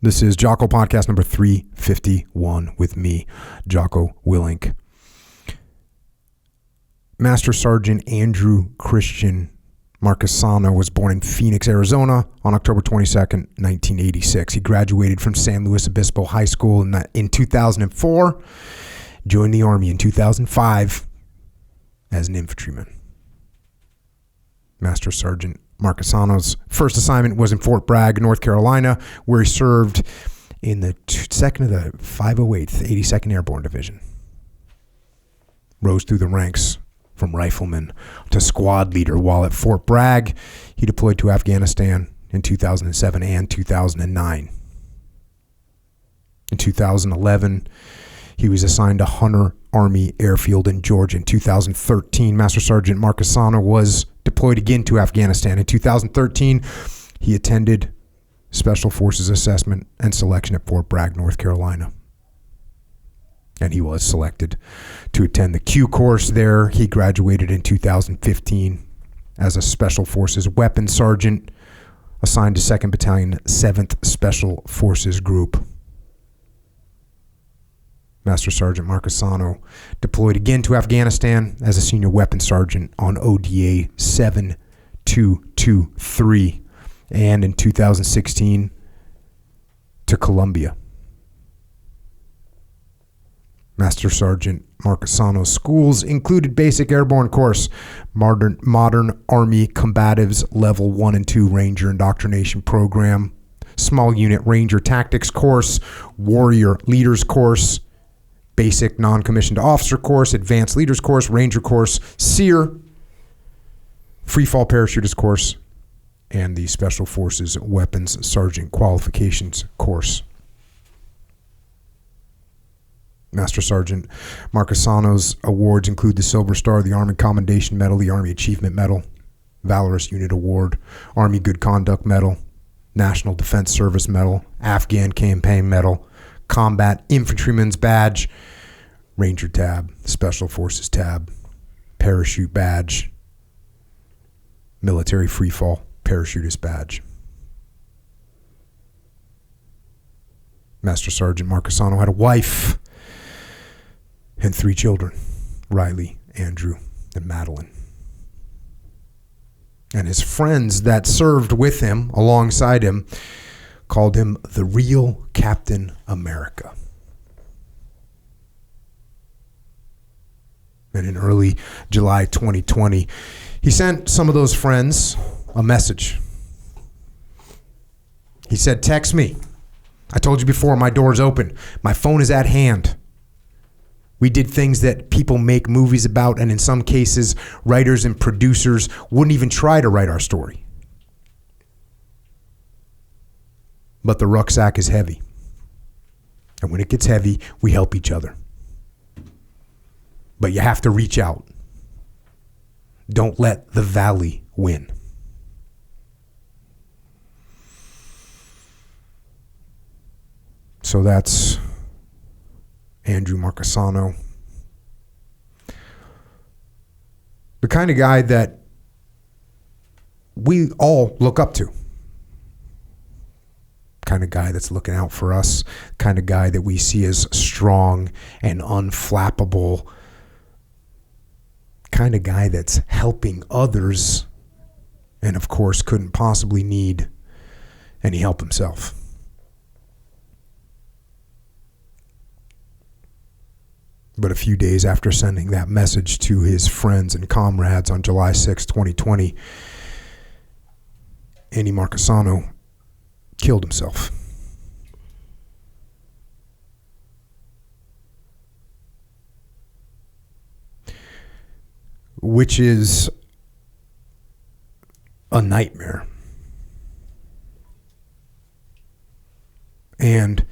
This is Jocko podcast number 351 with me, Jocko Willink. Master Sergeant Andrew Christian Marcusano was born in Phoenix, Arizona on October 22nd, 1986. He graduated from San Luis Obispo High School in 2004, joined the Army in 2005 as an infantryman. Master Sergeant Marcusano's first assignment was in Fort Bragg, North Carolina, where he served in the 2nd of the 508th 82nd Airborne Division. Rose through the ranks from rifleman to squad leader. While at Fort Bragg, he deployed to Afghanistan in 2007 and 2009. In 2011, he was assigned to Hunter Army Airfield in Georgia. In 2013, Master Sergeant Marcusano was deployed again to Afghanistan. In 2013, he attended Special Forces Assessment and Selection at Fort Bragg, North Carolina. And he was selected to attend the Q course there. He graduated in 2015 as a Special Forces Weapons Sergeant, assigned to 2nd Battalion, 7th Special Forces Group. Master Sergeant Marcusano deployed again to Afghanistan as a senior weapons sergeant on ODA 7223 and in 2016 to Colombia. Master Sergeant Marcusano's schools included Basic Airborne Course, Modern Army Combatives Level 1 and 2 Ranger Indoctrination Program, Small Unit Ranger Tactics Course, Warrior Leaders Course, Basic Non-Commissioned Officer Course, Advanced Leaders Course, Ranger Course, SEER, Free Fall Parachutist Course, and the Special Forces Weapons Sergeant Qualifications Course. Master Sergeant Marcusano's awards include the Silver Star, the Army Commendation Medal, the Army Achievement Medal, Valorous Unit Award, Army Good Conduct Medal, National Defense Service Medal, Afghan Campaign Medal, Combat Infantryman's Badge, Ranger Tab, Special Forces Tab, Parachute Badge, Military Freefall Parachutist Badge. Master Sergeant Marcusano had a wife and 3 children, Riley, Andrew, and Madeline. And his friends that served with him, alongside him, called him the real Captain America. And in early July 2020, he sent some of those friends a message. He said, "Text me. I told you before, my door's open. My phone is at hand. We did things that people make movies about, and in some cases, writers and producers wouldn't even try to write our story. But the rucksack is heavy. And when it gets heavy, we help each other. But you have to reach out. Don't let the valley win." So that's Andrew Marcusano. The kind of guy that we all look up to. Kind of guy that's looking out for us. Kind of guy that we see as strong and unflappable. Kind of guy that's helping others and, of course, couldn't possibly need any help himself. But a few days after sending that message to his friends and comrades on July 6, 2020, Andy Marcusano killed himself. Which is a nightmare. And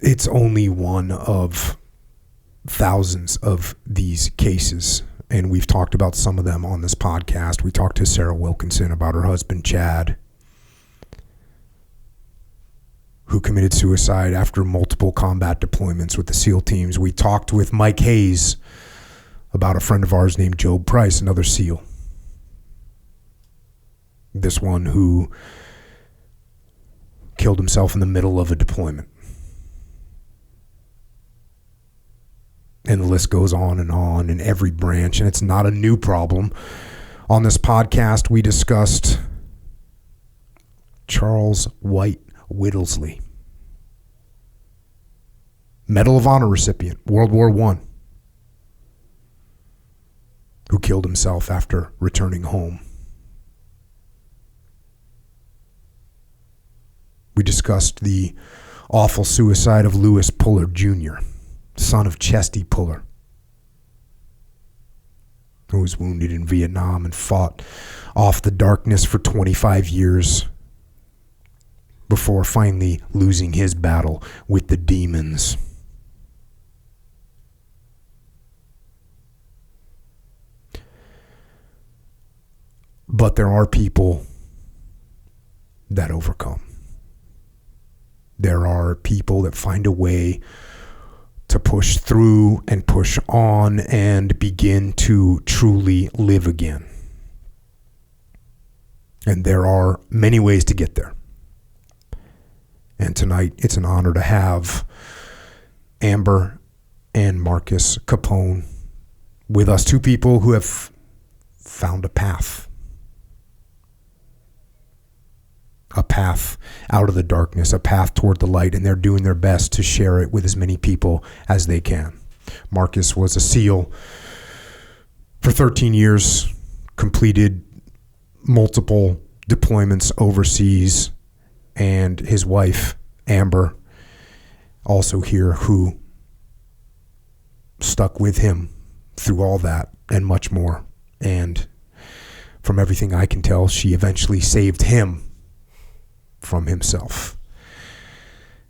it's only one of thousands of these cases, and we've talked about some of them on this podcast. We talked to Sarah Wilkinson about her husband, Chad, who committed suicide after multiple combat deployments with the SEAL teams. We talked with Mike Hayes about a friend of ours named Job Price, another SEAL. This one who killed himself in the middle of a deployment. And the list goes on in every branch, and it's not a new problem. On this podcast, we discussed Charles White Whittlesley, Medal of Honor recipient, World War I, who killed himself after returning home. We discussed the awful suicide of Lewis Puller Jr., son of Chesty Puller, who was wounded in Vietnam and fought off the darkness for 25 years before finally losing his battle with the demons. But there are people that overcome. There are people that find a way to push through and push on and begin to truly live again. And there are many ways to get there. And tonight, it's an honor to have Amber and Marcus Capone with us, two people who have found a path out of the darkness, a path toward the light, and they're doing their best to share it with as many people as they can. Marcus was a SEAL for 13 years, completed multiple deployments overseas, and his wife, Amber, also here, who stuck with him through all that and much more. And from everything I can tell, she eventually saved him from himself.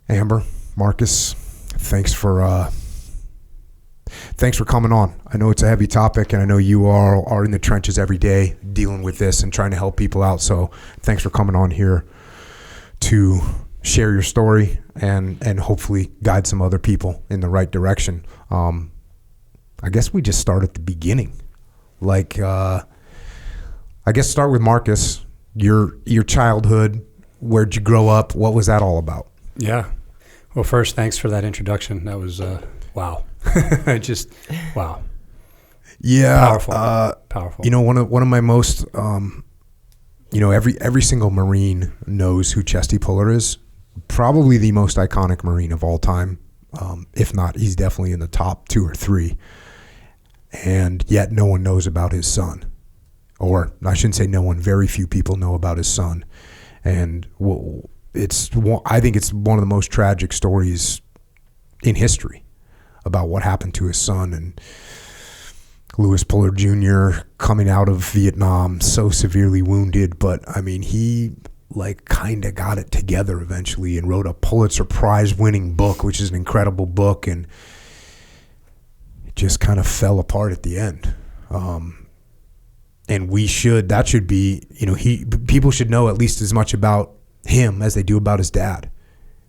Amber, Marcus, thanks for coming on. I know it's a heavy topic, and I know you are in the trenches every day dealing with this and trying to help people out. So thanks for coming on here to share your story and hopefully guide some other people in the right direction. I guess we just start at the beginning. I guess start with Marcus, your childhood. Where'd you grow up? What was that all about? Yeah. Well, first, thanks for that introduction. That was, wow. Just, wow. Yeah. Powerful. You know, one of my most, every single Marine knows who Chesty Puller is. Probably the most iconic Marine of all time. If not, he's definitely in the top 2 or 3. And yet no one knows about his son. Or I shouldn't say no one, very few people know about his son. And I think it's one of the most tragic stories in history about what happened to his son. And Lewis Puller Jr. coming out of Vietnam so severely wounded, but I mean, he kind of got it together eventually and wrote a Pulitzer Prize winning book, which is an incredible book, and it just kind of fell apart at the end. And that should be, people should know at least as much about him as they do about his dad.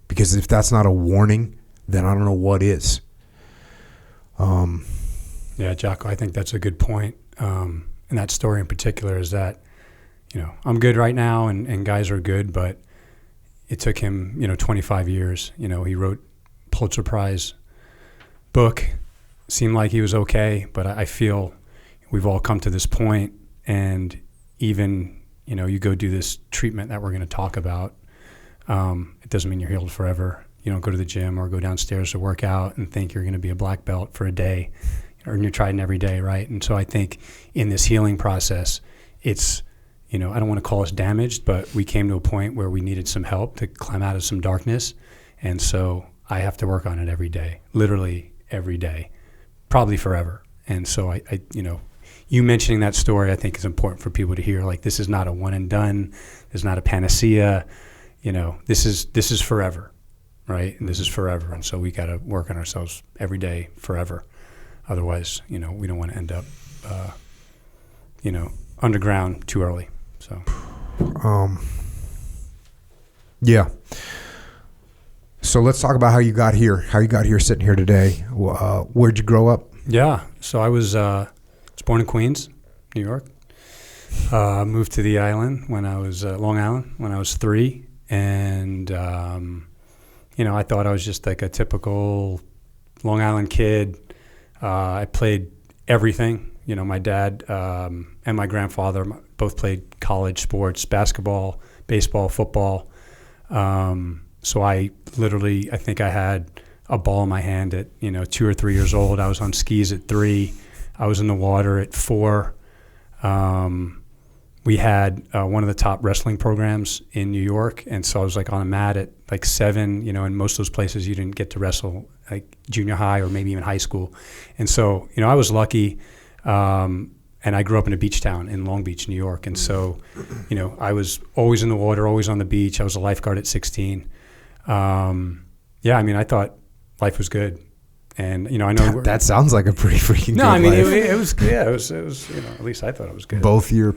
Because if that's not a warning, then I don't know what is. Yeah, Jocko, I think that's a good point. And that story in particular is that, I'm good right now and guys are good, but it took him, 25 years. He wrote Pulitzer Prize book, seemed like he was okay, but I feel we've all come to this point. And even, you go do this treatment that we're going to talk about. It doesn't mean you're healed forever. You don't go to the gym or go downstairs to work out and think you're going to be a black belt for a day, or you're trying every day, right? And so I think in this healing process, it's, I don't want to call us damaged, but we came to a point where we needed some help to climb out of some darkness. And so I have to work on it every day, literally every day, probably forever. And so I you mentioning that story, I think, is important for people to hear. This is not a one and done. There's not a panacea. This is forever, right? And this is forever. And so we got to work on ourselves every day forever. Otherwise, we don't want to end up, underground too early. So, yeah. So let's talk about how you got here. How you got here, sitting here today. Where'd you grow up? Yeah. So I was born in Queens, New York. Moved to the island when I was Long Island when I was 3, And, I thought I was just like a typical Long Island kid. I played everything. My dad and my grandfather both played college sports, basketball, baseball, football. So I think I had a ball in my hand at, 2 or 3 years old. I was on skis at 3. I was in the water at 4. We had one of the top wrestling programs in New York. And so I was like on a mat at like 7, in most of those places you didn't get to wrestle like junior high or maybe even high school. And so, I was lucky. And I grew up in a beach town in Long Beach, New York. And so, I was always in the water, always on the beach. I was a lifeguard at 16. I thought life was good. And, I know that sounds like a pretty freaking good life. It was at least I thought it was good. Both your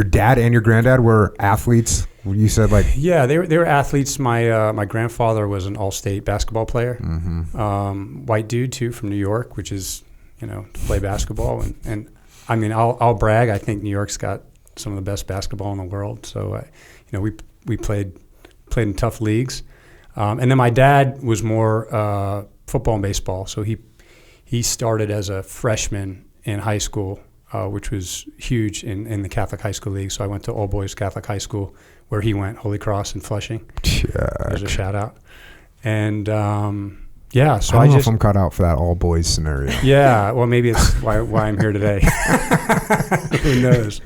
dad and your granddad were athletes. You said like, yeah, they were athletes. My grandfather was an all-state basketball player, white dude too, from New York, which is, to play basketball. And I'll brag. I think New York's got some of the best basketball in the world. So, we played in tough leagues. And then my dad was more football and baseball. So he started as a freshman in high school, which was huge in the Catholic High School League. So I went to all boys Catholic High School, where he went, Holy Cross in Flushing. There's a shout out. And so I don't know if I'm cut out for that all boys scenario. Yeah, well, maybe it's why I'm here today. Who knows?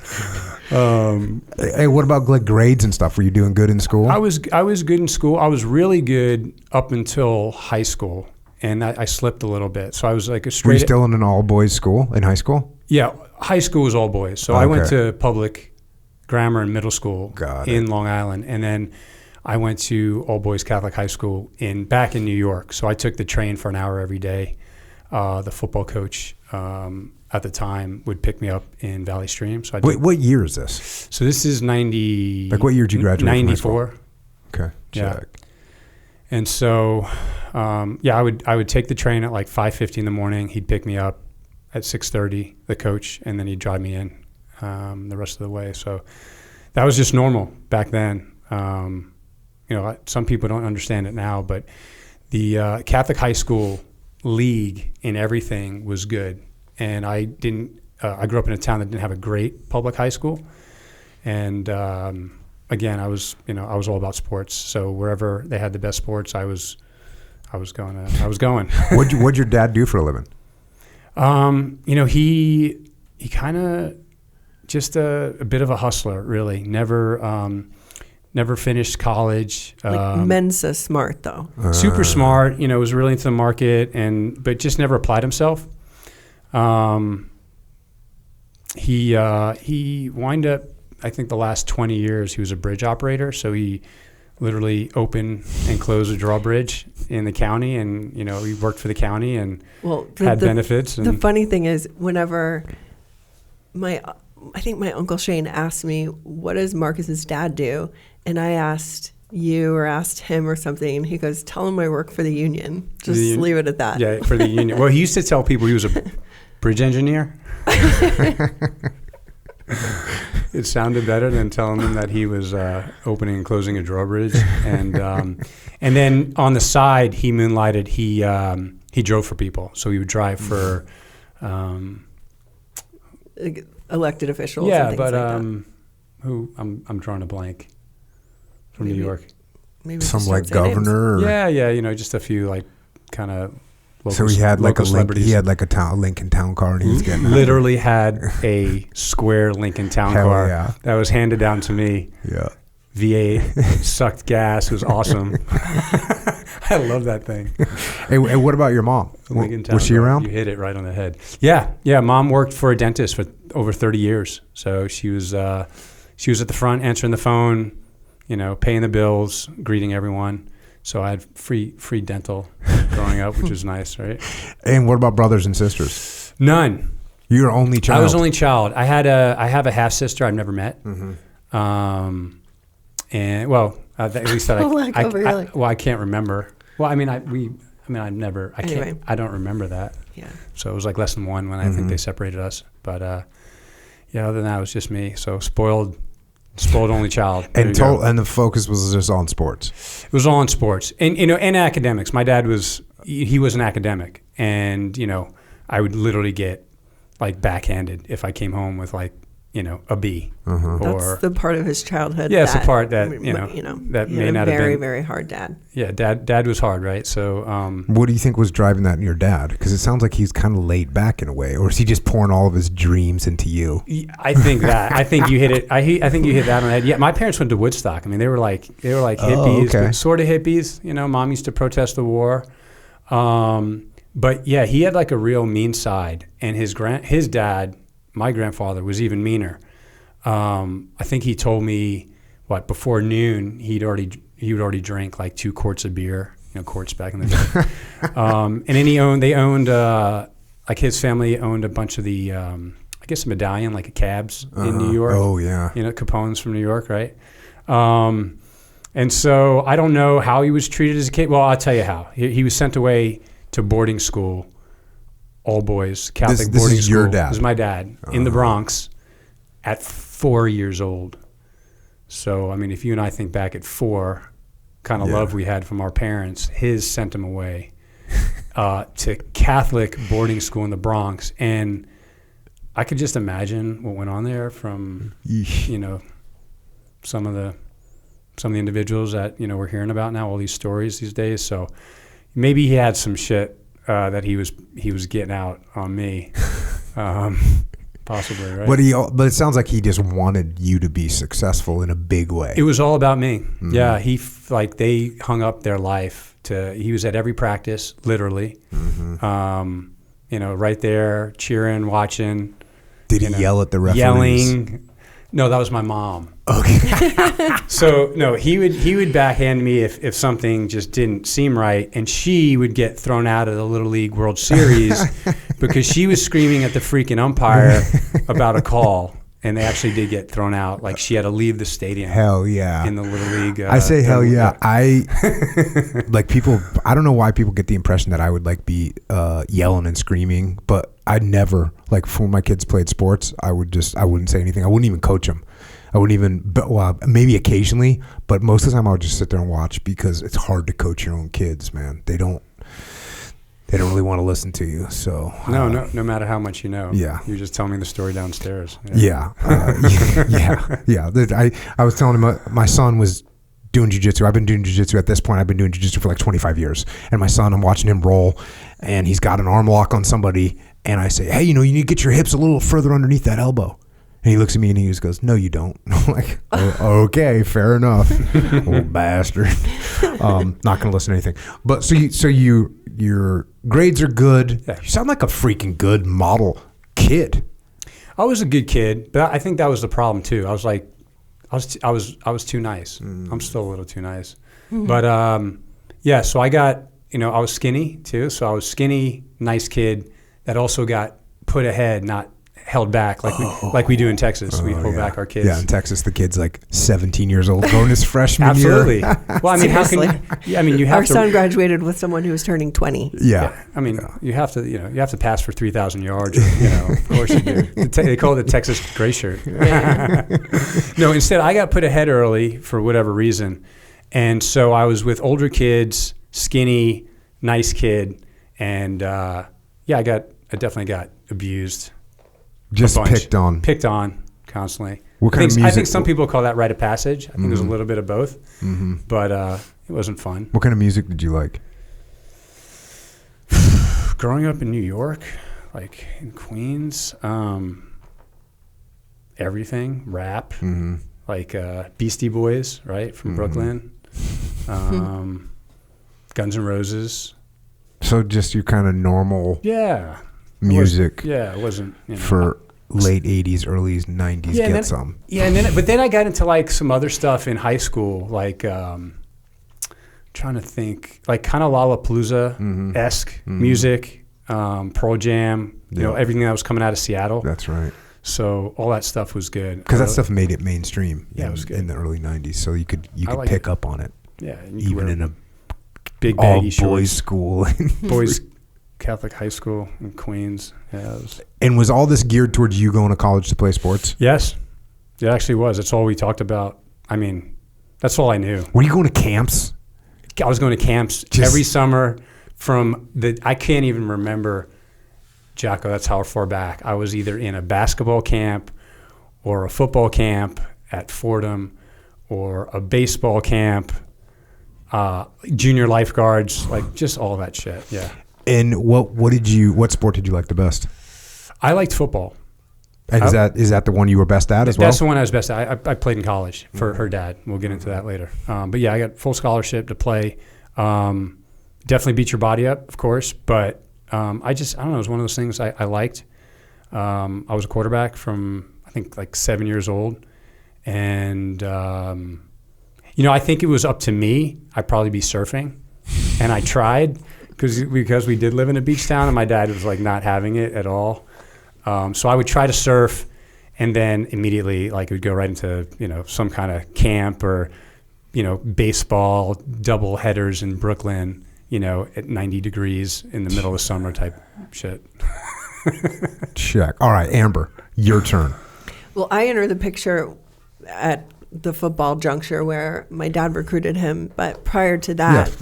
Hey, what about like grades and stuff? Were you doing good in school? I was good in school. I was really good up until high school, and I slipped a little bit. So I was like a straight. Were you still in an all boys school in high school? Yeah, high school was all boys. So I went to public grammar and middle school in Long Island, and then I went to all boys Catholic High School back in New York. So I took the train for an hour every day. The football coach at the time would pick me up in Valley Stream. So what year is this? So this is 90. Like what year did you graduate? 94. Okay. Check. Yeah. And so, I would take the train at like 5:50 in the morning. He'd pick me up at 6:30, the coach, and then he'd drive me in the rest of the way. So that was just normal back then. Some people don't understand it now, but the Catholic High School league in everything was good. And I grew up in a town that didn't have a great public high school. And again, I was all about sports. So wherever they had the best sports, I was going. What'd your dad do for a living? He kind of just a bit of a hustler, really. Never finished college. Mensa smart though. Super smart. Was really into the market but just never applied himself. He wound up, I think the last 20 years, he was a bridge operator. So he literally opened and closed a drawbridge in the county, and, he worked for the county and had benefits. The funny thing is, whenever I think my Uncle Shane asked me, what does Marcus's dad do? And I asked you or asked him or something, and he goes, tell him I work for the union. Just leave it at that. Yeah, for the union. Well, he used to tell people he was a bridge engineer. It sounded better than telling them that he was opening and closing a drawbridge. And then on the side, he moonlighted. He drove for people. So he would drive for elected officials. Yeah, and things but like that. who I'm drawing a blank from New York. Maybe some like governor. Yeah. Just a few like kind of. So he had like a Lincoln Town car, and he was getting literally had a square Lincoln Town car that was handed down to me. Yeah, V8 sucked gas. It was awesome. I love that thing. Hey, what about your mom? Was she around? You hit it right on the head. Yeah. Mom worked for a dentist for over 30 years. So she was at the front answering the phone, paying the bills, greeting everyone. So I had free dental growing up, which was nice, right? And what about brothers and sisters? None. You're only child. I was only child. I have a half sister I've never met. Mm-hmm. At least that I can't remember. Well, I don't remember that. Yeah. So it was like less than one when I think they separated us. But other than that, it was just me. So spoiled Spoiled only child. There And you go. and the focus was just on sports. It was all in sports and academics. My dad he was an academic, and I would literally get like backhanded if I came home with like a B. That's the part of his childhood. Yeah, it's the part that that he may had not a have very been. very hard dad. Yeah, dad was hard, right? So What do you think was driving that in your dad? Because it sounds like he's kind of laid back in a way, or is he just pouring all of his dreams into you? I think that. I think you hit it. I think you hit that on the head. Yeah, my parents went to Woodstock. I mean, they were like hippies, okay. but sort of hippies. Mom used to protest the war. But yeah, he had like a real mean side, and his dad, my grandfather, was even meaner. I think he told me before noon he would already drink like 2 quarts of beer, quarts back in the day. And then they owned like his family owned a bunch of the I guess a medallion, like a cabs in New York. Oh yeah. Capone's from New York, right? And so I don't know how he was treated as a kid. Well, I'll tell you how. He was sent away to boarding school, all boys, Catholic This boarding is school. your dad? This is my dad in the Bronx at 4 years old. So, I mean, if you and I think back at 4, kind of love we had from our parents, his sent him away to Catholic boarding school in the Bronx. And I could just imagine what went on there from, some of the individuals that, we're hearing about now, all these stories these days. So maybe he had some shit that he was getting out on me, possibly, right? But it sounds like he just wanted you to be successful in a big way. It was all about me. Mm-hmm. Yeah, they hung up their life he was at every practice, literally. Mm-hmm. Right there, cheering, watching. Did he yell at the referees? Yelling. No, that was my mom. Okay. So no, he would backhand me if something just didn't seem right, and she would get thrown out of the Little League World Series because she was screaming at the freaking umpire about a call, and they actually did get thrown out. Like she had to leave the stadium. Hell yeah. In the Little League. I say hell yeah. I like people. I don't know why people get the impression that I would like be yelling and screaming, but I never like when my kids played sports. I wouldn't say anything. I wouldn't even coach them. I wouldn't even, maybe occasionally, but most of the time I would just sit there and watch because it's hard to coach your own kids, man. They don't really want to listen to you. So no matter how much you know. Yeah. You're just telling me the story downstairs. Yeah. Yeah. I was telling him my son was doing jiu-jitsu. I've been doing jiu-jitsu at this point. I've been doing jiu-jitsu for like 25 years. And my son, I'm watching him roll, and he's got an arm lock on somebody. And I say, hey, you need to get your hips a little further underneath that elbow. And he looks at me and he just goes, no, you don't. I'm like, okay, fair enough. Old bastard. Not going to listen to anything. But so your grades are good. Yeah. You sound like a freaking good model kid. I was a good kid, but I think that was the problem too. I was like, I was too nice. I'm still a little too nice. Mm-hmm. But so I got, I was skinny too. So I was skinny, nice kid that also got put ahead, not held back like we do in Texas. We hold back our kids. Yeah, in Texas, the kid's like 17 years old going his freshman Absolutely. year. Well, I mean, you have Our son graduated with someone who was turning 20. Yeah. I mean, you have to pass for 3,000 yards. Of course you do. They call it the Texas gray shirt. No, instead I got put ahead early for whatever reason. And so I was with older kids, skinny, nice kid. And I definitely got abused. Just picked on constantly. What kind of music? I think some people call that rite of passage. I think there's a little bit of both, but it wasn't fun. What kind of music did you like? Growing up in New York, like in Queens, everything, rap, like Beastie Boys, right, from Brooklyn, Guns N' Roses. So just your kind of normal music. It wasn't for late 80s, early 90s. Some. Yeah, but then I got into like some other stuff in high school, like trying to think, like kind of Lollapalooza-esque music, Pearl Jam, everything that was coming out of Seattle. That's right. So all that stuff was good. Because that stuff made it mainstream it was good. In the early 90s, so you could pick up on it. Yeah. Even in a big baggy all-boys school. Boys Catholic high school in Queens. Yeah. And was all this geared towards you going to college to play sports? Yes. It actually was. That's all we talked about. I mean, that's all I knew. Were you going to camps? I was going to camps every summer I can't even remember, Jocko, that's how far back. I was either in a basketball camp or a football camp at Fordham or a baseball camp, junior lifeguards, like just all that shit. Yeah. And what sport did you like the best? I liked football. And is that the one you were best at as well? That's the one I was best at. I played in college for her dad. We'll get into that later. But yeah, I got full scholarship to play. Definitely beat your body up, of course. But I don't know. It was one of those things I liked. I was a quarterback from, I think, like 7 years old. And, I think it was up to me. I'd probably be surfing. And I tried because we did live in a beach town, and my dad was like not having it at all. So I would try to surf, and then immediately like it would go right into, some kind of camp or, baseball double headers in Brooklyn, at 90 degrees in the middle of summer type shit. Check. All right, Amber, your turn. Well, I entered the picture at the football juncture where my dad recruited him, but prior to that,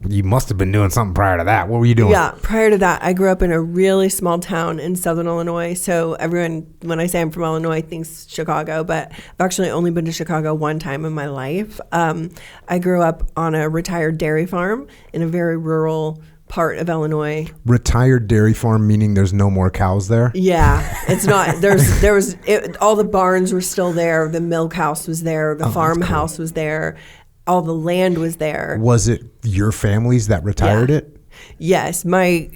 you must have been doing something prior to that. What were you doing? Yeah, prior to that, I grew up in a really small town in southern Illinois. So everyone, when I say I'm from Illinois, thinks Chicago, but I've actually only been to Chicago one time in my life. I grew up on a retired dairy farm in a very rural part of Illinois. Retired dairy farm, meaning there's no more cows there? Yeah, it's not. All the barns were still there. The milk house was there. The farmhouse was there. All the land was there. Was it your families that retired it? Yes. My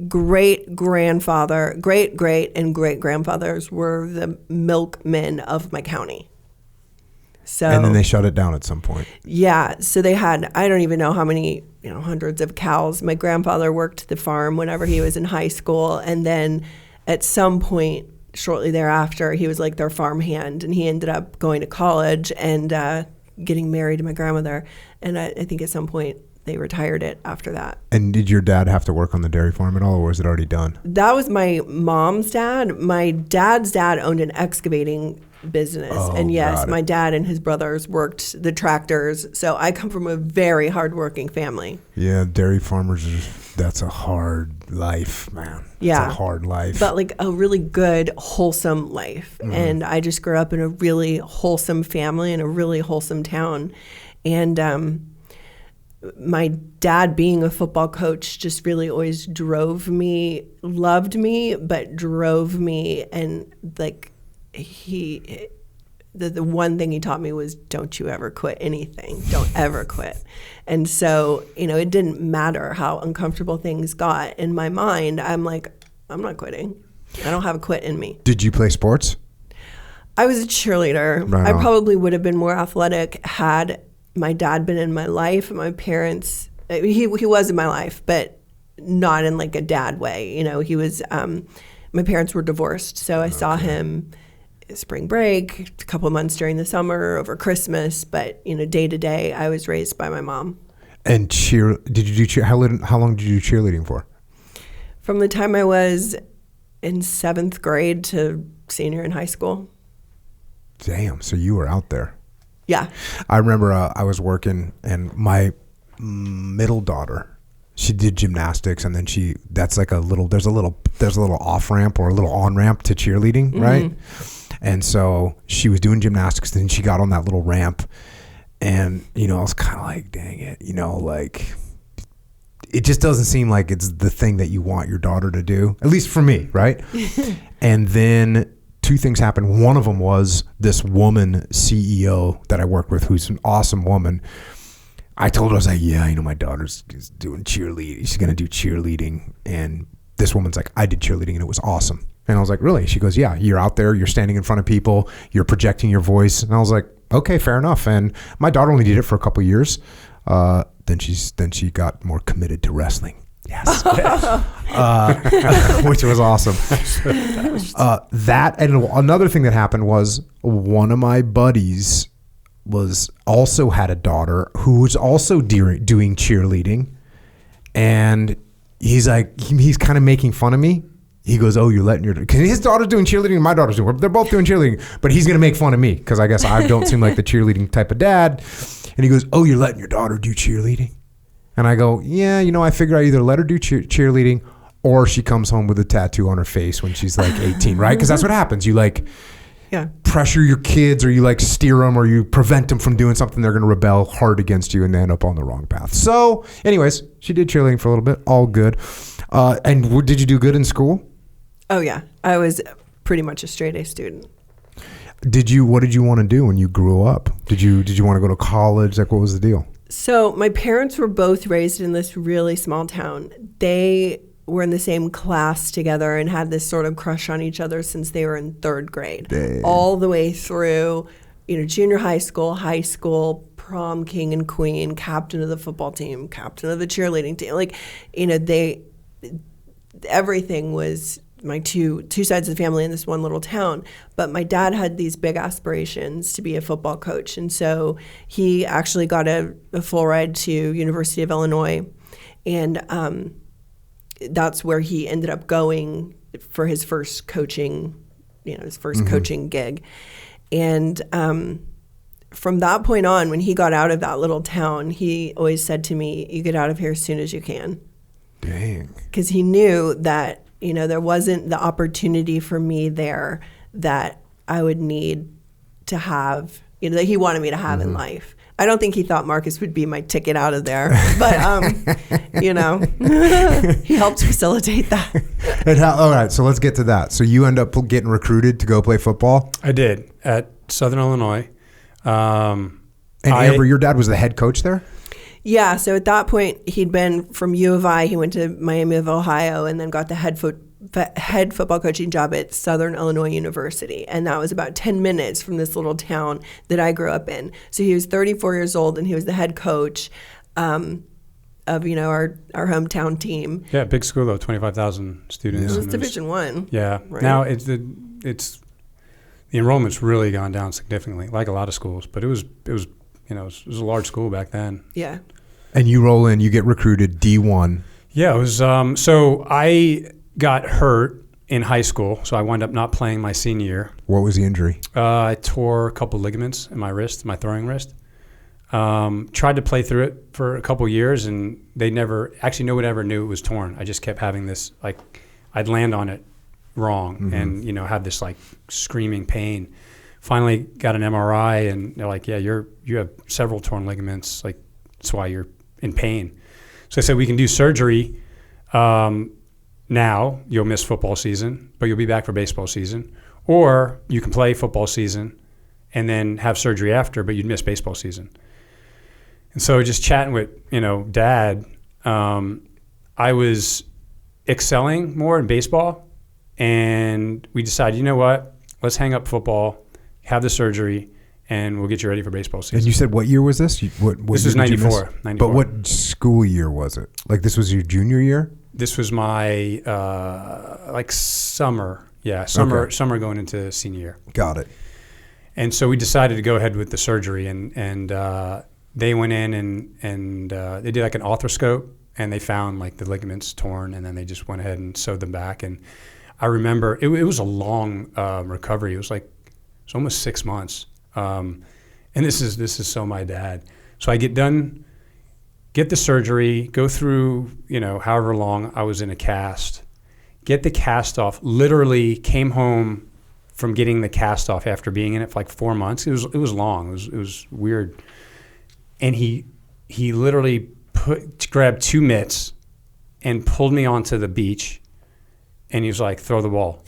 great-grandfather, great-great, and great-grandfathers were the milkmen of my county. So, and then they shut it down at some point. Yeah. So they had, I don't even know how many, hundreds of cows. My grandfather worked the farm whenever he was in high school. And then at some point, shortly thereafter, he was like their farm hand. And he ended up going to college and getting married to my grandmother. And I think at some point they retired it after that. And did your dad have to work on the dairy farm at all, or was it already done? That was my mom's dad. My dad's dad owned an excavating business. And yes, my dad and his brothers worked the tractors. So I come from a very hardworking family. Yeah, dairy farmers, that's a hard life, man. Yeah. It's a hard life. But like a really good, wholesome life. Mm-hmm. And I just grew up in a really wholesome family in a really wholesome town. And my dad being a football coach just really always drove me, loved me, but drove me. And like, the one thing he taught me was, don't you ever quit anything. Don't ever quit. And so, it didn't matter how uncomfortable things got. In my mind, I'm like, I'm not quitting. I don't have a quit in me. Did you play sports? I was a cheerleader. Right I on. probably would have been more athletic had my dad been in my life. My parents, he was in my life, but not in like a dad way. He was, my parents were divorced. So I saw him spring break, a couple of months during the summer, over Christmas, but day to day, I was raised by my mom. And did you do cheer? How long did you do cheerleading for? From the time I was in 7th grade to senior in high school. Damn, so you were out there. Yeah. I remember I was working, and my middle daughter, she did gymnastics, and then there's a little off ramp or a little on ramp to cheerleading, mm-hmm. right? And so she was doing gymnastics, then she got on that little ramp, and I was kind of like, dang it, like it just doesn't seem like it's the thing that you want your daughter to do, at least for me, right? And then 2 things happened. One of them was this woman CEO that I worked with, who's an awesome woman. I told her, I was like, yeah, my daughter's doing cheerleading. She's going to do cheerleading. And this woman's like, I did cheerleading and it was awesome. And I was like, really? She goes, yeah, you're out there, you're standing in front of people, you're projecting your voice. And I was like, okay, fair enough. And my daughter only did it for a couple of years. Then she got more committed to wrestling. Yes. Which was awesome. That, and another thing that happened was one of my buddies also had a daughter who was also doing cheerleading, and he's kind of making fun of me. He goes, oh, you're letting your... Because his daughter's doing cheerleading and my daughter's doing... They're both doing cheerleading. But he's going to make fun of me because I guess I don't seem like the cheerleading type of dad. And he goes, oh, you're letting your daughter do cheerleading? And I go, yeah, I figure I either let her do cheerleading or she comes home with a tattoo on her face when she's like 18, right? Because that's what happens. You pressure your kids, or you steer them, or you prevent them from doing something. They're going to rebel hard against you and they end up on the wrong path. So anyways, she did cheerleading for a little bit. All good. And did you do good in school? Oh yeah, I was pretty much a straight A student. What did you want to do when you grew up? Did you want to go to college? What was the deal? So my parents were both raised in this really small town. They were in the same class together and had this sort of crush on each other since they were in third grade. Dang. All the way through, junior high school, prom king and queen, captain of the football team, captain of the cheerleading team. Everything was my two sides of the family in this one little town. But my dad had these big aspirations to be a football coach. And so he actually got a full ride to University of Illinois. And that's where he ended up going for his first coaching, coaching gig. And from that point on, when he got out of that little town, he always said to me, you get out of here as soon as you can. Dang. Because he knew that, there wasn't the opportunity for me there that I would need to have, that he wanted me to have in life. I don't think he thought Marcus would be my ticket out of there, but he helped facilitate that. All right, so let's get to that. So you end up getting recruited to go play football? I did at Southern Illinois. And Amber, your dad was the head coach there? Yeah, so at that point, he'd been from U of I. He went to Miami of Ohio and then got the head football coaching job at Southern Illinois University. And that was about 10 minutes from this little town that I grew up in. So he was 34 years old and he was the head coach of, our hometown team. Yeah, big school though, 25,000 students. It was Division I. Yeah. Right? Now the enrollment's really gone down significantly, like a lot of schools, but it was a large school back then. Yeah. And you roll in, you get recruited D1. Yeah, it was, so I got hurt in high school, so I wound up not playing my senior year. What was the injury? I tore a couple ligaments in my wrist, my throwing wrist. Tried to play through it for a couple years, and no one ever knew it was torn. I just kept having this, I'd land on it wrong and, have this screaming pain. Finally got an MRI and they're like, yeah, you have several torn ligaments. That's why you're in pain. So I said, we can do surgery. Now you'll miss football season, but you'll be back for baseball season. Or you can play football season and then have surgery after, but you'd miss baseball season. And so just chatting with, Dad, I was excelling more in baseball, and we decided, you know what, let's hang up football, have the surgery, and we'll get you ready for baseball season. And you said, what year was this? This was 94. But what school year was it? This was your junior year? This was my summer. Yeah, summer going into senior year. Got it. And so we decided to go ahead with the surgery, and they went in and they did an arthroscope, and they found the ligaments torn, and then they just went ahead and sewed them back. And I remember it was a long recovery. It was almost 6 months. And this is so my dad. So I get done, get the surgery, go through, however long I was in a cast, get the cast off, literally came home from getting the cast off after being in it for 4 months. It was long. It was weird. And he literally grabbed 2 mitts and pulled me onto the beach, and he was like, throw the ball.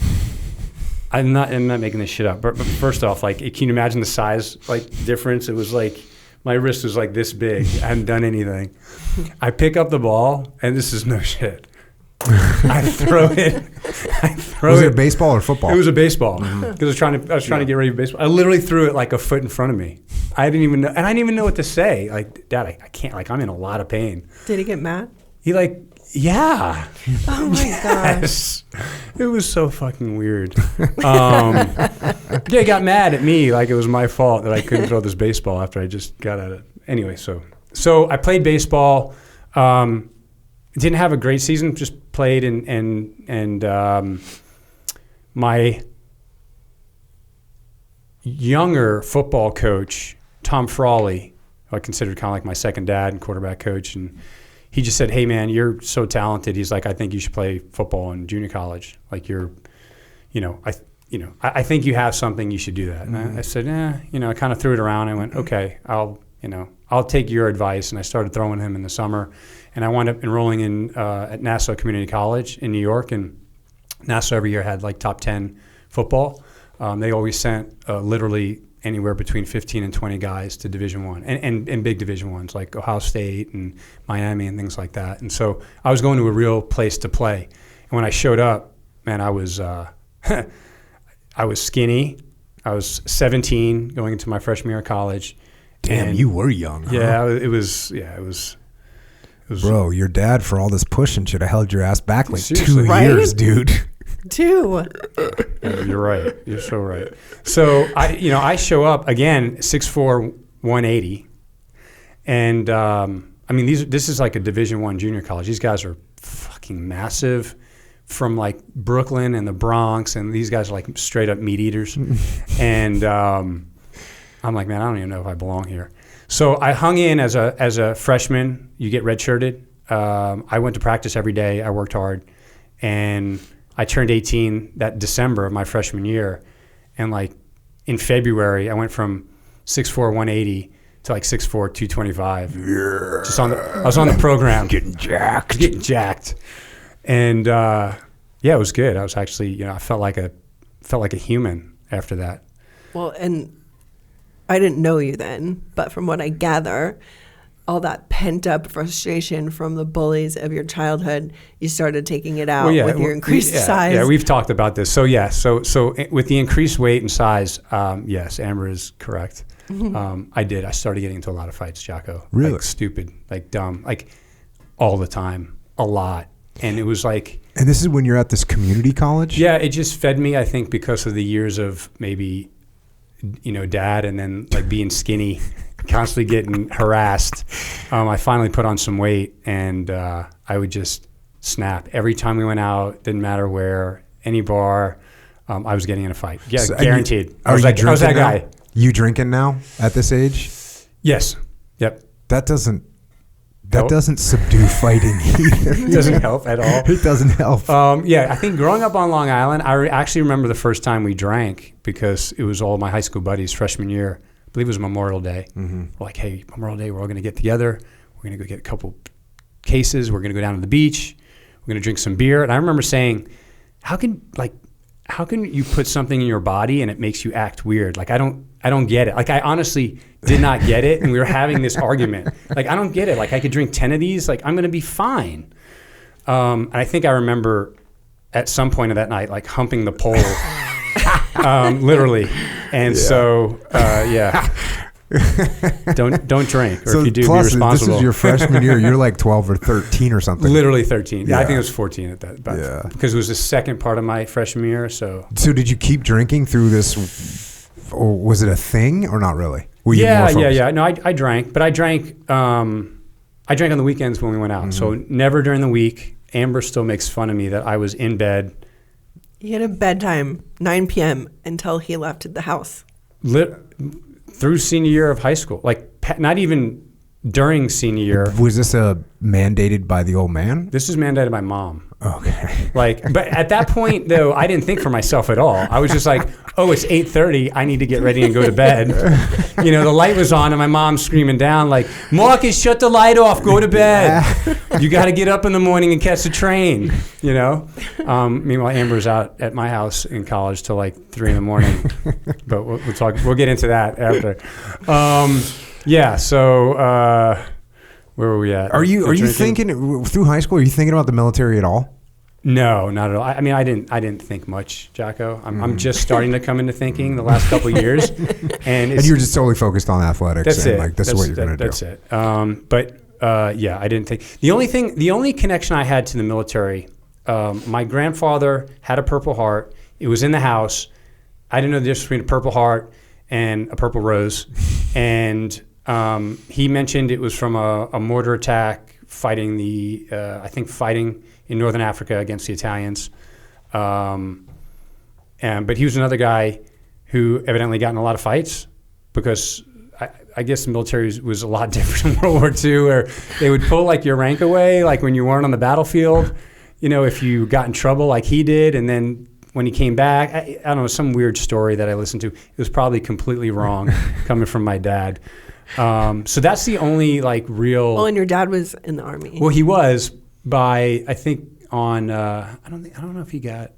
I'm not making this shit up, but first off, can you imagine the size difference? It was my wrist was this big. I hadn't done anything. I pick up the ball, and this is no shit. I throw it. Was it a baseball or football? It was a baseball because I was trying to get ready for baseball. I literally threw it a foot in front of me. I didn't even know, and I didn't even know what to say. Dad, I can't. I'm in a lot of pain. Did he get mad? He yeah. Oh my yes. Gosh. It was so fucking weird. Yeah, he got mad at me it was my fault that I couldn't throw this baseball after I just got at it. Anyway, so I played baseball. didn't have a great season. Just played, and my younger football coach, Tom Frawley, who I considered kind of like my second dad and quarterback coach, and he just said, "Hey man, you're so talented." He's like, "I think you should play football in junior college. Like I think you have something. You should do that." And I said, I kind of threw it around. I went, "Okay, I'll take your advice." And I started throwing him in the summer, and I wound up enrolling in at Nassau Community College in New York. And Nassau every year had like top 10 football. They always sent literally anywhere between 15 and 20 guys to Division I and big Division I's like Ohio State and Miami and things like that. And so I was going to a real place to play. And when I showed up, man, I was I was skinny. I was 17 going into my freshman year of college. Damn, and you were young. Huh? Yeah, it was. Bro, your dad, for all this pushing, should have held your ass back like Seriously. 2 Right? years, dude. 2. Yeah, you're right. You're so right. So I show up again, 6'4", 180, and this is like a Division I junior college. These guys are fucking massive, from like Brooklyn and the Bronx, and these guys are like straight up meat eaters. And I'm like, man, I don't even know if I belong here. So I hung in as a freshman. You get redshirted. I went to practice every day. I worked hard, and I turned 18 that December of my freshman year, and like in February, I went from 6'4", 180 to like 6'4", 225. Yeah. I was on the program. Getting jacked. And it was good. I was actually, I felt like a human after that. Well, and I didn't know you then, but from what I gather, all that pent-up frustration from the bullies of your childhood, you started taking it out with your increased size. Yeah, we've talked about this. So so with the increased weight and size, yes, Amber is correct. I did. I started getting into a lot of fights, Jocko. Really? Like stupid, like dumb, like all the time, a lot. And it was like... And this is when you're at this community college? Yeah, it just fed me, I think, because of the years of maybe, dad, and then like being skinny, constantly getting harassed. I finally put on some weight, and I would just snap. Every time we went out, didn't matter where, any bar, I was getting in a fight. Yeah, so guaranteed. I was that guy. You drinking now at this age? Yes. Yep. That doesn't subdue fighting either. It doesn't help at all. It doesn't help. I think growing up on Long Island, I actually remember the first time we drank, because it was all my high school buddies freshman year. I believe it was Memorial Day. Mm-hmm. We're like, hey, Memorial Day, we're all going to get together. We're going to go get a couple cases. We're going to go down to the beach. We're going to drink some beer. And I remember saying, how can you put something in your body and it makes you act weird? Like, I don't get it. Like, I honestly did not get it. And we were having this argument. Like, I don't get it. Like, I could drink 10 of these. Like, I'm going to be fine. And I think I remember at some point of that night, like humping the pole, literally. And don't drink. Or if you do, be responsible. This is your freshman year. You're like 12 or 13 or something. Literally 13. Yeah, I think it was 14 at that. Because it was the second part of my freshman year. So did you keep drinking through this? Or was it a thing or not really? Yeah. No, I drank, but I drank on the weekends when we went out. Mm-hmm. So never during the week. Amber still makes fun of me that I was in bed. He had a bedtime, 9 p.m. until he left the house. Through senior year of high school. Like, not even during senior year. Was this mandated by the old man? This is mandated by mom. Okay. But at that point, though, I didn't think for myself at all. I was just like, oh, it's 8:30. I need to get ready and go to bed. The light was on, and my mom's screaming down like, Marcus, shut the light off. Go to bed. You got to get up in the morning and catch the train. Meanwhile, Amber's out at my house in college till like 3 in the morning. But we'll talk. We'll get into that after. So where were we at? Are you thinking through high school? Are you thinking about the military at all? No, not at all. I didn't think much, Jocko. I'm just starting to come into thinking the last couple of years, and you're just totally focused on athletics. That's it. Like that's what you're going to do. That's it. I didn't think the only connection I had to the military. My grandfather had a Purple Heart. It was in the house. I didn't know the difference between a Purple Heart and a Purple Rose, and he mentioned it was from a mortar attack fighting fighting in Northern Africa against the Italians. But he was another guy who evidently got in a lot of fights because I guess the military was a lot different in World War II, where they would pull like your rank away, like when you weren't on the battlefield, if you got in trouble like he did. And then when he came back, I don't know, some weird story that I listened to. It was probably completely wrong coming from my dad. So that's the only like real. Well, and your dad was in the Army. Well, he was I think on, I don't know if he got.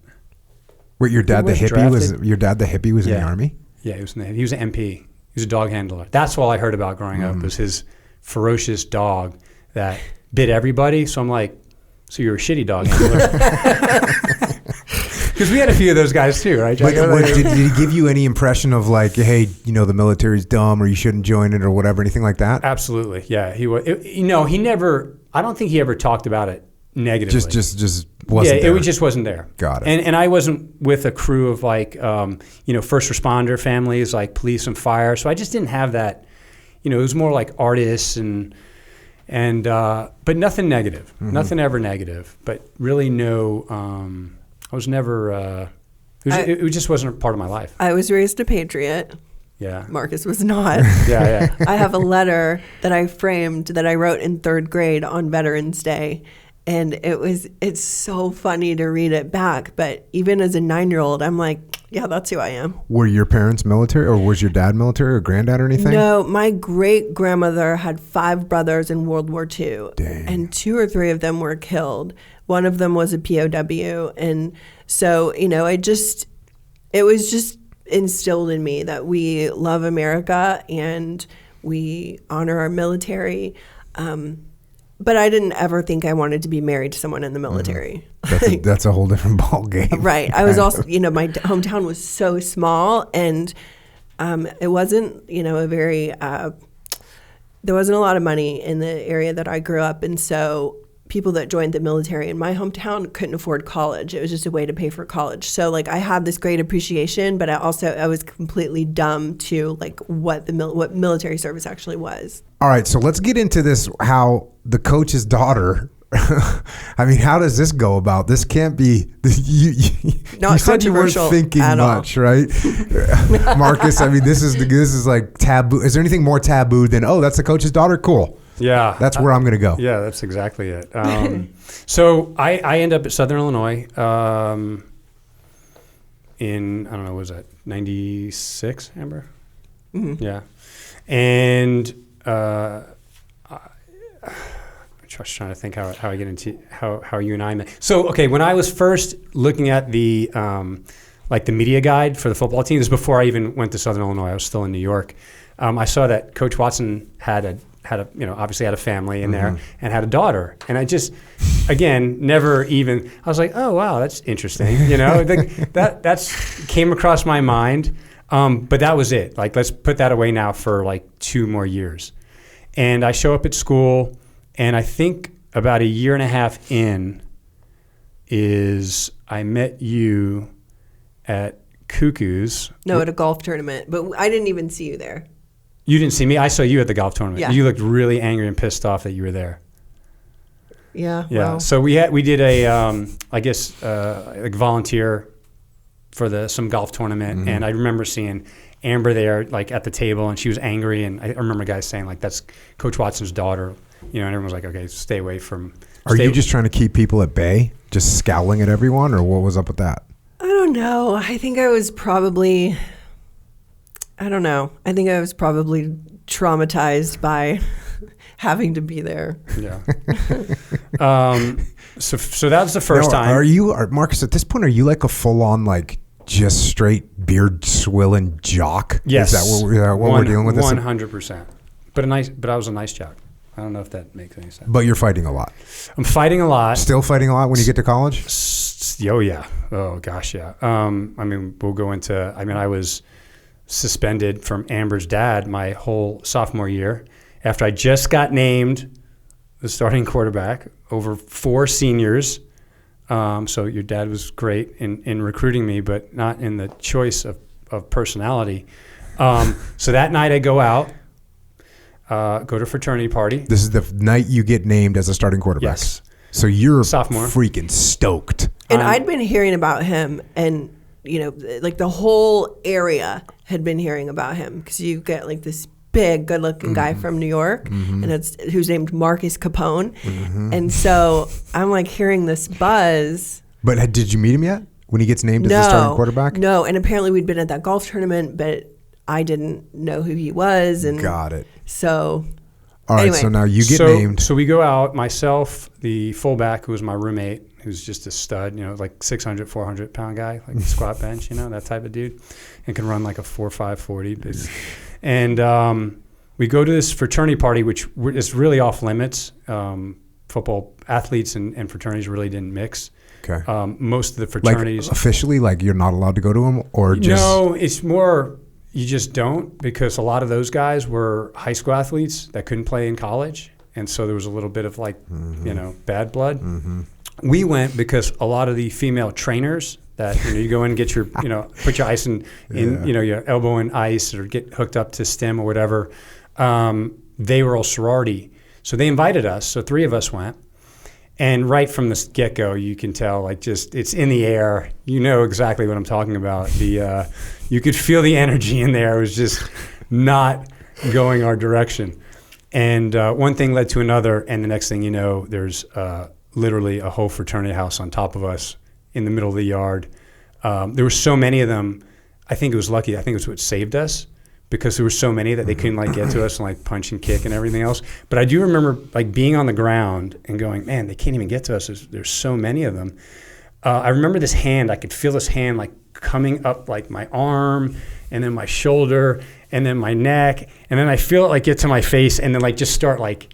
Wait, your dad the hippie was in the Army? Yeah, he was an MP. He was a dog handler. That's all I heard about growing up was his ferocious dog that bit everybody. So I'm like, so you're a shitty dog handler. Because we had a few of those guys too, right, Jocko? Did he give you any impression of like, hey, the military's dumb or you shouldn't join it or whatever, anything like that? Absolutely, yeah. He was. He never. I don't think he ever talked about it negatively. Just wasn't there. It just wasn't there. Got it. And I wasn't with a crew of like, first responder families like police and fire. So I just didn't have that. It was more like artists and but nothing negative. Mm-hmm. Nothing ever negative. But really no. I was never. It just wasn't a part of my life. I was raised a patriot. Yeah. Marcus was not. Yeah. I have a letter that I framed that I wrote in 3rd grade on Veterans Day. And it's so funny to read it back. But even as a 9-year-old, I'm like, yeah, that's who I am. Were your parents military, or was your dad military or granddad or anything? No, my great-grandmother had 5 brothers in World War II. Dang. And 2 or 3 of them were killed. One of them was a POW. And so, it was just instilled in me that we love America and we honor our military. But I didn't ever think I wanted to be married to someone in the military. Mm-hmm. That's a whole different ball game. Right. I was also, my hometown was so small, and it wasn't, a very, there wasn't a lot of money in the area that I grew up. And so people that joined the military in my hometown couldn't afford college. It was just a way to pay for college. So like I had this great appreciation, but I was completely dumb to like what military service actually was. All right, so let's get into this, how the coach's daughter, I mean, how does this go about? This can't be, not you said you weren't thinking much, right? Marcus, I mean, this is like taboo. Is there anything more taboo than, that's the coach's daughter? Cool. Yeah. That's where I'm going to go. Yeah, that's exactly it. So I end up at Southern Illinois in, I don't know, what was that, 96, Amber? Mm-hmm. Yeah. And I'm just trying to think how I get into how you and I met. So, okay, when I was first looking at the like the media guide for the football team, this was before I even went to Southern Illinois. I was still in New York. I saw that Coach Watson had a obviously had a family in there and had a daughter. And I just, again, never even, I was like, oh, wow, that's interesting. That's came across my mind. But that was it. Like, let's put that away now for like 2 more years. And I show up at school, and I think about a year and a half in is I met you at Cuckoo's. No, at a golf tournament. But I didn't even see you there. You didn't see me? I saw you at the golf tournament. Yeah. You looked really angry and pissed off that you were there. Yeah. Yeah. Well. So we did a, like volunteer for some golf tournament. Mm-hmm. And I remember seeing Amber there, like at the table, and she was angry. And I remember guys saying, like, that's Coach Watson's daughter, and everyone was like, okay, stay away from. Are you just trying to keep people at bay, just scowling at everyone, or what was up with that? I don't know. I think I was probably traumatized by having to be there. Yeah. So that was the first time. Marcus, at this point, are you like a full-on, like, just straight beard swilling jock? Yes. Is that what we're dealing with? 100%. But I was a nice jock. I don't know if that makes any sense. But you're fighting a lot. I'm fighting a lot. Still fighting a lot when you get to college? Oh, yeah. Oh, gosh, yeah. We'll go into, I was suspended from Amber's dad my whole sophomore year after I just got named the starting quarterback over 4 seniors. So your dad was great in recruiting me, but not in the choice of personality. So that night I go out. go to a fraternity party. This is the night you get named as a starting quarterback. Yes. So you're Sophomore. freaking stoked. And I'd been hearing about him, and like the whole area had been hearing about him, because you get like this big, good-looking guy from New York, and who's named Marcus Capone, and so I'm like hearing this buzz. But did you meet him yet? When he gets named as the starting quarterback? No, and apparently we'd been at that golf tournament, but I didn't know who he was, and got it. So. All right, anyway. so now you get named. So we go out, myself, the fullback, who was my roommate, who's just a stud, like 600, 400-pound guy, like squat bench, that type of dude, and can run like a 4.5 40. And we go to this fraternity party, which is really off limits. Football athletes and fraternities really didn't mix. Okay. Most of the fraternities. Like officially, like you're not allowed to go to them, or just. No, it's more. You just don't, because a lot of those guys were high school athletes that couldn't play in college. And so there was a little bit of like, bad blood. We went because a lot of the female trainers that, you go in and get your, put your ice in your elbow in ice or get hooked up to stim or whatever. They were all sorority. So they invited us. So 3 of us went. And right from the get-go, you can tell, like, just it's in the air. You know exactly what I'm talking about. You could feel the energy in there. It was just not going our direction. And one thing led to another, and the next thing you know, there's literally a whole fraternity house on top of us in the middle of the yard. There were so many of them. I think it was lucky. I think it was what saved us, because there were so many that they couldn't like get to us and like punch and kick and everything else. But I do remember like being on the ground and going, man, they can't even get to us. There's so many of them. I remember this hand. I could feel this hand like coming up like my arm, and then my shoulder, and then my neck, and then I feel it like get to my face, and then like just start like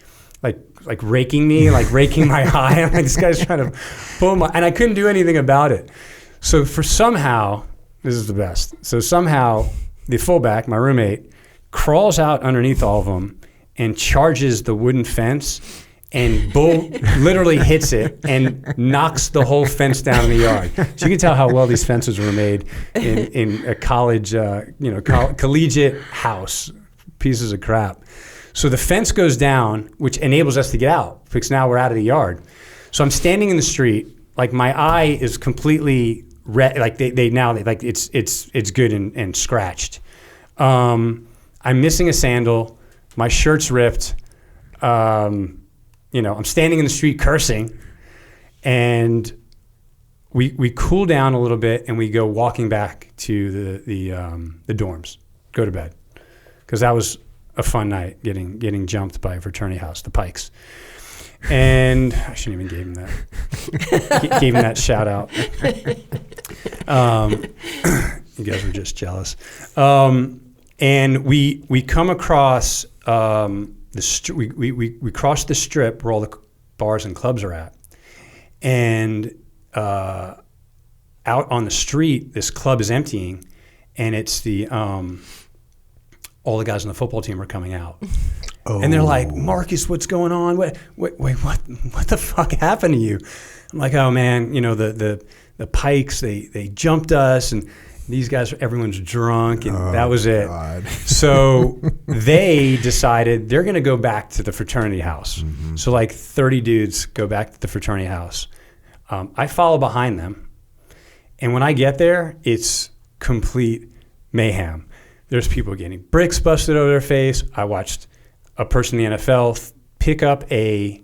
raking me, like raking my eye. I'm like, this guy's trying to pull my, and I couldn't do anything about it. So somehow, this is the best. So somehow the fullback, my roommate, crawls out underneath all of them and charges the wooden fence, and literally hits it and knocks the whole fence down in the yard. So you can tell how well these fences were made in a college, collegiate house, pieces of crap. So the fence goes down, which enables us to get out, because now we're out of the yard. So I'm standing in the street, like my eye is completely red, like they now like it's good and scratched. I'm missing a sandal, my shirt's ripped. I'm standing in the street cursing, and we cool down a little bit, and we go walking back to the dorms, go to bed, because that was a fun night, getting jumped by a fraternity house, the Pikes. And I shouldn't even gave him that shout out. You guys were just jealous. And we come across we cross the strip where all the bars and clubs are at, and out on the street, this club is emptying, and it's all the guys on the football team are coming out. Oh. And they're like, Marcus, what's going on? Wait, what the fuck happened to you? I'm like, oh man, the Pikes, they jumped us, and these guys, everyone's drunk, and that was it. God. So they decided they're going to go back to the fraternity house. Mm-hmm. So like 30 dudes go back to the fraternity house. I follow behind them, and when I get there, it's complete mayhem. There's people getting bricks busted over their face. I watched a person in the NFL pick up a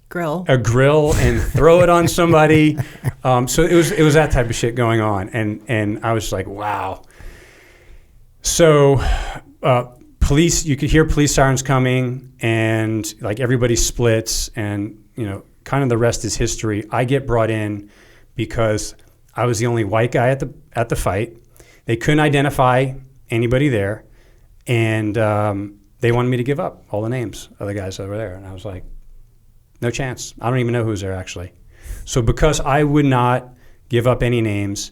grill and throw it on somebody. So it was that type of shit going on, and I was like, wow. So police, you could hear police sirens coming, and like everybody splits, and kind of the rest is history. I get brought in because I was the only white guy at the fight. They couldn't identify anybody there, and they wanted me to give up all the names of the guys that were there, and I was like, no chance. I don't even know who was there, actually. So because I would not give up any names,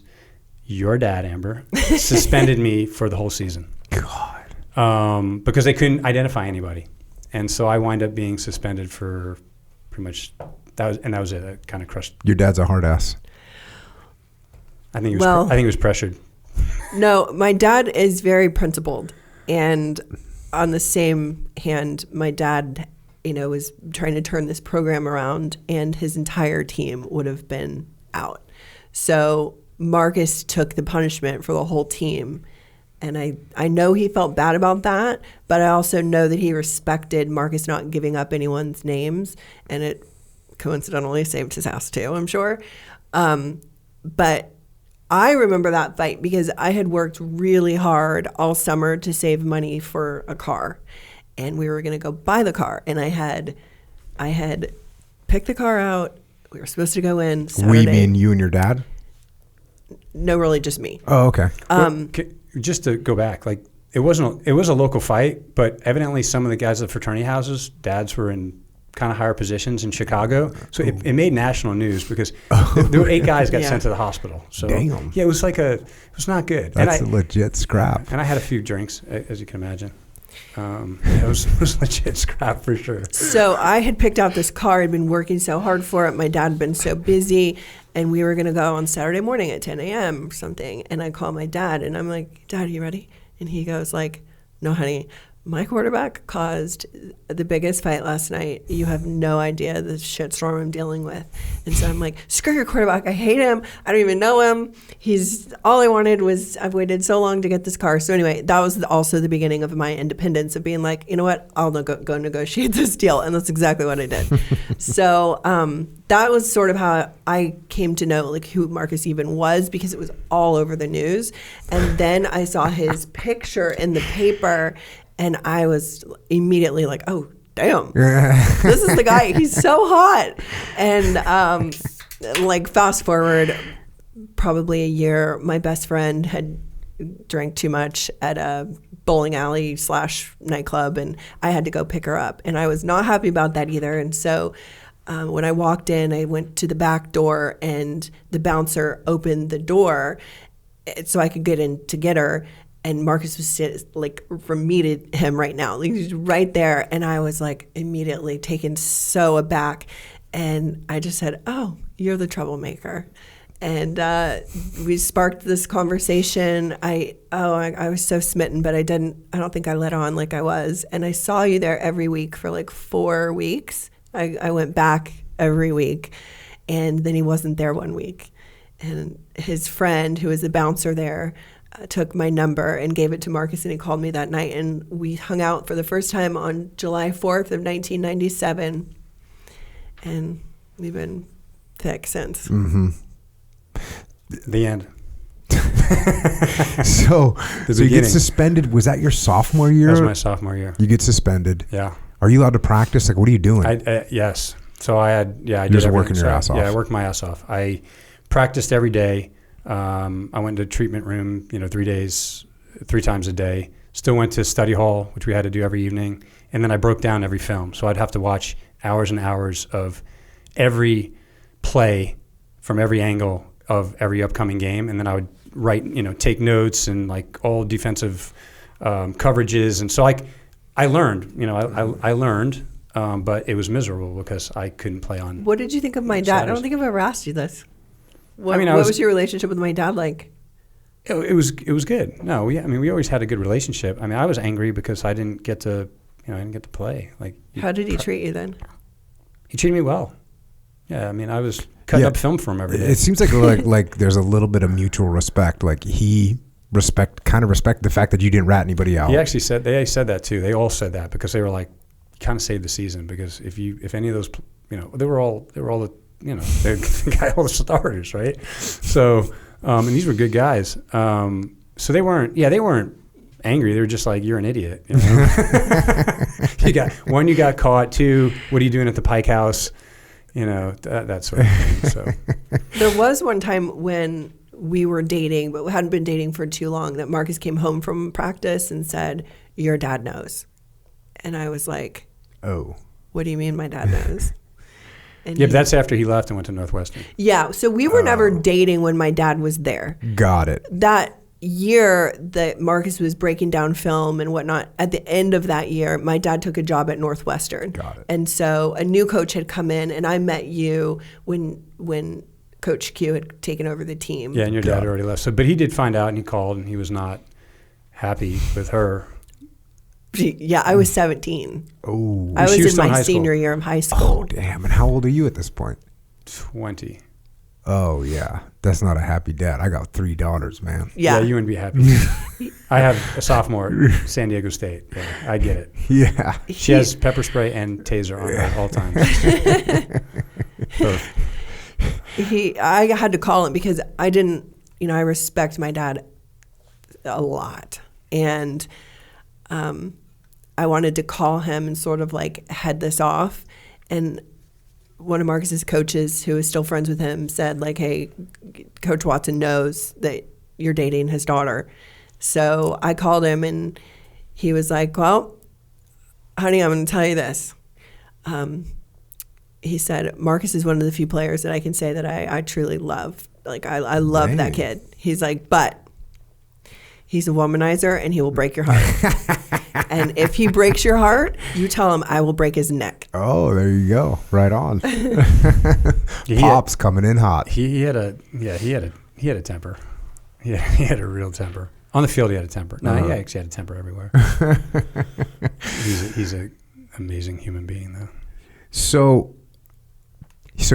your dad, Amber, suspended me for the whole season. God. Because they couldn't identify anybody. And so I wind up being suspended for pretty much, that was it. It kind of crushed. Your dad's a hard ass. I think he was pressured. No, my dad is very principled. And on the same hand, my dad, was trying to turn this program around, and his entire team would have been out. So Marcus took the punishment for the whole team. And I know he felt bad about that, but I also know that he respected Marcus not giving up anyone's names, and it coincidentally saved his ass too, I'm sure. But I remember that fight because I had worked really hard all summer to save money for a car, and we were going to go buy the car. And I had picked the car out. We were supposed to go in Saturday. We mean you and your dad? No, really just me. Oh, okay. Just to go back, like it was a local fight, but evidently some of the guys at the fraternity houses, dads were in kind of higher positions in Chicago. So it made national news because there were 8 guys got sent to the hospital. So damn. Yeah, it was not good. That's a legit scrap. And I had a few drinks, as you can imagine. It was legit scrap for sure. So I had picked out this car. I'd been working so hard for it. My dad had been so busy, and we were going to go on Saturday morning at 10 a.m. or something. And I call my dad, and I'm like, Dad, are you ready? And he goes like, no, honey, my quarterback caused the biggest fight last night. You have no idea the shitstorm I'm dealing with. And so I'm like, screw your quarterback. I hate him. I don't even know him. All I wanted was, I've waited so long to get this car. So anyway, that was also the beginning of my independence, of being like, you know what, I'll go negotiate this deal. And that's exactly what I did. So that was sort of how I came to know like who Marcus even was, because it was all over the news. And then I saw his picture in the paper, and I was immediately like, oh, damn, this is the guy. He's so hot. And like fast forward probably a year, my best friend had drank too much at a bowling alley / nightclub, and I had to go pick her up. And I was not happy about that either. And so when I walked in, I went to the back door, and the bouncer opened the door so I could get in to get her. And Marcus was like from me to him right now. Like, he's right there. And I was like immediately taken so aback. And I just said, oh, you're the troublemaker. And we sparked this conversation. I was so smitten, but I don't think I let on like I was. And I saw you there every week for like 4 weeks. I went back every week. And then he wasn't there one week. And his friend, who was the bouncer there, took my number and gave it to Marcus, and he called me that night, and we hung out for the first time on July 4th of 1997, and we've been thick since. Mm-hmm. The end. So you get suspended. Was that your sophomore year? That was my sophomore year. You get suspended. Yeah. Are you allowed to practice? Like, what are you doing? Yes. So I did just working your ass off. Yeah, I worked my ass off. I practiced every day. I went to treatment room, 3 times a day. Still went to study hall, which we had to do every evening. And then I broke down every film. So I'd have to watch hours and hours of every play from every angle of every upcoming game. And then I would write, take notes and like all defensive coverages. And so I learned, I learned, but it was miserable because I couldn't play on. What did you think of my dad? I don't think I've ever asked you this. What what was your relationship with my dad like? It was good. No, we always had a good relationship. I was angry because I didn't get to play. Like, how did he treat you then? He treated me well. Yeah, I was cutting up film for him every day. It seems like there's a little bit of mutual respect. Like he respect the fact that you didn't rat anybody out. They said that too. They all said that because they were like, kind of saved the season, because if any of those, they were all the. The guy, all the starters, right? So, and these were good guys. So they weren't angry. They were just like, you're an idiot. You got caught. 2, what are you doing at the Pike House? That sort of thing. So there was one time when we were dating, but we hadn't been dating for too long, that Marcus came home from practice and said, your dad knows. And I was like, oh, what do you mean my dad knows? But that's after he left and went to Northwestern. Yeah, so we were never dating when my dad was there. Got it. That year that Marcus was breaking down film and whatnot, at the end of that year, my dad took a job at Northwestern. Got it. And so a new coach had come in, and I met you when Coach Q had taken over the team. Yeah, and your dad already left. So, but he did find out, and he called, and he was not happy with her. Yeah, I was 17. Oh, I was She was in still in my high school. senior year of high oh, school. damn. And how old are you at this point? 20. Oh, yeah. That's not a happy dad. I got 3 daughters, man. Yeah. You wouldn't be happy. I have a sophomore at San Diego State. Yeah, I get it. Yeah. She has pepper spray and taser on her at all times. Both. I had to call him because I didn't, I respect my dad a lot. And I wanted to call him and sort of like head this off. And one of Marcus's coaches, who is still friends with him, said like, hey, Coach Watson knows that you're dating his daughter. So I called him and he was like, well, honey, I'm going to tell you this. He said, Marcus is one of the few players that I can say that I truly love. Like, I love that kid. He's like, but he's a womanizer and he will break your heart. And if he breaks your heart, you tell him I will break his neck. Oh, there you go. Right on. Pops coming in hot. He had a temper. He had a real temper. On the field, he had a temper. No, he actually had a temper everywhere. He's an amazing human being, though. So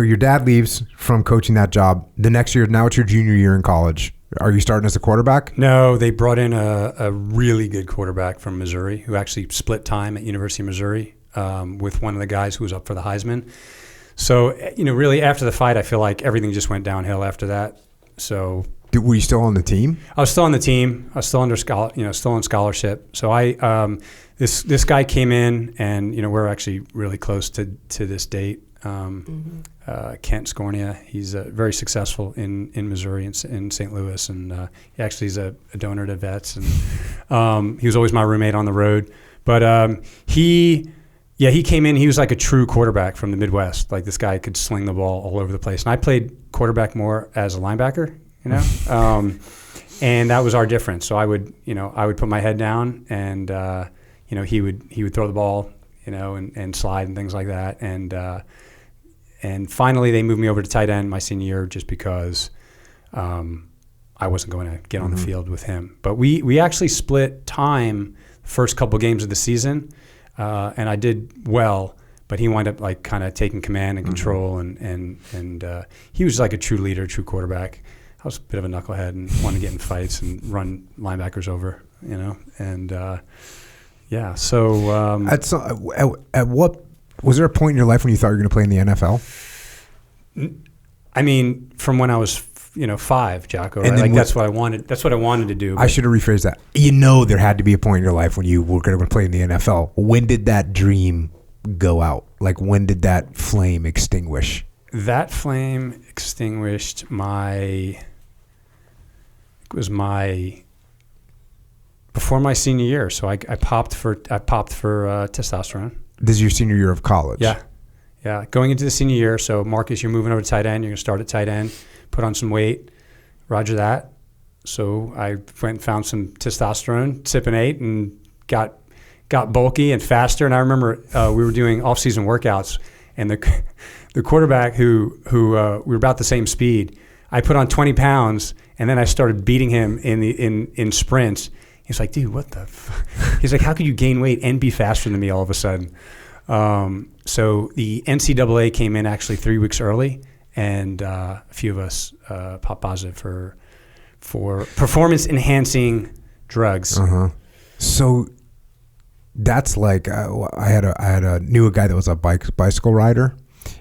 your dad leaves from coaching that job. The next year, now it's your junior year in college. Are you starting as a quarterback? No, they brought in a really good quarterback from Missouri who actually split time at University of Missouri with one of the guys who was up for the Heisman. So, really after the fight, I feel like everything just went downhill after that. So, Were you still on the team? I was still on the team. I was still under still on scholarship. So this guy came in, and we're actually really close to this date. Kent Scornia, he's very successful in Missouri and in St. Louis, and he actually is a donor to vets, and he was always my roommate on the road. But he came in. He was like a true quarterback from the Midwest. Like, this guy could sling the ball all over the place, and I played quarterback more as a linebacker. And that was our difference. So I would put my head down, and he would throw the ball, and slide and things like that. And finally they moved me over to tight end my senior year just because I wasn't going to get on the field with him. But we actually split time first couple games of the season, and I did well. But he wound up like kind of taking command and control, and he was like a true leader, true quarterback. I was a bit of a knucklehead and wanted to get in fights and run linebackers over, and So at what was there a point in your life when you thought you were going to play in the NFL? I mean, from when I was 5, Jocko. Right? Like, that's what I wanted. That's what I wanted to do. I should have rephrased that. There had to be a point in your life when you were going to play in the NFL. When did that dream go out? Like, when did that flame extinguish? That flame extinguished before my senior year. So I popped for testosterone. This is your senior year of college. Yeah. Going into the senior year. So, Marcus, you're moving over to tight end. You're going to start at tight end, put on some weight. Roger that. So I went and found some testosterone, sipping 8, and got bulky and faster. And I remember we were doing off-season workouts, and the quarterback who we were about the same speed. I put on 20 pounds, and then I started beating him in sprints. He's like, dude, what the He's like, how could you gain weight and be faster than me all of a sudden? So the NCAA came in actually 3 weeks early, and a few of us popped positive for performance-enhancing drugs. So that's like I knew a guy that was a bicycle rider,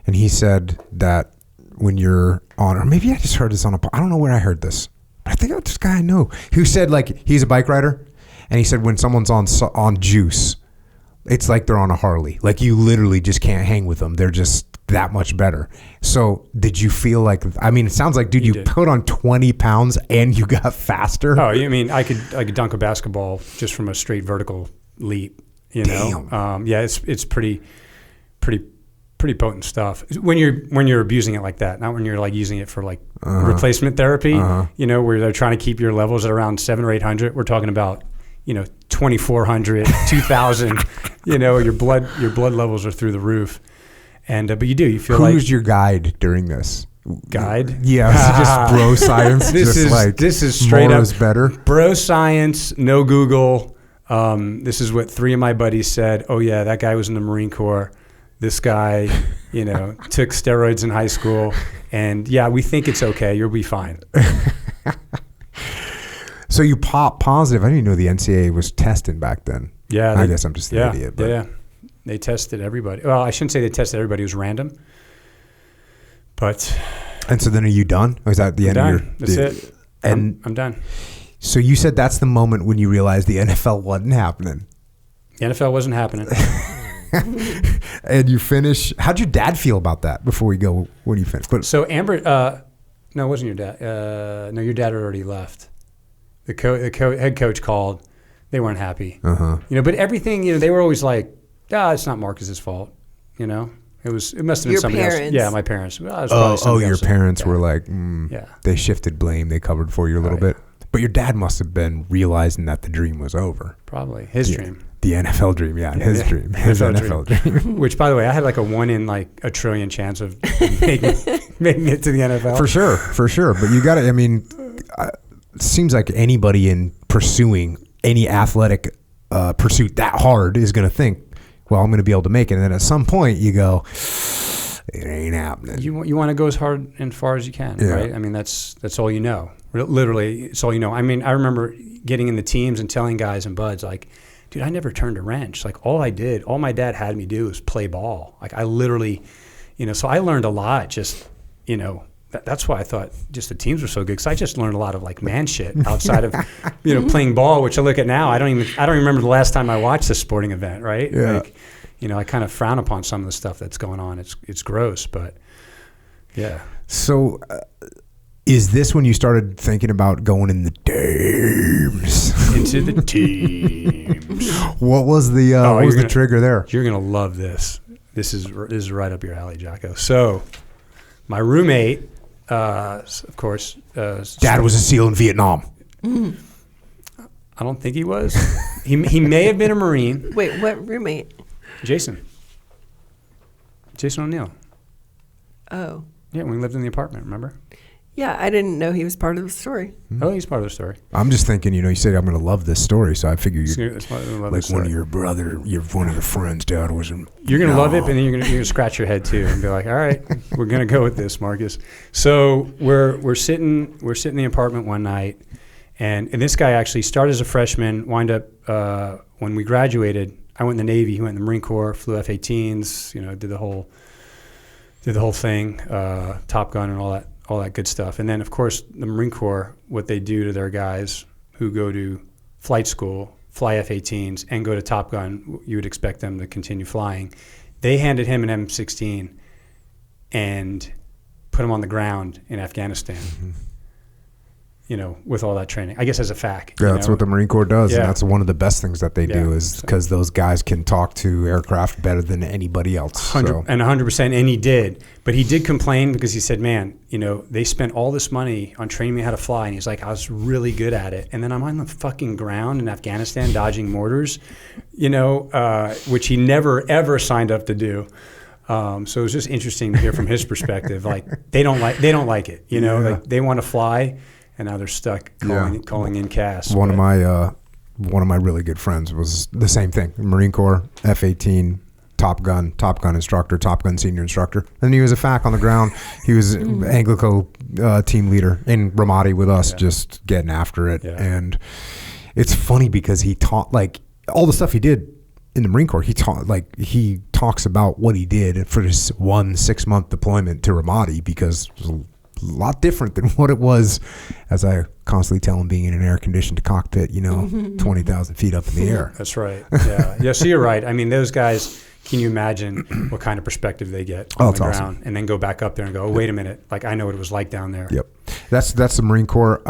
and he said that when you're on, or maybe I just heard this on I don't know where I heard this. I think that's this guy I know who said, like, he's a bike rider, and he said when someone's on juice, it's like they're on a Harley. Like, you literally just can't hang with them. They're just that much better. So did you feel like, it sounds like, dude, you put on 20 pounds and you got faster? Oh, you mean I could dunk a basketball just from a straight vertical leap, Damn. It's pretty potent stuff when you're abusing it like that, not when you're like using it for like replacement therapy, where they're trying to keep your levels at around 700 or 800. We're talking about 2,400, 2,000. Your blood levels are through the roof, and but you feel like. Who's your guide during this? Guide? Yeah, it's just bro science. This is straight up better. Bro science. No Google. This is what 3 of my buddies said. Oh yeah, that guy was in the Marine Corps. This guy, took steroids in high school, and yeah, we think it's okay. You'll be fine. So you pop positive. I didn't even know the NCAA was testing back then. Yeah, I guess I'm just an idiot. But. Yeah, they tested everybody. Well, I shouldn't say they tested everybody. It was random. But. And so then, are you done? Or is that the end done. of your? That's it. And I'm done. So you said that's the moment when you realized the NFL wasn't happening. The NFL wasn't happening. And you finish. How'd your dad feel about that before we go? When you finish? But, so Amber, no, it wasn't your dad. No, your dad had already left. The head coach called. They weren't happy. But everything, they were always like, it's not Marcus's fault. It must have been your somebody parents. else. Yeah, my parents. Well, your parents were like, yeah. They shifted blame. They covered for you a little bit. But your dad must have been realizing that the dream was over. Probably his dream. The NFL dream, his dream, his NFL dream. Which, by the way, I had like a 1 in like a trillion chance of making it to the NFL. For sure. But you got to. I mean, it seems like anybody in pursuing any athletic pursuit that hard is going to think, well, I'm going to be able to make it. And then at some point, you go, it ain't happening. You want to go as hard and far as you can, right? I mean, that's all you know. Literally, it's all you know. I mean, I remember getting in the teams and telling guys and buds like, dude, I never turned a wrench. Like all my dad had me do was play ball. Like I literally, so I learned a lot. Just, that's why I thought just the teams were so good. Cause I just learned a lot of like man shit outside of, playing ball, which I look at now. I don't remember the last time I watched a sporting event. Right. Yeah. Like, I kind of frown upon some of the stuff that's going on. It's gross, but yeah. So, is this when you started thinking about going in the teams? Into the teams. What was the trigger there? You're gonna love this. This is right up your alley, Jocko. So, my roommate, of course, Dad was a SEAL in Vietnam. I don't think he was. He may have been a Marine. Wait, what roommate? Jason O'Neill. Oh. Yeah, when we lived in the apartment, remember? Yeah, I didn't know he was part of the story. Oh, he's part of the story. I'm just thinking, you said I'm going to love this story, so I figure you're like one of your friends' dad was. You're going to love it, and then you're going to scratch your head too, and be like, all right, we're going to go with this, Marcus. So we're sitting in the apartment one night, and this guy actually started as a freshman, wind up when we graduated. I went in the Navy. He went in the Marine Corps, flew F-18s. Did the whole thing, Top Gun and all that good stuff. And then, of course, the Marine Corps, what they do to their guys who go to flight school, fly F-18s, and go to Top Gun, you would expect them to continue flying. They handed him an M16 and put him on the ground in Afghanistan. Mm-hmm. With all that training, I guess as a fact. Yeah, that's what the Marine Corps does. Yeah. And that's one of the best things that they do is because those guys can talk to aircraft better than anybody else. 100%, and he did. But he did complain because he said, man, they spent all this money on training me how to fly. And he's like, I was really good at it. And then I'm on the fucking ground in Afghanistan dodging mortars, which he never, ever signed up to do. So it was just interesting to hear from his perspective. Like, they don't like it, like they want to fly. And now they're stuck calling in CAS. One of my really good friends was the same thing. Marine Corps, F-18, Top Gun instructor, Top Gun senior instructor. And he was a FAC on the ground. He was Anglico team leader in Ramadi with us, just getting after it. Yeah. And it's funny because he taught like all the stuff he did in the Marine Corps. He talks about what he did for this 6-month deployment to Ramadi because it was a lot different than what it was, as I constantly tell him, being in an air-conditioned cockpit, 20,000 feet up in the air. That's right. Yeah. Yeah. So you're right. I mean, those guys, can you imagine what kind of perspective they get on the ground awesome. And then go back up there and go, oh, wait a minute. Like, I know what it was like down there. Yep. That's the Marine Corps.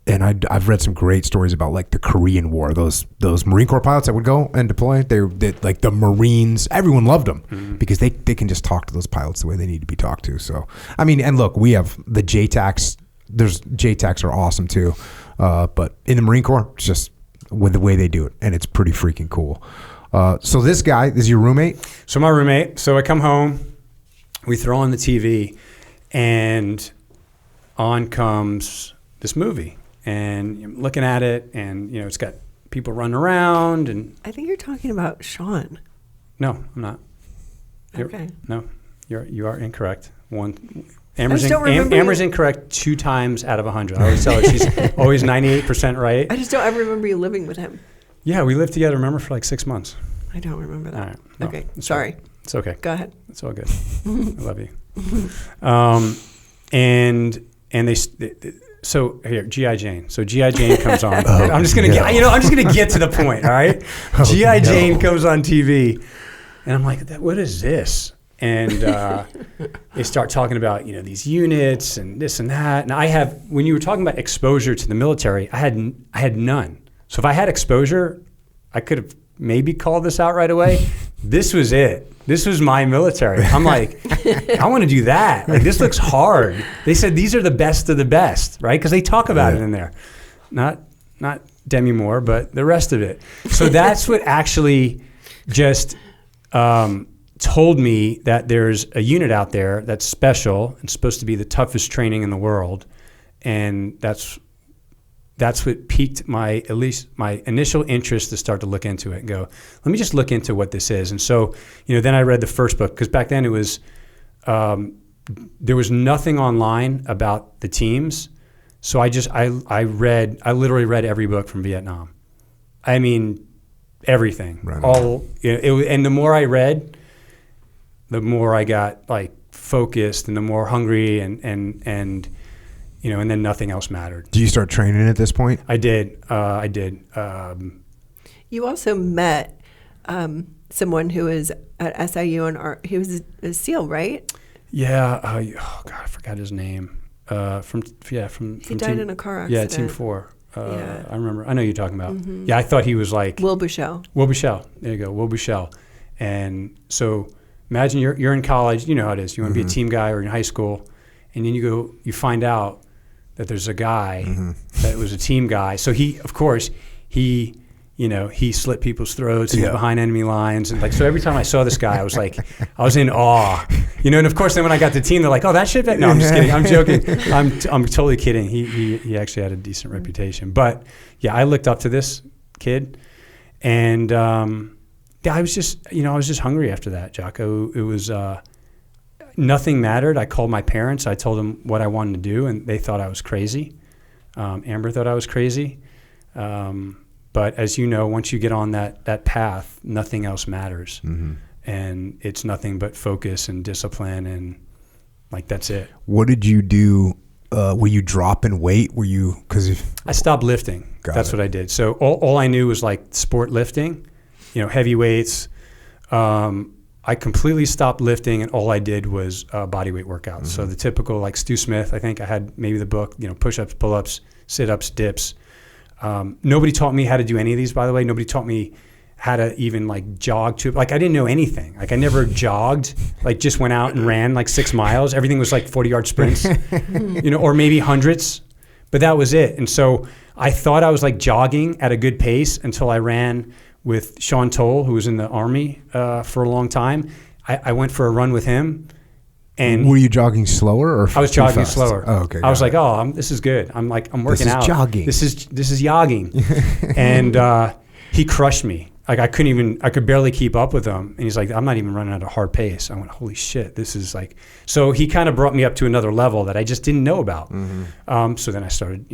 And I've read some great stories about like the Korean War. Those Marine Corps pilots that would go and deploy, they like the Marines. Everyone loved them because they can just talk to those pilots the way they need to be talked to. So I mean, and look, we have the JTACs. There's JTACs are awesome too, but in the Marine Corps, it's just with the way they do it, and it's pretty freaking cool. So this guy is your roommate? So my roommate. So I come home, we throw on the TV, and on comes this movie. And I'm looking at it, and it's got people running around, and I think you're talking about Sean. no, I'm not. Okay. No, you are incorrect. just don't remember Amber's you- incorrect 2 times out of 100. I always tell her she's always 98% right. I just don't ever remember you living with him. Yeah, we lived together, remember, for like 6 months. I don't remember that. All right. No, Okay, it's sorry. fine. It's okay. Go ahead. It's all good. I love you. And they so here, G.I. Jane. So G.I. Jane comes on. I'm just gonna get to the point. All right. G.I. Jane comes on TV, and I'm like, what is this? And they start talking about these units and this and that. And when you were talking about exposure to the military, I had none. So if I had exposure, I could have maybe called this out right away. This was it. This was my military. I'm like, I want to do that. Like, this looks hard. They said these are the best of the best, right? Because they talk about it in there. Not Demi Moore, but the rest of it. So that's what actually just told me that there's a unit out there that's special and supposed to be the toughest training in the world. And that's what piqued my initial interest to start to look into it and go, let me just look into what this is. And so, then I read the first book, because back then it was, there was nothing online about the teams. So I literally read every book from Vietnam. I mean, everything. Right. And the more I read, the more I got like focused and the more hungry and and then nothing else mattered. Do you start training at this point? I did. You also met someone who was at SIU and he was a SEAL, right? Yeah. Oh God, I forgot his name. He died in a car accident. Yeah, Team 4. Yeah. I remember. I know you're talking about. Mm-hmm. Yeah, I thought he was like Will Buchel. Will Buchel. There you go, Will Buchel. And so imagine you're in college. You know how it is. You want to be a team guy, or in high school, and then you find out that there's a guy that was a team guy. So he slit people's throats. He was behind enemy lines, and so every time I saw this guy, I was in awe. And of course, then when I got the team, they're like, "Oh, that shit." No, I'm just kidding. I'm joking. I'm totally kidding. He actually had a decent reputation, but yeah, I looked up to this kid, and I was just hungry after that, Jocko. It was. Nothing mattered. I called my parents. I told them what I wanted to do, and they thought I was crazy. Amber thought I was crazy. But as you know, once you get on that path, nothing else matters. Mm-hmm. And it's nothing but focus and discipline, and that's it. What did you do? Were you dropping weight? I stopped lifting. That's what I did. So all I knew was sport lifting, heavy weights. I completely stopped lifting, and all I did was body weight workouts. Mm-hmm. So the typical Stu Smith, I think I had maybe the book, push-ups, pull-ups, sit-ups, dips. Nobody taught me how to do any of these, by the way. Nobody taught me how to even jog to, I didn't know anything. I never jogged, just went out and ran 6 miles. Everything was 40-yard sprints, or maybe hundreds, but that was it. And so I thought I was jogging at a good pace until I ran with Sean Toll, who was in the Army for a long time. I went for a run with him. And were you jogging slower or I was jogging fast? slower. Oh, okay. I was this is good. I'm working out. This is jogging. This is jogging. And he crushed me. I could barely keep up with him. And he's like, I'm not even running at a hard pace. I went, holy shit, this is so he kind of brought me up to another level that I just didn't know about. Mm-hmm. So then I started,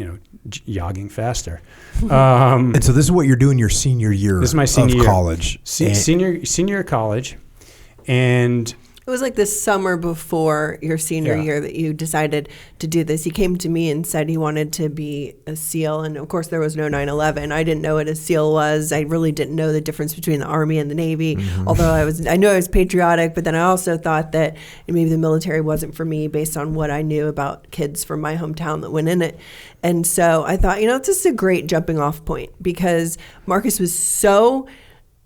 jogging faster. And so this is what you're doing your senior year this is my senior of year. college. Senior year of college. And it was the summer before your senior year that you decided to do this. He came to me and said he wanted to be a SEAL. And of course, there was no 9/11. I didn't know what a SEAL was. I really didn't know the difference between the Army and the Navy. Mm-hmm. Although I knew I was patriotic, but then I also thought that maybe the military wasn't for me based on what I knew about kids from my hometown that went in it. And so I thought, this is a great jumping off point, because Marcus was so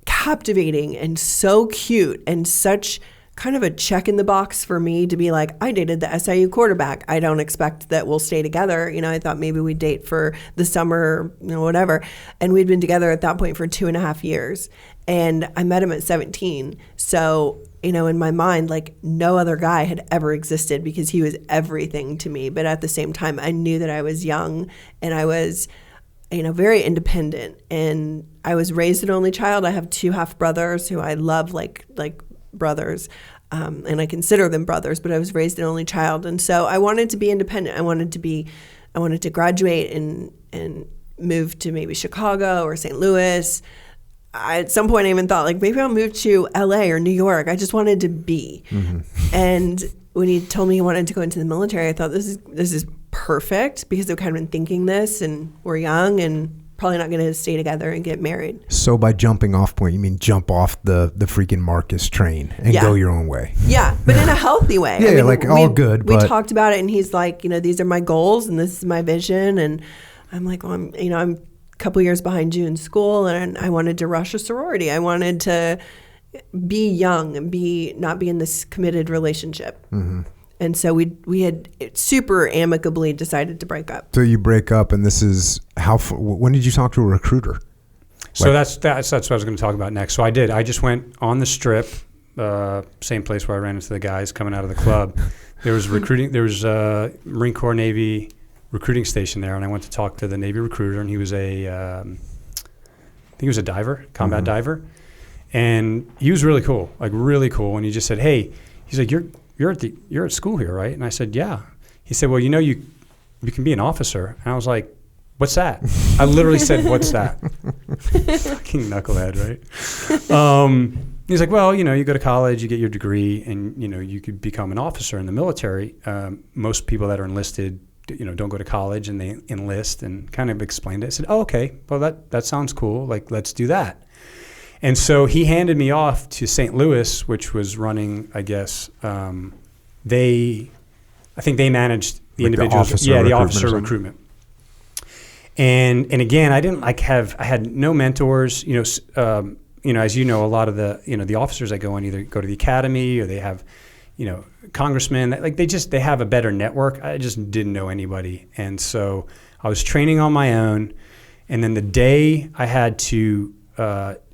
captivating and so cute and such kind of a check in the box for me to be I dated the SIU quarterback. I don't expect that we'll stay together. I thought maybe we'd date for the summer, whatever. And we'd been together at that point for 2.5 years. And I met him at 17. So, in my mind, no other guy had ever existed, because he was everything to me. But at the same time, I knew that I was young, and I was very independent. And I was raised an only child. I have 2 half brothers who I love like brothers. And I consider them brothers, but I was raised an only child. And so I wanted to be independent. I wanted to graduate and move to maybe Chicago or St. Louis. At some point I even thought maybe I'll move to LA or New York. I just wanted to be. And when he told me he wanted to go into the military, I thought this is perfect, because I've kind of been thinking this, and we're young and probably not going to stay together and get married. So by jumping off point, you mean jump off the freaking Marcus train and go your own way? Yeah, but in a healthy way. Yeah, all good. We talked about it, and he's like, these are my goals and this is my vision. And I'm like, well, I'm a couple years behind you in school, and I wanted to rush a sorority. I wanted to be young and not be in this committed relationship. And so we had super amicably decided to break up. So you break up, and this is when did you talk to a recruiter? So that's what I was going to talk about next. So I did. I just went on the Strip, same place where I ran into the guys coming out of the club. There was recruiting. There was a Marine Corps Navy recruiting station there, and I went to talk to the Navy recruiter, and he was I think he was a diver, combat diver, and he was really cool, really cool. And he just said, "Hey," he's like, "You're at school here, right?" And I said, "Yeah." He said, "Well, you can be an officer." And I was like, "What's that?" I literally said, "What's that?" Fucking knucklehead, right? He's like, "Well, you go to college, you get your degree, and you could become an officer in the military. Most people that are enlisted, don't go to college, and they enlist," and kind of explained it. I said, "Oh, okay. Well, that sounds cool. Let's do that." And so he handed me off to St. Louis, which was running, I guess, I think they managed the individuals. The officer recruitment. And again, I didn't I had no mentors, as you know, a lot of the officers that go in either go to the academy or they have, congressmen, they have a better network. I just didn't know anybody. And so I was training on my own. And then the day I had to,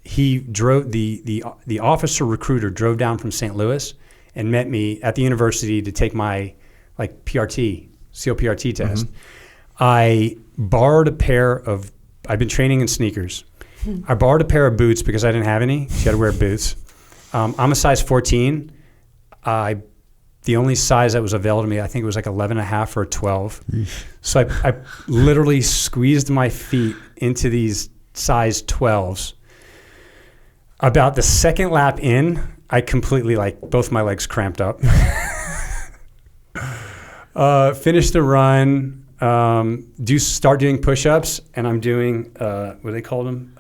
he drove the officer recruiter drove down from St. Louis and met me at the university to take my PRT, COPRT test. I borrowed I've been training in sneakers. I borrowed a pair of boots because I didn't have any. So you had to wear boots. I'm a size 14. The only size that was available to me, I think it was 11.5 or 12. So I literally squeezed my feet into these size 12s. About the second lap in, I completely both my legs cramped up. Finished the run, start doing push-ups, and I'm doing what do they call them?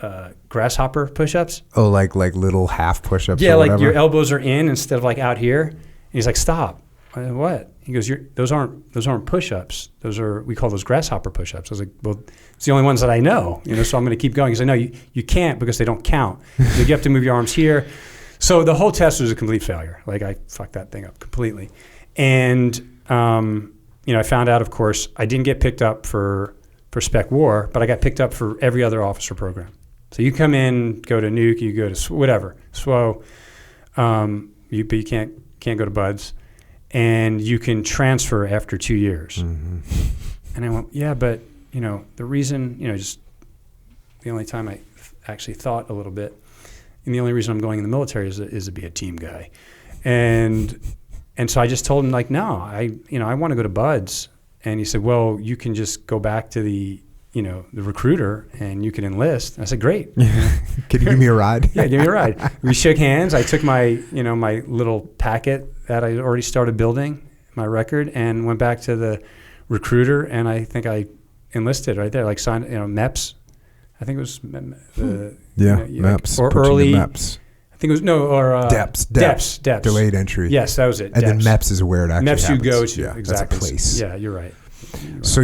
Grasshopper push-ups. Oh, like little half push-ups. Yeah, or whatever? Your elbows are in instead of out here. And he's like, "Stop." I said, "What?" He goes, "Those aren't push-ups. We call those grasshopper push-ups." I was like, "Well, it's the only ones that I know, so I'm going to keep going." He said, "No, you can't because they don't count. You have to move your arms here." So the whole test was a complete failure. I fucked that thing up completely. And I found out, of course, I didn't get picked up for Spec War, but I got picked up for every other officer program. So you come in, go to Nuke, you go to whatever, SWO, but you can't go to Buds, and you can transfer after 2 years. And I went, yeah, but the reason, just the only time I actually thought a little bit, and the only reason I'm going in the military is to be a team guy, and so I just told him no, I want to go to Buds, and he said, well, you can just go back to the recruiter and you can enlist. And I said, great. Can you give me a ride? Yeah, give me a ride. We shook hands. I took my my little packet that I already started building, my record, and went back to the recruiter, and I think I enlisted right there, signed MEPS. I think it was MEPS or early MEPS. I think it was DEPS. Delayed entry. Yes, that was it. And then MEPS is where it actually MEPS happens. you go to. Yeah, exactly. That's a place. Yeah, you're right. So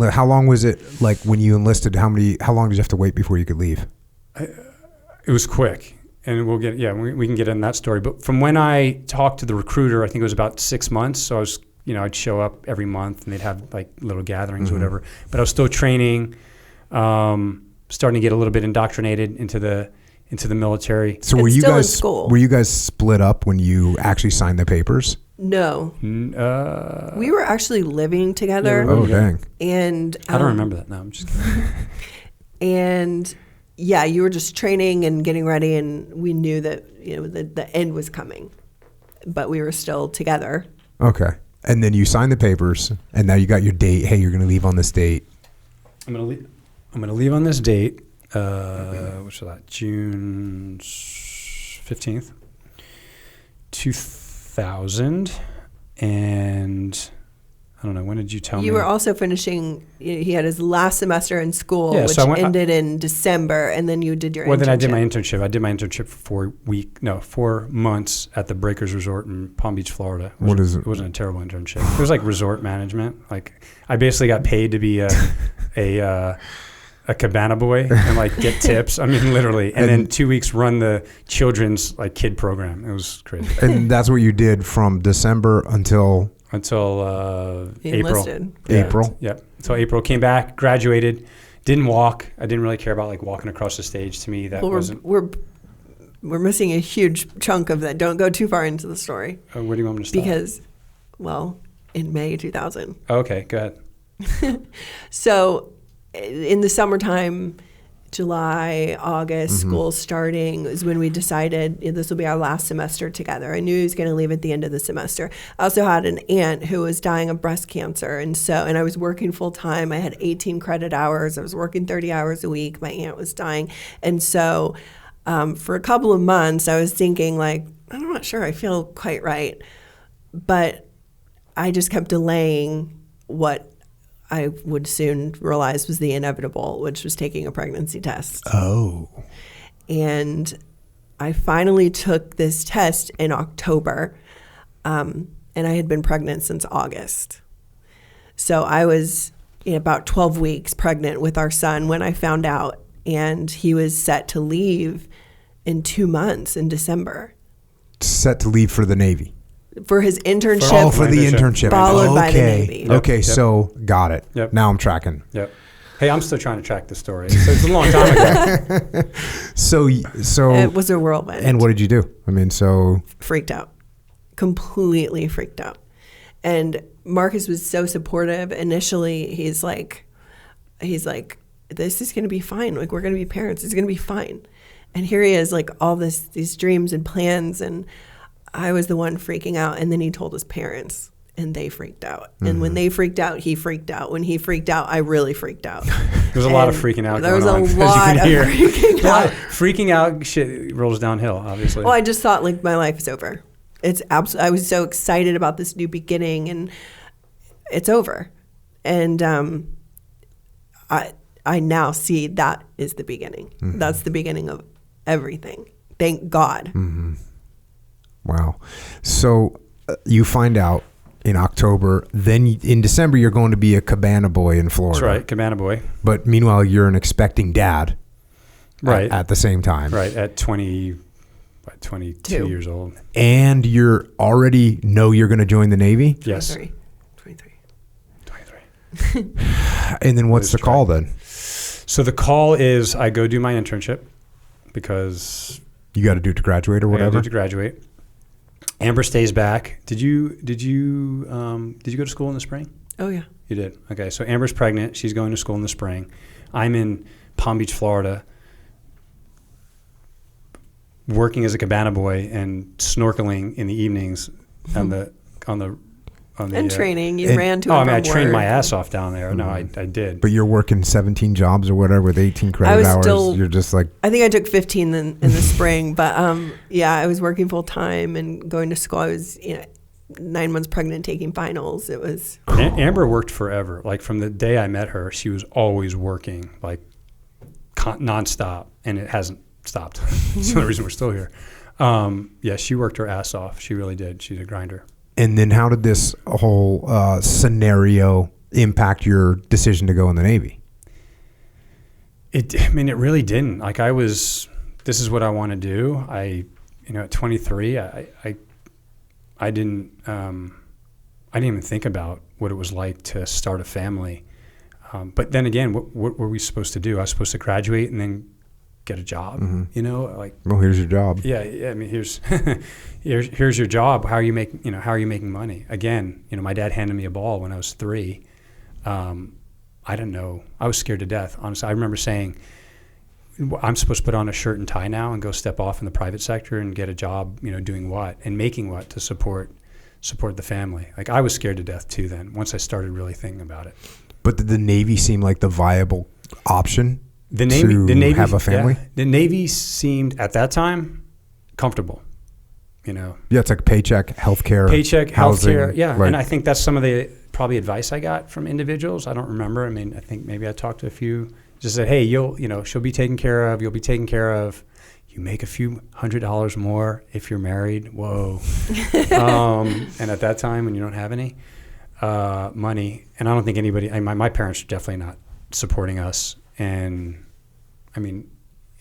how long was it when you enlisted? How long did you have to wait before you could leave? It was quick, and we can get in that story. But from when I talked to the recruiter, I think it was about 6 months. So I was, I'd show up every month, and they'd have little gatherings or whatever. But I was still training, starting to get a little bit indoctrinated into the military. So were you guys split up when you actually signed the papers? No. We were actually living together. Oh, dang. And I don't remember that now. I'm just kidding. And yeah, you were just training and getting ready, and we knew that, you know, the end was coming, but we were still together. Okay. And then you signed the papers, and now you got your date. Hey, you're going to leave on this date. I'm gonna leave on this date. What's that? June 15th, 2000, and I don't know, when did you tell me? You were also finishing, he had his last semester in school, Yeah, which so ended in December, and then you did your Well, internship. then I did my internship. I did my internship for 4 months at the Breakers Resort in Palm Beach, Florida. What is it? It wasn't a terrible internship. It was like resort management. Like, I basically got paid to be a cabana boy and like get tips. I mean, literally. And then 2 weeks run the children's like kid program. It was crazy. And that's what you did from December until April. Enlisted. Yeah, April? Yep. Until April. Came back, graduated, didn't walk. I didn't really care about like walking across the stage. To me, that wasn't. We're missing a huge chunk of that. Don't go too far into the story. Where do you want me to stop? Because, well, in May 2000. Okay, go ahead. So in the summertime, July, August, school starting is when we decided this will be our last semester together. I knew he was going to leave at the end of the semester. I also had an aunt who was dying of breast cancer. And I was working full time. I had 18 credit hours. I was working 30 hours a week. My aunt was dying. And so for a couple of months, I was thinking like, I'm not sure I feel quite right. But I just kept delaying what I would soon realize was the inevitable, which was taking a pregnancy test. Oh. And I finally took this test in October, and I had been pregnant since August. So I was about 12 weeks pregnant with our son when I found out, and he was set to leave in 2 months in December. Set to leave for the Navy. For his internship. For the internship. Followed by the Navy. Okay, Yep. So got it. Yep. Now I'm tracking. Yep. Hey, I'm still trying to track the story. So it's a long time ago. So It was a whirlwind. And what did you do? I mean, so Freaked out. Completely freaked out. And Marcus was so supportive. Initially, he's like, this is going to be fine. Like, we're going to be parents. It's going to be fine. And here he is, like, all these dreams and plans, and I was the one freaking out. And then he told his parents, and they freaked out. And when they freaked out, he freaked out. When he freaked out, I really freaked out. There's a lot of freaking out There going was on, a as you lot can of hear. freaking out. Freaking out shit rolls downhill, obviously. Well, I just thought, like, my life is over. It's I was so excited about this new beginning, and it's over. And I now see that is the beginning. Mm-hmm. That's the beginning of everything. Thank God. Mm-hmm. Wow. So you find out in October, then in December you're going to be a cabana boy in Florida. That's right, cabana boy. But meanwhile, you're an expecting dad. Right. At the same time. Right, at 22 years old. And you're already know you're going to join the Navy? Yes. 23. And then what's the call then? So the call is I go do my internship because you got to do it to graduate or whatever. I got to do it to graduate. Amber stays back. Did you go to school in the spring? Oh yeah. You did. Okay. So Amber's pregnant. She's going to school in the spring. I'm in Palm Beach, Florida, working as a cabana boy and snorkeling in the evenings on the and training. You ran to. I trained my ass off down there. No, I did. But you're working 17 jobs or whatever with 18 credit hours. You're just like. I think I took 15 in the spring, but yeah, I was working full time and going to school. I was 9 months pregnant, taking finals. It was. Amber worked forever. Like from the day I met her, she was always working like nonstop, and it hasn't stopped. It's the reason we're still here. Yeah, she worked her ass off. She really did. She's a grinder. And then how did this whole scenario impact your decision to go in the Navy? It really didn't. Like this is what I want to do. At 23, I didn't even think about what it was like to start a family. But then again, what were we supposed to do? I was supposed to graduate and then get a job, well, here's your job. Yeah. I mean, here's your job. How are you making money? Again, my dad handed me a ball when I was 3. I didn't know. I was scared to death, honestly. I remember saying, I'm supposed to put on a shirt and tie now and go step off in the private sector and get a job, doing what and making what to support the family. Like, I was scared to death too then, once I started really thinking about it. But did the Navy seem like the viable option the Navy have a family? Yeah, the Navy seemed, at that time, comfortable, Yeah, it's like paycheck, healthcare. Housing, healthcare, yeah. Right. And I think that's some of the probably advice I got from individuals. I don't remember. I mean, I think maybe I talked to a few, just said, hey, she'll be taken care of. You'll be taken care of. You make a few $100 more if you're married. Whoa. And at that time, when you don't have any money, and I don't think anybody, my parents are definitely not supporting us. And I mean,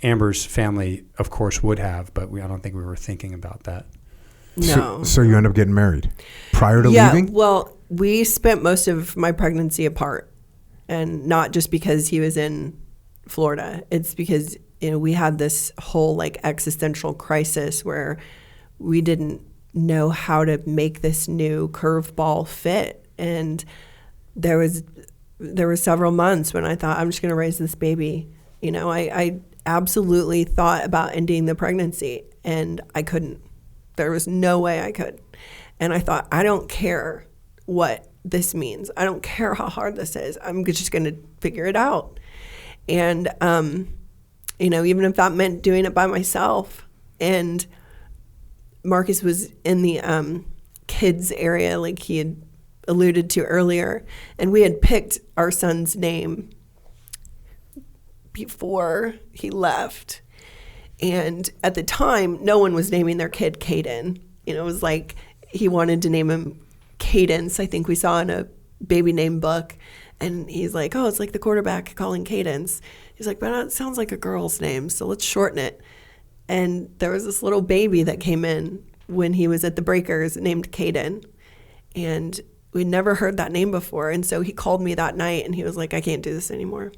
Amber's family, of course, would have, but I don't think we were thinking about that. No. So you end up getting married prior to leaving? Yeah, well, we spent most of my pregnancy apart, and not just because he was in Florida. It's because, we had this whole like existential crisis where we didn't know how to make this new curveball fit. And there were several months when I thought, I'm just going to raise this baby. I absolutely thought about ending the pregnancy, and I couldn't. There was no way I could. And I thought, I don't care what this means. I don't care how hard this is. I'm just going to figure it out. And, even if that meant doing it by myself. And Marcus was in the kids area, like he had alluded to earlier. And we had picked our son's name before he left. And at the time, no one was naming their kid Caden. It was like he wanted to name him Cadence, I think we saw in a baby name book. And he's like, oh, it's like the quarterback calling Cadence. He's like, but it sounds like a girl's name, so let's shorten it. And there was this little baby that came in when he was at the Breakers named Caden. And we'd never heard that name before. And so he called me that night and he was like, I can't do this anymore.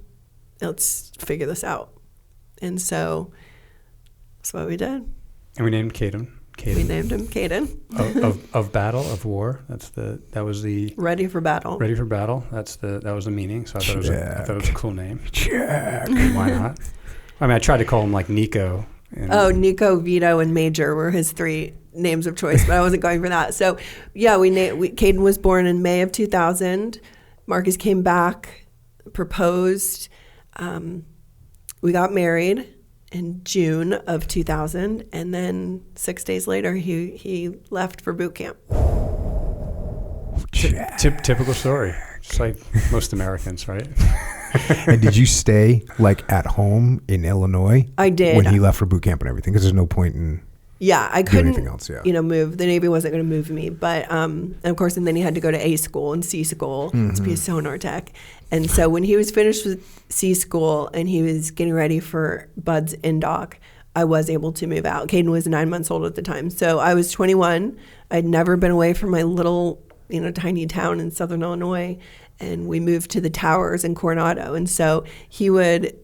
Let's figure this out. And so that's what we did. And we named Caden. We named him Caden. of battle, of war. That was the Ready for battle. Ready for battle. That was the meaning. So I thought it was a cool name. Check. Why not? I mean, I tried to call him like Nico. Nico, Vito, and Major were his three names of choice, but I wasn't going for that. So yeah, Caden was born in May of 2000. Marcus came back, proposed. We got married in June of 2000, and then 6 days later, he left for boot camp. Typical story, just like most Americans, right? And did you stay like at home in Illinois? I did. When he left for boot camp and everything, because there's no point in I couldn't anything else. Yeah, move. The Navy wasn't going to move me, but and of course, and then he had to go to A school and C school to be a sonar tech. And so when he was finished with C school and he was getting ready for Bud's indoc, I was able to move out. Caden was 9 months old at the time, so I was 21. I'd never been away from my little, tiny town in Southern Illinois, and we moved to the towers in Coronado. And so he would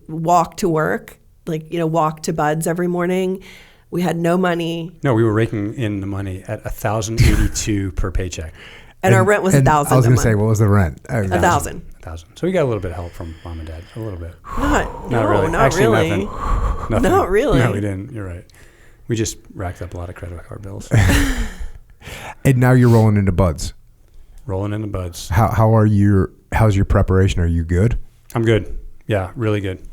walk to work. Walk to Bud's every morning. We had no money. No, we were raking in the money at $1,082 per paycheck. And our rent was $1,000. I was going to say, what was the rent? $1,000. So we got a little bit of help from mom and dad. A little bit. Not really. Not Actually, really. Nothing. Not really. No, we didn't. You're right. We just racked up a lot of credit card bills. And now you're rolling into Buds. Rolling into Buds. How's your preparation? Are you good? I'm good. Yeah, really good.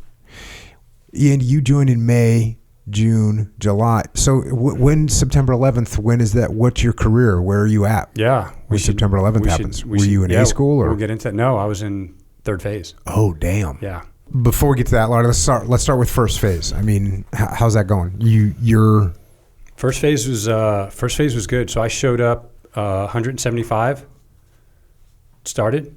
And you joined in May, June, July. So when September 11th, when is that? What's your career? Where are you at? Yeah. When September 11th happens. Were you in A school? Or? We'll get into it. No, I was in third phase. Oh, damn. Yeah. Before we get to that, Laura, let's start with first phase. I mean, how's that going? Your First phase was good. So I showed up 175, started.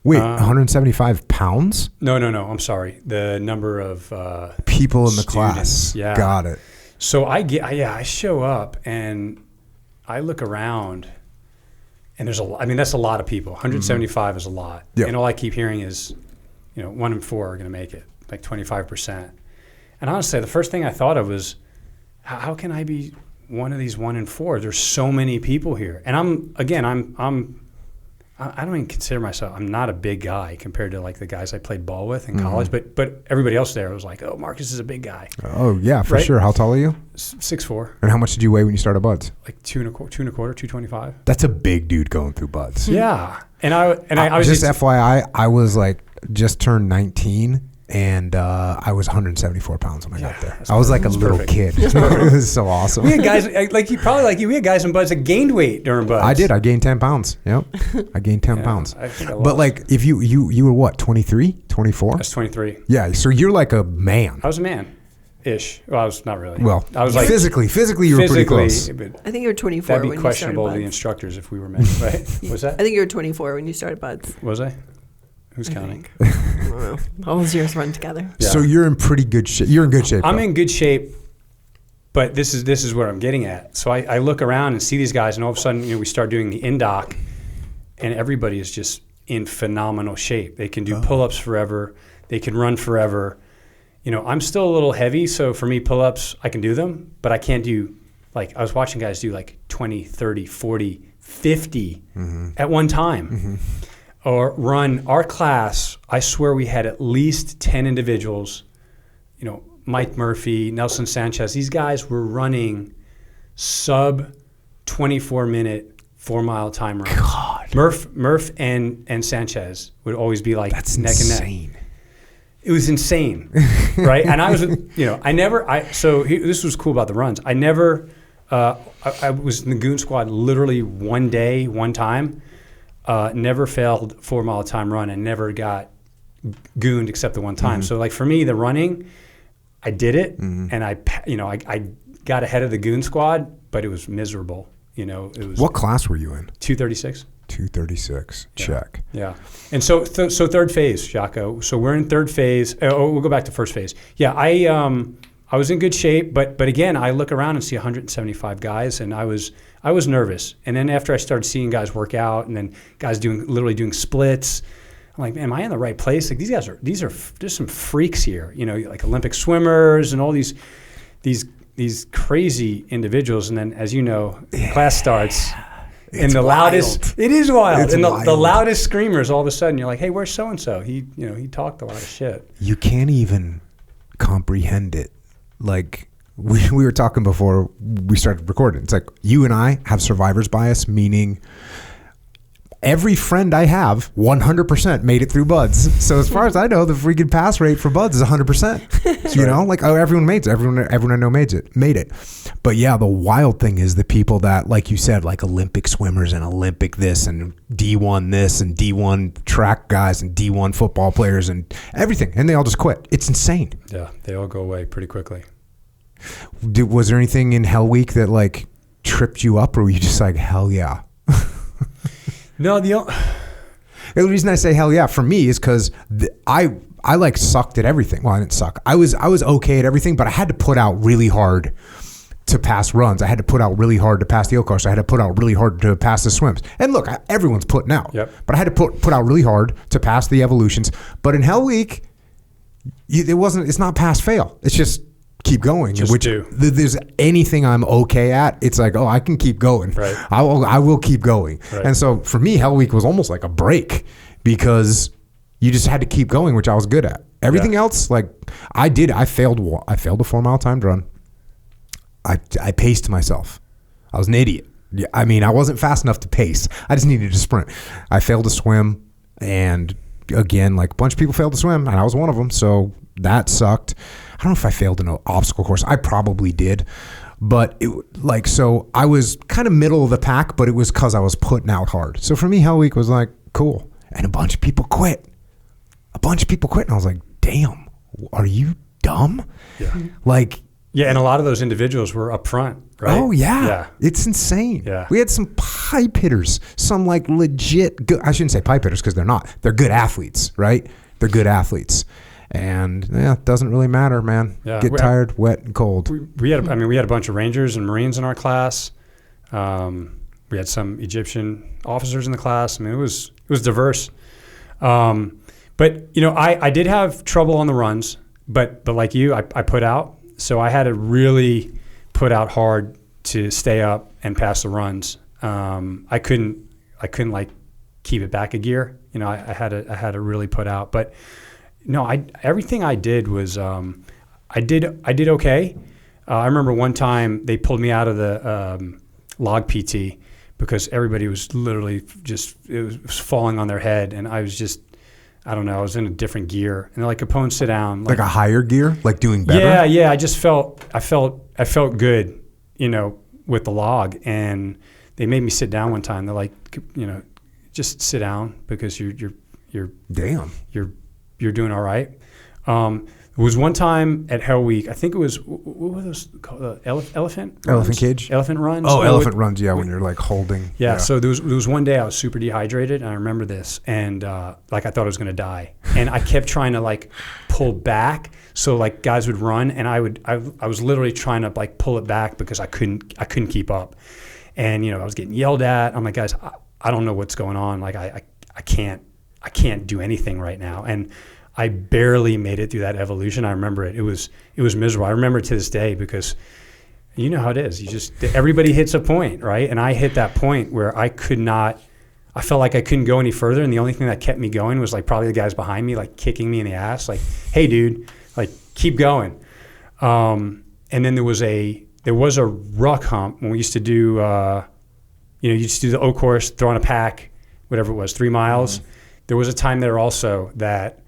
Wait, 175 pounds? No. I'm sorry. The number of people in the students. class. Yeah. Got it. So I show up and I look around, and there's that's a lot of people. 175 is a lot. Yep. And all I keep hearing is, 1 in 4 are going to make it, like 25%. And honestly, the first thing I thought of was, how can I be one of these 1 in 4? There's so many people here, and I'm I don't even consider myself, I'm not a big guy compared to like the guys I played ball with in college, but everybody else there was like, oh, Marcus is a big guy. Oh, yeah, for Right? sure. How tall are you? 6'4", And how much did you weigh when you started buds? like 225. That's a big dude going through buds. Yeah. And I was just FYI, I was like just turned 19 and I was 174 pounds when I got there. I was like a little kid. It was so awesome. we had guys we had guys in buds that gained weight during buds. I did. I gained 10 pounds. Yep. I gained 10 pounds. I think I But lost. like if you were what, 23, 24? I was 23. Yeah. So you're like a man. I was a man-ish. Well, I was not really. Well, I was like physically you were pretty close. but I think you were 24 that'd when be you started questionable to the buds. instructors if we were men, right? Was that? I think you were 24 when you started buds. Was I? Who's counting? I don't know. All those years run together. Yeah. So you're in pretty good shape. You're in good shape. I'm though. in good shape, but this is what I'm getting at. So I look around and see these guys, and all of a sudden, we start doing the in-doc, and everybody is just in phenomenal shape. They can do pull-ups forever. They can run forever. I'm still a little heavy, so for me, pull-ups, I can do them, but I can't do, like, I was watching guys do like 20, 30, 40, 50 at one time. Or run our class. I swear we had at least 10 individuals, Mike Murphy, Nelson Sanchez. These guys were running sub 24-minute 4-mile time runs. God. Murph and Sanchez would always be like That's neck insane. and neck. It was insane, right? And I was, this was cool about the runs. I never, I was in the goon squad literally one day, one time. Never failed 4-mile time run and never got gooned except the one time. So like for me, the running, I did it and I got ahead of the goon squad, but it was miserable. It was What class were you in? 236. 236. Check. Yeah. And so third phase, Jocko. So we're in third phase. We'll go back to first phase. Yeah. I was in good shape, but again, I look around and see 175 guys, and I was nervous. And then after I started seeing guys work out, and then guys literally doing splits, I'm like, man, am I in the right place? Like these are there's some freaks here, like Olympic swimmers and all these crazy individuals. And then, as you know, class starts. And It's the loudest, wild. it is wild. It's and the wild. loudest screamers, all of a sudden, you're like, hey, where's so-and-so? He talked a lot of shit. You can't even comprehend it. Like we were talking before we started recording. It's like you and I have survivor's bias, meaning every friend I have 100% made it through buds. So as far as I know, the freaking pass rate for buds is 100%. Like everyone made it. Everyone I know made it. But yeah, the wild thing is the people that, like you said, like Olympic swimmers and Olympic this and D1 this and D1 track guys and D1 football players and everything. And they all just quit. It's insane. Yeah, they all go away pretty quickly. Was there anything in Hell Week that like tripped you up, or were you just like, hell yeah? No, The reason I say hell yeah for me is because I like sucked at everything. Well, I didn't suck. I was okay at everything, but I had to put out really hard to pass runs. I had to put out really hard to pass the O-Cars. I had to put out really hard to pass the swims. And look, everyone's putting out. Yep. But I had to put out really hard to pass the evolutions. But in Hell Week, it's not pass fail. It's just keep going. Just do. There's anything I'm okay at, it's like, oh, I can keep going. Right. I will keep going. Right. And so for me, Hell Week was almost like a break because you just had to keep going, which I was good at. Everything else, like I failed a 4-mile timed run. I paced myself. I was an idiot. Yeah, I mean, I wasn't fast enough to pace. I just needed to sprint. I failed to swim, and again, like a bunch of people failed to swim, and I was one of them. So that sucked. I don't know if I failed in an obstacle course. I probably did, but so I was kind of middle of the pack, but it was because I was putting out hard. So for me, Hell Week was like cool, and a bunch of people quit. And I was like, damn, are you dumb? Yeah. Like. Yeah, and a lot of those individuals were up front, right? Oh, yeah. Yeah. It's insane. Yeah. We had some pipe hitters, some like legit good, I shouldn't say pipe hitters because they're not. They're good athletes, right? They're good athletes. And yeah, it doesn't really matter, man. Yeah. Get tired, wet, and cold. We had a bunch of Rangers and Marines in our class. We had some Egyptian officers in the class. I mean, it was diverse. But I did have trouble on the runs, but like you, I put out. So I had to really put out hard to stay up and pass the runs. I couldn't like keep it back a gear. You know, I had to really put out. But no, everything I did was I did okay. I remember one time they pulled me out of the log PT because everybody was literally it was falling on their head, and I was just, I don't know, I was in a different gear. And they're like, Capone, sit down. Like a higher gear, like doing better. Yeah. I just felt good, you know, with the log, and they made me sit down one time. They're like, you know, just sit down because you're damn, you're doing all right. There was one time at Hell Week, I think it was, what were those called? Elephant cage? Elephant runs? Oh, elephant runs, yeah, when you're like holding. Yeah, so there was one day I was super dehydrated, and I remember this, and like I thought I was going to die. And I kept trying to like pull back, so like guys would run, and I was literally trying to like pull it back because I couldn't keep up. And, you know, I was getting yelled at. I'm like, guys, I don't know what's going on. Like I can't do anything right now. And I barely made it through that evolution. I remember it. It was miserable. I remember it to this day because you know how it is. Everybody hits a point, right? And I hit that point where I felt like I couldn't go any further. And the only thing that kept me going was like probably the guys behind me, like kicking me in the ass. Like, hey dude, like keep going. And then there was a ruck hump when we used to do, you used to do the O course, throw on a pack, whatever it was, 3 miles. Mm-hmm. There was a time there also that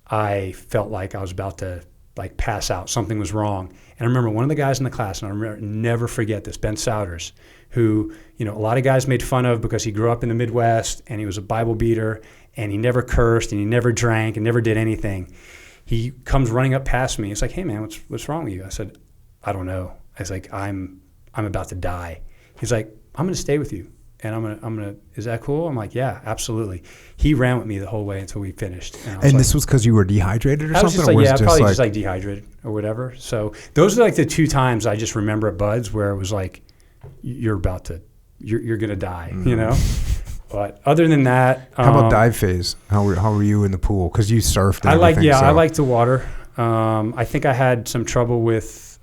I felt like I was about to like pass out. Something was wrong. And I remember one of the guys in the class, and I never forget this, Ben Souders, who, you know, a lot of guys made fun of because he grew up in the Midwest and he was a Bible beater and he never cursed and he never drank and never did anything. He comes running up past me. He's like, hey man, what's wrong with you? I said, I don't know. I was like, I'm about to die. He's like, I'm going to stay with you. And I'm gonna. Is that cool? I'm like, yeah, absolutely. He ran with me the whole way until we finished. And this was because you were dehydrated or something? I was just like, yeah, probably just like dehydrated or whatever. So those are like the 2 times I just remember at Buds where it was like, you're gonna die, mm-hmm. You know. But other than that, how about dive phase? How were you in the pool? Because you surfed. And I liked the water. I think I had some trouble with.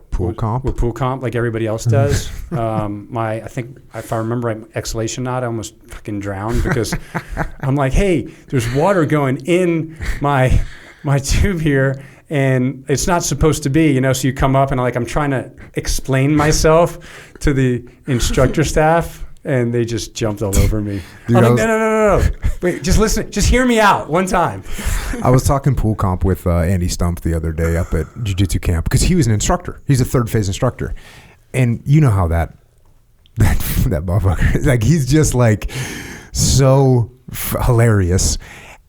Pool comp, like everybody else does. I think if I remember right, exhalation knot, I almost fucking drowned because I'm like, hey, there's water going in my tube here, and it's not supposed to be, you know. So you come up and I'm trying to explain myself to the instructor staff, and they just jumped all over me. Dude, I'm like, no. Wait, just listen. Just hear me out one time. I was talking pool comp with Andy Stump the other day up at jiu-jitsu camp because he was an instructor. He's a 3rd phase instructor. And you know how that motherfucker, like he's just like so hilarious.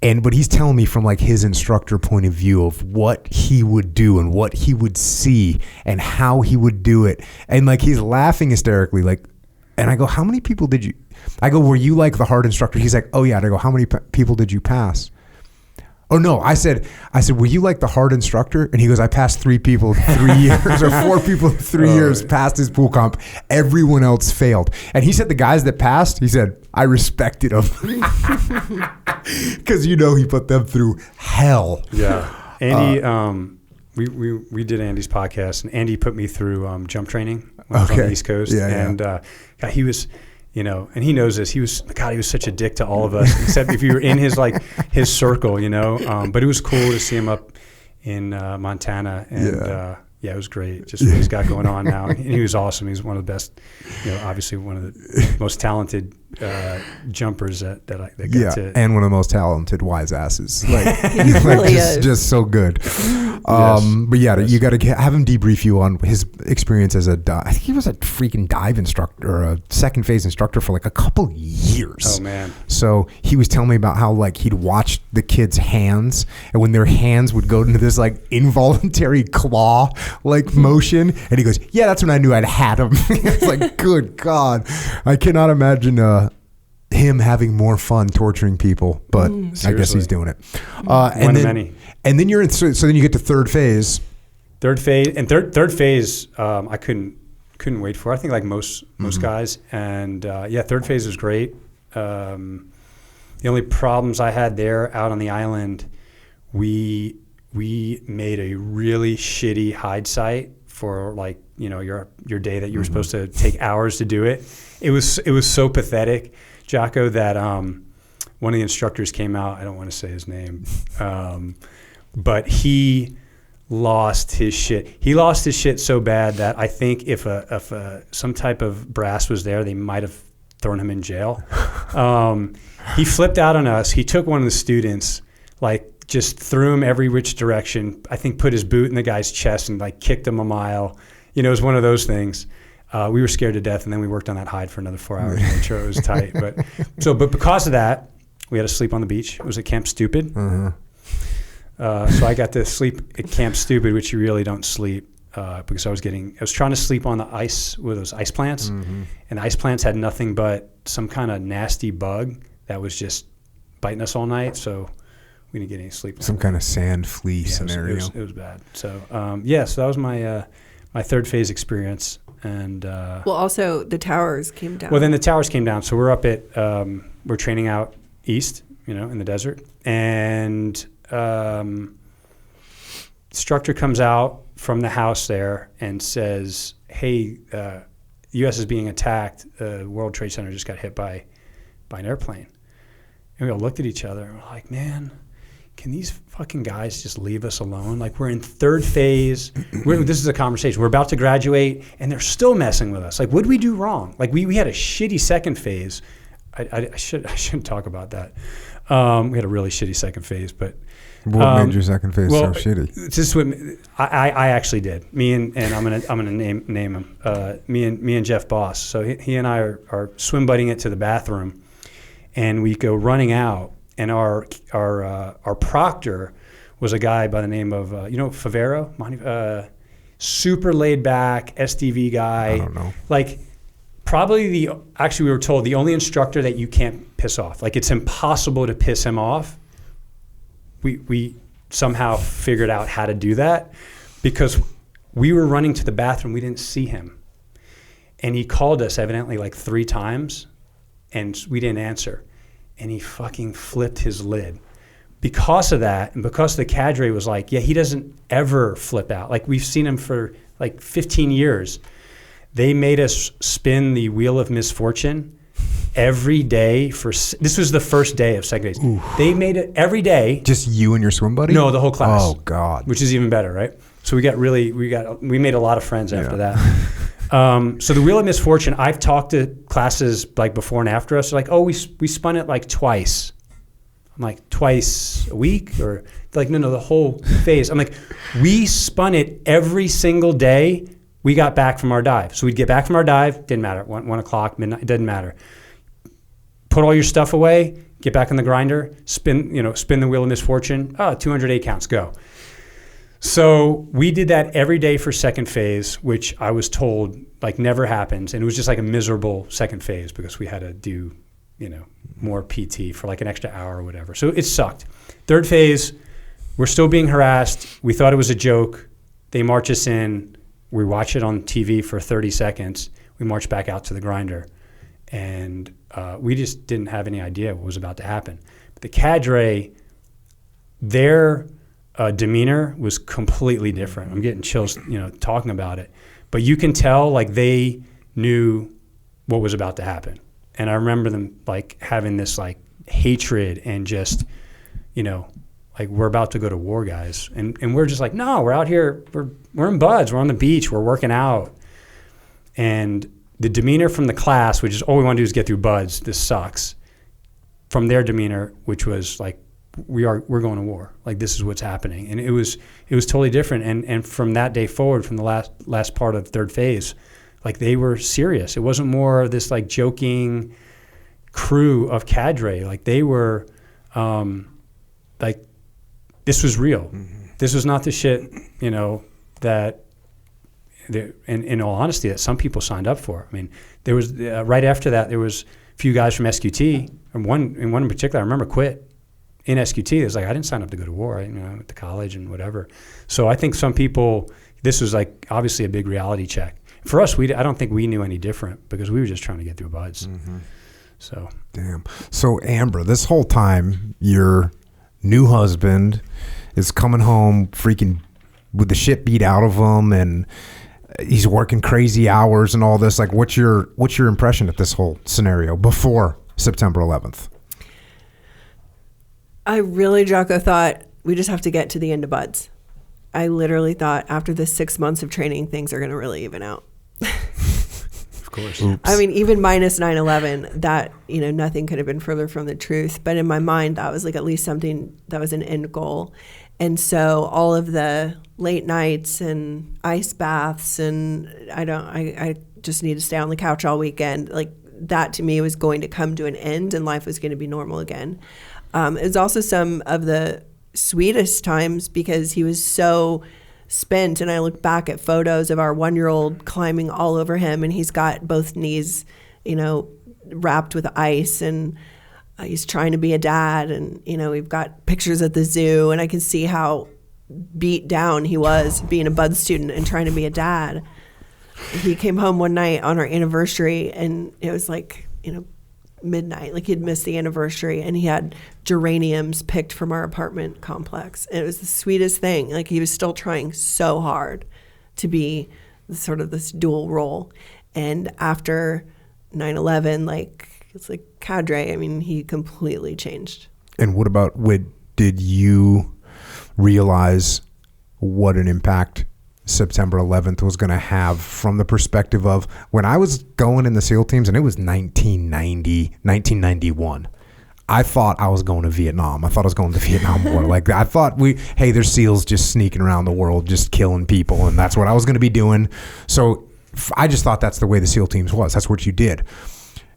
But he's telling me from like his instructor point of view of what he would do and what he would see and how he would do it. And like he's laughing hysterically, like, and I go, how many people did you? I go, were you like the hard instructor? He's like, oh yeah. And I go, how many people did you pass? Oh no, I said, were you like the hard instructor? And he goes, I passed 3 people in 3 years or 4 people in 3 years passed his pool comp. Everyone else failed. And he said the guys that passed, he said, I respected them. Because, you know, he put them through hell. Yeah. Andy, we did Andy's podcast, and Andy put me through jump training when I was on the East Coast. Yeah, and God, he was, you know, and he knows this. He was such a dick to all of us, except if you were in his circle, you know. But it was cool to see him up in Montana, and it was great. Just what he's got going on now. And he was awesome. He's one of the best, you know, obviously one of the most talented jumpers that got to. And one of the most talented wise asses. Like, he really is. Just so good. But yeah, you got to have him debrief you on his experience as I think he was a freaking dive instructor or a 2nd phase instructor for like a couple years. Oh man. So he was telling me about how like he'd watched the kids' hands, and when their hands would go into this like involuntary claw like motion, and he goes, yeah, that's when I knew I'd had him. It's like, good God, I cannot imagine him having more fun torturing people, but I guess he's doing it. And then you're in, so then you get to 3rd phase. Third phase, I couldn't wait for. I think like most guys, and 3rd phase was great. The only problems I had there out on the island, we made a really shitty hide site for like, you know, your day that you were supposed to take hours to do it. It was so pathetic, Jocko, that one of the instructors came out. I don't want to say his name, but he lost his shit. He lost his shit so bad that I think if some type of brass was there, they might have thrown him in jail. He flipped out on us. He took one of the students, like just threw him every which direction. I think put his boot in the guy's chest and like kicked him a mile. You know, it was one of those things. We were scared to death, and then we worked on that hide for another 4 hours to make sure it was tight. But because of that, we had to sleep on the beach. It was at Camp Stupid. Uh-huh. So I got to sleep at Camp Stupid, which you really don't sleep because I was trying to sleep on the ice with those ice plants, and the ice plants had nothing but some kind of nasty bug that was just biting us all night. So we didn't get any sleep. Some kind of sand flea scenario. It was bad. So so that was my my third phase experience. And well, also the towers came down. Well, then the towers came down. So we're up at we're training out east, you know, in the desert, and instructor comes out from the house there and says, "Hey, the U.S. is being attacked. World Trade Center just got hit by an airplane." And we all looked at each other and we're like, "Man, can these fucking guys just leave us alone? Like, we're in third phase. This is a conversation. We're about to graduate, and they're still messing with us. Like, what did we do wrong? Like, we had a shitty second phase. I shouldn't talk about that. We had a really shitty second phase, but what made your second phase so shitty? It's just what I actually did. Me and I'm gonna name him. Me and Jeff Boss. So he and I are swim buddying it to the bathroom, and we go running out. And our proctor was a guy by the name of Favero, super laid back SDV guy. I don't know. Like probably we were told the only instructor that you can't piss off. Like it's impossible to piss him off. We somehow figured out how to do that because we were running to the bathroom. We didn't see him, and he called us evidently like 3 times, and we didn't answer. And he fucking flipped his lid. Because of that, and because the cadre was like, yeah, he doesn't ever flip out. Like, we've seen him for like 15 years. They made us spin the wheel of misfortune every day this was the first day of Psychedelics. Ooh. They made it every day. Just you and your swim buddy? No, the whole class. Oh, God. Which is even better, right? So we made a lot of friends after that. So the wheel of misfortune, I've talked to classes like before and after us. They're like, oh, we spun it like twice. I'm like, twice a week? Or they're like, no, the whole phase. I'm like, we spun it every single day we got back from our dive. So we'd get back from our dive, didn't matter, 1 o'clock, midnight, it didn't matter. Put all your stuff away, get back on the grinder, spin the wheel of misfortune. 208 counts, go. So we did that every day for second phase, which I was told like never happens. And it was just like a miserable second phase because we had to do, more PT for like an extra hour or whatever. So it sucked. Third phase, we're still being harassed. We thought it was a joke. They march us in. We watch it on TV for 30 seconds. We march back out to the grinder. And we just didn't have any idea what was about to happen. But the cadre, their demeanor was completely different. I'm getting chills, talking about it. But you can tell, like, they knew what was about to happen. And I remember them, like, having this, like, hatred and just, like, we're about to go to war, guys. And we're just like, no, we're out here. We're in buds. We're on the beach. We're working out. And the demeanor from the class, which is all we want to do is get through buds. This sucks. From their demeanor, which was like, we're going to war. Like, this is what's happening. And it was totally different. And from that day forward, from the last part of third phase, like, they were serious. It wasn't more of this like joking crew of cadre. Like, they were like, this was real. Mm-hmm. This was not the shit, that in all honesty, that some people signed up for. I mean, there was right after that, there was a few guys from SQT, and one in particular I remember quit in SQT. It was like, I didn't sign up to go to war. I went to college and whatever. So I think some people, this was like obviously a big reality check. For us, I don't think we knew any different because we were just trying to get through buds. Mm-hmm. So damn. So Amber, this whole time your new husband is coming home freaking with the shit beat out of him, and he's working crazy hours and all this. Like, what's your impression of this whole scenario before September 11th? I really, Jocko, thought we just have to get to the end of buds. I literally thought after the 6 months of training, things are going to really even out. Of course. Oops. I mean, even minus 9/11, that, nothing could have been further from the truth. But in my mind, that was like at least something that was an end goal. And so all of the late nights and ice baths and I just need to stay on the couch all weekend. Like, that to me was going to come to an end and life was going to be normal again. It was also some of the sweetest times because he was so spent, and I look back at photos of our 1-year-old climbing all over him, and he's got both knees, wrapped with ice, and he's trying to be a dad, and we've got pictures at the zoo, and I can see how beat down he was being a bud student and trying to be a dad. He came home one night on our anniversary, and it was like, midnight, like he'd missed the anniversary, and he had geraniums picked from our apartment complex, and it was the sweetest thing. Like, he was still trying so hard to be sort of this dual role. And after 9/11, like, it's like cadre, I mean, he completely changed. And what about, did you realize what an impact September 11th was going to have from the perspective of when I was going in the SEAL teams, and it was 1991. I thought I was going to Vietnam. I thought I was going to the Vietnam War. Like, I thought there's SEALs just sneaking around the world, just killing people, and that's what I was going to be doing. So I just thought that's the way the SEAL teams was. That's what you did.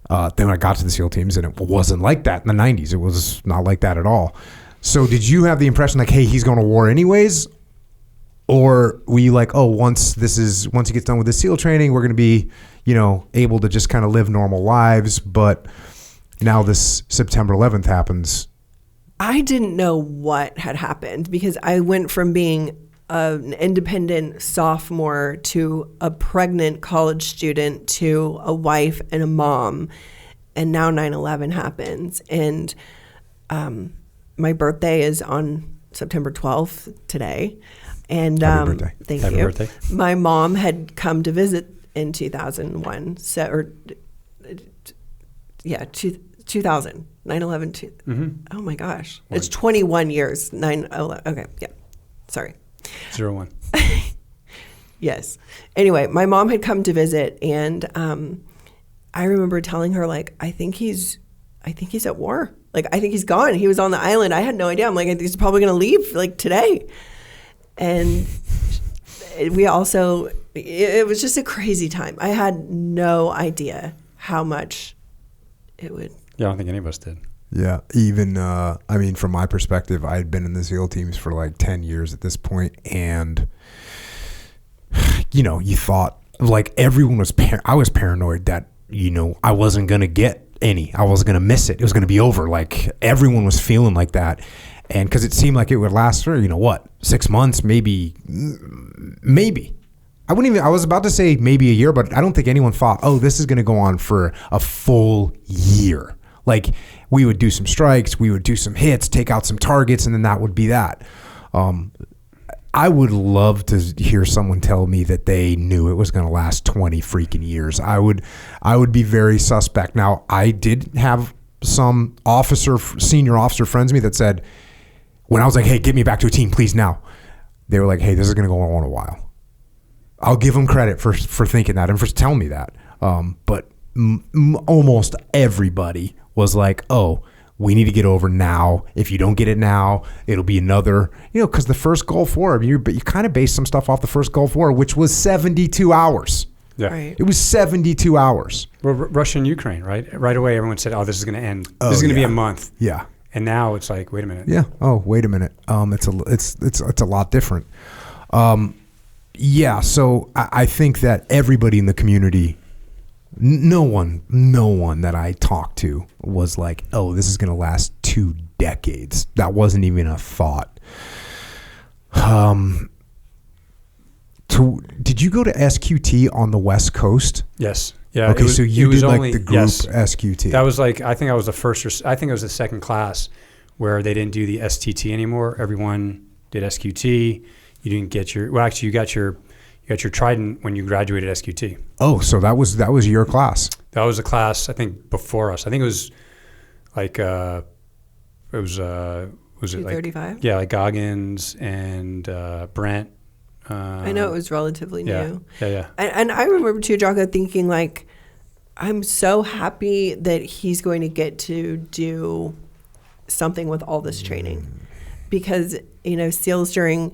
Then I got to the SEAL teams, and it wasn't like that in the 90s. It was not like that at all. So did you have the impression like, hey, he's going to war anyways? Or were you like, oh, once he gets done with the SEAL training, we're going to be, able to just kind of live normal lives. But now this September 11th happens. I didn't know what had happened because I went from being an independent sophomore to a pregnant college student to a wife and a mom. And now 9/11 happens. And my birthday is on September 12th today. And Happy birthday. Thank Happy you. birthday. My mom had come to visit in 2001. 2000. 9/11. Mm-hmm. Oh my gosh. It's 21 years. 9/11. Okay. Yeah. Sorry. 01. Yes. Anyway, my mom had come to visit, and I remember telling her, like, I think he's at war. Like, I think he's gone. He was on the island. I had no idea. I'm like, he's probably going to leave like today. And we also, it was just a crazy time. I had no idea how much it would. Yeah, I don't think any of us did. Yeah. Even, from my perspective, I had been in the SEAL teams for like 10 years at this point. And, you thought like everyone was, I was paranoid that, I wasn't going to get any. I wasn't going to miss it. It was going to be over. Like, everyone was feeling like that. And because it seemed like it would last for, 6 months, maybe. I was about to say maybe a year, but I don't think anyone thought, oh, this is going to go on for a full year. Like, we would do some strikes, we would do some hits, take out some targets, and then that would be that. I would love to hear someone tell me that they knew it was going to last 20 freaking years. I would be very suspect. Now, I did have some senior officer friends of me that said, when I was like, hey, get me back to a team, please now. They were like, hey, this is going to go on a while. I'll give them credit for thinking that and for telling me that. But almost everybody was like, oh, we need to get over now. If you don't get it now, it'll be another, because the first Gulf War, you kind of based some stuff off the first Gulf War, which was 72 hours. Yeah. Right. It was 72 hours. Well, Russia and Ukraine, right? Right away, everyone said, oh, this is going to end. This is going to be a month. Yeah. And now it's like, wait a minute. Yeah. Oh, wait a minute. It's a lot different. Yeah. So I think that everybody in the community, no one that I talked to was like, oh, this is going to last 2 decades. That wasn't even a thought. Did you go to SQT on the West Coast? Yes. Yeah. Okay, so you did like the group yes. SQT. That was like, I think I was the first, I think it was the second class where they didn't do the STT anymore. Everyone did SQT. You didn't get you got your got your Trident when you graduated SQT. Oh, so that was your class. That was a class, I think, before us. I think it was like, was it like 235? Yeah, like Goggins and Brent. I know it was relatively new. Yeah. And I remember too, Jocko, thinking like, I'm so happy that he's going to get to do something with all this training, because SEALs during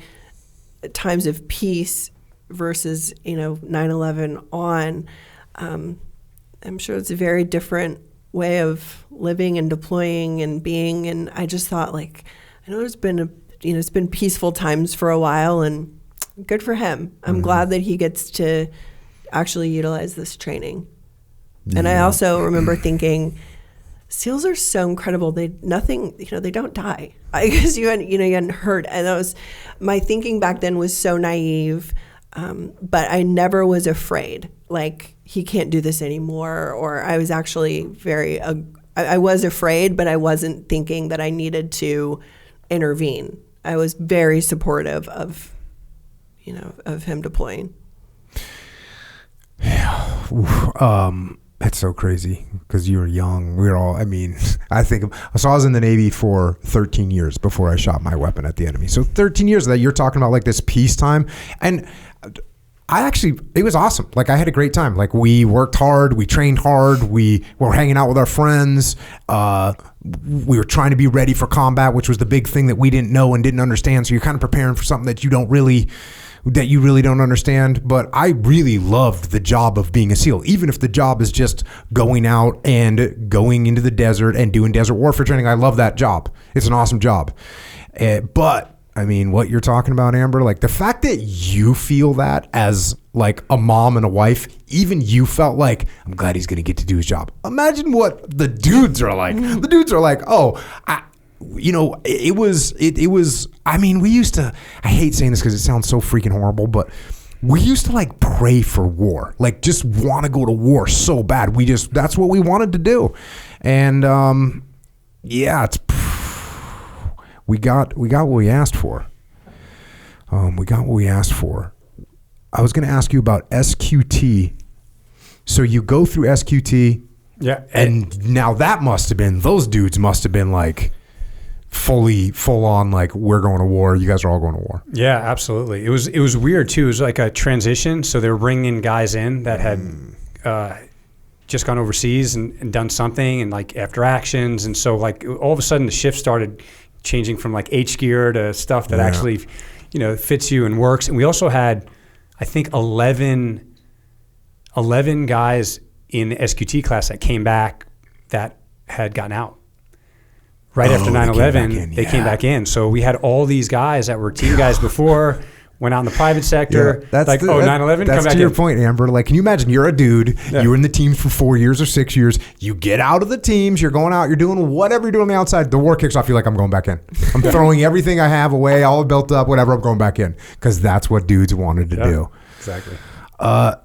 times of peace versus 9/11 on, I'm sure it's a very different way of living and deploying and being. And I just thought, like, I know it's been peaceful times for a while, and good for him. I'm glad that he gets to actually utilize this training. Yeah. And I also remember thinking, SEALs are so incredible. They don't die. I guess you hadn't heard. And that was my thinking back then, was so naive. But I never was afraid, like, he can't do this anymore. Or I was actually I was afraid, but I wasn't thinking that I needed to intervene. I was very supportive of him deploying. Yeah. It's so crazy because you were young. We were all, I was in the Navy for 13 years before I shot my weapon at the enemy. So 13 years that you're talking about, like, this peacetime. And it was awesome. Like, I had a great time. Like, we worked hard, we trained hard, we were hanging out with our friends. We were trying to be ready for combat, which was the big thing that we didn't know and didn't understand. So you're kind of preparing for something that you really don't understand. But I really loved the job of being a SEAL, even if the job is just going out and going into the desert and doing desert warfare training. I love that job. It's an awesome job. But what you're talking about, Amber, like, the fact that you feel that as, like, a mom and a wife, even you felt like, I'm glad he's going to get to do his job. Imagine what the dudes are like. The dudes are like, it was, we used to, I hate saying this because it sounds so freaking horrible, but we used to, like, pray for war, like, just want to go to war so bad. That's what we wanted to do. And, we got what we asked for. I was going to ask you about SQT. So you go through SQT. Yeah. And now those dudes must have been like, full on, like, we're going to war. You guys are all going to war. Yeah, absolutely. It was weird too. It was like a transition. So they were bringing guys in that had just gone overseas and done something, and, like, after actions. And so, like, all of a sudden the shift started changing from, like, H gear to stuff that actually, fits you and works. And we also had, I think, 11 guys in the SQT class that came back that had gotten out. Right after 9/11, they came back in. So we had all these guys that were team guys before, went out in the private sector. Yeah, 9/11, come back in. That's to your point, Amber. Like, can you imagine, you're a dude, you were in the teams for 4 years or 6 years, you get out of the teams, you're going out, you're doing whatever you're doing on the outside, the war kicks off, you're like, I'm going back in. I'm throwing everything I have away, all built up, whatever, I'm going back in. Because that's what dudes wanted to do. Exactly. You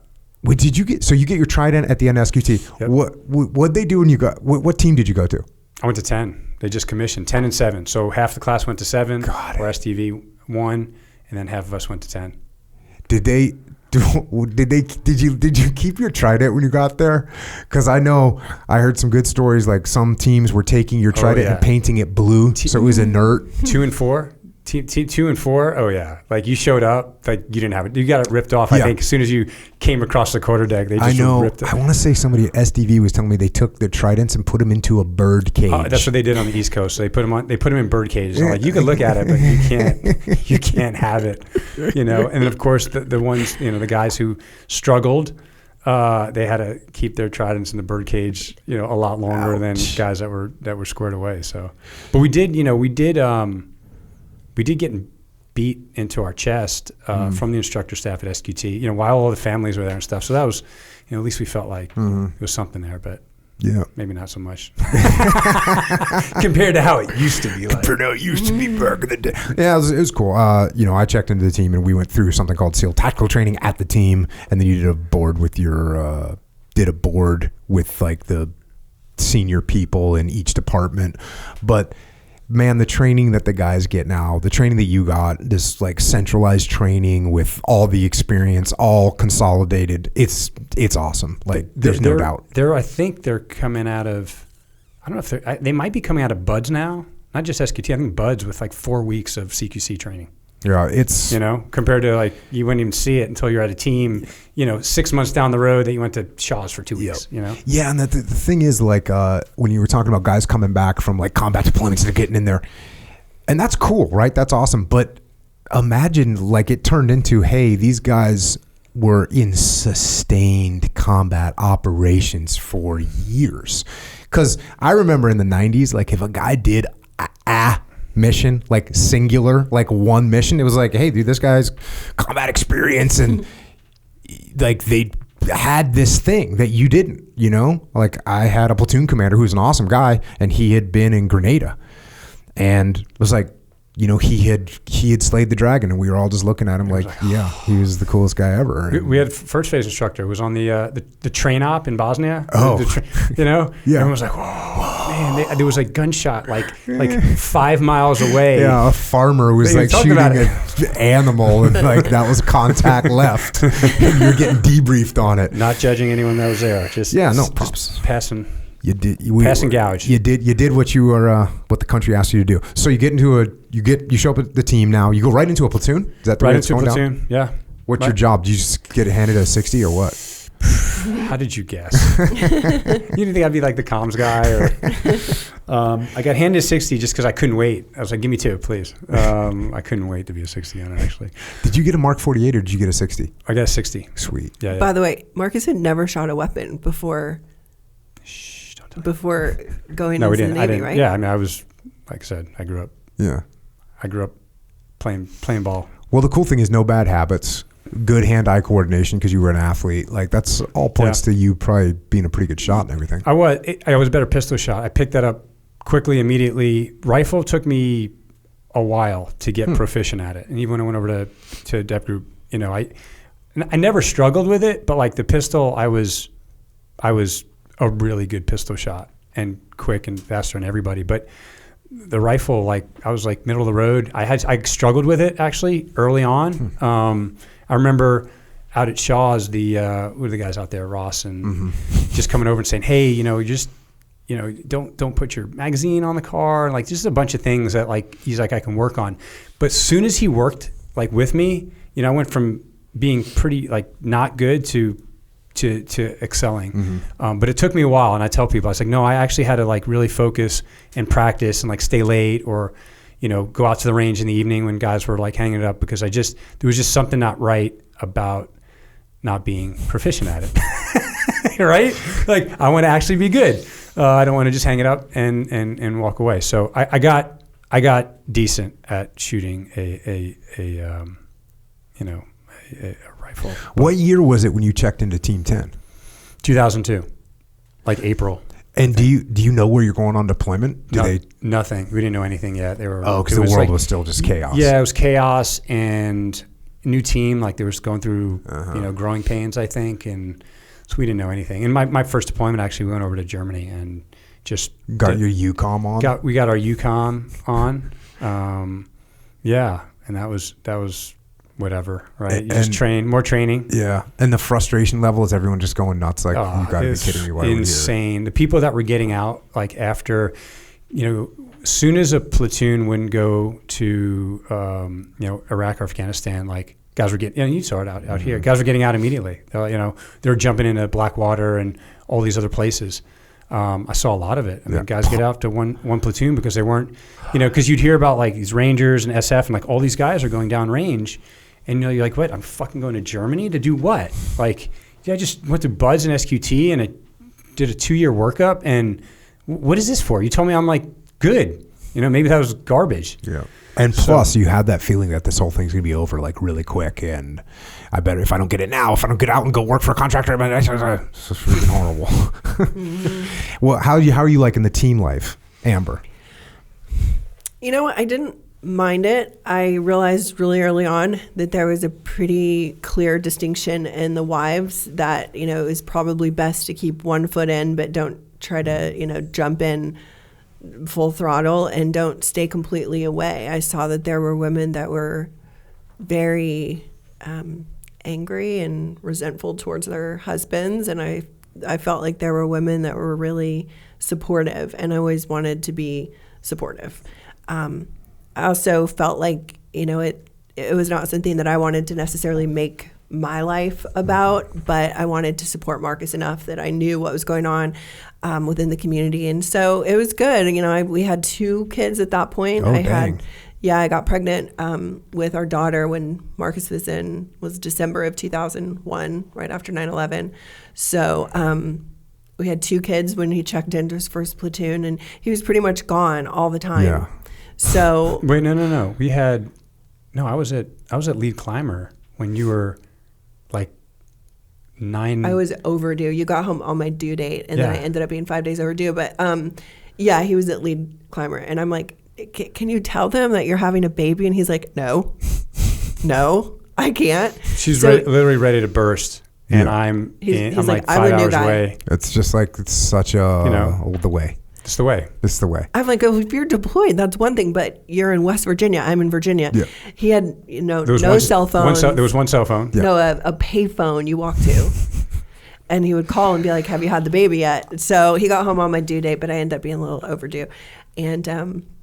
get your Trident at the end of SQT. Yep. What'd they do when you got, what team did you go to? I went to 10. They just commissioned 10 and 7. So half the class went to 7, Got it. or STV 1, and then half of us went to 10. Did you keep your Trident when you got there? Because I know I heard some good stories, like some teams were taking your Trident and painting it blue, so it was inert. 2 and 4. 2 and 4. Oh yeah, like, you showed up, like, you didn't have it. You got it ripped off. I think as soon as you came across the quarterdeck, they just ripped it. I want to say somebody at SDV was telling me they took the Tridents and put them into a bird cage. That's what they did on the East Coast. So they put them in bird cages. So, like, you can look at it, but you can't have it. And then, of course, the ones, the guys who struggled, they had to keep their Tridents in the bird cage, a lot longer than guys that were squared away. So, but we did get beat into our chest from the instructor staff at SQT, while all the families were there and stuff. So that was, at least we felt like it was something there, but maybe not so much compared to how it used to be. Compared to how it used to be back in the day. Yeah, it was cool. I checked into the team and we went through something called SEAL tactical training at the team, and then you did a board with like the senior people in each department. But man, the training that the guys get now, the training that you got, this like centralized training with all the experience, all consolidated, it's awesome. Like there's no doubt. I think they're coming out of, I don't know if they might be coming out of Buds now, not just SQT. I think Buds with like 4 weeks of CQC training. Yeah, it's, you know, compared to like you wouldn't even see it until you're at a team, you know, 6 months down the road that you went to Shaw's for 2 weeks. You know. Yeah, and the thing is, like when you were talking about guys coming back from like combat deployments and getting in there, and that's cool, right? That's awesome. But imagine like it turned into, hey, these guys were in sustained combat operations for years. Because I remember in the 90s, like if a guy did a mission, like singular, like one mission, it was like, hey, dude, this guy's combat experience, and like they had this thing that you didn't, you know? Like I had a platoon commander who's an awesome guy, and he had been in Grenada, and it was like, you know, he had slayed the dragon, and we were all just looking at him like, yeah, he was the coolest guy ever. And we had first phase instructor who was on the train op in Bosnia. Oh, you know, yeah. Everyone was like, whoa, man, there was a gunshot like 5 miles away. Yeah, a farmer was like shooting an animal, and like that was contact left, and you're getting debriefed on it. Not judging anyone that was there, just props. Just passing. You did pass and gouge. You did what you were what the country asked you to do. So you get into you show up at the team now. You go right into a platoon. Is that the right way into a platoon? Down? Yeah. What's your job? Do you just get handed a 60 or what? How did you guess? You didn't think I'd be like the comms guy, or I got handed a 60 just because I couldn't wait. I was like, give me 2, please. I couldn't wait to be a 60 on it, actually. Did you get a Mark 48 or did you get a 60? I got a 60. Sweet. Yeah. By the way, Marcus had never shot a weapon before going into the Navy, right? Yeah, I mean, I was, like I said, I grew up playing ball. Well, the cool thing is no bad habits, good hand-eye coordination because you were an athlete. Like that's all points to you probably being a pretty good shot and everything. I was a better pistol shot. I picked that up quickly, immediately. Rifle took me a while to get proficient at it, and even when I went over to Dep Group, you know, I never struggled with it, but like the pistol, I was a really good pistol shot and quick and faster than everybody. But the rifle, like I was like middle of the road. I struggled with it actually early on. I remember out at Shaw's, who are the guys out there, Ross, and just coming over and saying, hey, you know, don't put your magazine on the car. Like just a bunch of things that like, he's like, I can work on. But as soon as he worked like with me, you know, I went from being pretty like not good to excelling. But it took me a while, and I tell people, I was like, no, I actually had to like really focus and practice and like stay late, or, you know, go out to the range in the evening when guys were like hanging it up, because there was just something not right about not being proficient at it. Right? Like I want to actually be good. I don't want to just hang it up and walk away. So I got decent at shooting a rifle. What year was it when you checked into Team 10? 2002, like April. And do you know where you're going on deployment? Nothing. We didn't know anything yet. Because the world was still just chaos. Yeah, it was chaos, and new team. Like they were growing through, growing pains, I think, and so we didn't know anything. And my first deployment, actually, we went over to Germany and just got your UCOM on. We got our UCOM on. And that was whatever, right? You just train, more training. Yeah. And the frustration level is everyone just going nuts. Like, you got to be kidding me. Why insane. The people that were getting out, like after, you know, as soon as a platoon wouldn't go to, Iraq or Afghanistan, like guys were getting, you saw it out here. Guys were getting out immediately. They were jumping into Blackwater and all these other places. I saw a lot of it. I mean, guys get out to one platoon because they weren't, because you'd hear about like these Rangers and SF and like all these guys are going down range. And you're like, what? I'm fucking going to Germany to do what? Like, I just went to Buds and SQT and I did a 2-year workup. And what is this for? You told me I'm like good. Maybe that was garbage. Yeah. And plus, you had that feeling that this whole thing's gonna be over like really quick. And I bet if I don't get it now, if I don't get out and go work for a contractor, it's just freaking horrible. Well, how are you liking the team life, Amber? You know what? I didn't mind it. I realized really early on that there was a pretty clear distinction in the wives that, it was probably best to keep one foot in, but don't try to, jump in full throttle and don't stay completely away. I saw that there were women that were very angry and resentful towards their husbands, and I felt like there were women that were really supportive, and I always wanted to be supportive. I also felt like, you know, it was not something that I wanted to necessarily make my life about, but I wanted to support Marcus enough that I knew what was going on within the community. And so it was good. You know, we had 2 kids at that point. Oh, dang. I got pregnant with our daughter when Marcus was December of 2001, right after 9/11. So we had 2 kids when he checked into his first platoon, and he was pretty much gone all the time. Yeah. So wait, no. I was at lead climber when you were like 9. I was overdue. You got home on my due date, and then I ended up being 5 days overdue. But he was at lead climber, and I'm like, can you tell them that you're having a baby? And he's like, no, I can't. She's literally ready to burst, and he's I'm like I'm 5 hours guy. away. It's just like, it's such a, the way. It's the way. It's the way. I'm like, oh, if you're deployed, that's one thing, but you're in West Virginia. I'm in Virginia. Yeah. He had, no cell phone. There was one cell phone. Yeah. No, a pay phone you walk to. And he would call and be like, have you had the baby yet? So he got home on my due date, but I ended up being a little overdue. And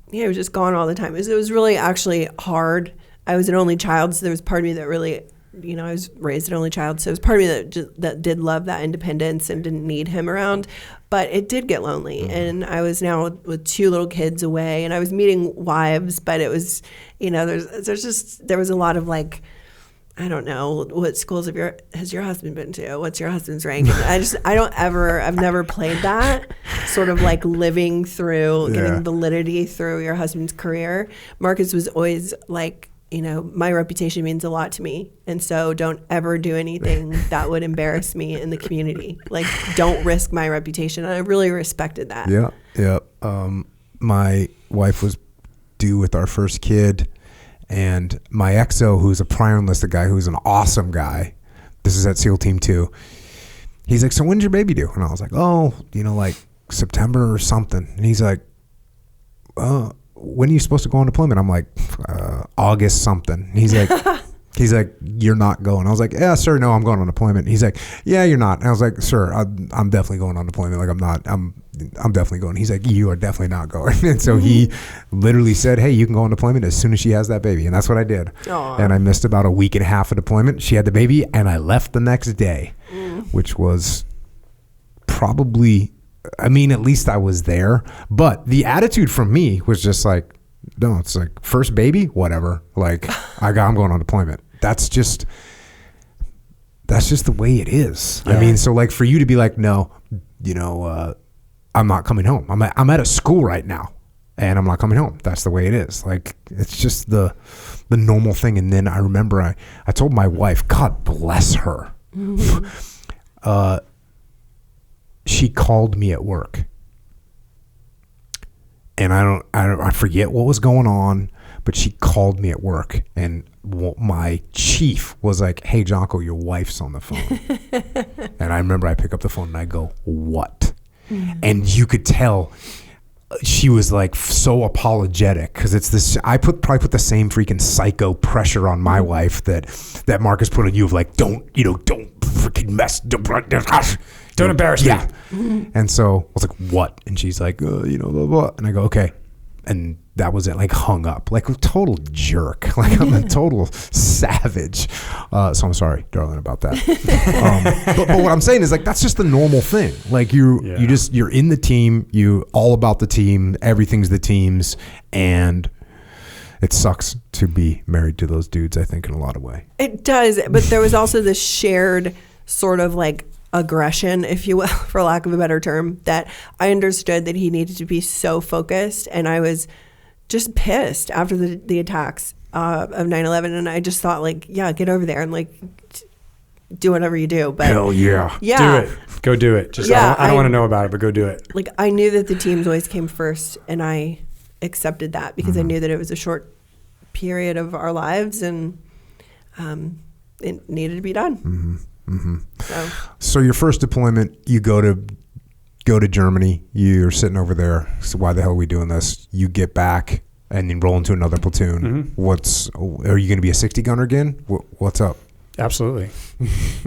he was just gone all the time. It was really actually hard. I was an only child, so there was part of me that really, I was raised an only child, so it was part of me that did love that independence and didn't need him around. But it did get lonely, and I was now with 2 little kids away, and I was meeting wives, but it was, there was a lot of like, I don't know, what schools has your husband been to? What's your husband's rank? And I've never played that sort of like living through, getting validity through your husband's career. Marcus was always like, my reputation means a lot to me. And so don't ever do anything that would embarrass me in the community. Like, don't risk my reputation. And I really respected that. Yeah. Yeah. My wife was due with our first kid, and my XO, who's a prior enlisted guy, who's an awesome guy. This is at SEAL Team 2. He's like, so when's your baby due? And I was like, like September or something. And he's like, when are you supposed to go on deployment? I'm like, August something. He's like, you're not going. I was like, yeah, sir, no, I'm going on deployment. He's like, yeah, you're not. And I was like, sir, I'm definitely going on deployment. Like, I'm definitely going. He's like, you are definitely not going. And so he literally said, hey, you can go on deployment as soon as she has that baby. And that's what I did. Aww. And I missed about a week and a half of deployment. She had the baby, and I left the next day, which was probably, at least I was there. But the attitude from me was just like, no, it's like, first baby, whatever. Like, I'm going on deployment. That's just the way it is. Yeah. So like for you to be like, no, I'm not coming home. I'm at a school right now, and I'm not coming home. That's the way it is. Like, it's just the normal thing. And then I remember I told my wife, God bless her. She called me at work, and I forget what was going on, but she called me at work, and my chief was like, hey, Jocko, your wife's on the phone. And I remember I pick up the phone and I go, what? And you could tell she was like so apologetic, because it's this, I probably put the same freaking psycho pressure on my wife that Marcus put on you of like, don't freaking mess, don't embarrass me. Yeah. And so I was like, what? And she's like, blah, blah. And I go, okay. And that was it, like hung up, like a total jerk. Like I'm a total savage. So I'm sorry, darling, about that. But what I'm saying is like, that's just the normal thing. Like you're in the team, you all about the team, everything's the team's, and it sucks to be married to those dudes, I think, in a lot of way. It does. But there was also this shared sort of like aggression, if you will, for lack of a better term, that I understood that he needed to be so focused, and I was just pissed after the attacks of 9/11, and I just thought like, yeah, get over there and like do whatever you do. But hell yeah, do it, go do it. Just I don't want to know about it, but go do it. Like I knew that the teams always came first, and I accepted that because I knew that it was a short period of our lives, and it needed to be done. So your first deployment, you go to go to Germany. You're sitting over there. So why the hell are we doing this? You get back and then roll into another platoon. Are you going to be a 60 gunner again? What's up? Absolutely.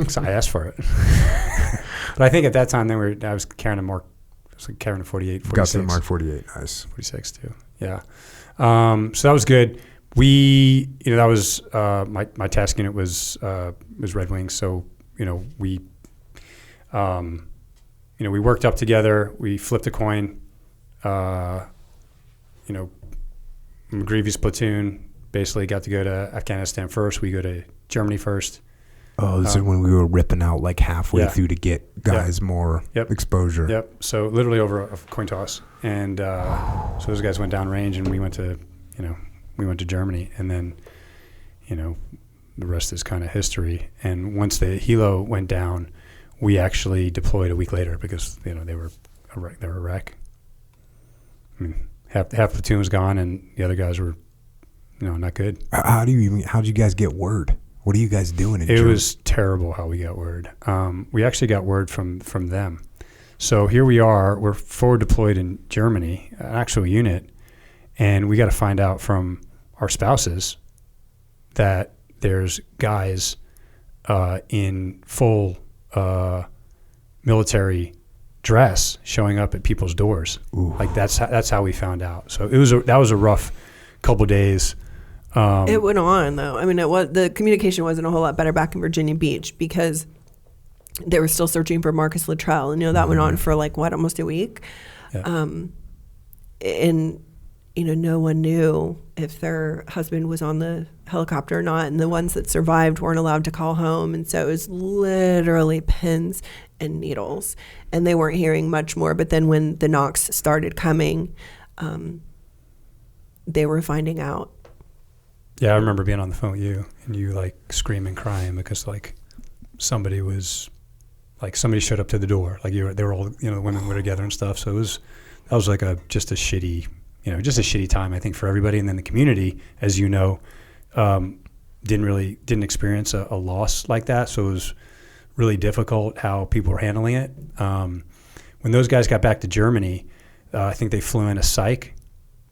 So I asked for it. But I think at that time I was carrying a 48, 46. Got to the Mark 48. Nice. 46 too. Yeah. So that was good. That was my task unit was Red Wings. So we worked up together. We flipped a coin. McGreevy's platoon basically got to go to Afghanistan first. We go to Germany first. Oh, this is when we were ripping out like halfway through to get guys more exposure. Yep. So literally over a coin toss, and so those guys went down range, and we went to Germany, and then the rest is kind of history. And once the helo went down, we actually deployed a week later because they were a wreck. I mean, half the platoon was gone, and the other guys were not good. How did you guys get word? What are you guys doing in Germany? It was terrible how we got word. We actually got word from them. So here we are. We're forward deployed in Germany, an actual unit, and we got to find out from our spouses that there's guys in full military dress showing up at people's doors. Ooh. Like that's how we found out. So that was a rough couple days. It went on though. I mean, the communication wasn't a whole lot better back in Virginia Beach because they were still searching for Marcus Luttrell, and that went on for almost a week. Yeah. And no one knew if their husband was on the helicopter or not, and the ones that survived weren't allowed to call home, and so it was literally pins and needles, and they weren't hearing much more. But then when the knocks started coming, they were finding out. Yeah, I remember being on the phone with you and you screaming, crying because somebody showed up to the door. They were all the women were together and stuff. So that was just a shitty time I think for everybody. And then the community, as didn't experience a loss like that. So it was really difficult how people were handling it. When those guys got back to Germany, I think they flew in a psych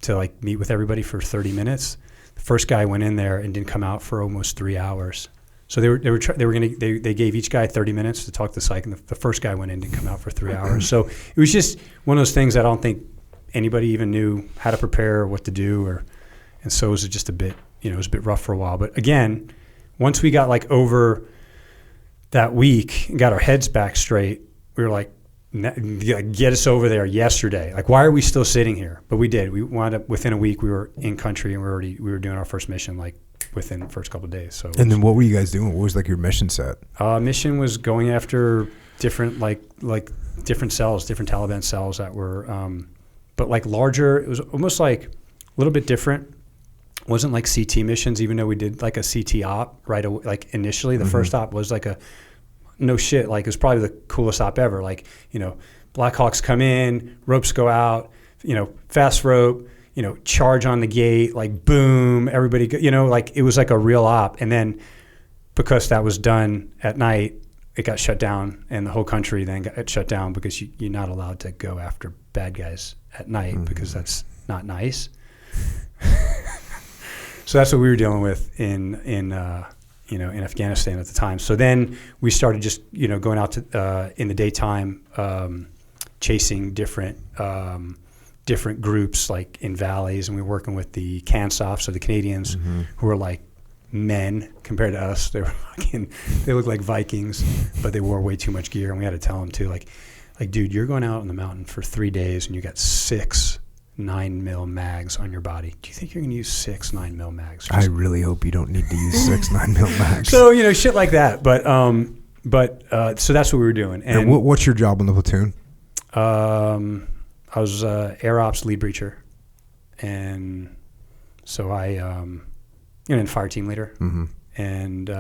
to meet with everybody for 30 minutes. The first guy went in there and didn't come out for almost 3 hours. So they gave each guy 30 minutes to talk to psych, and the first guy went in and didn't come out for 3 hours. So it was just one of those things that I don't think anybody even knew how to prepare or what to do, and so it was just a bit, it was a bit rough for a while. But again, once we got over that week and got our heads back straight, we were get us over there yesterday. Why are we still sitting here? But we did. We wound up within a week. We were in country, and we were doing our first mission within the first couple of days. So. And then what were you guys doing? What was your mission set? Mission was going after different different cells, different Taliban cells that were, but larger. It was almost a little bit different. It wasn't like CT missions, even though we did a CT op right away. Initially, the first op was no shit. It was probably the coolest op ever. Blackhawks come in, ropes go out, fast rope, charge on the gate, boom, everybody, it was a real op. And then because that was done at night, it got shut down, and the whole country then got shut down because you're not allowed to go after bad guys at night because that's not nice. So that's what we were dealing with in Afghanistan at the time. So then we started just, going out to in the daytime, chasing different groups in valleys, and we were working with the CANSOF, so the Canadians, who were men compared to us. They were they looked like Vikings, but they wore way too much gear, and we had to tell them too, dude, you're going out on the mountain for 3 days, and you got 6 9mm mags on your body. Do you think you're going to use 6 9mm mags? I really hope you don't need to use 6 9mm mags. So, shit like that. But so that's what we were doing. And what's your job in the platoon? I was air ops lead breacher. And so I, and fire team leader. Mm-hmm. And,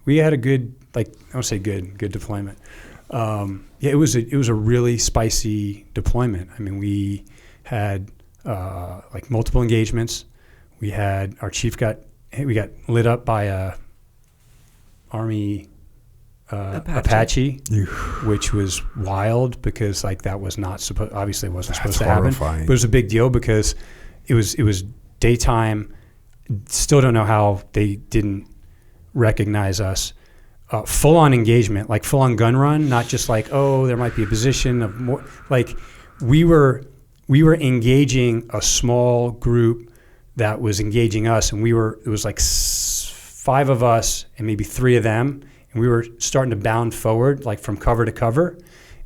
we had a good, I don't say good deployment. It was a really spicy deployment. I mean, we had multiple engagements. We had our chief we got lit up by a Army Apache, which was wild because like that was not supposed. Obviously, it wasn't supposed to happen. But it was a big deal because it was daytime. Still don't know how they didn't recognize us. Full on engagement, like full on gun run, not just like, oh, there might be a position of more. Like we were engaging a small group that was engaging us, and it was like 5 of us and maybe 3 of them, and we were starting to bound forward, like from cover to cover.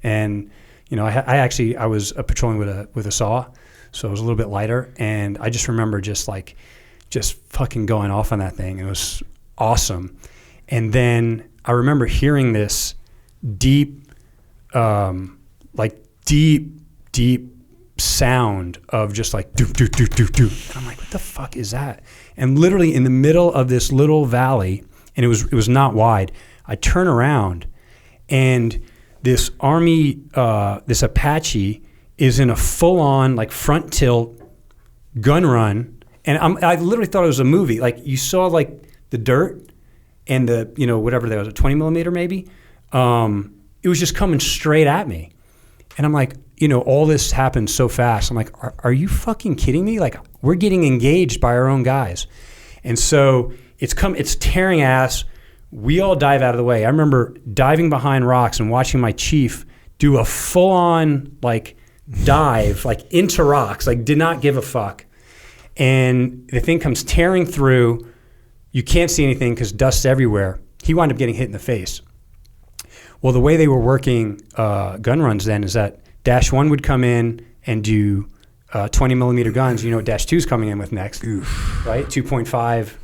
And you know, I was patrolling with a saw, so it was a little bit lighter, and I just remember just fucking going off on that thing. It was awesome. And then I remember hearing this deep sound of just like doop, doop, doop, doop, doop. And I'm like, what the fuck is that? And literally in the middle of this little valley, and it was not wide, I turn around and this this Apache is in a full-on like front tilt gun run. And I literally thought it was a movie. Like you saw like the dirt and the, you know, whatever that was, a 20 millimeter maybe. It was just coming straight at me. And I'm like, you know, all this happened so fast. I'm like, are you fucking kidding me? Like we're getting engaged by our own guys. And so it's tearing ass. We all dive out of the way. I remember diving behind rocks and watching my chief do a full on like dive, like into rocks, like did not give a fuck. And the thing comes tearing through. You can't see anything because dust's everywhere. He wound up getting hit in the face. Well, the way they were working gun runs then is that Dash 1 would come in and do 20 millimeter guns. You know what Dash 2's coming in with next, right? 2.5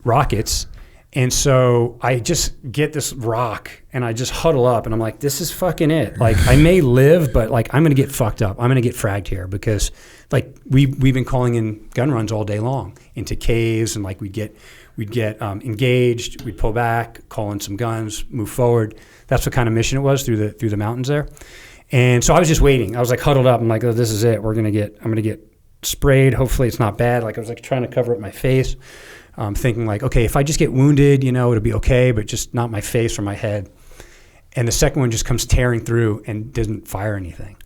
rockets. And so I just get this rock and I just huddle up and I'm like, this is fucking it. Like I may live, but like I'm going to get fucked up. I'm going to get fragged here because like we've been calling in gun runs all day long into caves, and like we'd get engaged, we'd pull back, call in some guns, move forward. That's what kind of mission it was through the mountains there. And so I was just waiting. I was like huddled up. I'm like, oh, this is it. I'm going to get sprayed. Hopefully it's not bad. Like I was like trying to cover up my face. Thinking like, okay, if I just get wounded, you know, it'll be okay, but just not my face or my head. And the second one just comes tearing through and doesn't fire anything.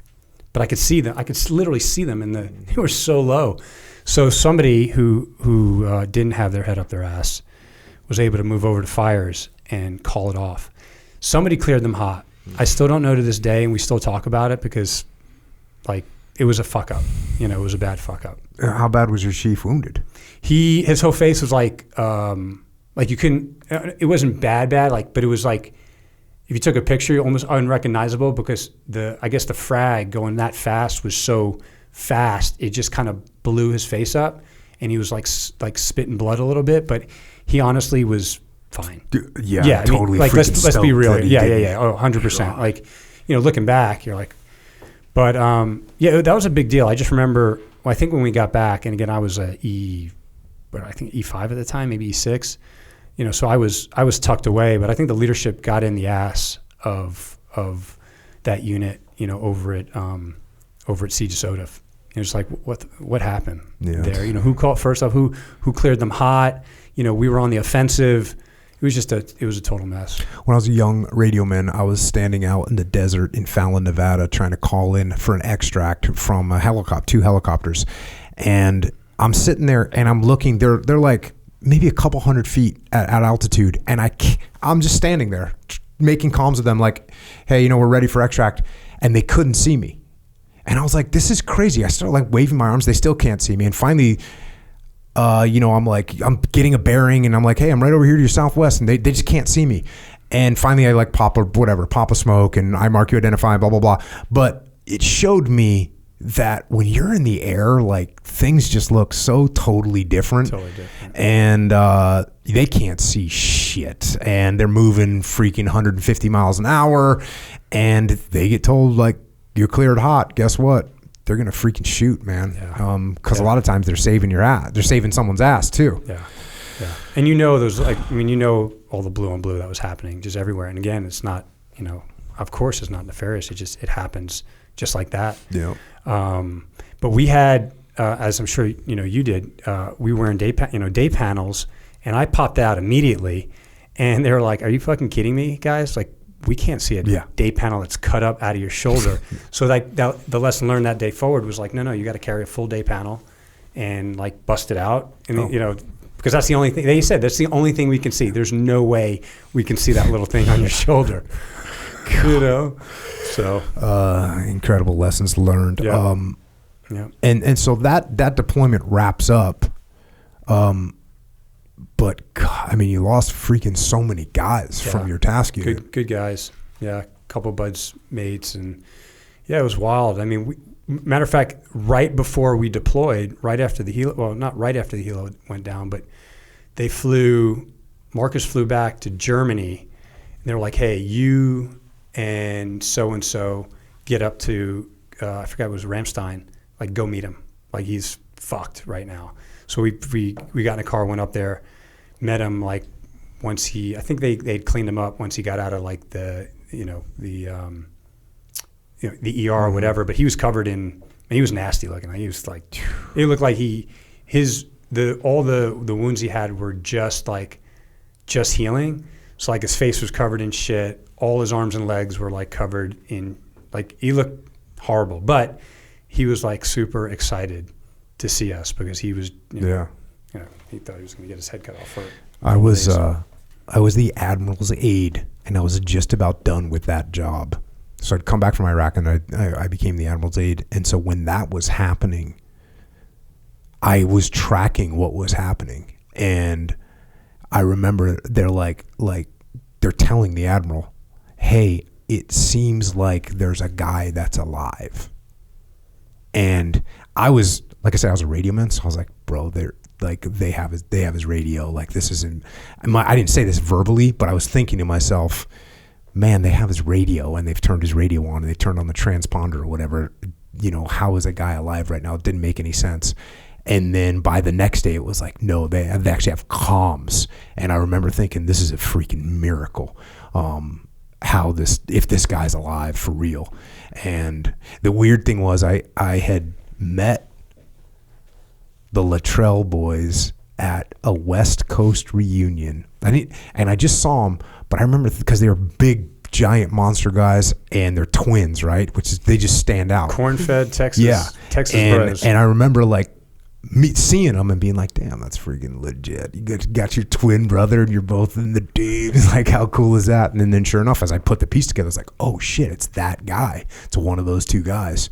But I could see them. I could literally see them they were so low. So somebody who didn't have their head up their ass was able to move over to fires and call it off. Somebody cleared them hot. I still don't know to this day, and we still talk about it because like it was a fuck up. You know, it was a bad fuck up. How bad was your chief wounded? His whole face was like you couldn't, it wasn't bad, like, but it was like, if you took a picture, almost unrecognizable because I guess the frag going that fast was so fast, it just kind of blew his face up and he was like spitting blood a little bit, but he honestly was fine. Yeah, totally. Like, let's be real. Yeah. Oh, 100%. God. Like, you know, looking back, you're like, but yeah, that was a big deal. I just remember, I think when we got back, and again, I was I think E5 at the time, maybe E6, you know, so I was tucked away, but I think the leadership got in the ass of that unit, you know, over at Siege Sodif. You know, just like what happened there? You know, who called first off? Who cleared them hot? You know, we were on the offensive. It was a total mess. When I was a young radioman, I was standing out in the desert in Fallon, Nevada, trying to call in for an extract from a 2 helicopters, and I'm sitting there and I'm looking. They're like maybe a couple 100 feet at altitude, and I'm just standing there making comms with them like, hey, you know, we're ready for extract, and they couldn't see me, and I was like, this is crazy. I started like waving my arms. They still can't see me, and finally, you know, I'm getting a bearing, and I'm like, hey, I'm right over here to your southwest, and they just can't see me, and finally I like pop a smoke, and I mark you identify, blah blah blah, but it showed me that when you're in the air, like things just look so totally different. And they can't see shit, and they're moving freaking 150 miles an hour, and they get told like, you're cleared hot. Guess what? They're gonna freaking shoot, man. Because a lot of times they're saving your ass. They're saving someone's ass too. Yeah. And you know, those you know, all the blue on blue that was happening just everywhere. And again, it's not, you know, of course it's not nefarious. It happens just like that. Yeah. But we had, as I'm sure you know you did, we were in day panels, and I popped out immediately, And they were like, are you fucking kidding me, guys? Like, we can't see a day panel that's cut up out of your shoulder. So like the lesson learned that day forward was like, no, you got to carry a full day panel and like bust it out. And you know, because that's the only thing they said, that's the only thing we can see. There's no way we can see that little thing on your shoulder. You know? So incredible lessons learned. Yeah. And so that deployment wraps up. But God, I mean, you lost freaking so many guys from your task unit. Good guys. Yeah, a couple of buds mates, and it was wild. I mean, matter of fact, right before we deployed, right after the helo, well, not right after the helo went down, but Marcus flew back to Germany, and they were like, hey, you and so get up to, I forgot it was Ramstein, like go meet him. Like he's fucked right now. So we got in a car, went up there, met him like once I think they'd cleaned him up once he got out of like the ER or whatever, but he was covered in, he was nasty looking. He was like, it looked like all the wounds he had were just healing. So like his face was covered in shit. All his arms and legs were like covered in, like he looked horrible, but he was like super excited to see us because he was, he thought he was going to get his head cut off. I was the admiral's aide, and I was just about done with that job. So I'd come back from Iraq, and I became the admiral's aide. And so when that was happening, I was tracking what was happening, and I remember they're they're telling the admiral, "Hey, it seems like there's a guy that's alive." And I was, like I said, I was a radio man, so I was like, bro, they have his radio. Like this isn't, I didn't say this verbally, but I was thinking to myself, man, they have his radio and they've turned his radio on and they turned on the transponder or whatever. You know, how is a guy alive right now? It didn't make any sense. And then by the next day, it was like, no, they actually have comms. And I remember thinking, this is a freaking miracle. If this guy's alive for real. And the weird thing was I had met the Luttrell boys at a West Coast reunion. I just saw them, but I remember because they were big, giant monster guys, and they're twins, right? Which is, they just stand out. Corn-fed Texas, Texas bros. And I remember seeing them and being like, damn, that's freaking legit. You got your twin brother and you're both in the team. Like, how cool is that? And then sure enough, as I put the piece together, I was like, oh shit, it's that guy. It's one of those two guys.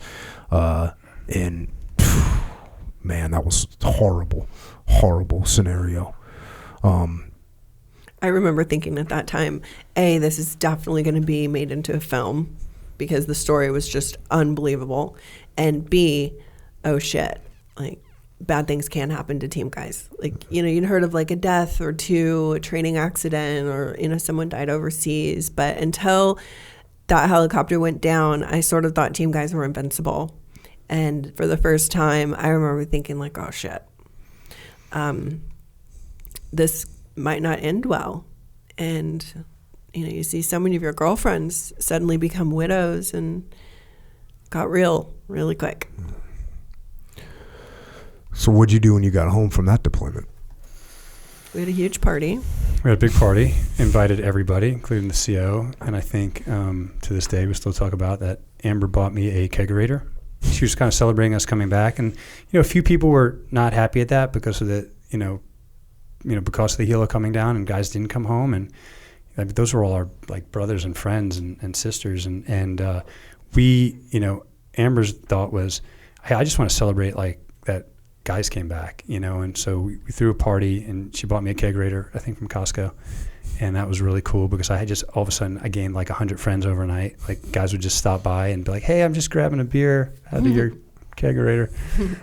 And man, that was horrible scenario. I remember thinking at that time, A, this is definitely going to be made into a film because the story was just unbelievable. And B, oh shit, like, bad things can happen to team guys. Like, you'd heard of like a death or two, a training accident, or, someone died overseas. But until that helicopter went down, I sort of thought team guys were invincible. And for the first time, I remember thinking like, oh shit, this might not end well. And, you see so many of your girlfriends suddenly become widows, and got real really quick. So what'd you do when you got home from that deployment? We had a huge party. We had a big party, invited everybody, including the CO. And I think to this day, we still talk about that. Amber bought me a kegerator. She was kind of celebrating us coming back. And, a few people were not happy at that because of the, because of the helo coming down and guys didn't come home. And those were all our like brothers and friends and sisters. And we, Amber's thought was, hey, I just want to celebrate like that guys came back, and so we threw a party, and she bought me a kegerator, I think from Costco, and that was really cool because I had just all of a sudden I gained like 100 friends overnight. Like guys would just stop by and be like, "Hey, I'm just grabbing a beer out of your kegerator."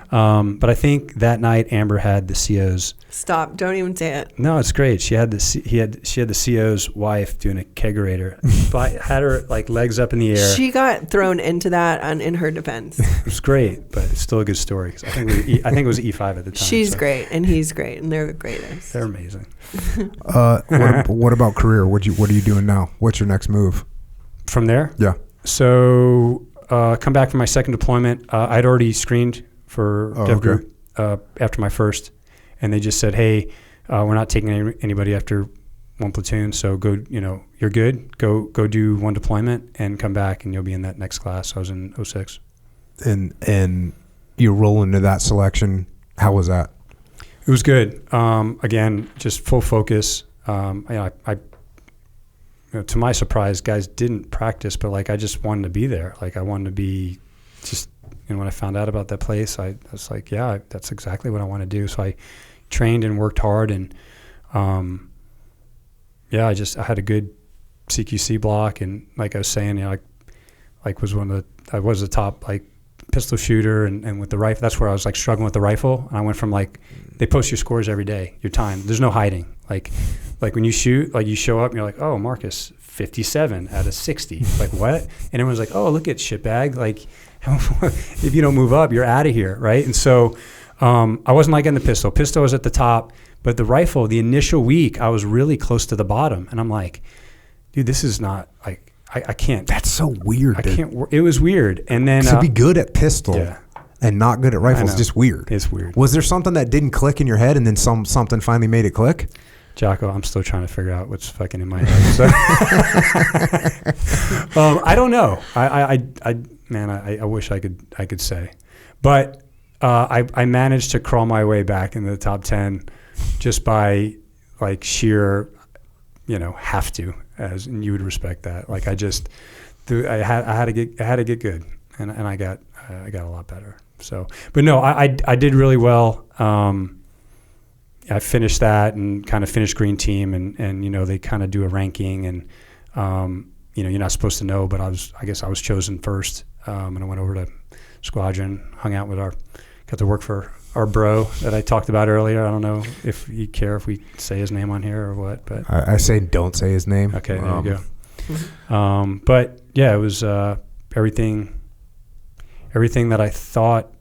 But I think that night Amber had the CO's. Stop! Don't even say it. No, it's great. She had she had the CO's wife doing a kegerator, but had her like legs up in the air. She got thrown into that in her defense. It was great, but it's still a good story. I think it was E5 at the time. She's great, and he's great, and they're the greatest. They're amazing. What about career? What are you doing now? What's your next move? From there? Yeah. So come back from my second deployment. I'd already screened for Dev Group after my first, and they just said, hey, we're not taking anybody after one platoon. So go, you're good. Go do one deployment and come back, and you'll be in that next class. I was in 06. And you roll into that selection. How was that? It was good. Again, just full focus. To my surprise, guys didn't practice, but like I just wanted to be there. Like I wanted to be just. And when I found out about that place, I was like, yeah, that's exactly what I want to do. So I trained and worked hard, and I had a good CQC block, and like I was saying, I was the top like pistol shooter, and with the rifle, that's where I was like struggling with the rifle. And I went from like, they post your scores every day, your time. There's no hiding. Like when you shoot, like you show up and you're like, oh, Marcus, 57 out of 60. Like what? And everyone's like, oh, look at shitbag. Like if you don't move up, you're out of here, right? And so I wasn't liking the pistol. Pistol was at the top, but the rifle, the initial week, I was really close to the bottom. And I'm like, dude, this is not like, I can't. That's so weird. I can't. It was weird. And then to be good at pistol and not good at rifle is just weird. It's weird. Was there something that didn't click in your head, and then something finally made it click? Jocko, I'm still trying to figure out what's fucking in my head. So. I don't know. I wish I could say, but I managed to crawl my way back into the top 10 just by like sheer, have to, and you would respect that. Like I had to get good, and I got a lot better. So, but no, I did really well. I finished that and kind of finished green team, and they kind of do a ranking, and you're not supposed to know, but I guess I was chosen first, and I went over to squadron, hung out with got to work for our bro that I talked about earlier. I don't know if you care if we say his name on here or what, but I say don't say his name. Okay, there you go. But yeah, it was everything that I thought,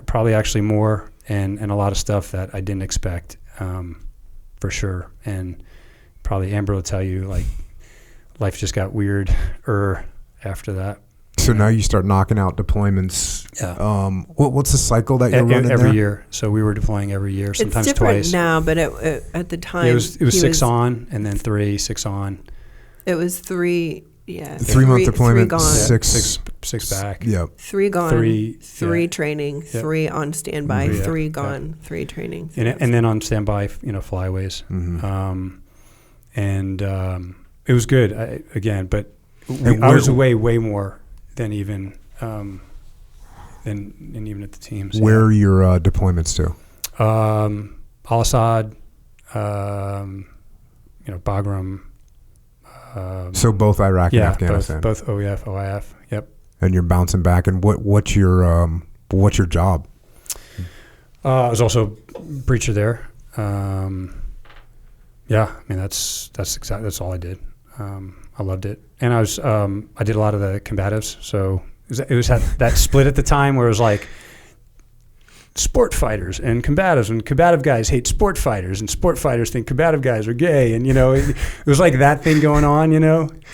probably actually more. And a lot of stuff that I didn't expect, for sure. And probably Amber will tell you, like, life just got weird after that. So now you start knocking out deployments. Yeah. What's the cycle that you're running every there? year? So we were deploying every year, sometimes it's different twice. now, but at the time it was 6 on and then 3, 6 on. It was 3. Yeah, 3 month deployment, 3 gone. Six back. Yep. 3 gone. 3 training. Yep. 3 on standby. 3 gone. Yep. 3 training. And then on standby, flyaways. Mm-hmm. It was good but I was away way more than even than even at the teams. Where are your deployments to? Al-Assad, Bagram. So both Iraq and Afghanistan. Both OIF. Yep. And you're bouncing back. And what's your job? I was also breacher there. That's all I did. I loved it, and I did a lot of the combatives. So it was that split at the time where it was like sport fighters and combative guys hate sport fighters, and sport fighters think combative guys are gay, and it was like that thing going on,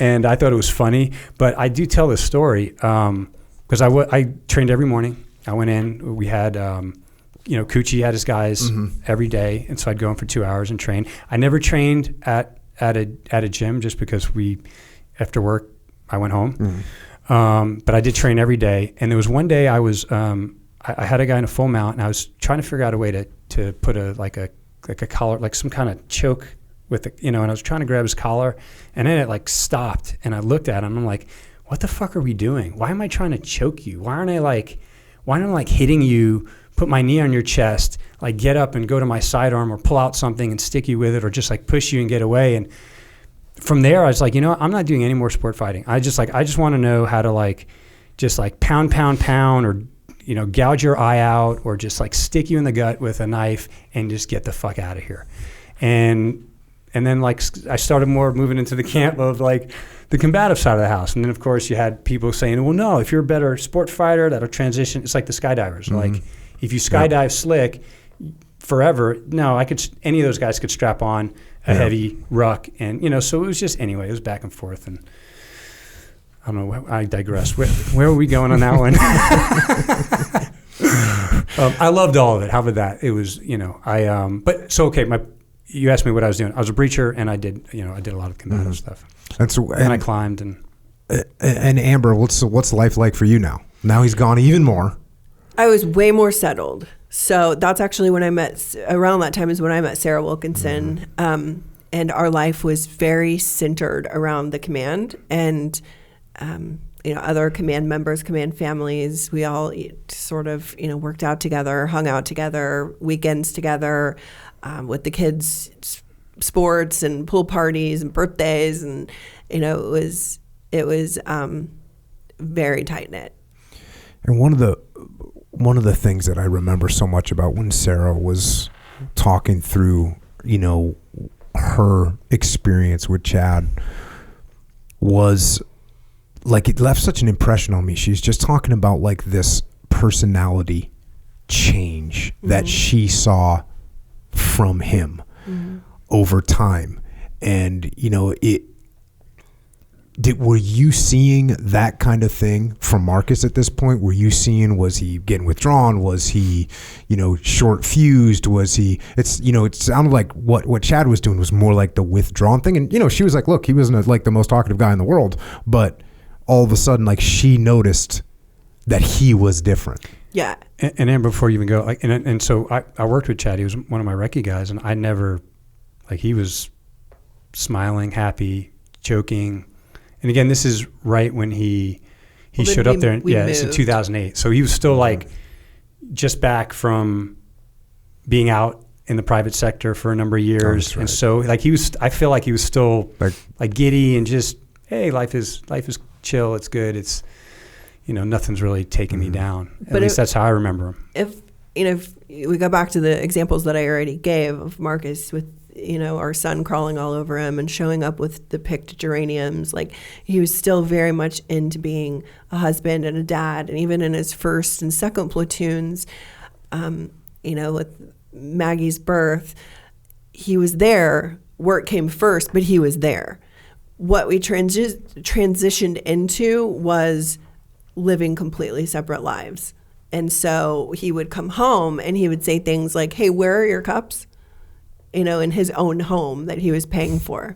and I thought it was funny. But I do tell this story because I trained every morning. I went in, we had Coochie had his guys every day, and so I'd go in for 2 hours and train. I never trained at a gym just because after work I went home, but I did train every day. And there was one day I was I had a guy in a full mount, and I was trying to figure out a way to put a collar, like some kind of choke with and I was trying to grab his collar, and then it like stopped, and I looked at him and I'm like, what the fuck are we doing? Why am I trying to choke you? Why aren't I hitting you, put my knee on your chest, like get up and go to my sidearm or pull out something and stick you with it, or just like push you and get away? And from there I was like, I'm not doing any more sport fighting. I just want to know how to just pound, or gouge your eye out, or just stick you in the gut with a knife and just get the fuck out of here. And then I started more moving into the camp of the combative side of the house. And then of course you had people saying, well, no, if you're a better sport fighter, that'll transition. It's like the skydivers. Mm-hmm. If you skydive slick forever, no, any of those guys could strap on a heavy ruck. And, so it was just, anyway, it was back and forth. And I don't know, I digress. Where are we going on that one? I loved all of it. How about that? It was, you asked me what I was doing. I was a breacher, and I did a lot of combative stuff. And I climbed and Amber, what's life like for you now? Now he's gone even more. I was way more settled. So that's actually when I met, around that time is when I met Sarah Wilkinson. And our life was very centered around the command and, other command members, command families. We all sort of, worked out together, hung out together, weekends together, with the kids, sports and pool parties and birthdays. And, it was very tight knit. And one of the things that I remember so much about when Sarah was talking through, her experience with Chad was like, it left such an impression on me. She's just talking about like this personality change that she saw from him over time. And, were you seeing that kind of thing from Marcus at this point? Were you seeing, was he getting withdrawn? Was he, short fused? Was he, it sounded like what Chad was doing was more like the withdrawn thing. And, she was like, look, he wasn't like the most talkative guy in the world, but all of a sudden, like, she noticed that he was different. Yeah. And Amber, before you even go, like, and so I worked with Chad. He was one of my recce guys, and I never, like, he was smiling, happy, joking. And again, this is right when he showed up there. It's in 2008. So he was still like just back from being out in the private sector for a number of years. Right. And so like I feel like he was still like giddy and just, hey, life is chill. It's good. It's, nothing's really taking me down. At least that's how I remember him. If we go back to the examples that I already gave of Marcus with, our son crawling all over him and showing up with the picked geraniums, like he was still very much into being a husband and a dad. And even in his first and second platoons, with Maggie's birth, he was there. Work came first, but he was there. What we transitioned into was living completely separate lives. And so he would come home and he would say things like, hey, where are your cups? In his own home that he was paying for.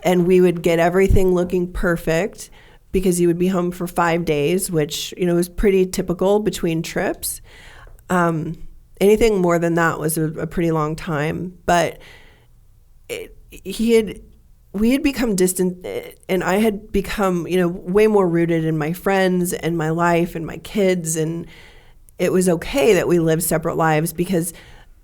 And we would get everything looking perfect because he would be home for 5 days, which, was pretty typical between trips. Anything more than that was a pretty long time. But we had become distant, and I had become, way more rooted in my friends and my life and my kids. And it was okay that we lived separate lives because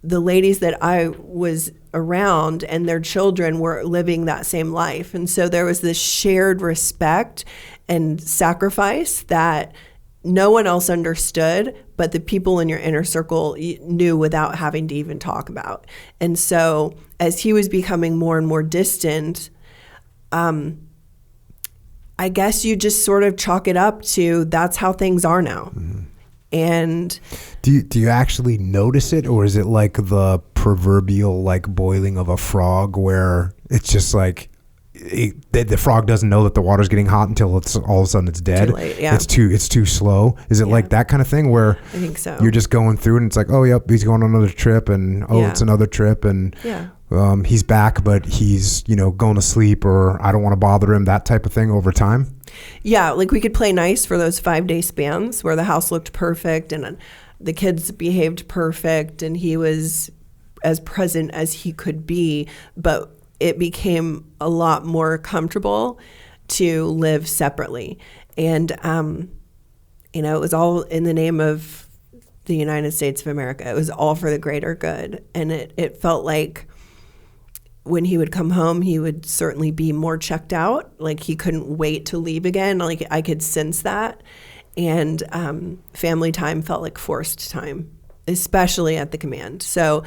the ladies that I was around and their children were living that same life. And so there was this shared respect and sacrifice that no one else understood, but the people in your inner circle knew without having to even talk about. And so as he was becoming more and more distant, I guess you just sort of chalk it up to that's how things are now. Mm-hmm. And do you actually notice it, or is it like the proverbial like boiling of a frog where it's just like the frog doesn't know that the water's getting hot until it's all of a sudden it's dead? Too late, yeah. It's too slow. Is it like that kind of thing where I think so. You're just going through and it's like, oh yep, he's going on another trip, and it's another trip, and he's back, but he's going to sleep, or I don't want to bother him, that type of thing over time. Yeah, like we could play nice for those 5-day spans where the house looked perfect and the kids behaved perfect and he was as present as he could be, but it became a lot more comfortable to live separately. And, it was all in the name of the United States of America. It was all for the greater good. And it felt like when he would come home, he would certainly be more checked out. Like he couldn't wait to leave again. Like I could sense that. And family time felt like forced time, especially at the command. So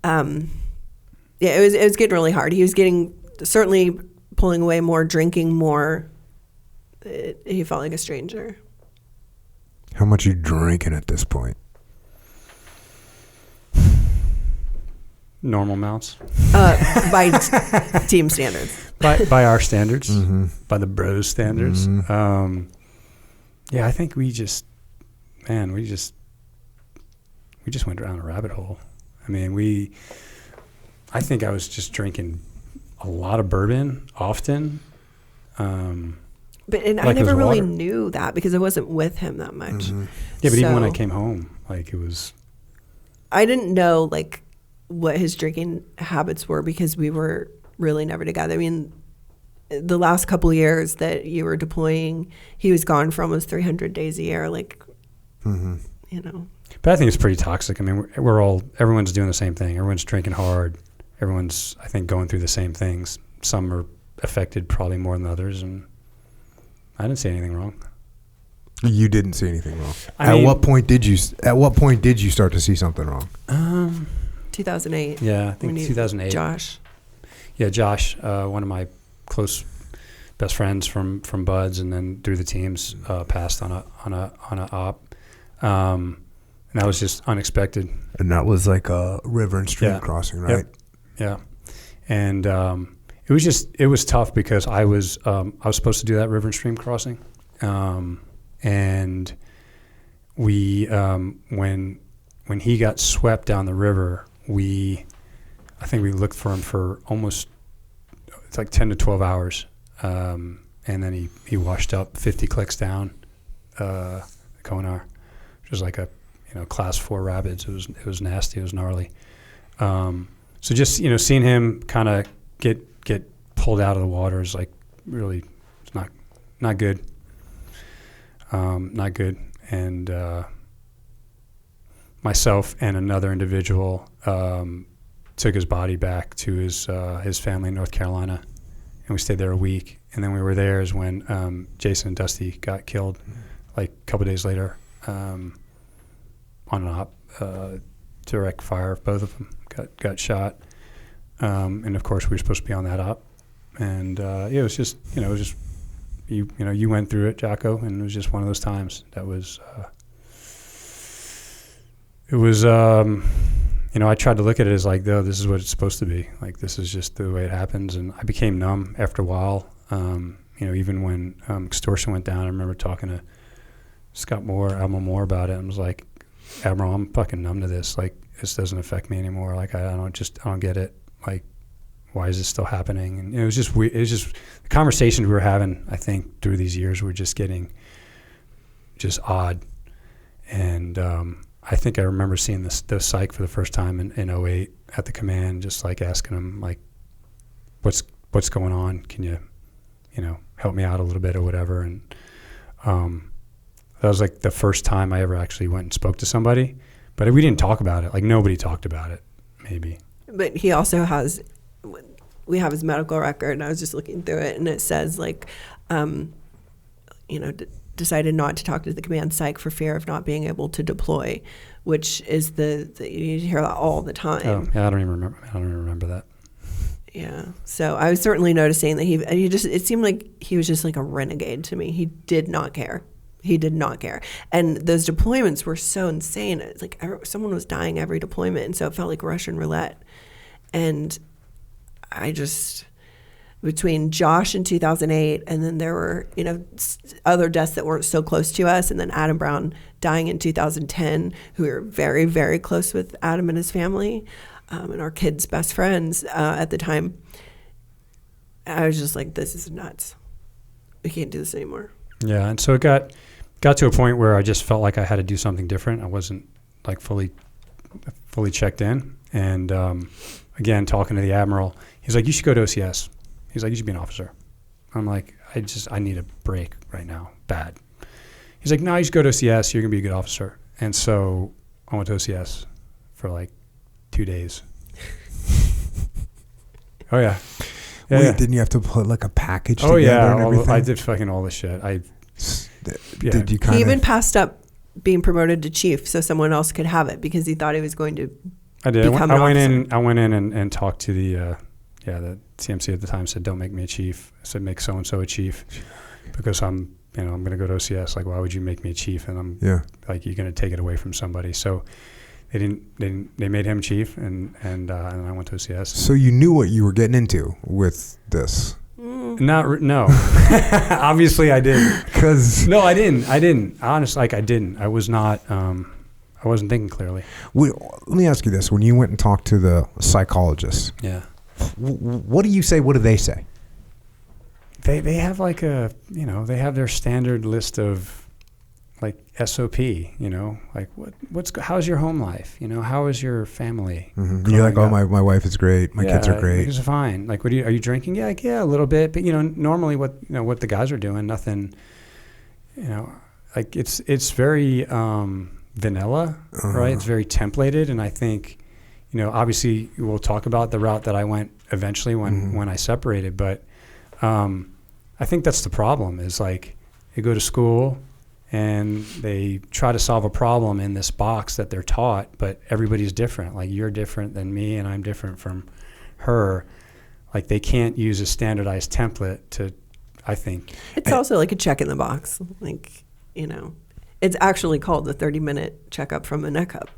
it was getting really hard. He was certainly pulling away more, drinking more. He felt like a stranger. How much are you drinking at this point? Normal amounts. By team standards. By our standards. Mm-hmm. By the bros standards. Mm-hmm. I think we just went down a rabbit hole. I mean, I think I was just drinking a lot of bourbon often. But I never really knew that because I wasn't with him that much. Mm-hmm. Yeah, but even when I came home, like it was. I didn't know like what his drinking habits were because we were really never together. I mean, the last couple of years that you were deploying, he was gone for almost 300 days a year. Like, you know. But I think it's pretty toxic. I mean, everyone's doing the same thing. Everyone's drinking hard. Everyone's, I think, going through the same things. Some are affected probably more than others, and I didn't see anything wrong. You didn't see anything wrong. At what point did you start to see something wrong? 2008. Yeah, I think 2008. Josh. Yeah, Josh, one of my close best friends from Buds, and then through the teams, passed on a op. And that was just unexpected. And that was like a river and stream crossing, right? Yep. Yeah. And it was tough because I was supposed to do that river and stream crossing. And we when he got swept down the river, I think we looked for him for almost, it's like 10 to 12 hours. And then he washed up 50 clicks down the Konar, which was like a class 4 rapids. It was nasty. It was gnarly. So just seeing him kind of get pulled out of the water is like really, it's not good. Not good. And myself and another individual took his body back to his family in North Carolina, and we stayed there a week. And then we were there is when Jason and Dusty got killed, like a couple days later, on an op, direct fire. Both of them got shot, and of course we were supposed to be on that op. And it was just you went through it, Jocko, and it was just one of those times that was. It was. I tried to look at it as like, this is what it's supposed to be. Like, this is just the way it happens. And I became numb after a while. Even when extortion went down, I remember talking to Admiral Moore about it. I was like, Admiral, I'm fucking numb to this. Like, this doesn't affect me anymore. Like, I don't get it. Like, why is this still happening? And it was just weird. It was just the conversations we were having, I think, through these years were just getting just odd. And I think I remember seeing the psych for the first time in 2008 at the command, just like asking him, like, what's going on? Can you help me out a little bit or whatever? And that was like the first time I ever actually went and spoke to somebody. But we didn't talk about it. Like, nobody talked about it, maybe. But he also has, we have his medical record, and I was just looking through it, and it says, like, decided not to talk to the command psych for fear of not being able to deploy, which is you hear that all the time. Oh, yeah, I don't even remember that. Yeah. So I was certainly noticing that it seemed like he was just like a renegade to me. He did not care. And those deployments were so insane. It's like someone was dying every deployment, and so it felt like Russian roulette. And I just, between Josh in 2008, and then there were, other deaths that weren't so close to us, and then Adam Brown dying in 2010, who we were very, very close with Adam and his family, and our kids' best friends at the time. I was just like, this is nuts. We can't do this anymore. Yeah, and so it got to a point where I just felt like I had to do something different. I wasn't like fully checked in. And again, talking to the Admiral, he's like, you should go to OCS. He's like, you should be an officer. I'm like, I need a break right now, bad. He's like, no, you should go to OCS. You're going to be a good officer. And so I went to OCS for like 2 days. Oh, yeah. Wait, didn't you have to put like a package together? Oh, yeah. And everything? I did fucking all this shit. Did you He even passed up being promoted to chief so someone else could have it because he thought he was going to become an officer. I went in and talked to the CMC at the time, said, don't make me a chief. I said, make so-and-so a chief because I'm going to go to OCS. Like, why would you make me a chief? And I'm like, you're going to take it away from somebody. So they made him chief and I went to OCS. So you knew what you were getting into with this? No. Obviously I didn't. No, I didn't. Honestly, I didn't. I was not, I wasn't thinking clearly. Let me ask you this: when you went and talked to the psychologist, Yeah. What do you say? What do they say? They have like they have their standard list of like SOP, like how's your home life? How is your family? Mm-hmm. You're like, oh, my wife is great. My kids are great. It's fine. Like, are you drinking? Yeah, a little bit. But normally what the guys are doing, nothing. Like it's very vanilla, right? It's very templated, and I think, obviously we'll talk about the route that I went eventually when I separated, but I think that's the problem. Is like they go to school and they try to solve a problem in this box that they're taught, but everybody's different. Like, you're different than me and I'm different from her. Like, they can't use a standardized template to, I think. It's also like a check in the box. Like, it's actually called the 30-minute checkup from a neck up,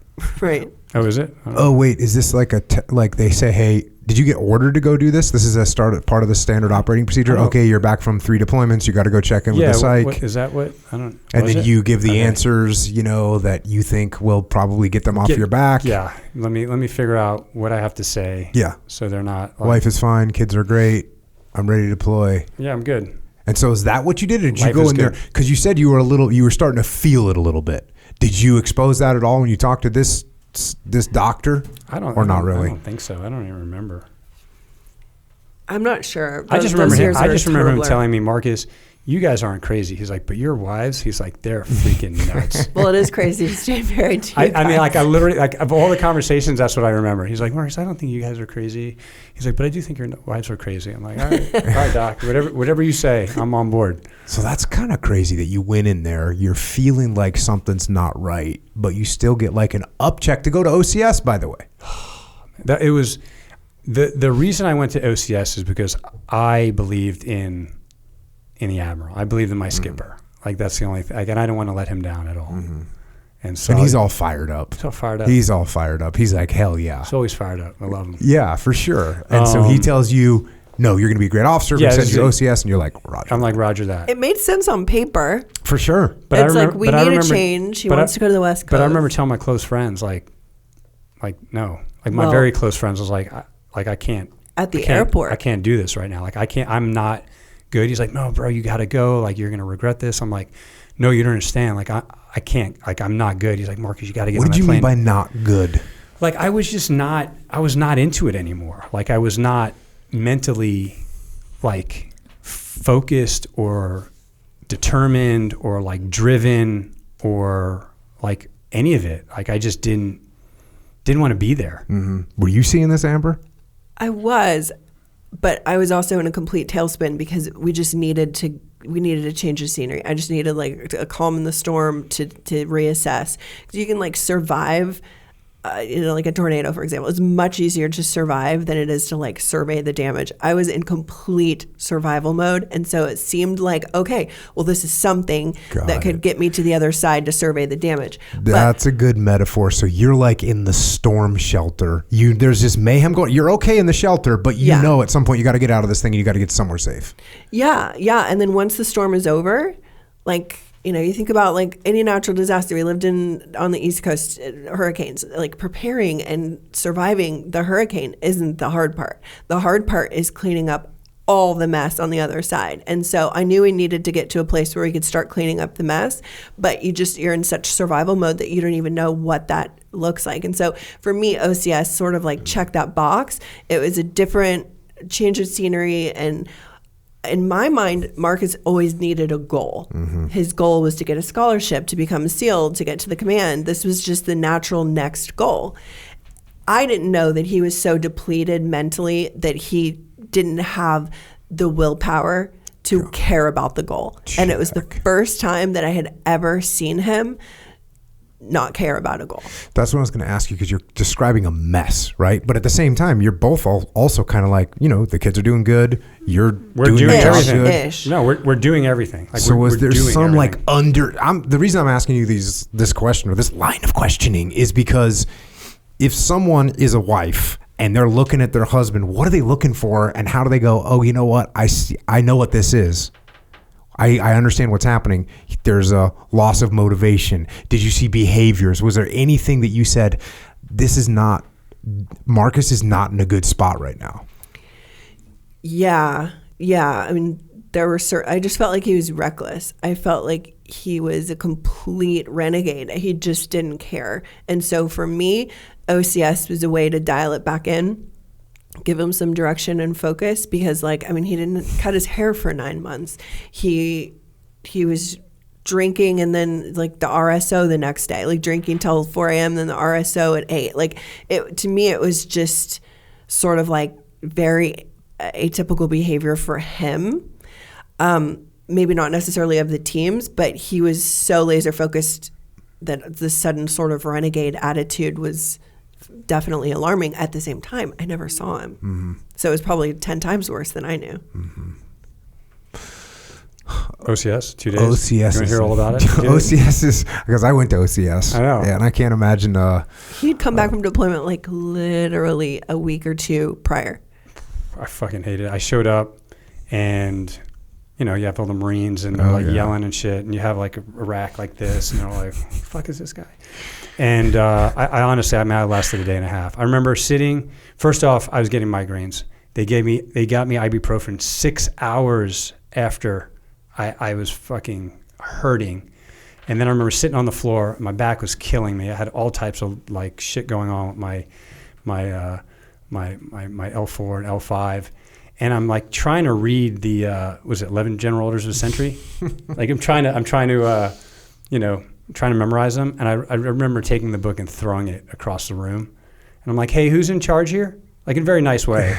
right? Oh, is it? Oh, wait, is this like like they say, hey, did you get ordered to go do this? This is part of the standard operating procedure. Okay, you're back from 3 deployments. You got to go check in with the psych. Is that what? I don't. And then you give the answers, that you think will probably get them off your back. Yeah. Let me figure out what I have to say. Yeah. So they're not. Wife is fine. Kids are great. I'm ready to deploy. Yeah, I'm good. And so is that what you did? Or did you Life go is in there? good. Because you said you were starting to feel it a little bit. Did you expose that at all when you talked to this doctor? Not really? I don't think so. I don't even remember. I'm not sure. I just remember him telling me, Marcus, you guys aren't crazy. He's like, but your wives, he's like, they're freaking nuts. Well, it is crazy to stay married to I mean, like, I literally, like, of all the conversations, that's what I remember. He's like, Marcus, I don't think you guys are crazy. He's like, but I do think your wives are crazy. I'm like, all right, doc, whatever you say, I'm on board. So that's kind of crazy that you went in there, you're feeling like something's not right, but you still get like an up check to go to OCS, by the way. It was, the reason I went to OCS is because I believed in the Admiral. I believed in my skipper. Like, that's the only thing. Like, and I don't want to let him down at all. Mm-hmm. And he's all fired up. So fired up. He's all fired up. He's like, hell yeah. He's always fired up. I love him. Yeah, for sure. And so he tells you, no, you're going to be a great officer. He sends you to OCS, and you're like, roger. I'm like, roger that. It made sense on paper. For sure. But it's like, we need a change. He wants to go to the West Coast. But I remember telling my close friends, like no. Like, my very close friends was like, I can't. At the airport. I can't do this right now. Like, I'm not good. He's like, no, bro, you got to go. Like, you're going to regret this. I'm like, no, you don't understand. Like, I can't. Like, I'm not good. He's like, Marcus, you got to get on that plane. What did you mean by not good? Like, I was not into it anymore. Like, I was not mentally, like, focused or determined or, like, driven or, like, any of it. Like, I just didn't want to be there. Mm-hmm. Were you seeing this, Amber? I was, but I was also in a complete tailspin because we needed a change of scenery. I just needed like a calm in the storm to reassess. Because you can like survive, like a tornado, for example. It's much easier to survive than it is to like survey the damage. I was in complete survival mode. And so it seemed like, okay, well, this is something that could get me to the other side to survey the damage. That's a good metaphor. So you're like in the storm shelter. There's this mayhem going. You're okay in the shelter, but you know at some point you got to get out of this thing and you got to get somewhere safe. Yeah. And then once the storm is over, like, you think about like any natural disaster. We lived on the East Coast, hurricanes, like preparing and surviving the hurricane isn't the hard part. The hard part is cleaning up all the mess on the other side. And so I knew we needed to get to a place where we could start cleaning up the mess, but you're in such survival mode that you don't even know what that looks like. And so for me, OCS sort of like checked that box. It was a different change of scenery, and in my mind, Marcus always needed a goal. Mm-hmm. His goal was to get a scholarship, to become a SEAL, to get to the command. This was just the natural next goal. I didn't know that he was so depleted mentally that he didn't have the willpower to care about the goal. And it was the first time that I had ever seen him not care about a goal. That's what I was going to ask you, because you're describing a mess, right? But at the same time, you're both also kind of like, the kids are doing good. We're doing everything. No, we're doing everything. Like, so was there some everything. Like the reason I'm asking you this question or this line of questioning is because if someone is a wife and they're looking at their husband, what are they looking for, and how do they go, oh, you know what? I know what this is. I understand what's happening. There's a loss of motivation. Did you see behaviors? Was there anything that you said, Marcus is not in a good spot right now? Yeah. I mean, I just felt like he was reckless. I felt like he was a complete renegade. He just didn't care. And so for me, OCS was a way to dial it back in, give him some direction and focus, because like, I mean, he didn't cut his hair for 9 months. He was drinking and then like the RSO the next day, like drinking till 4 a.m. then the RSO at 8. Like to me, it was just sort of like very atypical behavior for him. Maybe not necessarily of the teams, but he was so laser focused that the sudden sort of renegade attitude was definitely alarming. At the same time, I never saw him. Mm-hmm. So it was probably 10 times worse than I knew. Mm-hmm. OCS, 2 days. OCS. You want to hear all about it? OCS is, because I went to OCS. I know. Yeah, and I can't imagine. He'd come back from deployment like literally a week or two prior. I fucking hated it. I showed up and, you know, you have all the Marines and they're yelling and shit, and you have like a rack like this, and they're like, "Who the fuck is this guy?" And I honestly, I lasted a day and a half. I remember sitting. First off, I was getting migraines. They got me ibuprofen 6 hours after I was fucking hurting, and then I remember sitting on the floor. My back was killing me. I had all types of like shit going on with my L4 and L5. And I'm like trying to read the, was it 11 General Orders of the Century? Like I'm trying to memorize them. And I remember taking the book and throwing it across the room. And I'm like, "Hey, who's in charge here?" Like in a very nice way.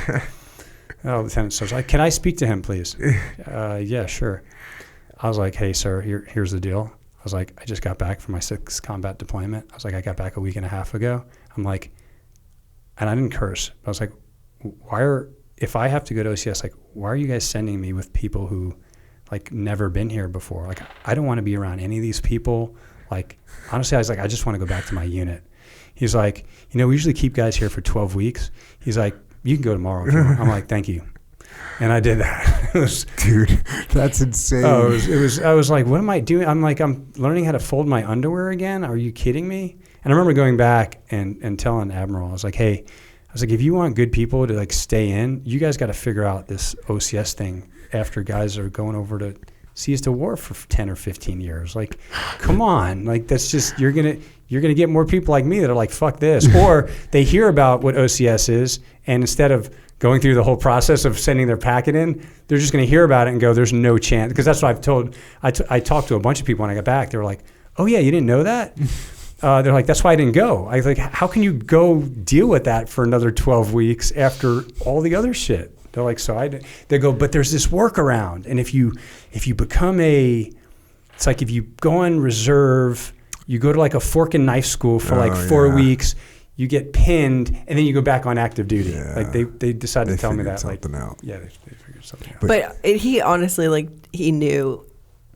Oh, Lieutenant Sarge, like, "Can I speak to him, please?" Yeah, sure. I was like, "Hey, sir, here's the deal." I was like, "I just got back from my 6th combat deployment." I was like, "I got back a week and a half ago." I'm like, and I didn't curse. I was like, if I have to go to OCS, like, why are you guys sending me with people who, like, never been here before? Like, I don't want to be around any of these people. Like, honestly, I was like, I just want to go back to my unit. He's like, "You know, we usually keep guys here for 12 weeks. He's like, "You can go tomorrow if you want." I'm like, "Thank you." And I did that. Dude, that's insane. Oh, I was like, what am I doing? I'm like, I'm learning how to fold my underwear again? Are you kidding me? And I remember going back and telling Admiral, I was like, "Hey," I was like, "if you want good people to like stay in, you guys got to figure out this OCS thing after guys are going over to seas to war for 10 or 15 years. Like, come on. Like, that's just, you're going to get more people like me that are like, fuck this." Or they hear about what OCS is, and instead of going through the whole process of sending their packet in, they're just going to hear about it and go, "There's no chance." Because that's what I've told. I talked to a bunch of people when I got back. They were like, "Oh yeah, you didn't know that?" They're like, "That's why I didn't go." I was like, "How can you go deal with that for another 12 weeks after all the other shit?" They're like, they go, "But there's this workaround. And if you become it's like if you go on reserve, you go to like a fork and knife school for 4 weeks, you get pinned, and then you go back on active duty." Yeah. Like they decided to tell me that. Like, out. Yeah, they figured something out. But he honestly, like, he knew.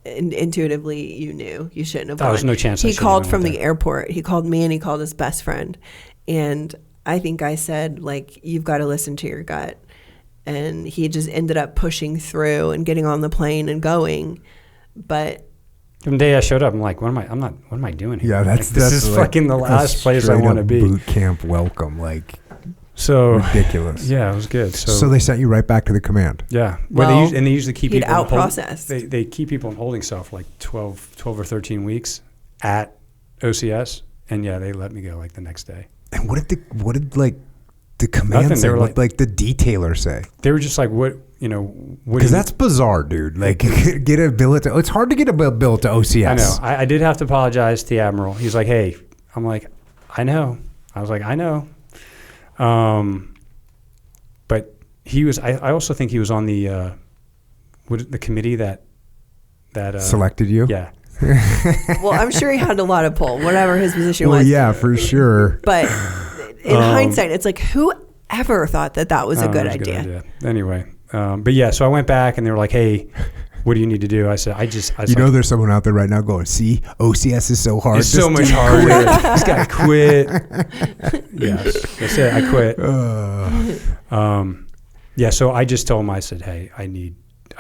Intuitively, you knew you shouldn't have gone. There was no chance. He called from the airport. He called me and he called his best friend. And I think I said, like, "You've got to listen to your gut." And he just ended up pushing through and getting on the plane and going. But the day I showed up, I'm like, what am I doing here? Yeah, this is like fucking the last place I want to be. Boot camp welcome, like, so ridiculous. Yeah, it was good. So they sent you right back to the command. Yeah, well, they usually keep people out processed. They keep people in holding cell for like 12 or 13 weeks at OCS, and yeah, they let me go like the next day. And what did the command say? What like the detailer say? They were just like, what? Because that's bizarre, dude. Like, get a bill to. It's hard to get a bill to OCS. I know. I did have to apologize to the Admiral. He's like, "Hey," I'm like, "I know." I was like, "I know." But he was. I also think he was on the committee that selected you. Yeah. Well, I'm sure he had a lot of pull, whatever his position was. Well, yeah, for sure. But in hindsight, it's like, whoever thought that was a good idea. Anyway, but yeah, so I went back and they were like, "Hey, what do you need to do?" I said, there's someone out there right now going, "See, OCS is so hard. It's so much harder. This guy quit." Yes, that's it. I quit. Yeah, so I just told him, I said, "Hey, I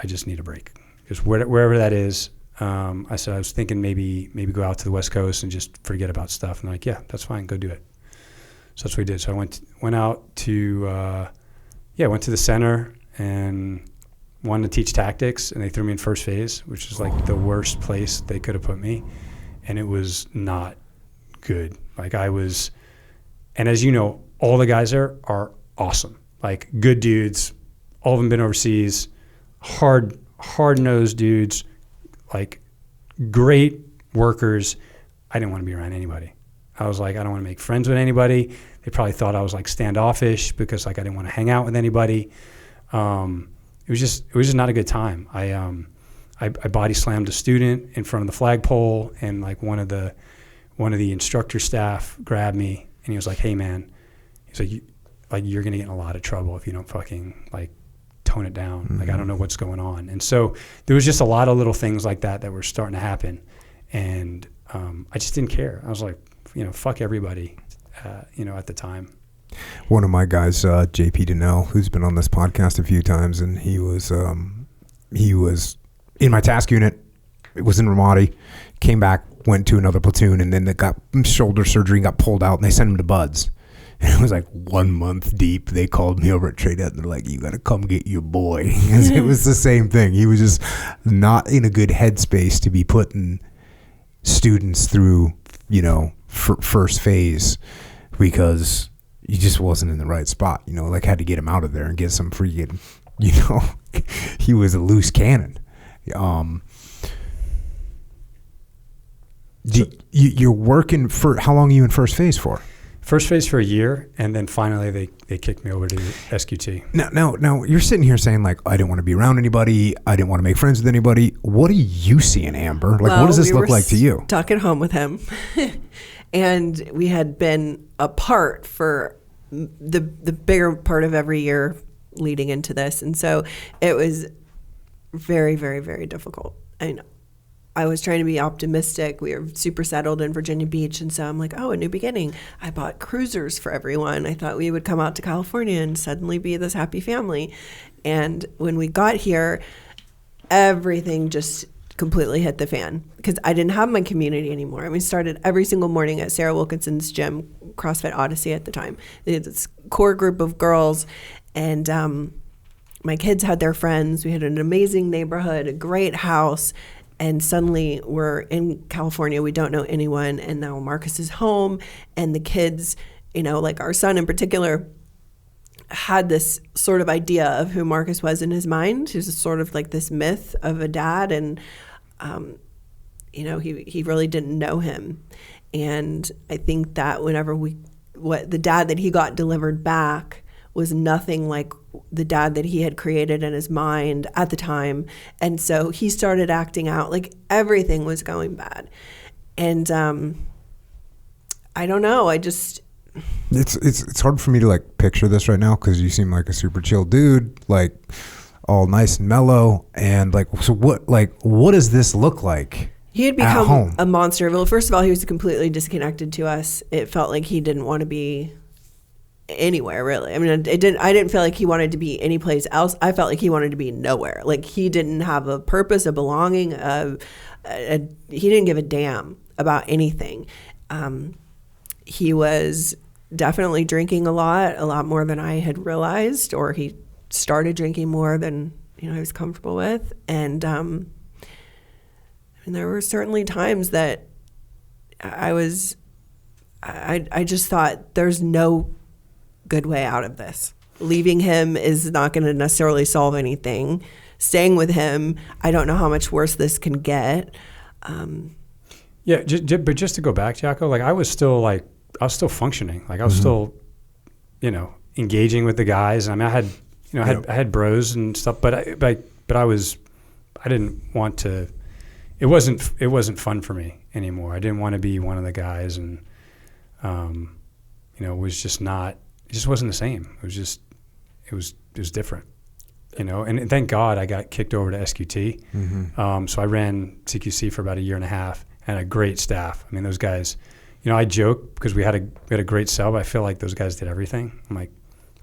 just need a break." Because wherever that is, I said, I was thinking maybe go out to the West Coast and just forget about stuff. And they're like, yeah, that's fine. Go do it. So that's what we did. So I went out to, went to the center and wanted to teach tactics. And they threw me in first phase, which is like the worst place they could have put me. And it was not good. Like and as you know, all the guys there are awesome. Like good dudes, all of them been overseas, hard-nosed dudes, like great workers. I didn't want to be around anybody. I was like, I don't want to make friends with anybody. They probably thought I was like standoffish because like I didn't want to hang out with anybody. It was just not a good time. I body slammed a student in front of the flagpole, and like one of the instructor staff grabbed me and he was like, "Hey man," he's like, you're gonna get in a lot of trouble if you don't fucking like tone it down. Mm-hmm. Like I don't know what's going on. And so there was just a lot of little things like that were starting to happen, and I just didn't care. I was like, fuck everybody, at the time. One of my guys, JP Donnell, who's been on this podcast a few times, and he was in my task unit. It was in Ramadi. Came back, went to another platoon, and then they got shoulder surgery and got pulled out, and they sent him to Buds. And it was like 1 month deep. They called me over at Tradette, and they're like, "You got to come get your boy." It was the same thing. He was just not in a good headspace to be putting students through, first phase, because he just wasn't in the right spot. Like had to get him out of there and get some freaking, he was a loose cannon. You're working for, how long are you in first phase for? First phase for a year, and then finally they kicked me over to SQT. Now you're sitting here saying like, I didn't want to be around anybody. I didn't want to make friends with anybody. What are you seeing, Amber? Like, what does this look like to you? Stuck at home with him, and we had been apart for the bigger part of every year leading into this, and so it was very, very, very difficult. I was trying to be optimistic. We were super settled in Virginia Beach, and so I'm like, oh, a new beginning. I bought cruisers for everyone. I thought we would come out to California and suddenly be this happy family. And when we got here, everything just completely hit the fan because I didn't have my community anymore. I mean, started every single morning at Sarah Wilkinson's gym, CrossFit Odyssey at the time. It's this core group of girls, and my kids had their friends. We had an amazing neighborhood, a great house. And suddenly we're in California, we don't know anyone, and now Marcus is home, and the kids, like our son in particular, had this sort of idea of who Marcus was in his mind. He was sort of like this myth of a dad, and, he really didn't know him. And I think that the dad that he got delivered back was nothing like the dad that he had created in his mind at the time. And so he started acting out like everything was going bad. And I don't know. It's hard for me to like picture this right now because you seem like a super chill dude, like all nice and mellow. And like, so what does this look like? He had become a monster. Well, first of all, he was completely disconnected to us. It felt like he didn't want to be anywhere, really. I mean, I didn't feel like he wanted to be any place else. I felt like he wanted to be nowhere. Like he didn't have a purpose, a belonging. He didn't give a damn about anything. He was definitely drinking a lot more than I had realized, or he started drinking more than I was comfortable with. And there were certainly times that I just thought there's no good way out of this. Leaving him is not going to necessarily solve anything. Staying with him, I don't know how much worse this can get. But just to go back, Jocko, like I was still functioning. Like I was still, engaging with the guys. I mean, I had bros and stuff, but I didn't want to. It wasn't fun for me anymore. I didn't want to be one of the guys, and it was just not. It just wasn't the same. It was different, and thank God I got kicked over to SQT. Mm-hmm. So I ran CQC for about a year and a half and a great staff. I mean, those guys, I joke because we had a great cell, but I feel like those guys did everything. I'm like,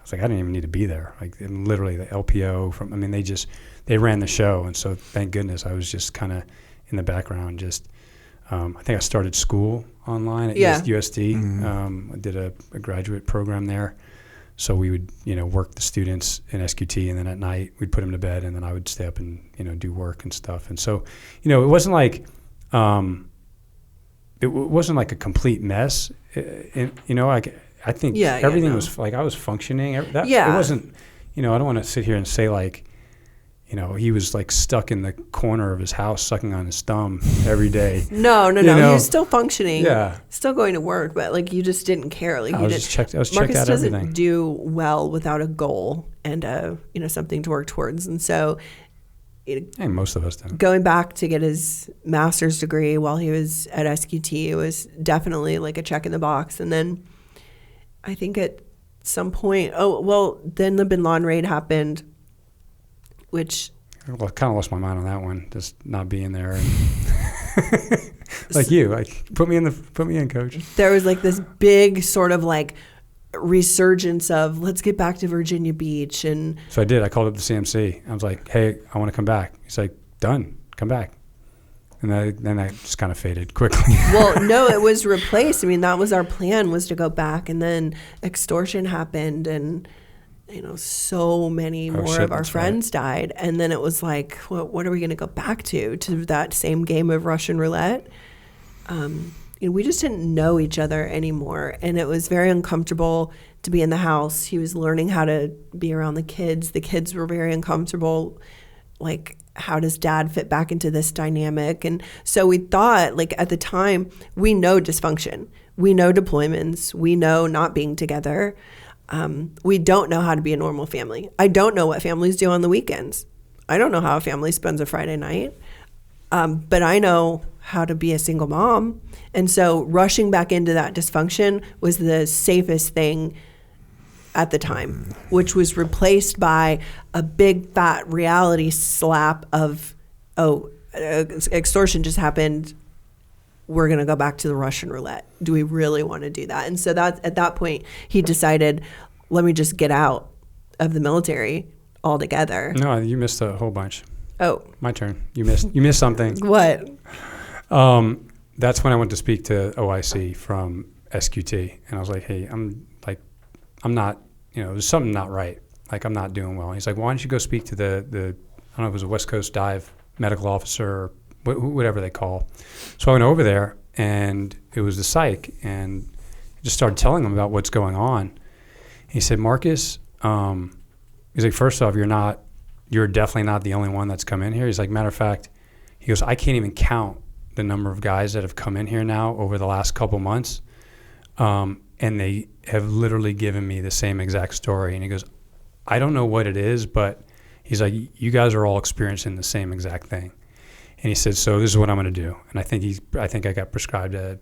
was like, I didn't even need to be there. Like, and literally the LPO they ran the show. And so thank goodness I was just kind of in the background. Just, I think I started school online at USD. I did a graduate program there. So we would, work the students in SQT, and then at night we'd put them to bed, and then I would stay up and, do work and stuff. And so, it wasn't like, it wasn't like a complete mess. I think everything was like, I was functioning. It wasn't, I don't want to sit here and say like, he was like stuck in the corner of his house sucking on his thumb every day. No. He was still functioning. Yeah. Still going to work, but like you just didn't care. Like I was checked out Marcus everything. doesn't do well without a goal and something to work towards. And so most of us didn't. Going back to get his master's degree while he was at SQT, it was definitely like a check in the box. And then I think at some point, then the Bin Laden raid happened, which I kind of lost my mind on that one, just not being there. And like put me in, coach. There was like this big sort of like resurgence of let's get back to Virginia Beach. And so I did. I called up the CMC. I was like, hey, I want to come back. He's like, done, come back. And then I just kind of faded quickly. Well, no, it was replaced. I mean, that was our plan, was to go back. And then extortion happened, and so many more of our friends died. And then it was like, what are we going to go back to that same game of Russian roulette? We just didn't know each other anymore. And it was very uncomfortable to be in the house. He was learning how to be around the kids. The kids were very uncomfortable. Like, how does dad fit back into this dynamic? And so we thought, like, at the time, we know dysfunction. We know deployments. We know not being together. We don't know how to be a normal family. I don't know what families do on the weekends. I don't know how a family spends a Friday night. But I know how to be a single mom. And so rushing back into that dysfunction was the safest thing at the time, which was replaced by a big fat reality slap of, extortion just happened. We're going to go back to the Russian roulette. Do we really want to do that? And so at that point, he decided, let me just get out of the military altogether. No, you missed a whole bunch. Oh. My turn. You missed something. What? That's when I went to speak to OIC from SQT. And I was like, hey, I'm not, there's something not right. Like, I'm not doing well. And he's like, why don't you go speak to the I don't know if it was a West Coast Dive medical officer or whatever they call. So I went over there, and it was the psych, and I just started telling him about what's going on. And he said, Marcus, he's like, first off, you're definitely not the only one that's come in here. He's like, matter of fact, he goes, I can't even count the number of guys that have come in here now over the last couple months. And they have literally given me the same exact story. And he goes, I don't know what it is, but he's like, you guys are all experiencing the same exact thing. And he said, so this is what I'm going to do. And I think I got prescribed an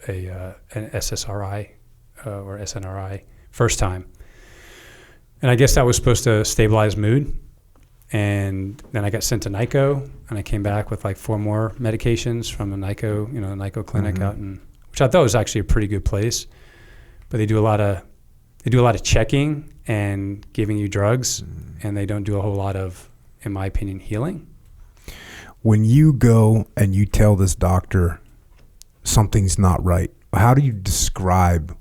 SSRI or SNRI first time. And I guess that was supposed to stabilize mood. And then I got sent to NICO, and I came back with like 4 more medications from the NICO, the NICO clinic out in, which I thought was actually a pretty good place. But they do a lot of checking and giving you drugs, and they don't do a whole lot of, in my opinion, healing. When you go and you tell this doctor something's not right, how do you describe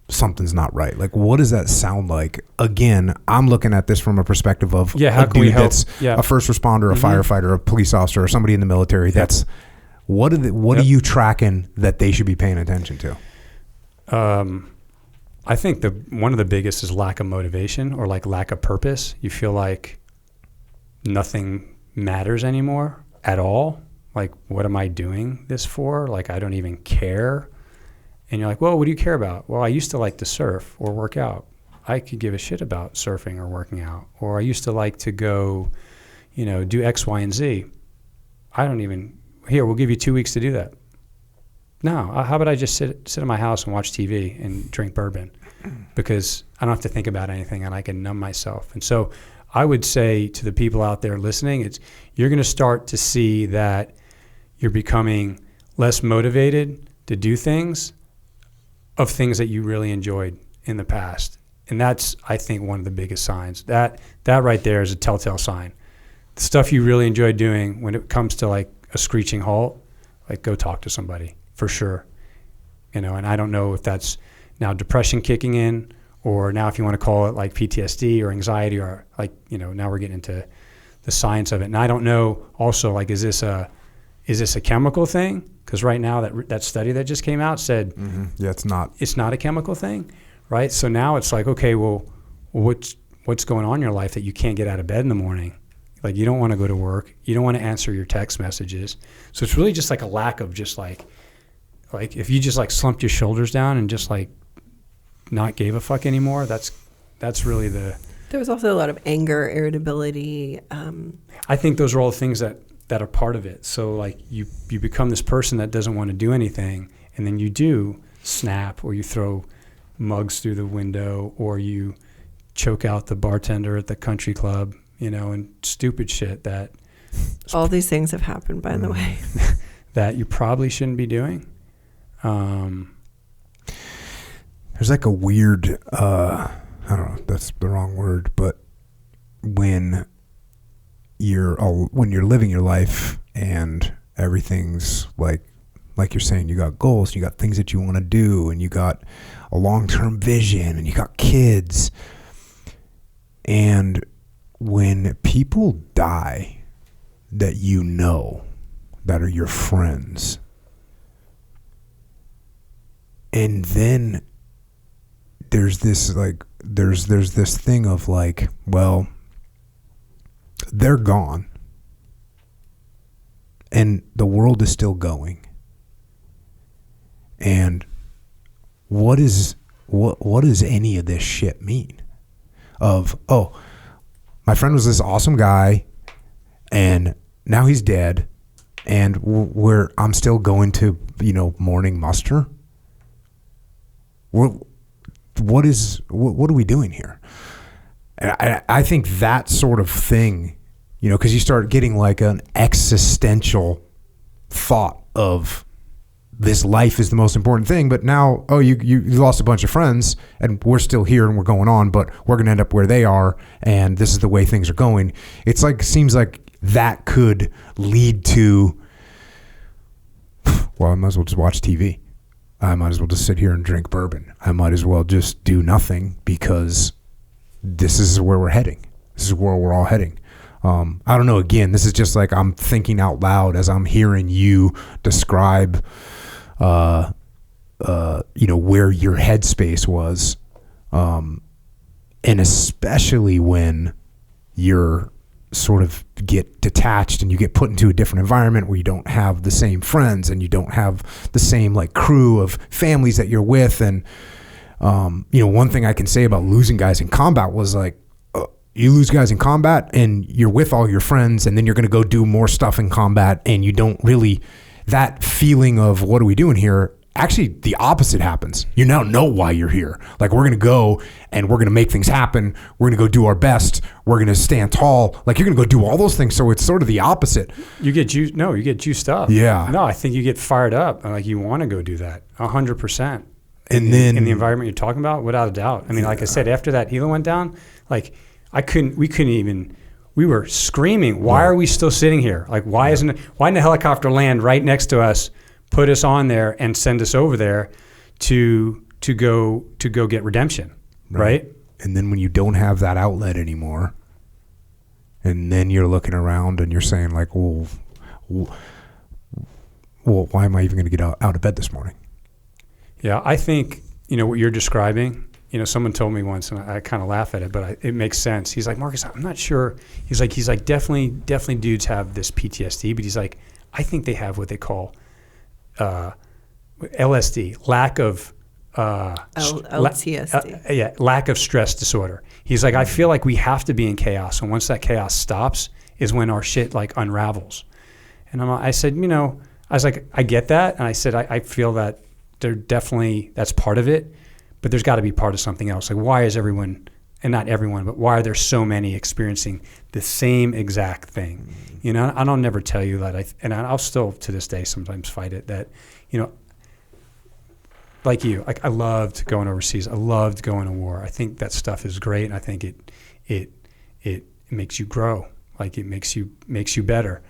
something's not right? Like, what does that sound like? Again, I'm looking at this from a perspective of how can we help? That's a first responder, a firefighter, a police officer, or somebody in the military. That's what are you tracking that they should be paying attention to? I think one of the biggest is lack of motivation, or like lack of purpose. You feel like nothing matters anymore at all. Like, what am I doing this for? Like, I don't even care. And you're like, well, what do you care about? Well, I used to like to surf or work out. I could give a shit about surfing or working out. Or I used to like to go, do X, Y, and Z. I don't even, here, we'll give you 2 weeks to do that. No, how about I just sit in my house and watch TV and drink bourbon? Because I don't have to think about anything, and I can numb myself. And so I would say to the people out there listening, you're going to start to see that you're becoming less motivated to do things that you really enjoyed in the past. And that's, I think, one of the biggest signs. That right there is a telltale sign. The stuff you really enjoy doing, when it comes to like a screeching halt, like go talk to somebody for sure. And I don't know if that's now depression kicking in, or now if you want to call it like PTSD or anxiety, or like, now we're getting into the science of it. And I don't know also, like, is this a chemical thing? Because right now that study that just came out said, yeah, it's not a chemical thing, right? So now it's like, okay, well, what's going on in your life that you can't get out of bed in the morning? Like, you don't want to go to work. You don't want to answer your text messages. So it's really just like a lack of just like if you just like slumped your shoulders down and just like not gave a fuck anymore, that's really the... There was also a lot of anger, irritability. I think those are all things that are part of it. So like you become this person that doesn't want to do anything, and then you do snap, or you throw mugs through the window, or you choke out the bartender at the country club, and stupid shit that... All these things have happened, by the way. that you probably shouldn't be doing. There's like a weird, I don't know if that's the wrong word, but when you're living your life and everything's like you're saying, you got goals, you got things that you want to do, and you got a long-term vision, and you got kids. And when people die that that are your friends, and then there's this like there's this thing of like, well, they're gone and the world is still going, and what does any of this shit mean? Of, oh, my friend was this awesome guy and now he's dead, and I'm still going to morning muster. What are we doing here? I think that sort of thing, because you start getting like an existential thought of this life is the most important thing, but now, oh, you lost a bunch of friends and we're still here and we're going on, but we're going to end up where they are, and this is the way things are going. It's like, seems like that could lead to, well, I might as well just watch TV. I might as well just sit here and drink bourbon. I might as well just do nothing, because this is where we're heading. This is where we're all heading. I don't know. Again, this is just like I'm thinking out loud as I'm hearing you describe, where your headspace was, and especially when you're sort of get detached and you get put into a different environment where you don't have the same friends and you don't have the same like crew of families that you're with. And, one thing I can say about losing guys in combat was like, you lose guys in combat and you're with all your friends, and then you're going to go do more stuff in combat, and you don't really, that feeling of what are we doing here, actually the opposite happens. You now know why you're here. Like, we're going to go and we're going to make things happen. We're going to go do our best. We're going to stand tall. Like, you're going to go do all those things. So it's sort of the opposite. You get juiced up. Yeah. No, I think you get fired up. Like, you want to go do that 100%. And then in the environment you're talking about, without a doubt. I mean, like I said, after that helo went down, like we were screaming, why are we still sitting here? Like, why didn't the helicopter land right next to us, put us on there and send us over there to go get redemption, right? And then when you don't have that outlet anymore, and then you're looking around and you're saying like, well, why am I even going to get out of bed this morning? Yeah, I think, what you're describing, someone told me once, and I kind of laugh at it, but it makes sense. He's like, Marcus, I'm not sure. He's like, definitely dudes have this PTSD, but he's like, I think they have what they call LSD, lack of LTSD. Lack of stress disorder. He's like, I feel like we have to be in chaos, and once that chaos stops is when our shit like unravels. And I said, I was like, I get that, and I said, I feel that that's part of it, but there's got to be part of something else. Like, why is everyone, and not everyone, but why are there so many experiencing the same exact thing? I'll never tell you that, and I'll still to this day sometimes fight it, that, like you, like I loved going overseas. I loved going to war. I think that stuff is great, and I think it makes you grow. Like it makes you better.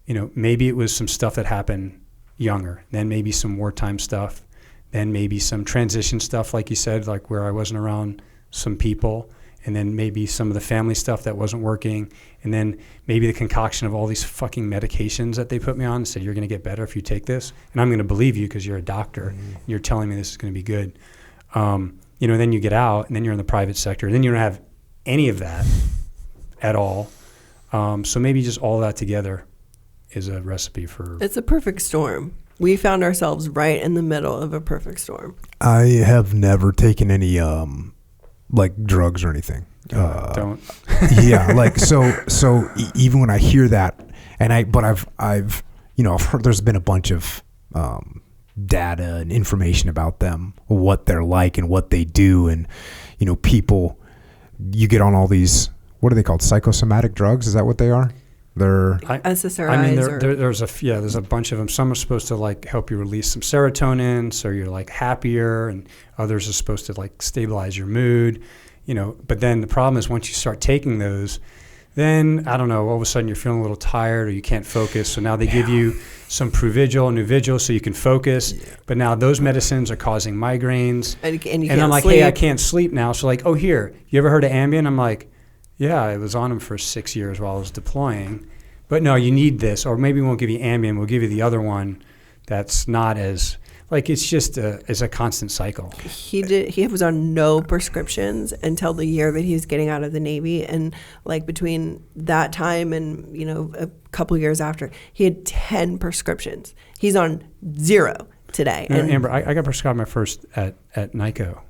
Maybe it was some stuff that happened younger, then maybe some wartime stuff, then maybe some transition stuff, like you said, like where I wasn't around some people, and then maybe some of the family stuff that wasn't working, and then maybe the concoction of all these fucking medications that they put me on and said, you're going to get better if you take this, and I'm going to believe you because you're a doctor, and you're telling me this is going to be good. Then you get out, and then you're in the private sector, and then you don't have any of that at all. So maybe just all that together is a recipe for... It's a perfect storm. We found ourselves right in the middle of a perfect storm. I have never taken any like drugs or anything. Don't. Yeah, like so even when I hear that, but I've heard there's been a bunch of data and information about them, what they're like and what they do, and people, you get on all these, what are they called, psychosomatic drugs? Is that what they are? They're SSRIs. I mean, there's a bunch of them. Some are supposed to like help you release some serotonin, so you're like happier, and others are supposed to like stabilize your mood, But then the problem is once you start taking those, then I don't know, all of a sudden you're feeling a little tired or you can't focus. So now they give you some Provigil, Nuvigil, so you can focus. Yeah. But now those medicines are causing migraines, and I'm like, sleep. Hey, I can't sleep now. So like, oh, here, you ever heard of Ambien? I'm like, yeah, I was on them for 6 years while I was deploying. But no, you need this. Or maybe we won't give you Ambien. We'll give you the other one that's not as, like, it's just it's a constant cycle. He was on no prescriptions until the year that he was getting out of the Navy. And, like, between that time and, a couple years after, he had 10 prescriptions. He's on 0 today. And Amber, I got prescribed my first at NICO.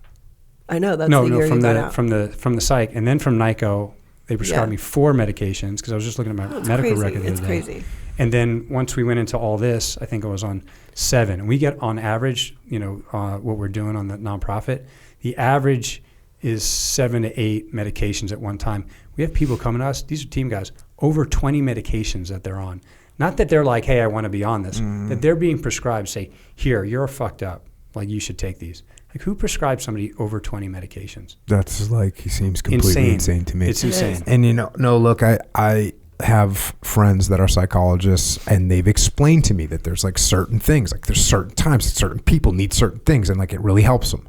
I know, that's the year from you got out. from the psych, and then from NICO they prescribed me 4 medications because I was just looking at my medical record the other day. It's crazy. And then once we went into all this, I think I was on 7. And we get on average, what we're doing on the nonprofit, the average is 7 to 8 medications at one time. We have people coming to us; these are team guys, over 20 medications that they're on. Not that they're like, hey, I want to be on this. That they're being prescribed. Say, here, you're fucked up. Like you should take these. Like, who prescribes somebody over 20 medications? That's like, he seems completely insane to me. It's insane. And look, I have friends that are psychologists, and they've explained to me that there's like certain things, like there's certain times that certain people need certain things, and like it really helps them.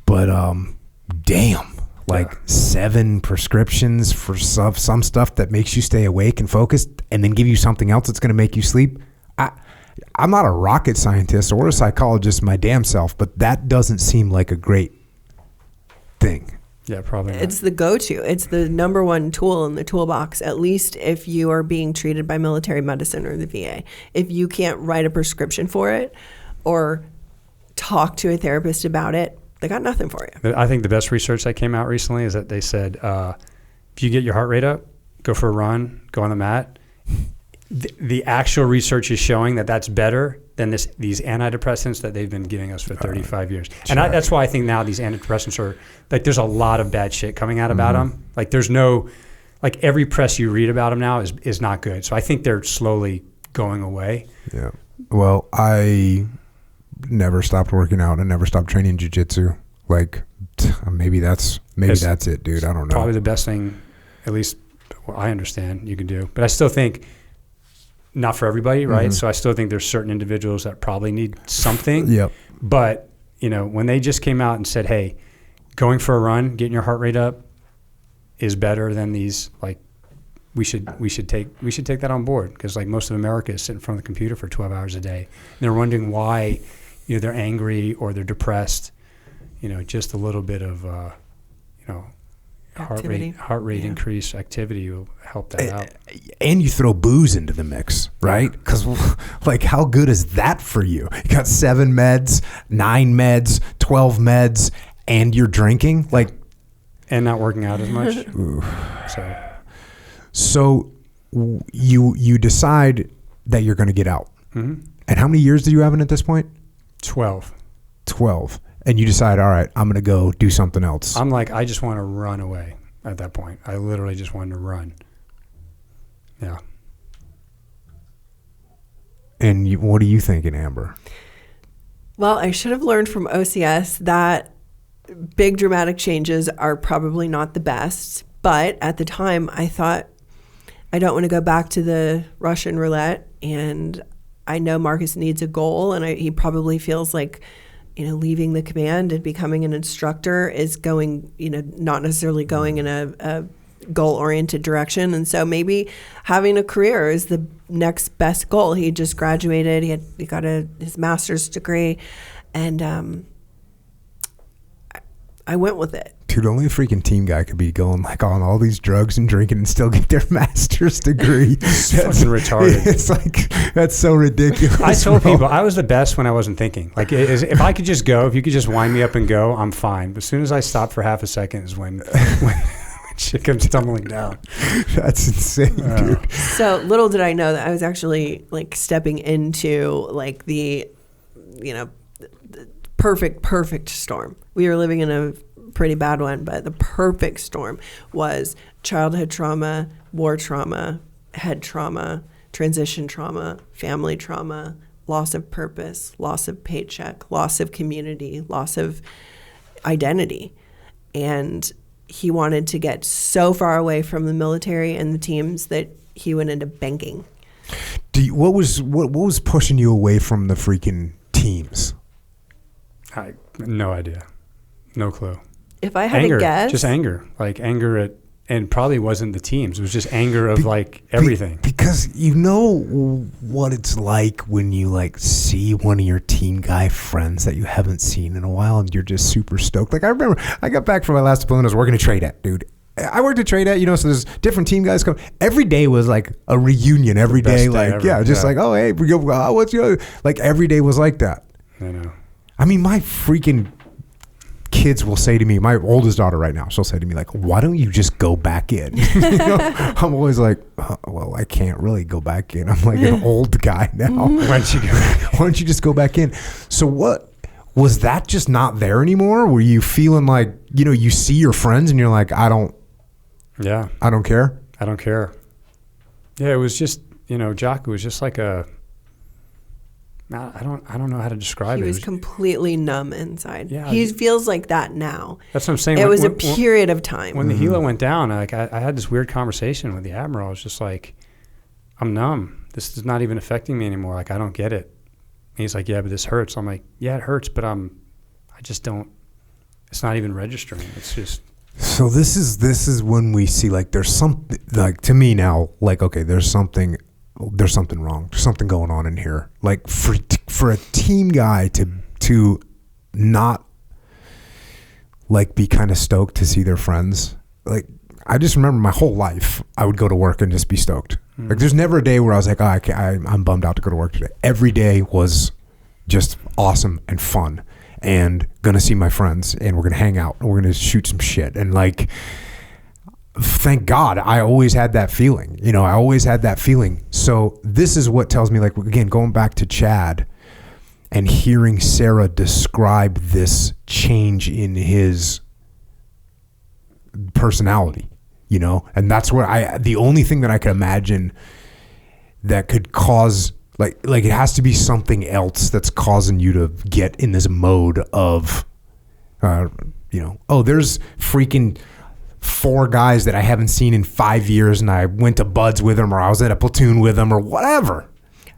But damn, like 7 prescriptions for some stuff that makes you stay awake and focused, and then give you something else that's going to make you sleep. I'm not a rocket scientist or a psychologist my damn self, but that doesn't seem like a great thing. Yeah, probably not. It's the go-to. It's the number one tool in the toolbox, at least if you are being treated by military medicine or the VA. If you can't write a prescription for it or talk to a therapist about it, they got nothing for you. I think the best research that came out recently is that they said, if you get your heart rate up, go for a run, go on the mat. The actual research is showing that that's better than these antidepressants that they've been giving us for 35 years. And that's why I think now these antidepressants are, like, there's a lot of bad shit coming out about them. Like, there's no, like, every press you read about them now is not good. So I think they're slowly going away. Yeah. Well, I never stopped working out and never stopped training jiu-jitsu. Like, maybe that's it, dude. I don't know. Probably the best thing, at least what I understand, you can do. But I still think, not for everybody, right? So I still think there's certain individuals that probably need something. Yep. But, when they just came out and said, hey, going for a run, getting your heart rate up is better than these, like, we should take that on board, because, like, most of America is sitting in front of the computer for 12 hours a day. And they're wondering why, they're angry or they're depressed. Just a little bit of, heart rate increase activity will help that out. And you throw booze into the mix, right? Because, like, how good is that for you? You got 7 meds, 9 meds, 12 meds, and you're drinking, like, and not working out as much. So you decide that you're going to get out. And how many years do you have in at this point? 12. And you decide, all right, I'm going to go do something else. I'm like, I just want to run away at that point. I literally just wanted to run. Yeah. And what are you thinking, Amber? Well, I should have learned from OCS that big dramatic changes are probably not the best. But at the time, I thought, I don't want to go back to the Russian roulette. And I know Marcus needs a goal. And he probably feels like, leaving the command and becoming an instructor is going, not necessarily going in a goal-oriented direction. And so maybe having a career is the next best goal. He just graduated. He got his master's degree. And I went with it. Dude, only a freaking team guy could be going like on all these drugs and drinking and still get their master's degree. That's fucking retarded. It's like, that's so ridiculous. I told people I was the best when I wasn't thinking. Like, if I could just go, if you could just wind me up and go, I'm fine. But as soon as I stop for half a second is when shit comes tumbling down. That's insane, dude. So little did I know that I was actually like stepping into like the perfect storm. We were living in a pretty bad one, but the perfect storm was childhood trauma, war trauma, head trauma, transition trauma, family trauma, loss of purpose, loss of paycheck, loss of community, loss of identity. And he wanted to get so far away from the military and the teams that he went into banking. What was pushing you away from the freaking teams? No idea. No clue. If I had to guess. Just anger. Like anger at, and probably wasn't the teams. It was just anger of like everything. Because you know what it's like when you like see one of your team guy friends that you haven't seen in a while and you're just super stoked. Like I remember I got back from my last deployment. I was working at Trade At, dude. I worked at Trade At, so there's different team guys come. Every day was like a reunion. Every day, like, ever. Yeah, just like, oh, hey, what's your, like every day was like that. I know. I mean, my freaking kids will say to me, my oldest daughter right now, she'll say to me like, why don't you just go back in? I'm always like, well, I can't really go back in. I'm like an old guy now. Why don't you just go back in? So what, was that just not there anymore? Were you feeling like, you see your friends and you're like, I don't care. I don't care. Yeah, it was just, Jocko was just like I don't know how to describe it. He was completely numb inside. Yeah, he feels like that now. That's what I'm saying. It was a period of time. When the helo went down, like I had this weird conversation with the admiral. I was just like, I'm numb. This is not even affecting me anymore. Like I don't get it. And he's like, yeah, but this hurts. I'm like, yeah, it hurts, but I just don't. It's not even registering. It's just. So this is when we see like there's something like to me now like okay there's something wrong. There's something going on in here. Like for a team guy to not like be kind of stoked to see their friends. Like I just remember my whole life I would go to work and just be stoked. Like there's never a day where I was like, I'm bummed out to go to work today. Every day was just awesome and fun and gonna see my friends and we're gonna hang out and we're gonna shoot some shit and like. Thank God I always had that feeling. I always had that feeling. So this is what tells me, like, again, going back to Chad and hearing Sarah describe this change in his personality, and that's where the only thing that I could imagine that could cause, like it has to be something else that's causing you to get in this mode of, there's freaking 4 guys that I haven't seen in 5 years and I went to buds with them or I was at a platoon with them or whatever.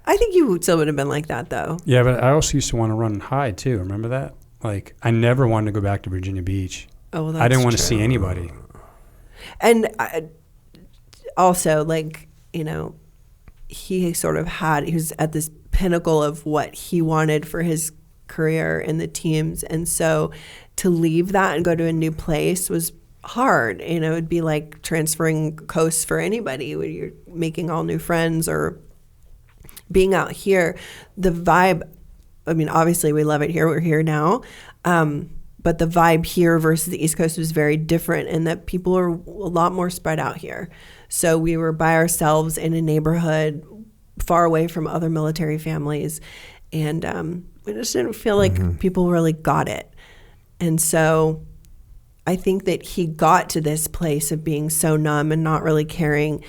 I think you still would have been like that though. Yeah, but I also used to want to run and hide too. Remember that? Like I never wanted to go back to Virginia Beach. Oh, well, that's I didn't want true. to see anybody. And also like, he sort of he was at this pinnacle of what he wanted for his career in the teams. And so to leave that and go to a new place was hard. It'd be like transferring coasts for anybody when you're making all new friends or being out here. The vibe, I mean, obviously we love it here. We're here now. But the vibe here versus the East Coast was very different in that people are a lot more spread out here. So we were by ourselves in a neighborhood far away from other military families. And we just didn't feel like people really got it. And so I think that he got to this place of being so numb and not really caring.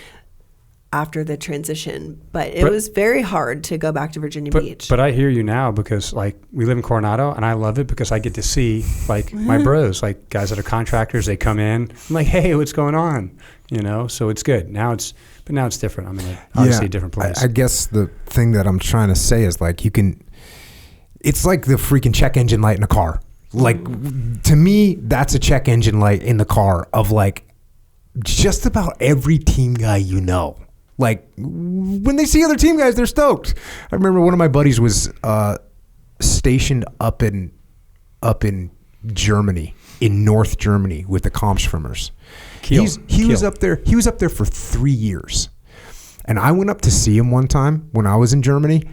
after the transition, but it was very hard to go back to Virginia Beach. But I hear you now, because like we live in Coronado and I love it because I get to see like my bros, like guys that are contractors. They come in, I'm like, hey, what's going on? You know, so it's good. Now it's different. I'm in obviously a different place. I guess the thing that I'm trying to say is like it's like the freaking check engine light in a car. Like to me, that's a check engine light in the car of like just about every team guy you know. Like when they see other team guys, they're stoked. I remember one of my buddies was stationed up in Germany, in North Germany, with the Kampfschwimmers. He was up there. He was up there for 3 years, and I went up to see him one time when I was in Germany,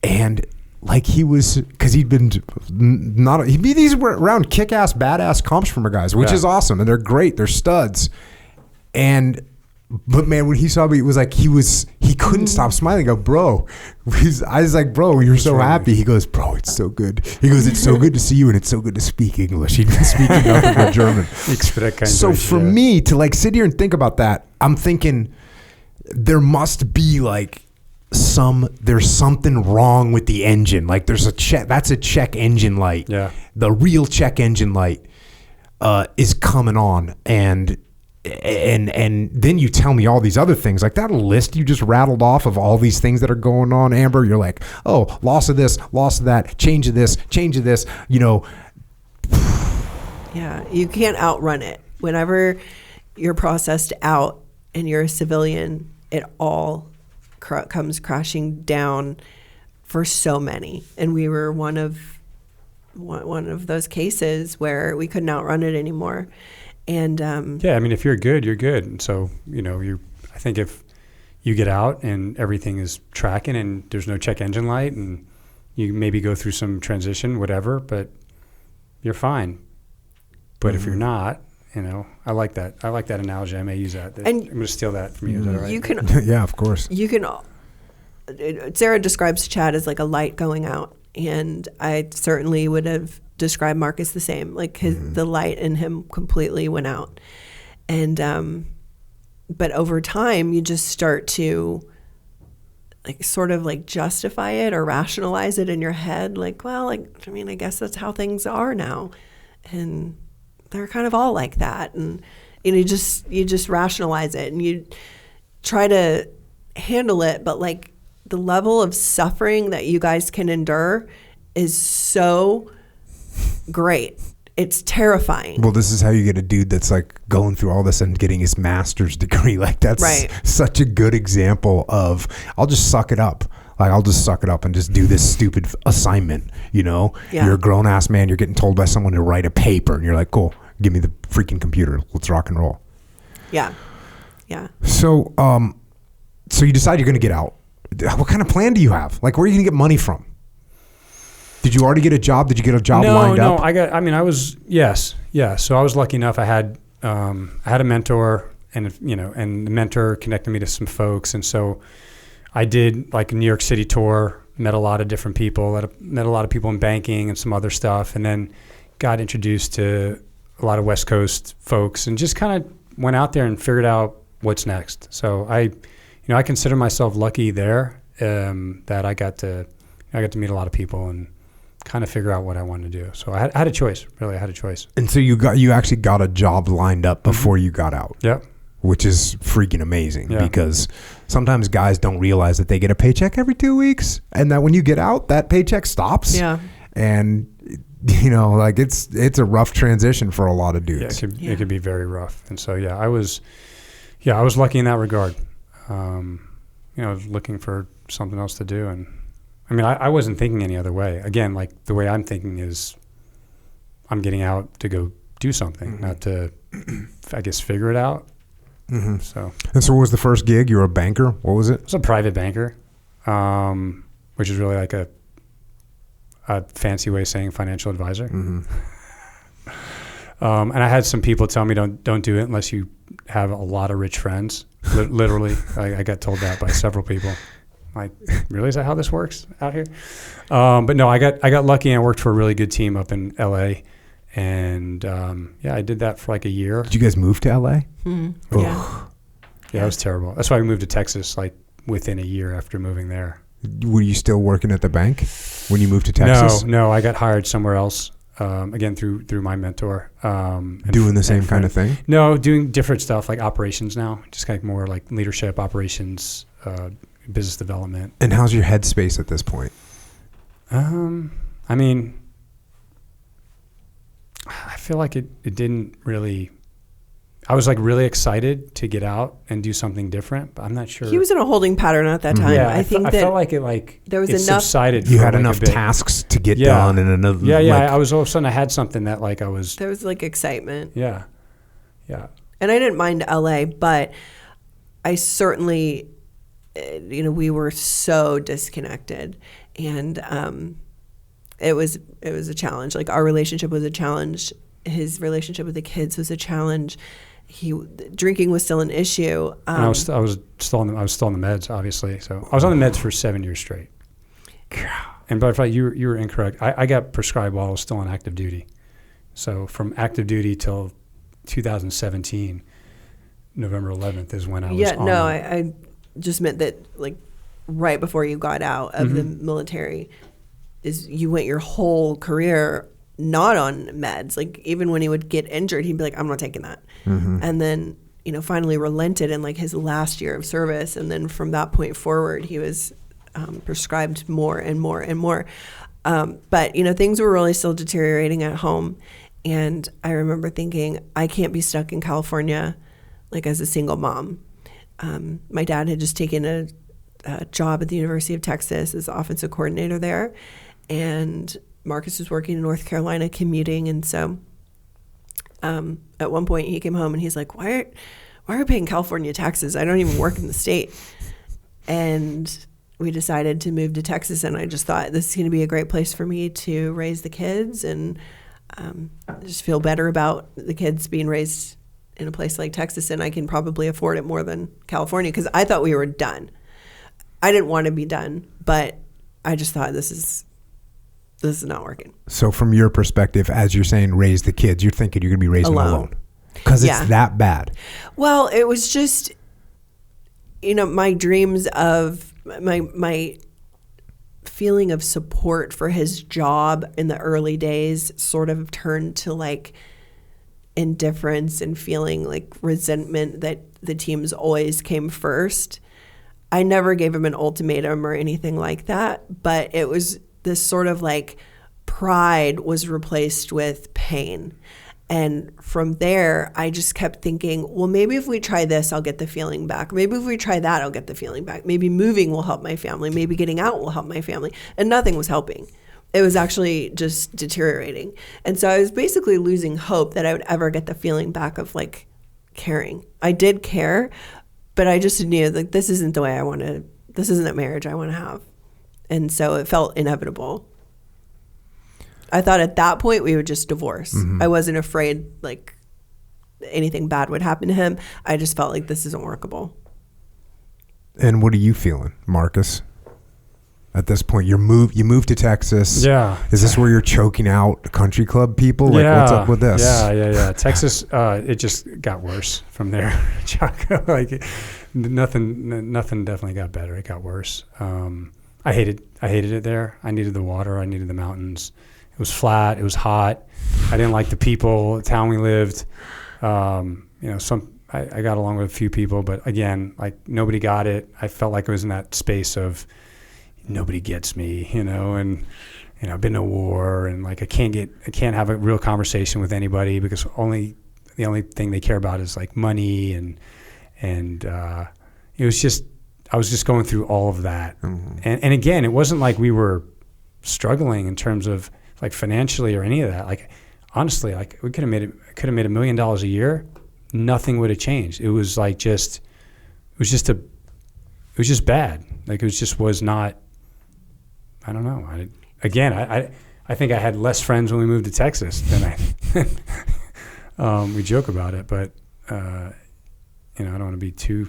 and like he was, because these were around kick-ass, badass Kampfschwimmer guys, which is awesome, and they're great. They're studs, But man, when he saw me, it was like he couldn't stop smiling. I go, bro. I was like, bro, you're so happy. He goes, bro, it's so good. He goes, it's so good to see you, and it's so good to speak English. He'd been speaking nothing but German. So for me to like sit here and think about that, I'm thinking there must be like there's something wrong with the engine. Like there's that's a check engine light. Yeah. The real check engine light is coming on, and then you tell me all these other things, like that list you just rattled off of all these things that are going on, Amber. You're like, oh, loss of this, loss of that, change of this, you know. Yeah, you can't outrun it. Whenever you're processed out and you're a civilian, it all comes crashing down for so many. And we were one of those cases where we couldn't outrun it anymore. And yeah, I mean, if you're good, you're good. And so, you know, I think if you get out and everything is tracking and there's no check engine light and you maybe go through some transition, whatever, but you're fine. But if you're not, you know, I like that. I like that analogy. I may use that. And I'm going to steal that from you. Is that all right? You can, yeah, of course. You can. Sarah describes Chad as like a light going out, and I certainly would have described Marcus the same. Like the light in him completely went out, and but over time you just start to like sort of like justify it or rationalize it in your head. Like, well, like I mean, I guess that's how things are now, and they're kind of all like that, and you know, you just rationalize it and you try to handle it, but like the level of suffering that you guys can endure is so great. It's terrifying. Well, this is how you get a dude that's like going through all this and getting his master's degree. Like that's such a good example of I'll just suck it up. Like I'll just suck it up and just do this stupid assignment, you know? Yeah. You're a grown ass man, you're getting told by someone to write a paper and you're like, cool, give me the freaking computer. Let's rock and roll. Yeah. Yeah. So you decide you're going to get out. What kind of plan do you have? Like, where are you going to get money from? Did you already get a job? Did you get a job lined up? No, So I was lucky enough. I had a mentor, and and the mentor connected me to some folks, and so I did like a New York City tour. Met a lot of different people. Met a lot of people in banking and some other stuff, and then got introduced to a lot of West Coast folks, and just kind of went out there and figured out what's next. So I consider myself lucky there that I got to meet a lot of people and kind of figure out what I wanted to do. So I had a choice. Really, I had a choice. And so you actually got a job lined up before you got out. Yep. Which is freaking amazing because sometimes guys don't realize that they get a paycheck every 2 weeks and that when you get out, that paycheck stops. Yeah. And like it's a rough transition for a lot of dudes. Yeah, it could be very rough. And so I was lucky in that regard. I was looking for something else to do, and I mean, I wasn't thinking any other way. Again, like the way I'm thinking is I'm getting out to go do something, not to, I guess, figure it out. Mm-hmm. So what was the first gig? You were a banker? What was it? I was a private banker, which is really like a fancy way of saying financial advisor. Mm-hmm. And I had some people tell me don't do it unless you have a lot of rich friends. Literally, I got told that by several people. Like, really, is that how this works out here? But no, I got lucky and I worked for a really good team up in LA, and I did that for like a year. Did you guys move to LA? Mm-hmm. Yeah. Yeah, it was terrible. That's why we moved to Texas like within a year after moving there. Were you still working at the bank when you moved to Texas? No, I got hired somewhere else. Again, through my mentor. Doing the same kind of thing? No, doing different stuff like operations now. Just kind of more like leadership, operations, business development. And how's your headspace at this point? I mean, I feel like it didn't really. I was like really excited to get out and do something different, but I'm not sure. He was in a holding pattern at that time. Yeah, I think I that felt like it there was it enough. subsided. You had like enough tasks to get done, and another. I was all of a sudden I had something that like I was. There was like excitement. Yeah. And I didn't mind LA, but I certainly, we were so disconnected, and it was a challenge. Like our relationship was a challenge. His relationship with the kids was a challenge. Drinking was still an issue. And I was still on the meds, obviously. So I was on the meds for 7 years straight. And by the way, you were incorrect. I got prescribed while I was still on active duty. So from active duty till 2017, November 11th is when I was on. I just meant that like right before you got out of the military, is you went your whole career not on meds. Like even when he would get injured, he'd be like, I'm not taking that. And then, finally relented in like his last year of service. And then from that point forward, he was prescribed more and more and more. But, things were really still deteriorating at home. And I remember thinking, I can't be stuck in California, like as a single mom. My dad had just taken a job at the University of Texas as offensive coordinator there. And Marcus was working in North Carolina commuting. And so at one point he came home and he's like, why are we paying California taxes? I don't even work in the state. And we decided to move to Texas. And I just thought this is going to be a great place for me to raise the kids and just feel better about the kids being raised in a place like Texas. And I can probably afford it more than California, because I thought we were done. I didn't want to be done, but I just thought this is not working. So from your perspective, as you're saying, raise the kids, you're thinking you're going to be raising them alone. Because it's that bad. Well, it was just, my dreams of my feeling of support for his job in the early days sort of turned to like indifference and feeling like resentment that the teams always came first. I never gave him an ultimatum or anything like that, but it was this sort of like pride was replaced with pain. And from there, I just kept thinking, well, maybe if we try this, I'll get the feeling back. Maybe if we try that, I'll get the feeling back. Maybe moving will help my family. Maybe getting out will help my family. And nothing was helping. It was actually just deteriorating. And so I was basically losing hope that I would ever get the feeling back of like caring. I did care, but I just knew like this isn't the way I want to, this isn't a marriage I want to have. And so it felt inevitable. I thought at that point we would just divorce. I wasn't afraid like anything bad would happen to him. I just felt like this isn't workable. And what are you feeling, Marcus? At this point, you moved to Texas. Yeah. Is this where you're choking out country club people? Like, what's up with this? Yeah. Texas, it just got worse from there. Jocko, like nothing definitely got better. It got worse. I hated it there. I needed the water. I needed the mountains. It was flat. It was hot. I didn't like the people, the town we lived. I got along with a few people, but again, like nobody got it. I felt like I was in that space of nobody gets me, and I've been to war, and like I can't have a real conversation with anybody because the only thing they care about is like money, and it was just I was just going through all of that, and again, it wasn't like we were struggling in terms of like financially or any of that. Like honestly, like we could have made $1 million a year. Nothing would have changed. It was like it was just bad. Like it was not. I don't know. I think I had less friends when we moved to Texas than we joke about it, but I don't want to be too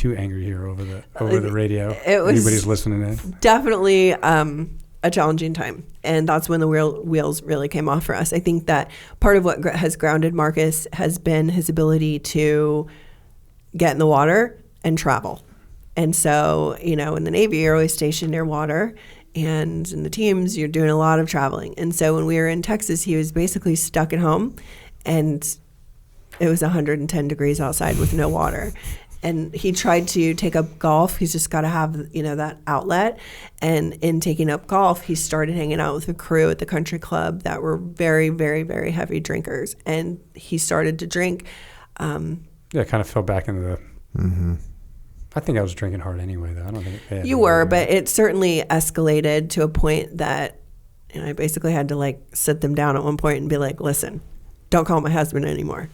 angry here over the radio. Anybody's listening in. Definitely a challenging time, and that's when the wheels really came off for us. I think that part of what has grounded Marcus has been his ability to get in the water and travel. And so, you know, in the Navy, you're always stationed near water. And in the teams, you're doing a lot of traveling. And so when we were in Texas, he was basically stuck at home. And it was 110 degrees outside with no water. And he tried to take up golf. He's just got to have, you know, that outlet. And in taking up golf, he started hanging out with a crew at the country club that were very, very, very heavy drinkers. And he started to drink. Yeah, kind of fell back into the... Mm-hmm. I think I was drinking hard anyway, though. I don't think... You were, but it certainly escalated to a point that, you know, I basically had to, like, sit them down at one point and be like, listen, don't call my husband anymore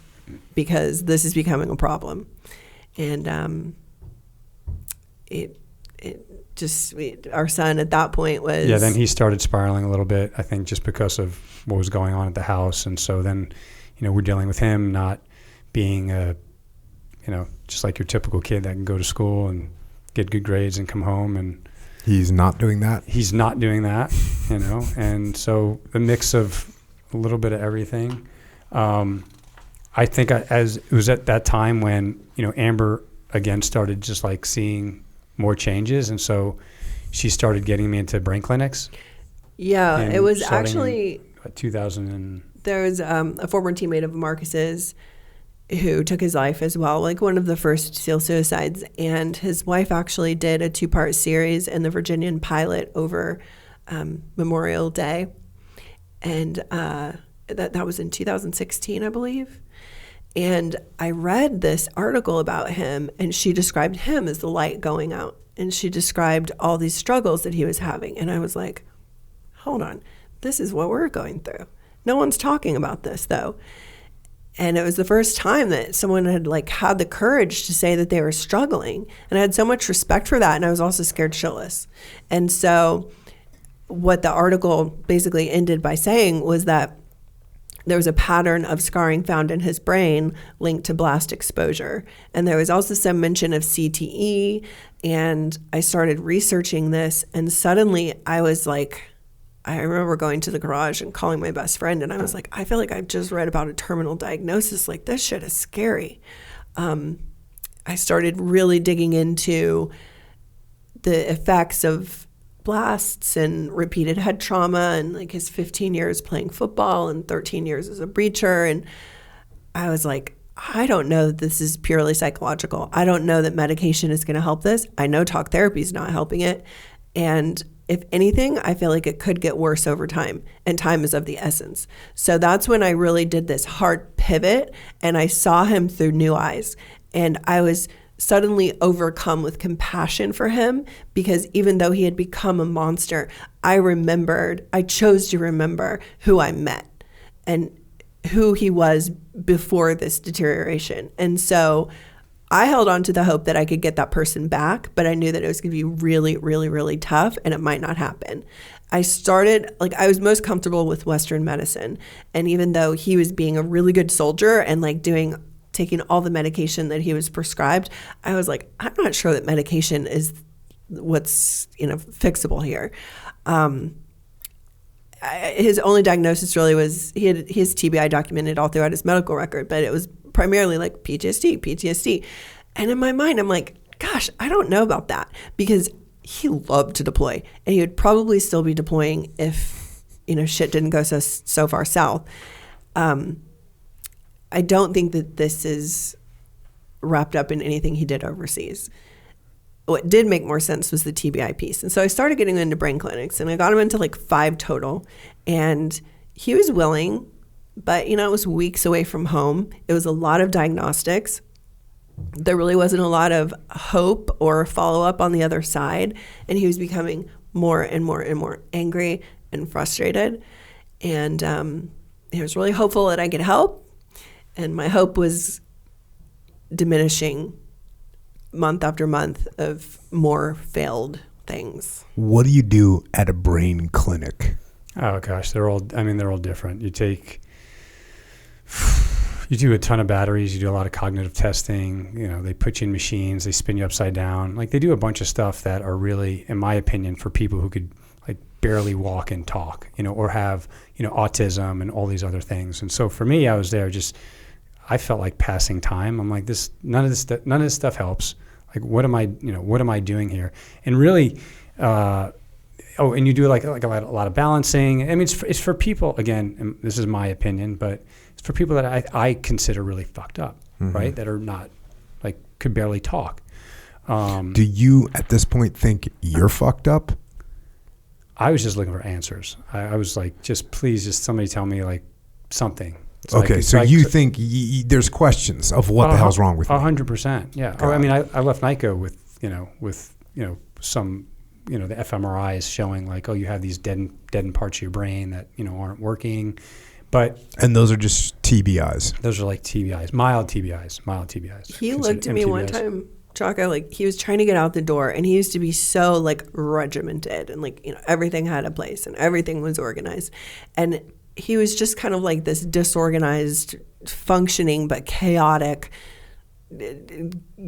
because this is becoming a problem. And our son at that point was... Yeah, then he started spiraling a little bit, I think, just because of what was going on at the house. And so then, you know, we're dealing with him not being you know, just like your typical kid that can go to school and get good grades and come home. And he's not doing that. He's not doing that, you know. And so the mix of a little bit of everything. I think as it was at that time when, you know, Amber again started just like seeing more changes. And so she started getting me into brain clinics. Yeah, it was actually... 2000 There was a former teammate of Marcus's who took his life as well, like one of the first SEAL suicides. And his wife actually did a 2-part series in the Virginian pilot over Memorial Day. And that was in 2016, I believe. And I read this article about him, and she described him as the light going out. And she described all these struggles that he was having. And I was like, hold on, this is what we're going through. No one's talking about this, though. And it was the first time that someone had like had the courage to say that they were struggling. And I had so much respect for that. And I was also scared shitless. And so what the article basically ended by saying was that there was a pattern of scarring found in his brain linked to blast exposure. And there was also some mention of CTE. And I started researching this. And suddenly I was like, I remember going to the garage and calling my best friend, and I was like, I feel like I've just read about a terminal diagnosis. Like, this shit is scary. I started really digging into the effects of blasts and repeated head trauma and like his 15 years playing football and 13 years as a breacher. And I was like, I don't know that this is purely psychological. I don't know that medication is going to help this. I know talk therapy is not helping it. And if anything, I feel like it could get worse over time, and time is of the essence. So that's when I really did this hard pivot, and I saw him through new eyes. And I was suddenly overcome with compassion for him, because even though he had become a monster, I chose to remember who I met and who he was before this deterioration. And so I held on to the hope that I could get that person back, but I knew that it was going to be really, really, really tough, and it might not happen. I was most comfortable with Western medicine. And even though he was being a really good soldier and like taking all the medication that he was prescribed, I was like, I'm not sure that medication is what's, fixable here. His only diagnosis really was he had his TBI documented all throughout his medical record, but it was primarily like PTSD. And in my mind, I'm like, gosh, I don't know about that, because he loved to deploy, and he would probably still be deploying if, shit didn't go so far south. I don't think that this is wrapped up in anything he did overseas. What did make more sense was the TBI piece. And so I started getting into brain clinics, and I got him into like 5 total. And he was willing, but it was weeks away from home. It was a lot of diagnostics. There really wasn't a lot of hope or follow-up on the other side. And he was becoming more and more and more angry and frustrated. And he was really hopeful that I could help. And my hope was diminishing month after month of more failed things. What do you do at a brain clinic? Oh gosh, they're all different. You do a ton of batteries, you do a lot of cognitive testing, they put you in machines, they spin you upside down. Like, they do a bunch of stuff that are really, in my opinion, for people who could like barely walk and talk, or have, autism and all these other things. And so for me, I was there I felt like passing time. I'm like, none of this stuff helps. Like, what am I doing here? And really, and you do like a lot of balancing. I mean, it's for people, again, and this is my opinion, but it's for people that I consider really fucked up, right? That are not, like, could barely talk. Do you, at this point, think you're fucked up? I was just looking for answers. I was like, please, just somebody tell me, like, something. Okay, so you think there's questions of what the hell's wrong with me? 100%, yeah. I mean, I left NICO with some, the fMRIs showing, like, oh, you have these deadened parts of your brain that, aren't working. And those are just TBIs? Those are like TBIs, mild TBIs. He looked at me one time, Jocko, like, he was trying to get out the door, and he used to be so, like, regimented, and, like, everything had a place and everything was organized. And he was just kind of like this disorganized, functioning but chaotic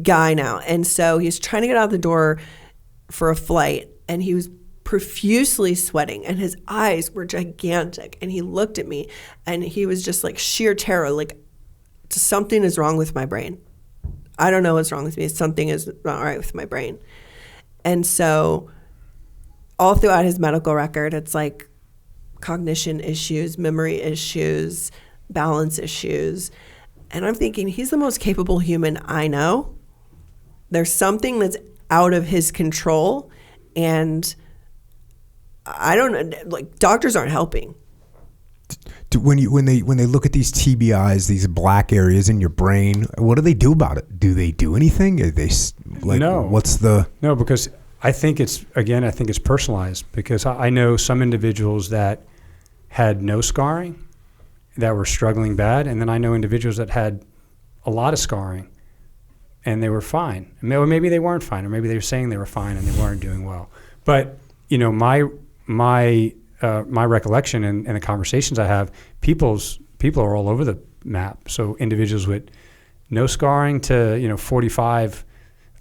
guy now. And so he's trying to get out the door for a flight, and he was profusely sweating, and his eyes were gigantic. And he looked at me, and he was just like sheer terror, like, something is wrong with my brain. I don't know what's wrong with me. Something is not right with my brain. And so all throughout his medical record, it's like cognition issues, memory issues, balance issues. And I'm thinking, he's the most capable human I know. There's something that's out of his control, and I don't know, like, doctors aren't helping. When they look at these TBIs, these black areas in your brain, what do they do about it? Do they do anything? Are they like, no? No, because I think it's personalized, because I know some individuals that had no scarring that were struggling bad, and then I know individuals that had a lot of scarring and they were fine. Or maybe they weren't fine, or maybe they were saying they were fine and they weren't doing well. But my recollection and the conversations I have, people are all over the map. So individuals with no scarring to 45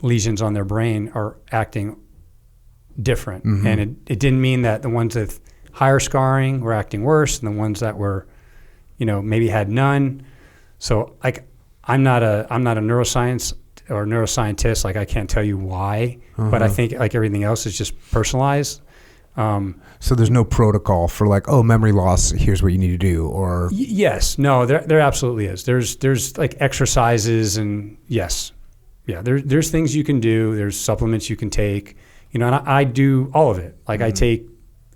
lesions on their brain are acting different. And it didn't mean that the ones with higher scarring were acting worse than the ones that were, maybe had none. So, like, I'm not a neuroscience or neuroscientist. Like, I can't tell you why, but I think, like everything else, is just personalized. So there's no protocol for, like, oh, memory loss, here's what you need to do, or yes, no, there absolutely is. There's like exercises, and yes, yeah, there's things you can do. There's supplements you can take, and I do all of it. Like, I take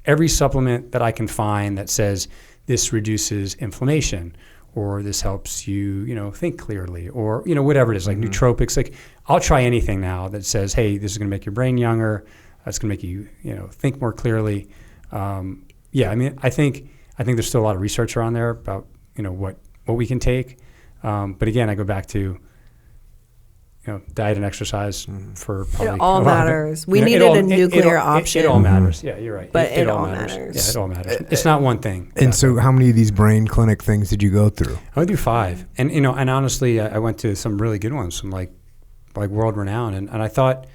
every supplement that I can find that says this reduces inflammation, or this helps you, think clearly, or, whatever it is, like nootropics. Like, I'll try anything now that says, hey, this is going to make your brain younger. That's going to make you, think more clearly. Yeah, I mean, I think there's still a lot of research around there about, what we can take. But again, I go back to, diet and exercise for probably. It all matters. We needed a nuclear option. It all matters. Yeah, you're right. But it all matters. Yeah, it all matters. It's not one thing. And so how many of these brain clinic things did you go through? I went through 5. And, and honestly, I went to some really good ones, some like world renowned. And I thought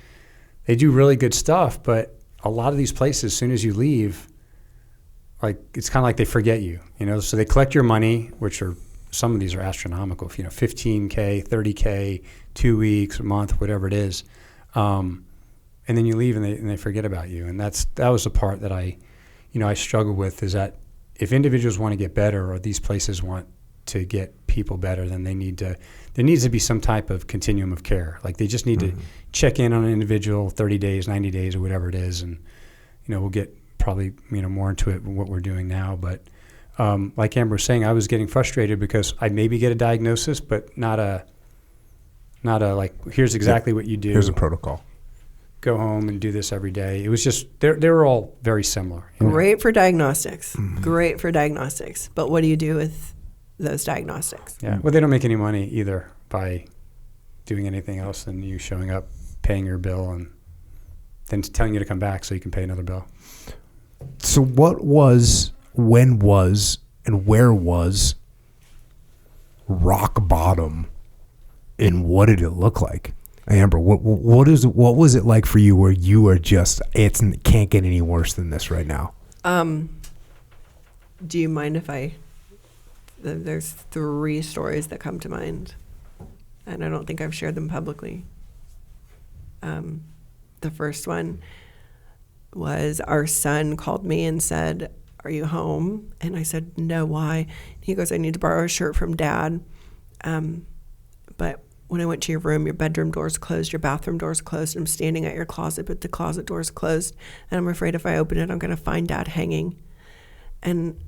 they do really good stuff, but a lot of these places, as soon as you leave, like, it's kind of like they forget you, so they collect your money, which are, some of these are astronomical, $15K, $30K, 2 weeks, a month, whatever it is. And then you leave and they forget about you. And that was the part that I struggle with, is that if individuals want to get better, or these places want to get people better, then there needs to be some type of continuum of care. Like, they just need to check in on an individual 30 days, 90 days, or whatever it is. And, we'll get probably, more into it, what we're doing now. But like Amber was saying, I was getting frustrated because I'd maybe get a diagnosis, but not a like, here's exactly what you do. Here's a protocol. Go home and do this every day. It was just, they were all very similar. Great for diagnostics. Great for diagnostics. But what do you do with those diagnostics? Yeah. Well, they don't make any money either by doing anything else than you showing up, paying your bill, and then telling you to come back so you can pay another bill. So when was, and where was rock bottom, and what did it look like? Amber, what was it like for you, where you were just, it can't get any worse than this right now? Do you mind if there's 3 stories that come to mind, and I don't think I've shared them publicly. The first one was our son called me and said, "Are you home?" And I said, "No, why?" He goes, "I need to borrow a shirt from Dad. But when I went to your room, your bedroom door's closed, your bathroom door's closed. I'm standing at your closet, but the closet door's closed. And I'm afraid if I open it, I'm going to find Dad hanging." And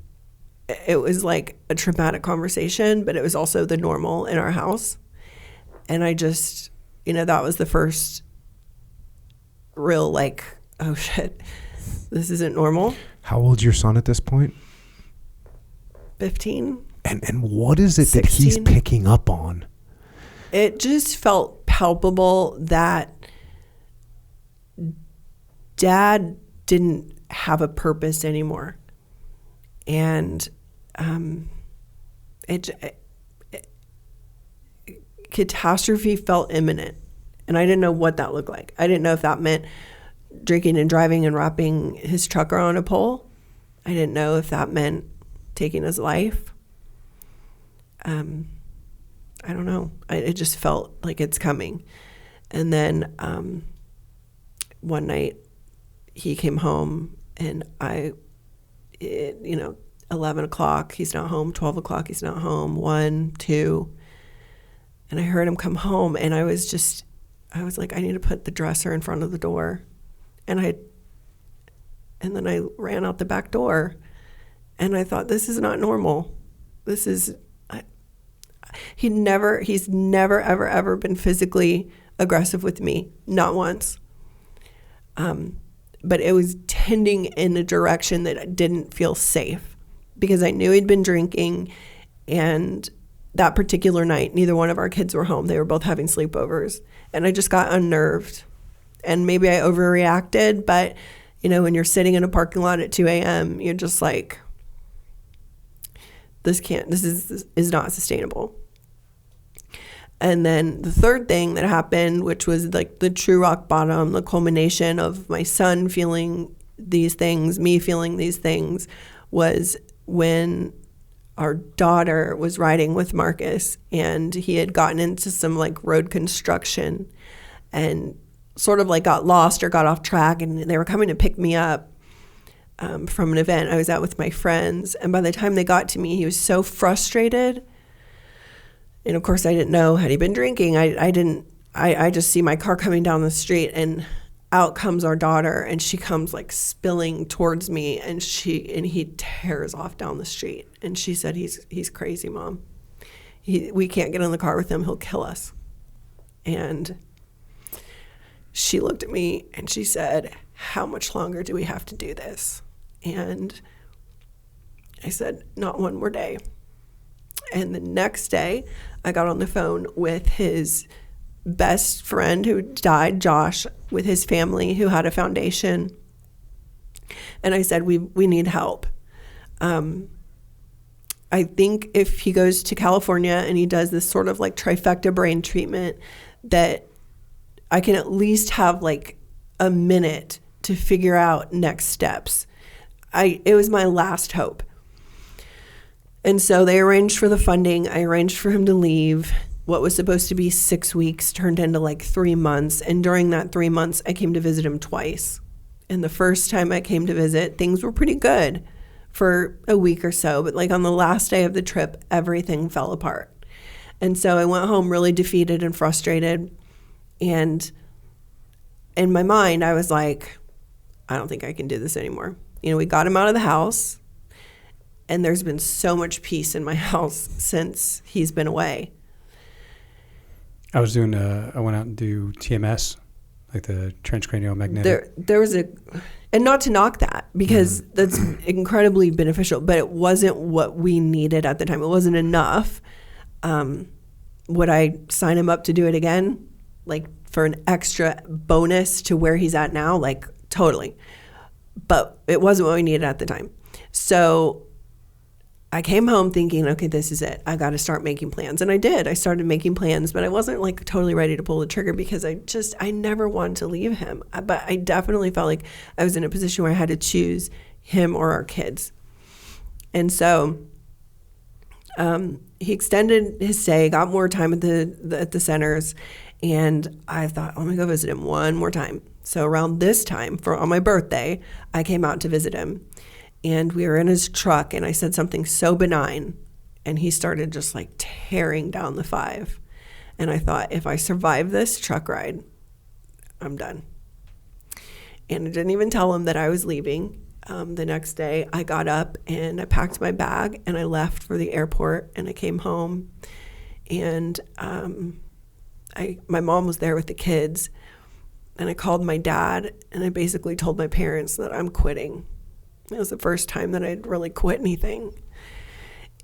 it was like a traumatic conversation, but it was also the normal in our house. And I just, that was the first real like, oh shit, this isn't normal. How old's your son at this point? 15. And what is it 16? that he's picking up on? It just felt palpable that Dad didn't have a purpose anymore. And catastrophe felt imminent. And I didn't know what that looked like. I didn't know if that meant drinking and driving and wrapping his truck around a pole. I didn't know if that meant taking his life. I don't know. It just felt like it's coming. And then one night he came home and 11 o'clock, he's not home. 12 o'clock, he's not home. 1, 2. And I heard him come home and I was like, I need to put the dresser in front of the door. And then I ran out the back door and I thought, this is not normal. He's never, ever been physically aggressive with me. Not once. But it was tending in a direction that didn't feel safe because I knew he'd been drinking, and that particular night, neither one of our kids were home. They were both having sleepovers, and I just got unnerved. And maybe I overreacted, but when you're sitting in a parking lot at 2 a.m., you're just like, this is not sustainable. And then the third thing that happened, which was like the true rock bottom, the culmination of my son feeling these things, me feeling these things, was when our daughter was riding with Marcus and he had gotten into some like road construction and sort of like got lost or got off track, and they were coming to pick me up from an event I was at with my friends. And by the time they got to me, he was so frustrated. And of course I didn't know, had he been drinking? I just see my car coming down the street and out comes our daughter, and she comes like spilling towards me, and he tears off down the street. And she said, he's crazy, Mom. We can't get in the car with him. He'll kill us. And she looked at me and she said, how much longer do we have to do this? And I said, not one more day. And the next day I got on the phone with his best friend who died, Josh, with his family who had a foundation. And I said, we need help. I think if he goes to California and he does this sort of like trifecta brain treatment, that I can at least have like a minute to figure out next steps. It was my last hope. And so they arranged for the funding. I arranged for him to leave. What was supposed to be 6 weeks turned into like 3 months. And during that 3 months, I came to visit him twice. And the first time I came to visit, things were pretty good for a week or so. But like on the last day of the trip, everything fell apart. And so I went home really defeated and frustrated. And in my mind, I was like, I don't think I can do this anymore. We got him out of the house. And there's been so much peace in my house since he's been away. I went out and do TMS, like the transcranial magnetic. There was and not to knock that, because that's incredibly beneficial, but it wasn't what we needed at the time. It wasn't enough. Would I sign him up to do it again? Like for an extra bonus to where he's at now? Like totally. But it wasn't what we needed at the time. So I came home thinking, okay, this is it. I got to start making plans. And I did. I started making plans, but I wasn't like totally ready to pull the trigger because I never wanted to leave him. But I definitely felt like I was in a position where I had to choose him or our kids. And so he extended his stay, got more time at the centers, And I thought, let me go visit him one more time. So around this time, on my birthday, I came out to visit him. And we were in his truck, and I said something so benign, and he started just like tearing down the 5. And I thought, if I survive this truck ride, I'm done. And I didn't even tell him that I was leaving. The next day, I got up and I packed my bag and I left for the airport, and I came home, and my mom was there with the kids, and I called my dad, and I basically told my parents that I'm quitting. It was the first time that I'd really quit anything.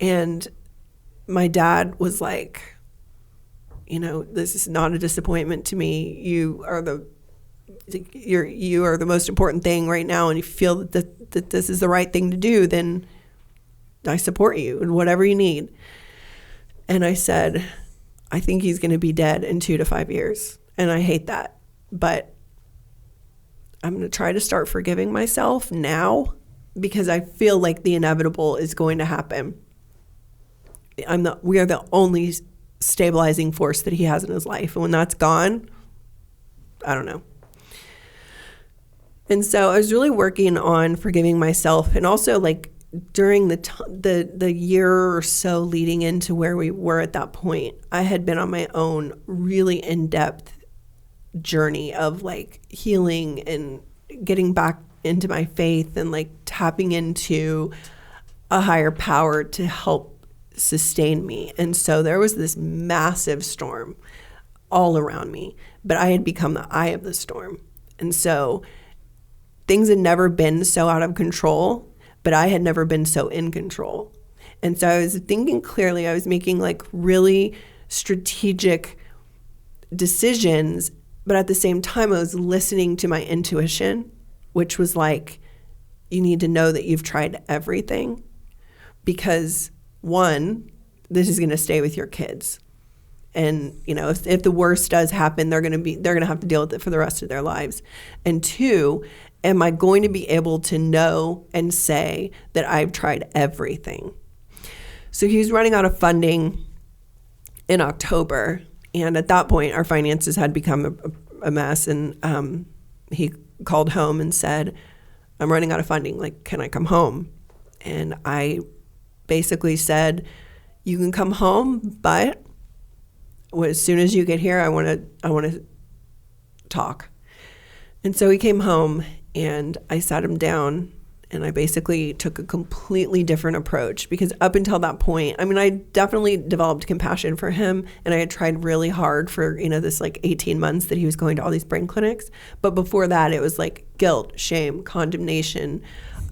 And my dad was like, this is not a disappointment to me. You are the most important thing right now, and you feel that this is the right thing to do, then I support you in whatever you need. And I said, I think he's going to be dead in 2 to 5 years. And I hate that. But I'm going to try to start forgiving myself now, because I feel like the inevitable is going to happen. We are the only stabilizing force that he has in his life. And when that's gone, I don't know. And so I was really working on forgiving myself, and also like during the year or so leading into where we were at that point, I had been on my own really in-depth journey of like healing and getting back into my faith and like tapping into a higher power to help sustain me. And so there was this massive storm all around me, but I had become the eye of the storm. And so things had never been so out of control, but I had never been so in control. And so I was thinking clearly. I was making like really strategic decisions, but at the same time I was listening to my intuition, which was like, you need to know that you've tried everything, because one, this is going to stay with your kids. And, if the worst does happen, they're going to have to deal with it for the rest of their lives. And two, am I going to be able to know and say that I've tried everything? So he was running out of funding in October. And at that point, our finances had become a mess. And he called home and said, I'm running out of funding. Like, can I come home? And I basically said, you can come home, but as soon as you get here, I want to talk. And so he came home, and I sat him down, and I basically took a completely different approach, because up until that point, I definitely developed compassion for him, and I had tried really hard for, this like 18 months that he was going to all these brain clinics. But before that, it was like guilt, shame, condemnation,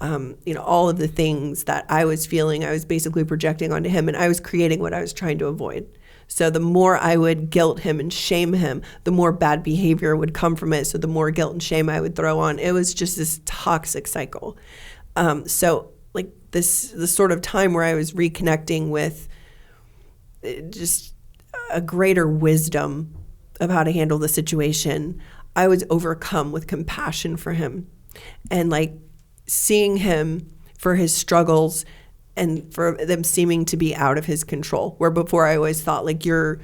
all of the things that I was feeling, I was basically projecting onto him, and I was creating what I was trying to avoid. So the more I would guilt him and shame him, the more bad behavior would come from it. So the more guilt and shame I would throw on. It was just this toxic cycle. So like the sort of time where I was reconnecting with just a greater wisdom of how to handle the situation, I was overcome with compassion for him, and like seeing him for his struggles and for them seeming to be out of his control, where before I always thought like you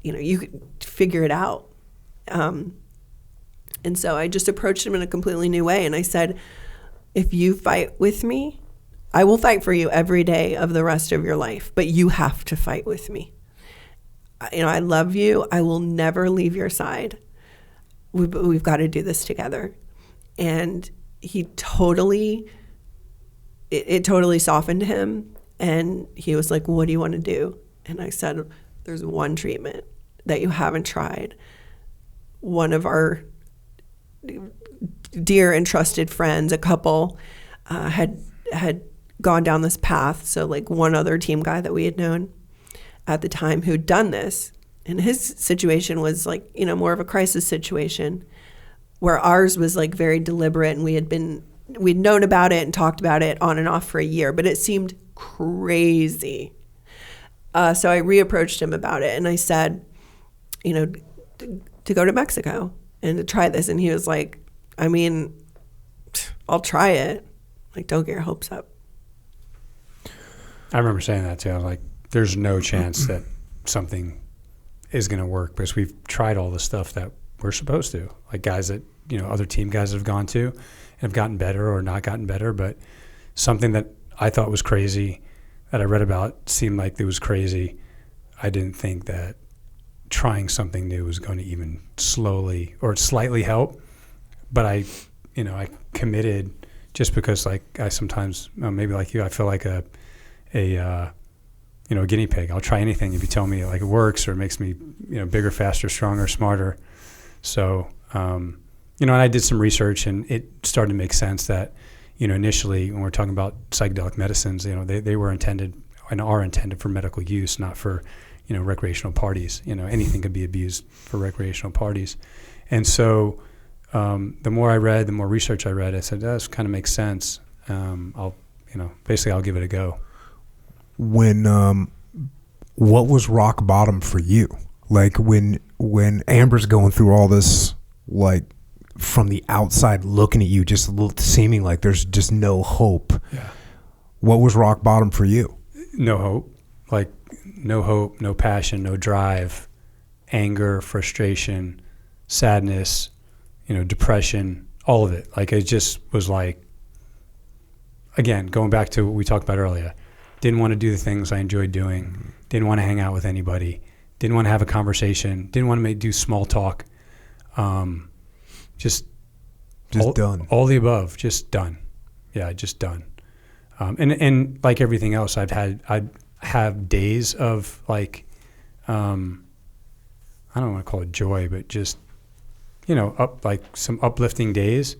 could figure it out. And so I just approached him in a completely new way. And I said, if you fight with me, I will fight for you every day of the rest of your life, but you have to fight with me. I love you. I will never leave your side. We've got to do this together. And he totally softened him, and he was like, what do you want to do? And I said, there's one treatment that you haven't tried. One of our dear and trusted friends, a couple, had gone down this path. So like one other team guy that we had known at the time who'd done this, and his situation was like, more of a crisis situation, where ours was like very deliberate, and we'd known about it and talked about it on and off for a year, but it seemed crazy. So I reapproached him about it, and I said, to go to Mexico and to try this. And he was like, I'll try it. Like, don't get your hopes up. I remember saying that too. Like, there's no chance that something is going to work, because we've tried all the stuff that we're supposed to, like guys that, other team guys have gone to and have gotten better or not gotten better. But something that I thought was crazy, that I read about, seemed like it was crazy. I didn't think that trying something new was going to even slowly or slightly help. But I committed, just because, like, I sometimes, maybe like you, I feel like a guinea pig. I'll try anything if you tell me like it works or it makes me, bigger, faster, stronger, smarter. So, and I did some research, and it started to make sense that, initially when we're talking about psychedelic medicines, they were intended and are intended for medical use, not for, recreational parties. Anything could be abused for recreational parties. And so, the more I read, the more research I read, I said, this kind of makes sense. I'll give it a go. When, what was rock bottom for you? Like when Amber's going through all this, like from the outside looking at you, just seeming like there's just no hope. Yeah. What was rock bottom for you? No hope. Like no hope, no passion, no drive, anger, frustration, sadness, depression, all of it. Like it just was like, again, going back to what we talked about earlier, didn't want to do the things I enjoyed doing, didn't want to hang out with anybody, didn't want to have a conversation, didn't want to do small talk. Just done. All the above, just done. Yeah, just done. And like everything else, I'd have days of like, I don't want to call it joy, but just, like some uplifting days.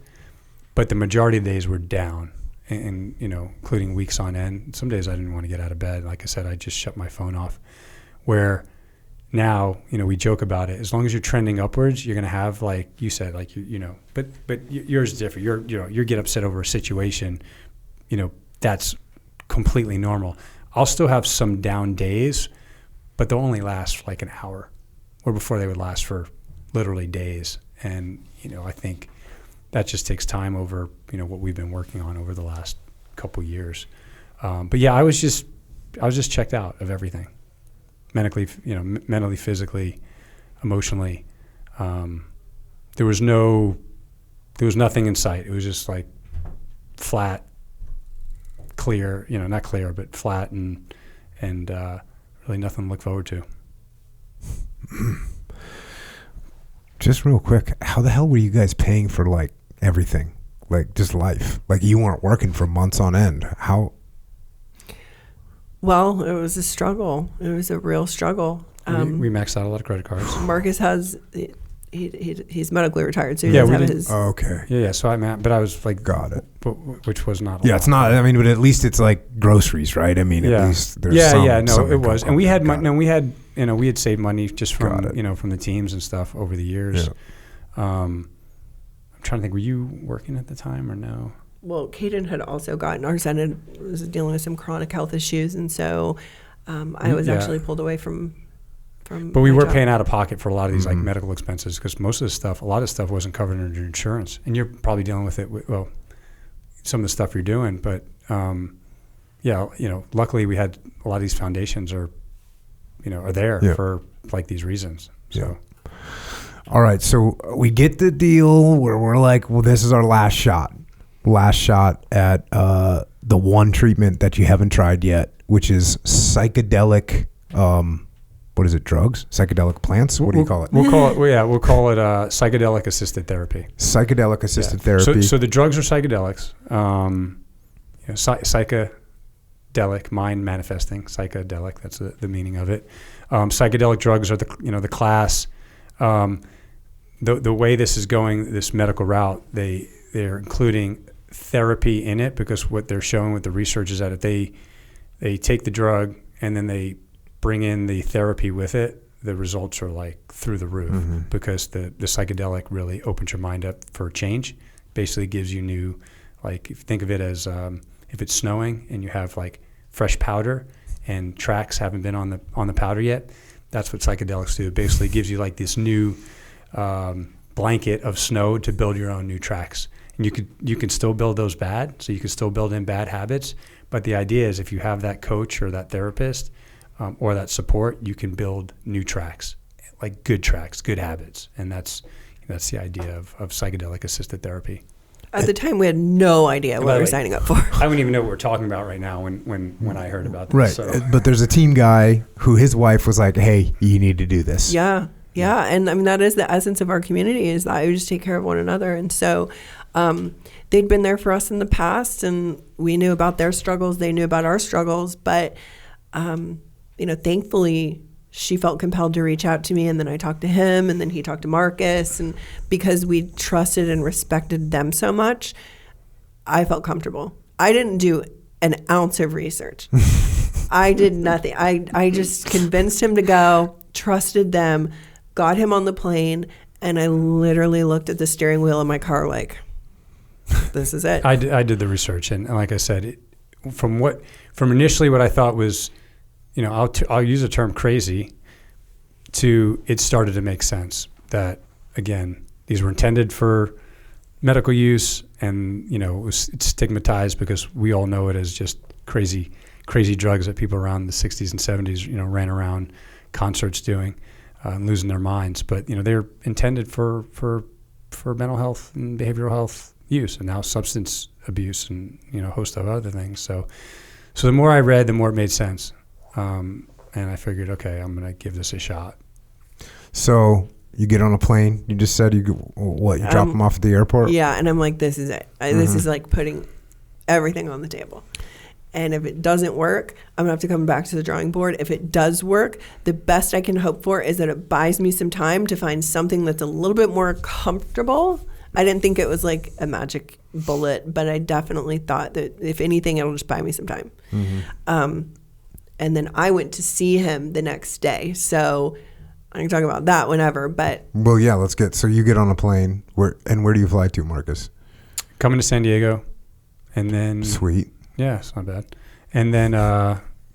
But the majority of the days were down, and including weeks on end. Some days I didn't want to get out of bed. Like I said, I just shut my phone off. Where now, we joke about it. As long as you're trending upwards, you're going to have, like you said, like but yours is different. You get upset over a situation, that's completely normal. I'll still have some down days, but they'll only last like an hour, or before they would last for literally days. And I think that just takes time over what we've been working on over the last couple years. But yeah, I was just checked out of everything. Mentally, physically, emotionally. There was nothing in sight. It was just like flat, clear, not clear, but flat, and really nothing to look forward to. Just real quick, how the hell were you guys paying for like everything? Like just life? Like you weren't working for months on end. How? Well, it was a struggle. It was a real struggle. We maxed out a lot of credit cards. Marcus has, he's medically retired, so he doesn't have his. Oh, okay. Yeah. So but I was like, got it. Which was not. It's not. I mean, but at least it's like groceries, right? I mean, at least there's some. No, it was, and we had money. No, we had saved money just from from the teams and stuff over the years. Yeah. I'm trying to think. Were you working at the time or no? Well, Caden had also gotten was dealing with some chronic health issues, and so I was actually pulled away from. But we were paying out of pocket for a lot of these like medical expenses, because a lot of stuff wasn't covered under insurance, and you're probably dealing with it. Some of the stuff you're doing, but luckily we had a lot of these foundations are there for like these reasons. So. Yeah. All right, so we get the deal where we're like, well, this is our last shot at the one treatment that you haven't tried yet, which is psychedelic. What is it? Drugs? Psychedelic plants? What do you call it? We'll call it psychedelic assisted therapy. Psychedelic assisted therapy. So the drugs are psychedelics. Psychedelic, mind manifesting. Psychedelic. That's the meaning of it. Psychedelic drugs are the class. The way this is going, this medical route, they're including therapy in it, because what they're showing with the research is that if they take the drug and then they bring in the therapy with it, the results are like through the roof, because the psychedelic really opens your mind up for change. Basically gives you new, like if you think of it as if it's snowing and you have like fresh powder and tracks haven't been on the powder yet, that's what psychedelics do. It basically gives you like this new blanket of snow to build your own new tracks. And you can still build those bad, so you can still build in bad habits. But the idea is if you have that coach or that therapist or that support, you can build new tracks, like good tracks, good habits. And that's the idea of psychedelic assisted therapy. At the time, we had no idea what we were signing up for. I wouldn't even know what we're talking about right now when I heard about this. Right. So. But there's a team guy who his wife was like, hey, you need to do this. Yeah. Yeah. And I mean, that is the essence of our community, is that we just take care of one another. And so they'd been there for us in the past, and we knew about their struggles. They knew about our struggles. But, thankfully, she felt compelled to reach out to me, and then I talked to him, and then he talked to Marcus. And because we trusted and respected them so much, I felt comfortable. I didn't do an ounce of research. I did nothing. I just convinced him to go, trusted them, got him on the plane, and I literally looked at the steering wheel of my car like, this is it. I did the research, and like I said, from initially what I thought was, I'll use the term crazy, to it started to make sense that, again, these were intended for medical use, and it's stigmatized because we all know it as just crazy drugs that people around the 60s and 70s ran around concerts doing and losing their minds. But they're intended for mental health and behavioral health use, and now substance abuse and a host of other things. So the more I read, the more it made sense. And I figured, okay, I'm going to give this a shot. So you get on a plane. You just said you drop them off at the airport? Yeah, and I'm like, this is it. This is like putting everything on the table. And if it doesn't work, I'm going to have to come back to the drawing board. If it does work, the best I can hope for is that it buys me some time to find something that's a little bit more comfortable. I didn't think it was like a magic bullet, but I definitely thought that if anything, it'll just buy me some time. And then I went to see him the next day. So I can talk about that whenever, but. Well, yeah, so you get on a plane. Where do you fly to, Marcus? Coming to San Diego, and then. Sweet. Yeah, it's not bad. And then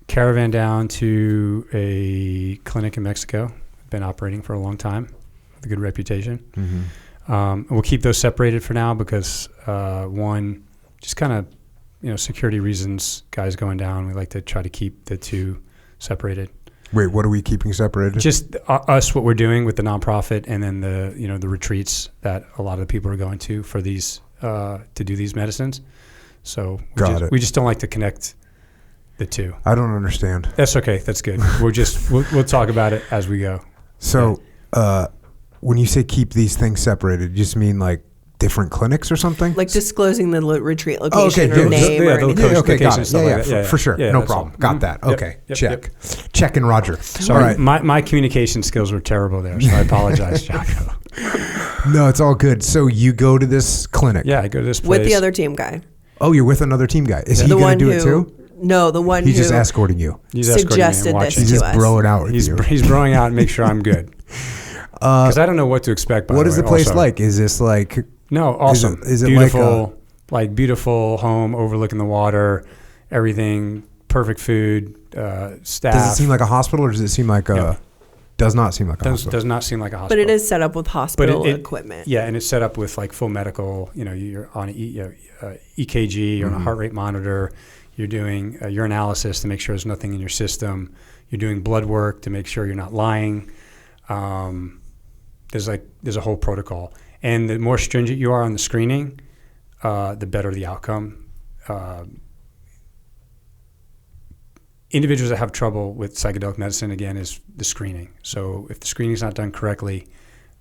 caravan down to a clinic in Mexico. Been operating for a long time with a good reputation. We'll keep those separated for now because one, just kind of, security reasons, guys going down. We like to try to keep the two separated. Wait, what are we keeping separated? Just us, what we're doing with the nonprofit, and then the retreats that a lot of the people are going to for these to do these medicines. So we just don't like to connect the two. I don't understand. That's okay. That's good. We'll talk about it as we go. So when you say keep these things separated, you just mean like different clinics or something? Like disclosing the retreat location or name or anything. Okay, got it. Yeah, for sure. Yeah, no problem. all. Got that. Okay, check. Check and Roger. Sorry, all right. my communication skills were terrible there, so I apologize, Jocko. No, it's all good. So you go to this clinic. Yeah, I go to this place. With the other team guy. Oh, you're with another team guy. Is he going to do it too? No, the one He's who just escorting you. suggested this to us. He's just broing out with you. He's broing out and make sure I'm good. Because I don't know what to expect. What is the place like? Is this like... No, awesome. Is it beautiful, like beautiful home overlooking the water, everything, perfect food, staff. Does it seem like a hospital, or does it seem like a... Does not seem like a hospital. Does not seem like a hospital. But it is set up with hospital equipment. Yeah, and it's set up with like full medical. You're on EKG, you're on a heart rate monitor. You're doing urinalysis to make sure there's nothing in your system. You're doing blood work to make sure you're not lying. There's a whole protocol. And the more stringent you are on the screening, the better the outcome. Individuals that have trouble with psychedelic medicine, again, is the screening. So if the screening is not done correctly,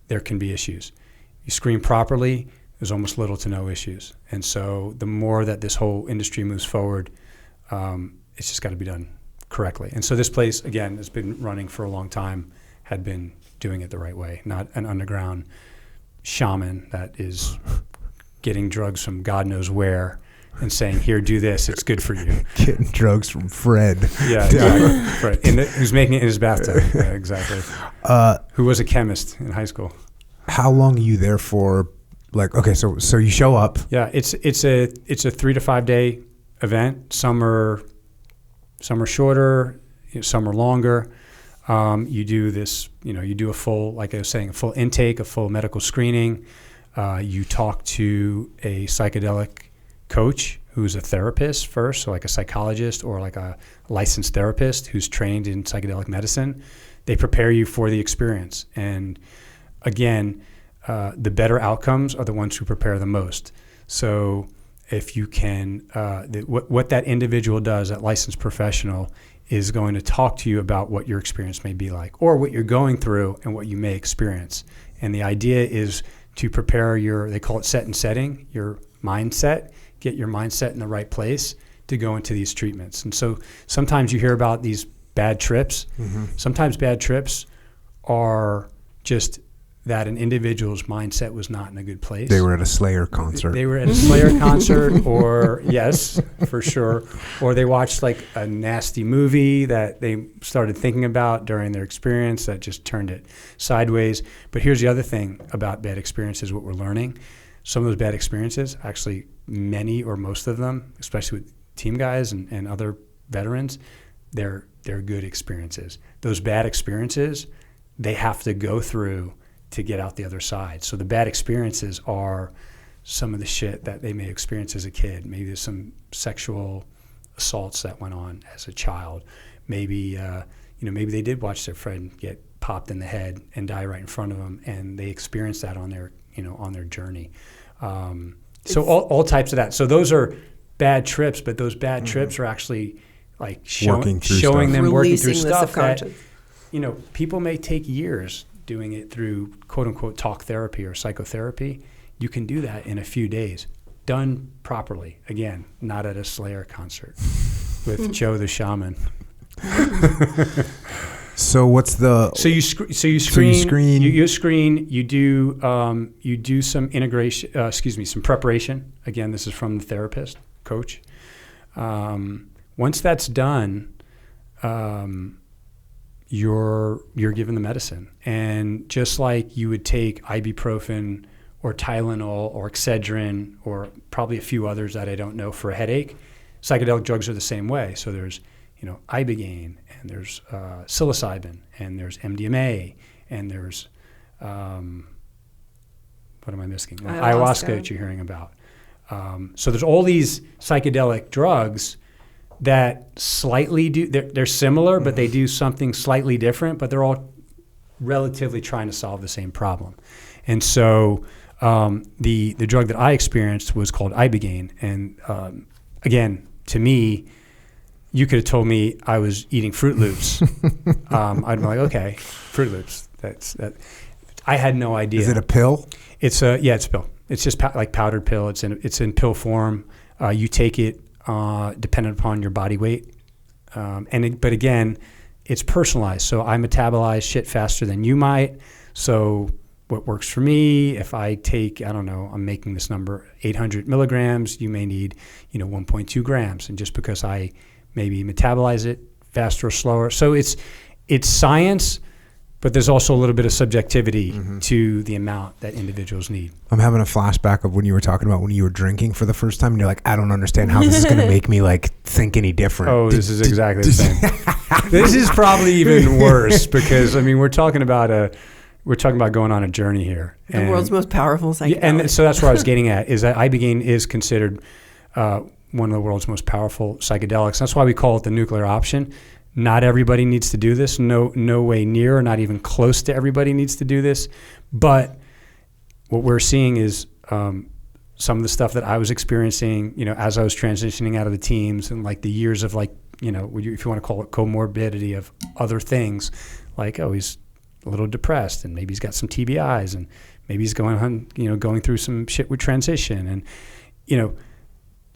there can be issues. You screen properly, there's almost little to no issues. And so the more that this whole industry moves forward, it's just got to be done correctly. And so this place, again, has been running for a long time, had been doing it the right way, not an underground shaman that is getting drugs from God knows where and saying, here, do this, it's good for you. Getting drugs from Fred. Yeah, exactly. Fred. Who's making it in his bathtub. Yeah, exactly. Who was a chemist in high school. How long are you there for? Like, okay, so you show up. Yeah, it's a 3 to 5 day event. Some are shorter, some are longer. You do this, you do a full, like I was saying, a full intake, a full medical screening. You talk to a psychedelic coach who's a therapist first, so like a psychologist or like a licensed therapist who's trained in psychedelic medicine. They prepare you for the experience. And again, the better outcomes are the ones who prepare the most. So if you can, what that individual does, that licensed professional, is going to talk to you about what your experience may be like, or what you're going through and what you may experience. And the idea is to prepare they call it set and setting, your mindset, get your mindset in the right place to go into these treatments. And so sometimes you hear about these bad trips. Mm-hmm. Sometimes bad trips are just that an individual's mindset was not in a good place. They were at a Slayer concert. They were at a Slayer concert, or yes, for sure. Or they watched like a nasty movie that they started thinking about during their experience that just turned it sideways. But here's the other thing about bad experiences, what we're learning. Some of those bad experiences, actually many or most of them, especially with team guys and other veterans, they're good experiences. Those bad experiences, they have to go through to get out the other side. So the bad experiences are some of the shit that they may experience as a kid. Maybe there's some sexual assaults that went on as a child. Maybe maybe they did watch their friend get popped in the head and die right in front of them, and they experienced that on their journey. So all types of that. So those are bad trips, but those bad trips are actually like showing them working through stuff that people may take years doing it through quote unquote talk therapy or psychotherapy. You can do that in a few days, done properly. Again, not at a Slayer concert with Joe the Shaman. So what's the? So you screen. You do some integration. Some preparation. Again, this is from the therapist, coach. Once that's done, you're given the medicine, and just like you would take ibuprofen or Tylenol or Excedrin or probably a few others that I don't know for a headache, psychedelic drugs are the same way. So there's ibogaine, and there's psilocybin, and there's MDMA, and there's what am I missing? Ayahuasca that you're hearing about. So there's all these psychedelic drugs that slightly they're similar, but they do something slightly different, but they're all relatively trying to solve the same problem. And so the drug that I experienced was called ibogaine. And again, to me, you could have told me I was eating Fruit Loops. I'd be like, okay, Fruit Loops. That. I had no idea. Is it a pill? It's a pill. It's just like powdered pill. It's in pill form. You take it dependent upon your body weight. But again, it's personalized. So I metabolize shit faster than you might. So what works for me, if I take, I don't know, I'm making this number, 800 milligrams, you may need, 1.2 grams. And just because I maybe metabolize it faster or slower. So it's science, but there's also a little bit of subjectivity to the amount that individuals need. I'm having a flashback of when you were talking about when you were drinking for the first time, and you're like, I don't understand how this is going to make me think any different. Oh, this is exactly the same. This is probably even worse because we're talking about going on a journey here. The world's most powerful psychedelic. Yeah, and so that's where I was getting at, is that ibogaine is considered one of the world's most powerful psychedelics. That's why we call it the nuclear option. Not everybody needs to do this. No way near, or not even close to everybody needs to do this. But what we're seeing is some of the stuff that I was experiencing, as I was transitioning out of the teams, and like the years of if you want to call it comorbidity of other things, like, oh, he's a little depressed, and maybe he's got some TBIs, and maybe he's going through some shit with transition, and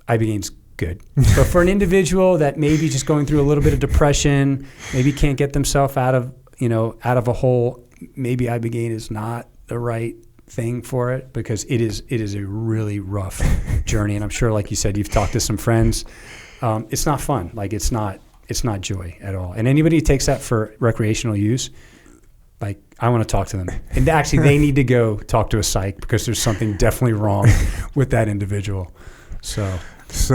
ibogaine's good. But for an individual that maybe just going through a little bit of depression, maybe can't get themselves out of a hole, maybe ibogaine is not the right thing for it, because it is a really rough journey. And I'm sure, like you said, you've talked to some friends. It's not fun. Like it's not joy at all. And anybody who takes that for recreational use, I want to talk to them. And actually they need to go talk to a psych, because there's something definitely wrong with that individual. So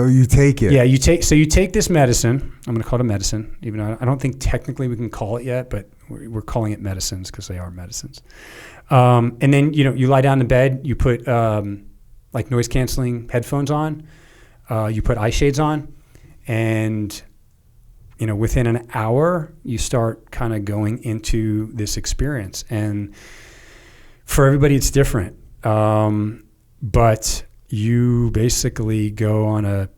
you take it. Yeah, you take this medicine. I'm going to call it a medicine, even though I don't think technically we can call it yet, but we're calling it medicines because they are medicines. And then you lie down in bed. You put noise canceling headphones on. you put eye shades on, and within an hour, you start kind of going into this experience. And for everybody, it's different. But you basically go on a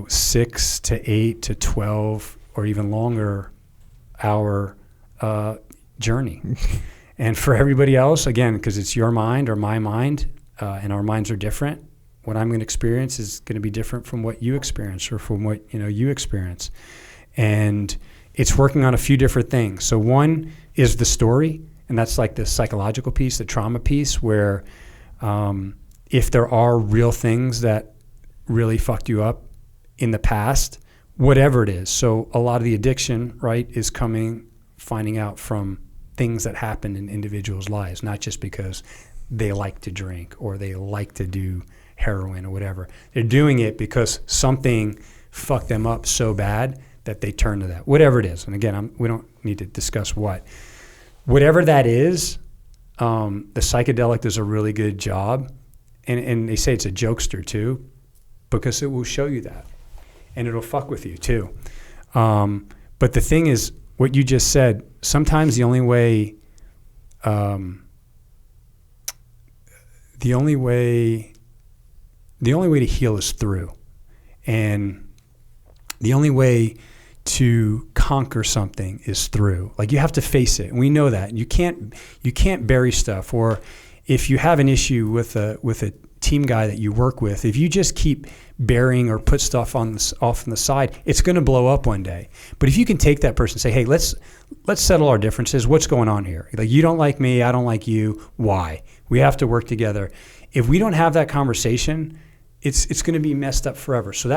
6 to 8 to 12 or even longer hour journey. And for everybody else, again, because it's your mind or my mind, and our minds are different, what I'm going to experience is going to be different from what you experience or from what you experience. And it's working on a few different things. So one is the story, and that's like the psychological piece, the trauma piece, where if there are real things that really fucked you up in the past, whatever it is. So a lot of the addiction, right, is finding out from things that happen in individuals' lives, not just because they like to drink or they like to do heroin or whatever. They're doing it because something fucked them up so bad that they turn to that, whatever it is. And again, we don't need to discuss whatever that is. The psychedelic does a really good job, and they say it's a jokester too, because it will show you that, and it'll fuck with you too. But the thing is, what you just said, sometimes the only way to heal is through. And the only way to conquer something is through. Like, you have to face it. And we know that. You can't bury stuff. Or if you have an issue with a team guy that you work with, if you just keep burying or put stuff off on the side, it's going to blow up one day. But if you can take that person and say, hey, let's settle our differences. What's going on here? Like, you don't like me, I don't like you. Why? We have to work together. If we don't have that conversation, it's going to be messed up forever. So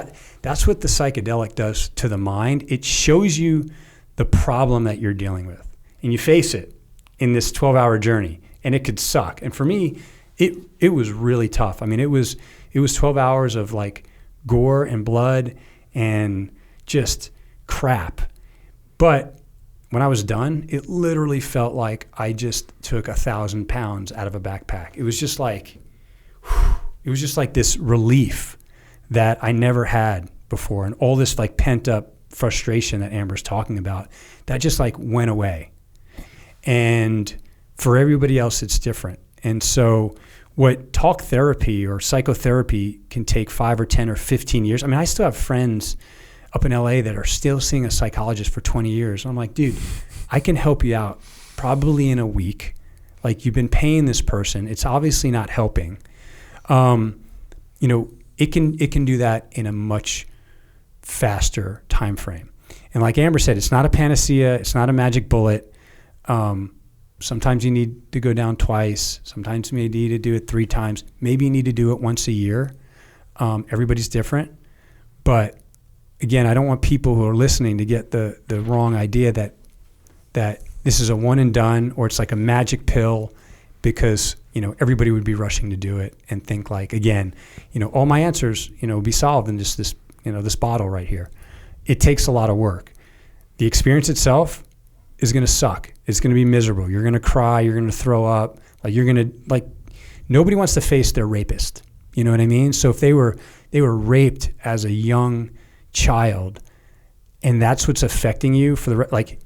that's what the psychedelic does to the mind. It shows you the problem that you're dealing with, and you face it in this 12-hour journey, and it could suck. And for me, it was really tough. I mean, it was 12 hours of like gore and blood and just crap. But when I was done, it literally felt like I just took 1,000 pounds out of a backpack. It was just like, this relief that I never had before. And all this like pent up frustration that Amber's talking about, that just like went away. And for everybody else, it's different. And so what talk therapy or psychotherapy can take 5 or 10 or 15 years. I mean, I still have friends up in LA that are still seeing a psychologist for 20 years. I'm like, dude, I can help you out probably in a week. Like, you've been paying this person. It's obviously not helping. It can do that in a much faster time frame. And like Amber said, it's not a panacea. It's not a magic bullet. Sometimes you need to go down twice. Sometimes you may need to do it 3 times. Maybe you need to do it once a year. Everybody's different. But again, I don't want people who are listening to get the wrong idea that this is a one and done, or it's like a magic pill, because everybody would be rushing to do it and think like, again, all my answers would be solved in just this bottle right here. It takes a lot of work. The experience itself is going to suck. It's going to be miserable. You're going to cry. You're going to throw up. Nobody wants to face their rapist. You know what I mean? So if they were raped as a young child, and that's what's affecting you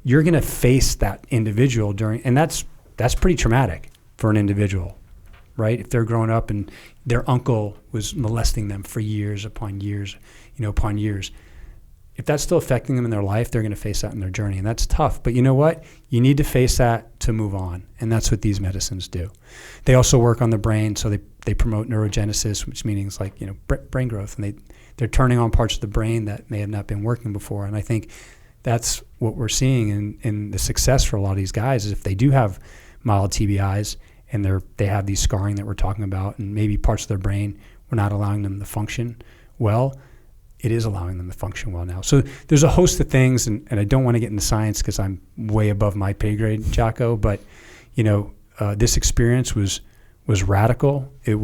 you're going to face that individual and that's pretty traumatic for an individual, right? If they're growing up and their uncle was molesting them for years upon years, upon years. If that's still affecting them in their life, they're going to face that in their journey, and that's tough. But you know what? You need to face that to move on, and that's what these medicines do. They also work on the brain, so they promote neurogenesis, which means brain growth, and they're turning on parts of the brain that may have not been working before. And I think that's what we're seeing in the success for a lot of these guys is if they do have mild TBIs and they have these scarring that we're talking about, and maybe parts of their brain we're not allowing them to function well, it is allowing them to function well now. So there's a host of things, and I don't want to get into science because I'm way above my pay grade, Jocko, but this experience was radical. It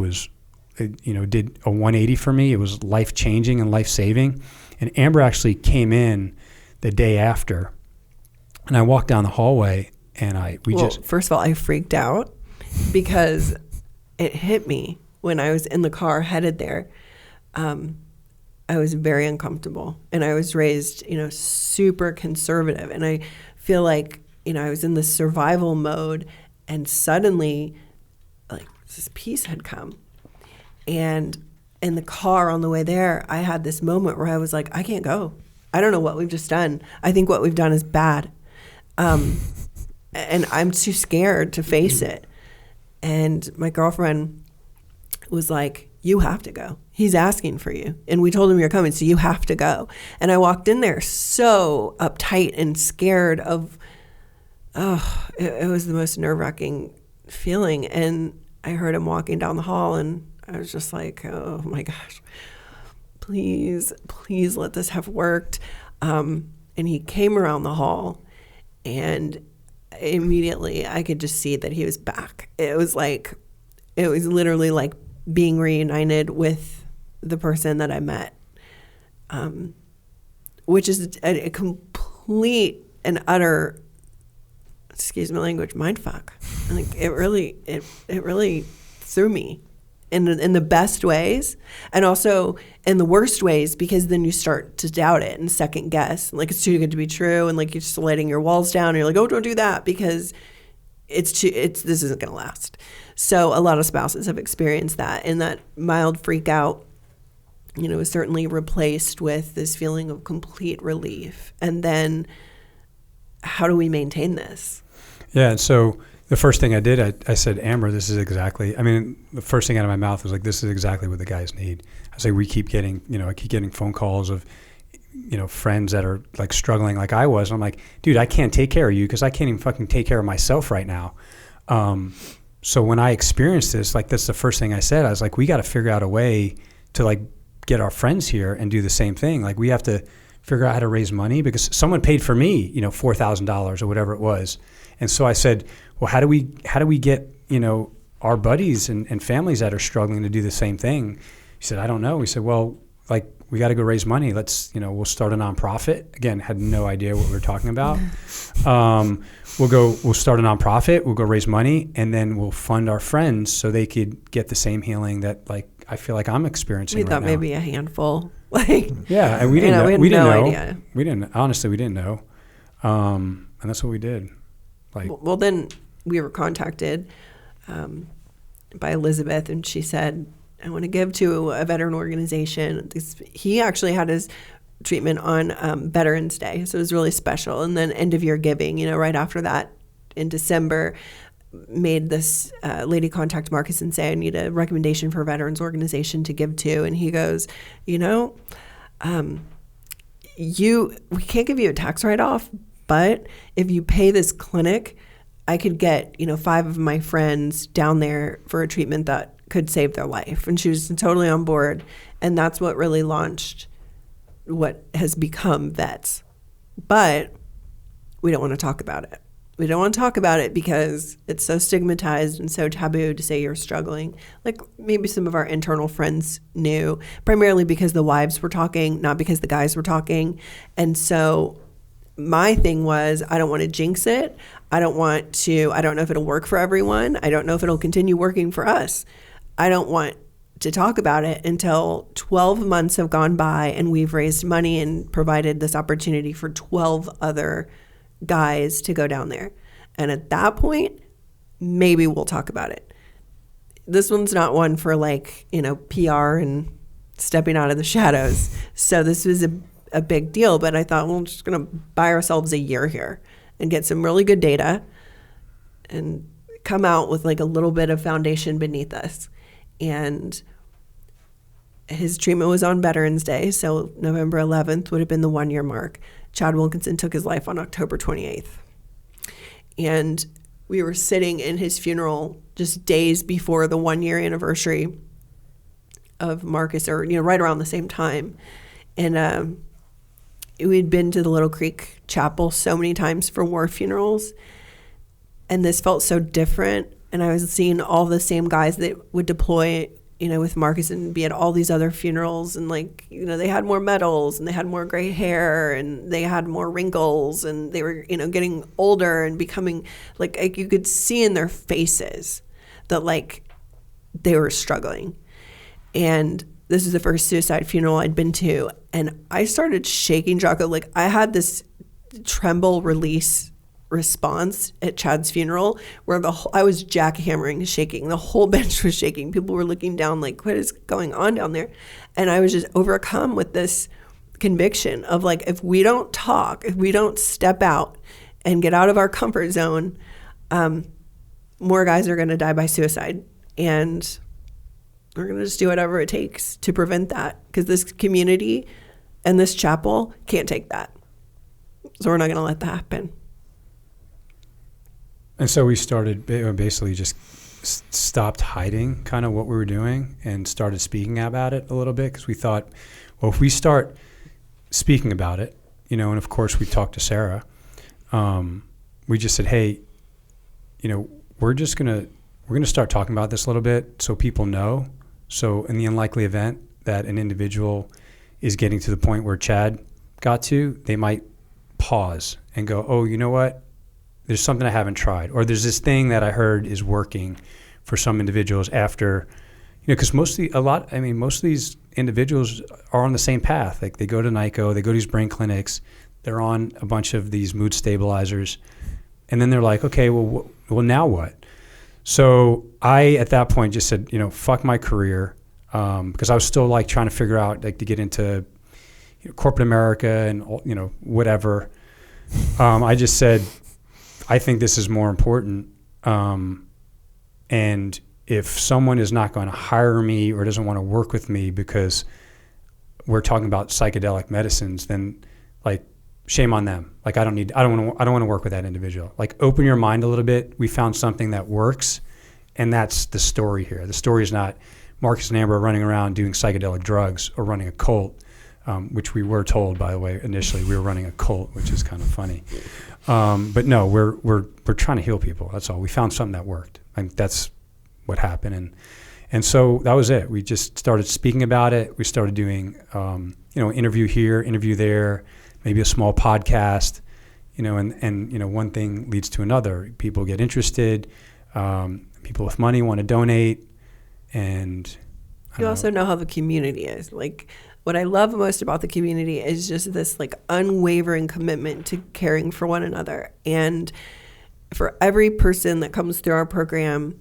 did a 180 for me. It was life-changing and life-saving. And Amber actually came in the day after, and I walked down the hallway, and first of all, I freaked out because it hit me when I was in the car headed there. I was very uncomfortable, and I was raised, super conservative. And I feel like, I was in this survival mode, and suddenly like this peace had come. And in the car on the way there, I had this moment where I was like, I can't go. I don't know what we've just done. I think what we've done is bad. And I'm too scared to face it. And my girlfriend was like, you have to go. He's asking for you. And we told him you're coming, so you have to go. And I walked in there so uptight and scared of, it was the most nerve-wracking feeling. And I heard him walking down the hall, and I was just like, oh my gosh, please let this have worked. And he came around the hall, and immediately I could just see that he was back. It was literally like being reunited with the person that I met, which is a complete and utter, excuse my language, mindfuck. Like it really threw me in the best ways, and also in the worst ways, because then you start to doubt it and second guess, like it's too good to be true, and like you're just letting your walls down, and you're like, oh, don't do that, because this isn't going to last. So a lot of spouses have experienced that, and that mild freak out, is certainly replaced with this feeling of complete relief. And then how do we maintain this? Yeah, and so the first thing I did, I said, Amber, the first thing out of my mouth was like, this is exactly what the guys need. I was like, I keep getting phone calls of, friends that are like struggling like I was. I'm like, dude, I can't take care of you because I can't even fucking take care of myself right now. So when I experienced this, like that's the first thing I said. I was like, we got to figure out a way to like get our friends here and do the same thing. Like we have to figure out how to raise money, because someone paid for me, $4,000 or whatever it was. And so I said, well, how do we get, our buddies and families that are struggling to do the same thing? He said, I don't know. We said, well, like we got to go raise money. Let's, we'll start a nonprofit. Again, had no idea what we were talking about. We'll start a nonprofit, we'll go raise money, and then we'll fund our friends so they could get the same healing that like I feel like I'm experiencing right now. We thought maybe a handful. Like, yeah, and we didn't know. We had no idea. We didn't know. And that's what we did. Like, well, then we were contacted by Elizabeth, and she said, I want to give to a veteran organization. He actually had his treatment on Veterans Day, so it was really special. And then end of year giving, right after that in December, made this lady contact Marcus and say, I need a recommendation for a veterans organization to give to. And he goes, we can't give you a tax write-off, but if you pay this clinic, I could get, 5 of my friends down there for a treatment that could save their life. And she was totally on board. And that's what really launched what has become Vets. But we don't want to talk about it. We don't want to talk about it because it's so stigmatized and so taboo to say you're struggling. Like maybe some of our internal friends knew, primarily because the wives were talking, not because the guys were talking. And so my thing was, I don't want to jinx it. I don't know if it'll work for everyone. I don't know if it'll continue working for us. I don't want to talk about it until 12 months have gone by and we've raised money and provided this opportunity for 12 other guys to go down there. And at that point, maybe we'll talk about it. This one's not one for PR and stepping out of the shadows. So this was a big deal, but I thought, well, we're just going to buy ourselves a year here and get some really good data and come out with like a little bit of foundation beneath us. And his treatment was on Veterans Day, so November 11th would have been the 1-year mark. Chad Wilkinson took his life on October 28th. And we were sitting in his funeral just days before the 1-year anniversary of Marcus, or right around the same time. And we'd been to the Little Creek Chapel so many times for war funerals, and this felt so different. And I was seeing all the same guys that would deploy, with Marcus and be at all these other funerals. And they had more medals and they had more gray hair and they had more wrinkles and they were, getting older and becoming like you could see in their faces that they were struggling. And this is the first suicide funeral I'd been to, and I started shaking Jocko. Like, I had this tremble release response at Chad's funeral where I was jackhammering, shaking. The whole bench was shaking. People were looking down like, what is going on down there? And I was just overcome with this conviction of like, if we don't talk, if we don't step out and get out of our comfort zone, more guys are going to die by suicide. And we're going to just do whatever it takes to prevent that, because this community and this chapel can't take that. So we're not going to let that happen. And so we started basically just stopped hiding kind of what we were doing and started speaking about it a little bit, because we thought, well, if we start speaking about it, you know, and of course we talked to Sarah, we just said, hey, you know, we're going to start talking about this a little bit so people know. So in the unlikely event that an individual is getting to the point where Chad got to, they might pause and go, oh, you know what? There's something I haven't tried, or there's this thing that I heard is working for some individuals after, you know, because most of these individuals are on the same path. Like, they go to NICO, they go to these brain clinics, they're on a bunch of these mood stabilizers, and then they're like, okay, well, now what? So I, at that point, just said, you know, fuck my career, because I was still like trying to figure out like to get into, you know, corporate America and, you know, whatever. I just said, I think this is more important. And if someone is not going to hire me or doesn't want to work with me because we're talking about psychedelic medicines, then like, shame on them. Like, I don't want to work with that individual. Like, open your mind a little bit. We found something that works, and that's the story here. The story is not Marcus and Amber running around doing psychedelic drugs or running a cult, which we were told, by the way, initially we were running a cult, which is kind of funny. But no, we're trying to heal people. That's all. We found something that worked. Like, that's what happened, and so that was it. We just started speaking about it. We started doing, you know, interview here, interview there, maybe a small podcast, you know, and you know, one thing leads to another. People get interested. People with money want to donate, and you also know how the community is. Like, what I love most about the community is just this like unwavering commitment to caring for one another. And for every person that comes through our program,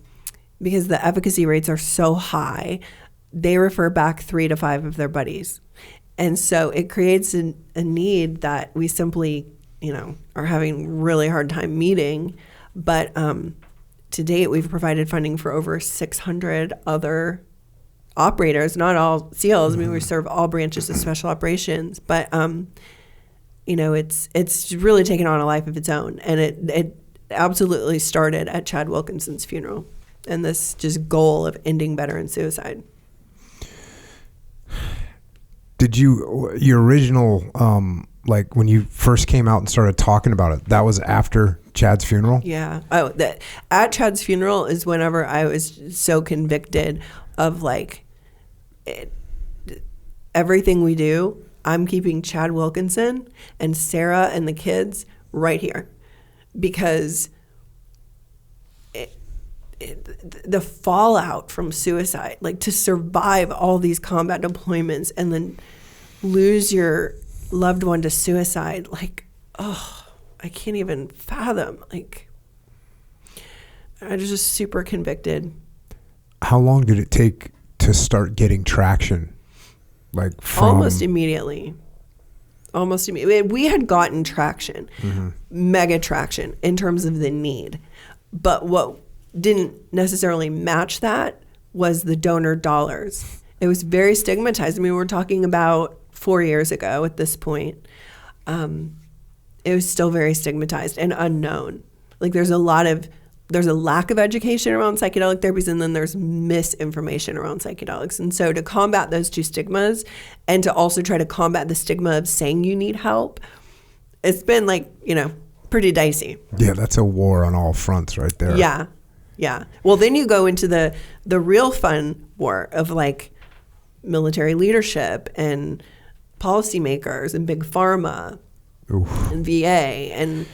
because the efficacy rates are so high, they refer back 3 to 5 of their buddies. And so it creates a need that we simply, you know, are having really hard time meeting. But to date, we've provided funding for over 600 other operators, not all SEALs. I mean, we serve all branches of special operations, but you know, it's really taken on a life of its own, and it absolutely started at Chad Wilkinson's funeral, and this just goal of ending veteran suicide. Did your original, like when you first came out and started talking about it, that was after Chad's funeral? Yeah. Oh, at Chad's funeral is whenever I was so convicted of like everything we do. I'm keeping Chad Wilkinson and Sarah and the kids right here, because the fallout from suicide, like to survive all these combat deployments and then lose your loved one to suicide, like, oh, I can't even fathom. Like, I was just super convicted. How long did it take to start getting traction? Like, from almost immediately. We had gotten traction, mega traction in terms of the need. But what didn't necessarily match that was the donor dollars. It was very stigmatized. I mean, we're talking about 4 years ago at this point. It was still very stigmatized and unknown. Like, there's a lack of education around psychedelic therapies, and then there's misinformation around psychedelics. And so to combat those two stigmas, and to also try to combat the stigma of saying you need help, it's been like, you know, pretty dicey. Yeah, that's a war on all fronts right there. Yeah. Yeah. Well, then you go into the real fun war of like military leadership and policymakers and big pharma. Oof. And VA and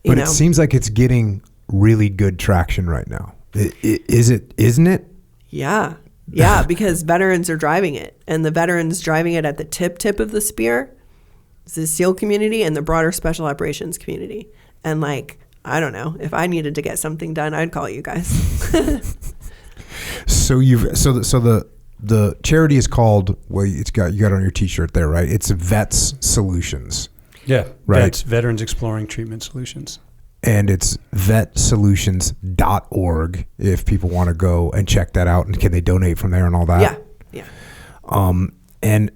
but it seems like it's getting really good traction right now. Isn't it? Yeah. Yeah, because veterans are driving it, and the veterans driving it at the tip of the spear is the SEAL community and the broader special operations community. And like, I don't know, if I needed to get something done, I'd call you guys. So the charity is called, well, you got it on your T-shirt there, right? It's Vets Solutions. Yeah, right. Vets, Veterans Exploring Treatment Solutions. And it's vetsolutions.org if people want to go and check that out. And can they donate from there and all that? Yeah. And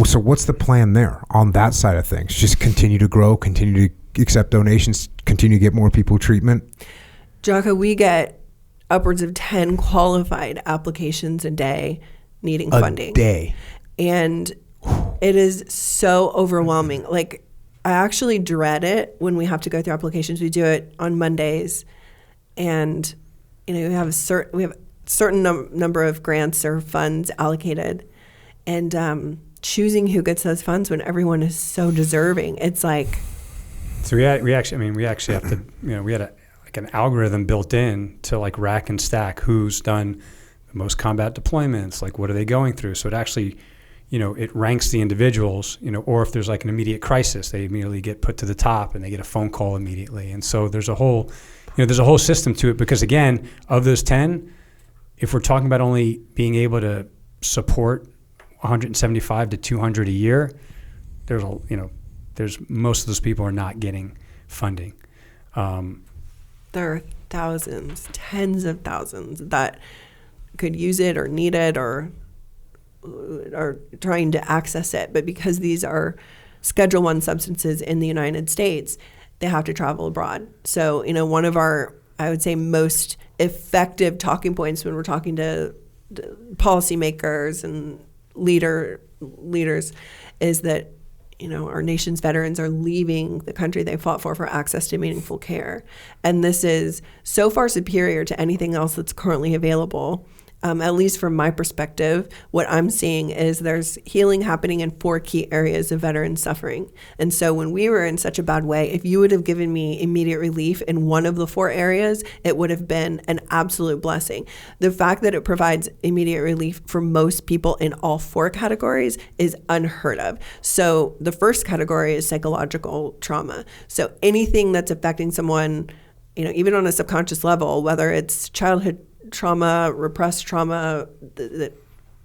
so what's the plan there on that side of things? Just continue to grow, continue to accept donations, continue to get more people treatment? Jocko, we get upwards of 10 qualified applications a day needing funding. A day. And it is so overwhelming. Like, I actually dread it when we have to go through applications. We do it on Mondays, and we have a certain number of grants or funds allocated, and choosing who gets those funds when everyone is so deserving. It's like, so we actually have to, we had an algorithm built in to like rack and stack who's done the most combat deployments, like what are they going through. So it actually, it ranks the individuals, or if there's like an immediate crisis, they immediately get put to the top and they get a phone call immediately. And so there's a whole system to it, because again, of those 10, if we're talking about only being able to support 175 to 200 a year, there's most of those people are not getting funding. There are thousands, tens of thousands that could use it or need it or are trying to access it. But because these are Schedule I substances in the United States, they have to travel abroad. So, one of our, I would say, most effective talking points when we're talking to policymakers and leaders is that, our nation's veterans are leaving the country they fought for access to meaningful care. And this is so far superior to anything else that's currently available. At least from my perspective, what I'm seeing is there's healing happening in 4 key areas of veteran suffering. And so when we were in such a bad way, if you would have given me immediate relief in one of the 4 areas, it would have been an absolute blessing. The fact that it provides immediate relief for most people in all 4 categories is unheard of. So the first category is psychological trauma. So anything that's affecting someone, even on a subconscious level, whether it's childhood trauma, repressed trauma that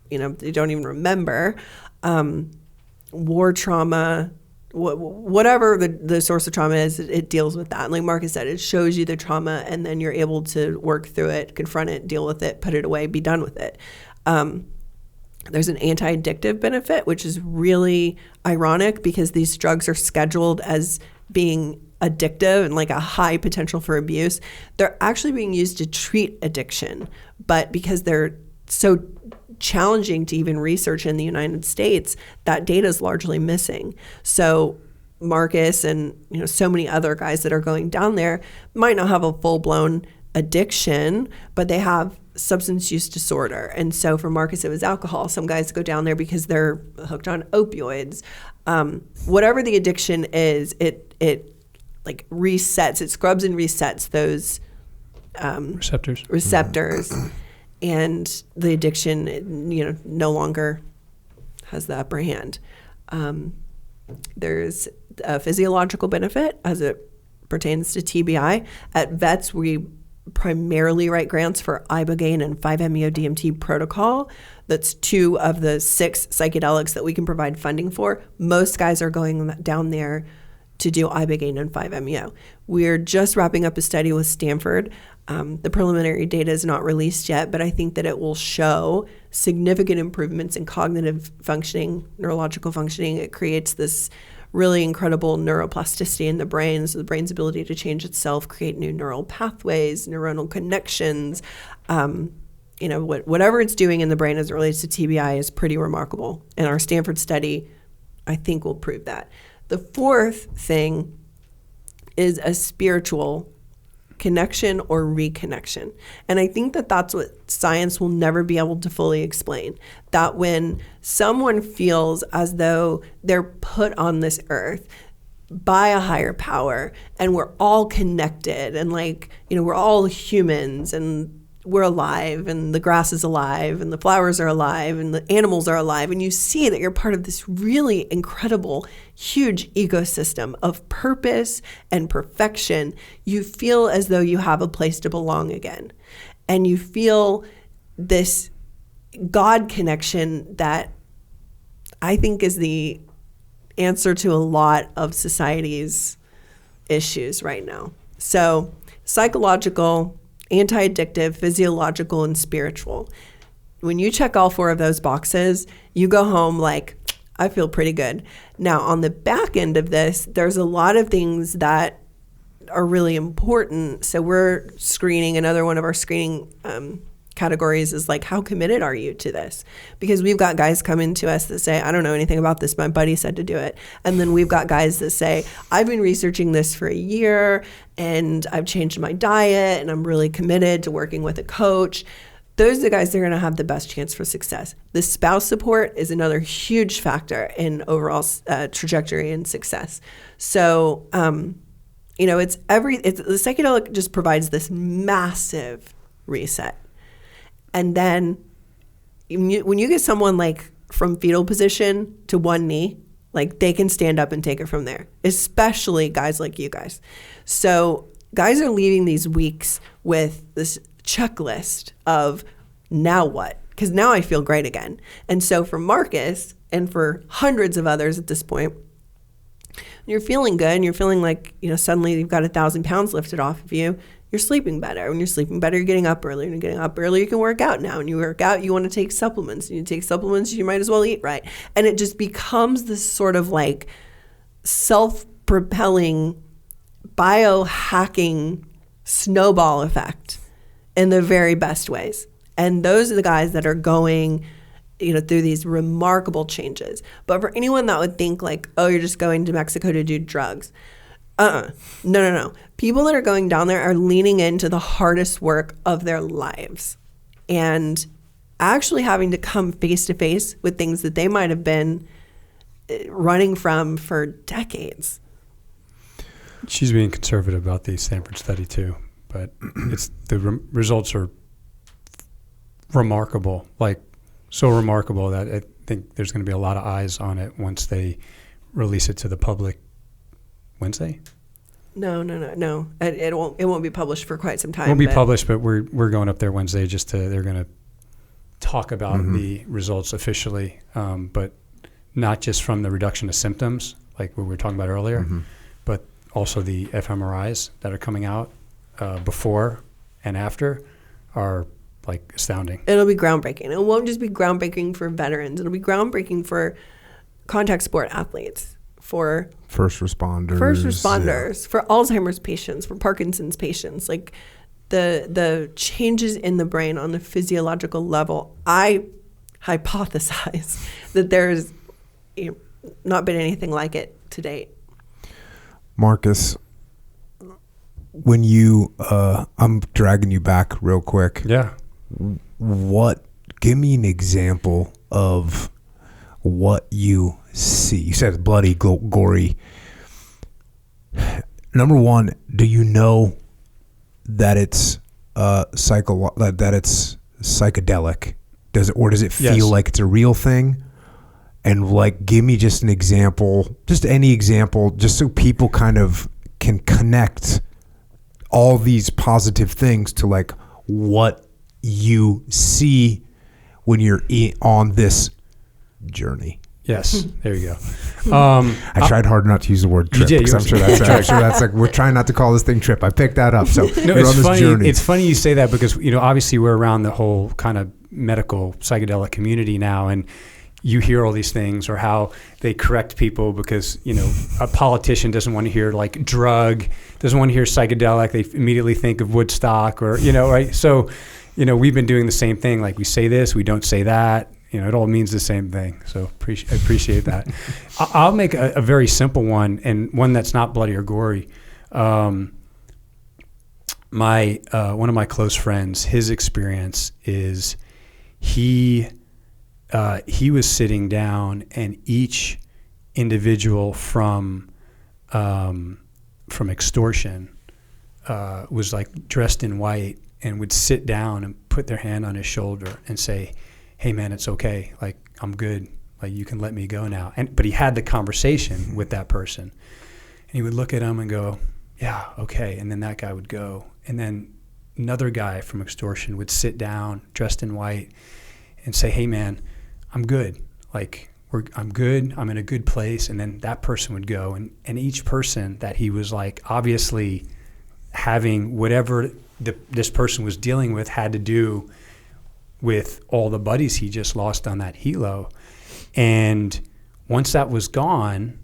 they don't even remember, war trauma, whatever the source of trauma is, it deals with that. And like Marcus said, it shows you the trauma, and then you're able to work through it, confront it, deal with it, put it away, be done with it. There's an anti-addictive benefit, which is really ironic because these drugs are scheduled as being addictive and like a high potential for abuse. They're actually being used to treat addiction, but because they're so challenging to even research in the United States, that data is largely missing. So Marcus and so many other guys that are going down there might not have a full-blown addiction, but they have substance use disorder. And so for Marcus, it was alcohol. Some guys go down there because they're hooked on opioids. Whatever the addiction is, it like resets, it scrubs and resets those receptors, and the addiction, no longer has the upper hand. There's a physiological benefit as it pertains to TBI. At Vets, we primarily write grants for ibogaine and 5-MeO-DMT protocol. That's 2 of the 6 psychedelics that we can provide funding for. Most guys are going down there to do ibogaine and 5-MeO. We're just wrapping up a study with Stanford. The preliminary data is not released yet, but I think that it will show significant improvements in cognitive functioning, neurological functioning. It creates this really incredible neuroplasticity in the brain, so the brain's ability to change itself, create new neural pathways, neuronal connections. Whatever it's doing in the brain as it relates to TBI is pretty remarkable. And our Stanford study, I think, will prove that. The 4th thing is a spiritual connection or reconnection. And I think that that's what science will never be able to fully explain. That when someone feels as though they're put on this earth by a higher power and we're all connected and we're all humans and we're alive and the grass is alive and the flowers are alive and the animals are alive, and you see that you're part of this really incredible, huge ecosystem of purpose and perfection, you feel as though you have a place to belong again. And you feel this God connection that I think is the answer to a lot of society's issues right now. So psychological, anti-addictive, physiological, and spiritual. When you check all 4 of those boxes, you go home like, I feel pretty good. Now, on the back end of this, there's a lot of things that are really important. So we're screening, another one of our screening categories is like, how committed are you to this? Because we've got guys coming to us that say, I don't know anything about this, my buddy said to do it. And then we've got guys that say, I've been researching this for a year and I've changed my diet and I'm really committed to working with a coach. Those are the guys that are going to have the best chance for success. The spouse support is another huge factor in overall trajectory and success. So, it's the psychedelic just provides this massive reset. And then when you get someone like from fetal position to one knee, like they can stand up and take it from there, especially guys like you guys. So guys are leaving these weeks with this checklist of now what? Because now I feel great again. And so for Marcus and for hundreds of others at this point, you're feeling good and you're feeling like, suddenly you've got 1,000 pounds lifted off of you. You're sleeping better. When you're sleeping better, you're getting up early. When you're getting up early, you can work out now. When you work out, you want to take supplements. And you take supplements, you might as well eat right. And it just becomes this sort of like self-propelling, biohacking snowball effect in the very best ways. And those are the guys that are going through these remarkable changes. But for anyone that would think like, oh, you're just going to Mexico to do drugs. No. People that are going down there are leaning into the hardest work of their lives and actually having to come face to face with things that they might have been running from for decades. She's being conservative about the Stanford study too, but the results are remarkable, like so remarkable that I think there's going to be a lot of eyes on it once they release it to the public. Wednesday? No. It won't be published for quite some time. It won't be published, but we're going up there Wednesday they're going to talk about the results officially, but not just from the reduction of symptoms, like what we were talking about earlier, but also the fMRIs that are coming out before and after are like astounding. It'll be groundbreaking. It won't just be groundbreaking for veterans. It'll be groundbreaking for contact sport athletes, for first responders, for Alzheimer's patients, for Parkinson's patients. Like the changes in the brain on the physiological level, I hypothesize that there's not been anything like it to date. Marcus, when you, I'm dragging you back real quick. Yeah. Give me an example of what you see. You said bloody, gory. Number one, do you know that it's that it's psychedelic? Does it feel like it's a real thing? And like, give me just an example, just any example, just so people kind of can connect all these positive things to like what you see when you're on this journey. Yes, there you go. I tried hard not to use the word trip because I'm sure that's like, we're trying not to call this thing trip. I picked that up. So no, we're on this journey. It's funny you say that because, obviously we're around the whole kind of medical psychedelic community now, and you hear all these things or how they correct people because, a politician doesn't want to hear like drug, doesn't want to hear psychedelic. They immediately think of Woodstock or, right? So, we've been doing the same thing. Like we say this, we don't say that. It all means the same thing. So I appreciate that. I'll make a very simple one and one that's not bloody or gory. One of my close friends, his experience is he was sitting down and each individual from extortion was like dressed in white and would sit down and put their hand on his shoulder and say, hey man, it's okay. Like, I'm good. Like, you can let me go now. But he had the conversation with that person, and he would look at him and go, yeah, okay. And then that guy would go. And then another guy from extortion would sit down dressed in white and say, hey man, I'm good. Like, I'm good. I'm in a good place. And then that person would go. And each person that he was like, obviously having whatever this person was dealing with had to do with all the buddies he just lost on that helo. And once that was gone,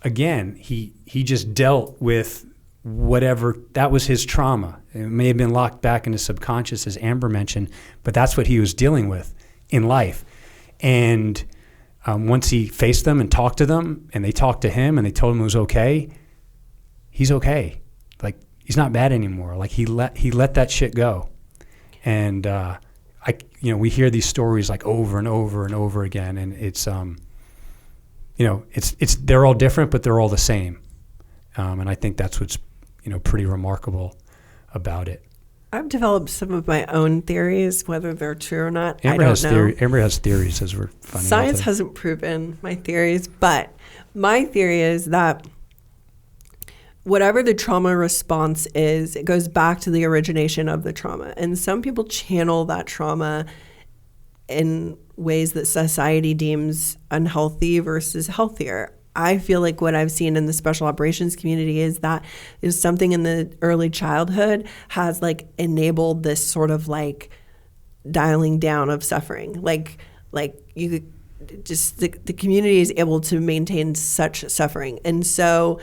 again, he just dealt with whatever, that was his trauma. It may have been locked back in his subconscious, as Amber mentioned, but that's what he was dealing with in life. And once he faced them and talked to them, and they talked to him and they told him it was okay, he's okay. Like, he's not bad anymore. Like, he let that shit go. And we hear these stories like over and over and over again, and it's they're all different, but they're all the same. And I think that's what's pretty remarkable about it. I've developed some of my own theories, whether they're true or not. Amber I don't know. Amber has theories, as we're finding Science out. hasn't proven my theories, but my theory is that whatever the trauma response is, it goes back to the origination of the trauma. And some people channel that trauma in ways that society deems unhealthy versus healthier. I feel like what I've seen in the special operations community is that is something in the early childhood has like enabled this sort of like dialing down of suffering. Like you just, the community is able to maintain such suffering. And so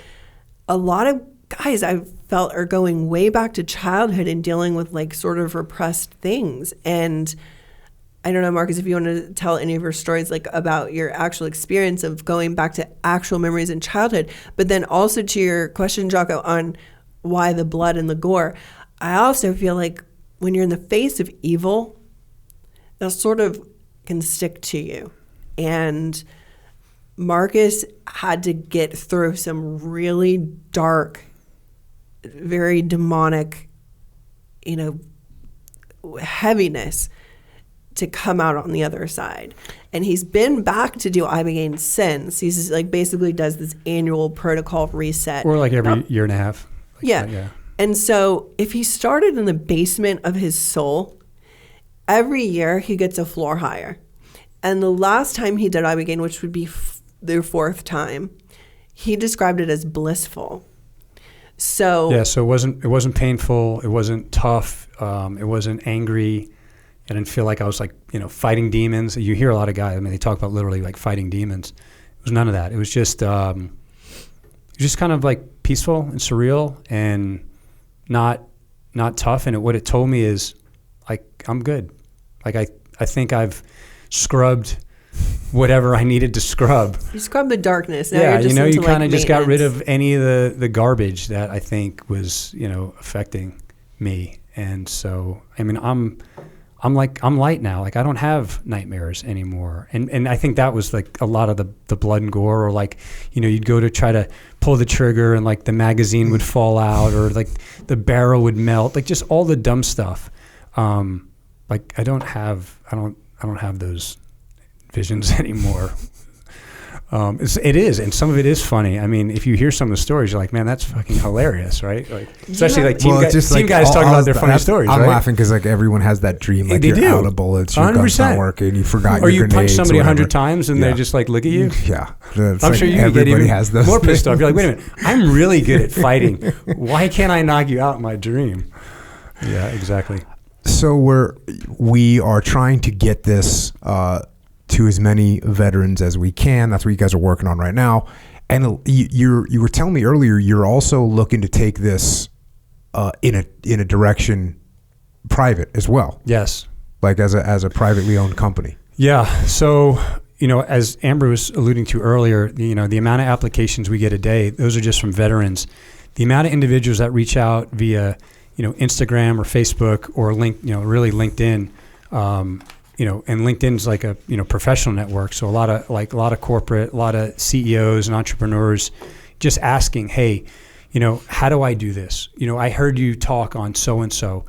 a lot of guys I felt are going way back to childhood and dealing with like sort of repressed things. And I don't know, Marcus, if you want to tell any of your stories like about your actual experience of going back to actual memories in childhood, but then also to your question, Jocko, on why the blood and the gore. I also feel like when you're in the face of evil, that sort of can stick to you. And Marcus had to get through some really dark, very demonic, heaviness to come out on the other side. And he's been back to do Ibogaine since. He's like basically does this annual protocol reset. Or like every year and a half. Like yeah. That, yeah. And so if he started in the basement of his soul, every year he gets a floor higher. And the last time he did Ibogaine, which would be their fourth time, he described it as blissful. So yeah, so it wasn't painful, it wasn't tough, it wasn't angry. I didn't feel like I was like, fighting demons. You hear a lot of guys, I mean, they talk about literally like fighting demons. It was none of that. It was just kind of like peaceful and surreal and not tough. And what it told me is like, I'm good. Like I think I've scrubbed whatever I needed to scrub. You scrub the darkness. Now yeah, you're just you kind of like just got rid of any of the garbage that I think was, affecting me. And so, I mean, I'm light now. Like I don't have nightmares anymore. And I think that was like a lot of the blood and gore, or like, you'd go to try to pull the trigger and like the magazine would fall out, or like the barrel would melt, like just all the dumb stuff. Like I don't have those visions anymore. It is, and some of it is funny. I mean, if you hear some of the stories, you're like, man, that's fucking hilarious, right? Like, especially like team guys talking about their funny stories. I'm right? laughing because like everyone has that dream, like They you're do. out of bullets, your gun's not working, you forgot or your you grenades, punch somebody or 100 times and they just like look at you. Yeah, I'm sure you get even has those more pissed things. off. You're like, wait a minute, I'm really good at fighting. Why can't I knock you out in my dream? Yeah, exactly. So we are trying to get this to as many veterans as we can. That's what you guys are working on right now. And you were telling me earlier, you're also looking to take this in a direction private as well. Yes. Like as a privately owned company. Yeah. So, as Amber was alluding to earlier, the amount of applications we get a day, those are just from veterans. The amount of individuals that reach out via, Instagram or Facebook or really LinkedIn, and LinkedIn's like a, professional network. So a lot of corporate, a lot of CEOs and entrepreneurs just asking, hey, how do I do this? I heard you talk on so-and-so.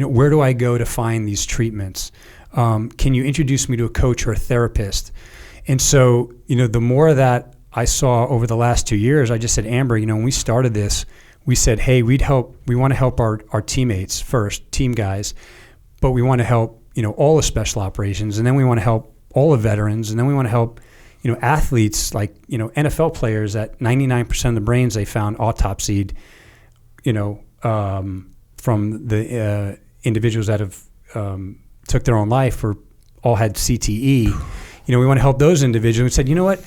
where do I go to find these treatments? Can you introduce me to a coach or a therapist? And so, the more of that I saw over the last 2 years, I just said, Amber, when we started this, we said, hey, we want to help our teammates first, team guys, but we want to help, all the special operations, and then we want to help all the veterans, and then we want to help, athletes like, NFL players that 99% of the brains they found autopsied, from the individuals that have took their own life or all had CTE. We want to help those individuals. We said, you know what,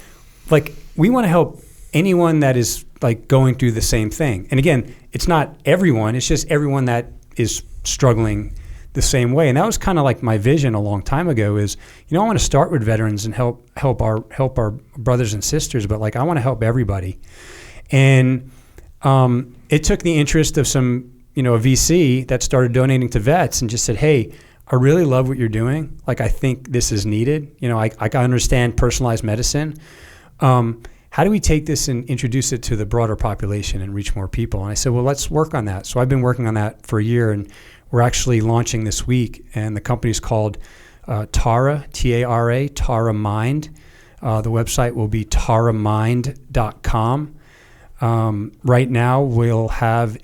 like we want to help anyone that is like going through the same thing. And again, it's not everyone, it's just everyone that is struggling the same way. And that was kind of like my vision a long time ago is, I want to start with veterans and help our brothers and sisters, but like I want to help everybody. And it took the interest of some, a VC that started donating to vets and just said, hey, I really love what you're doing. Like, I think this is needed. I understand personalized medicine. How do we take this and introduce it to the broader population and reach more people? And I said, well, let's work on that. So I've been working on that for a year, and we're actually launching this week. And the company's called Tara, T-A-R-A, Tara Mind. The website will be taramind.com. Right now, we'll have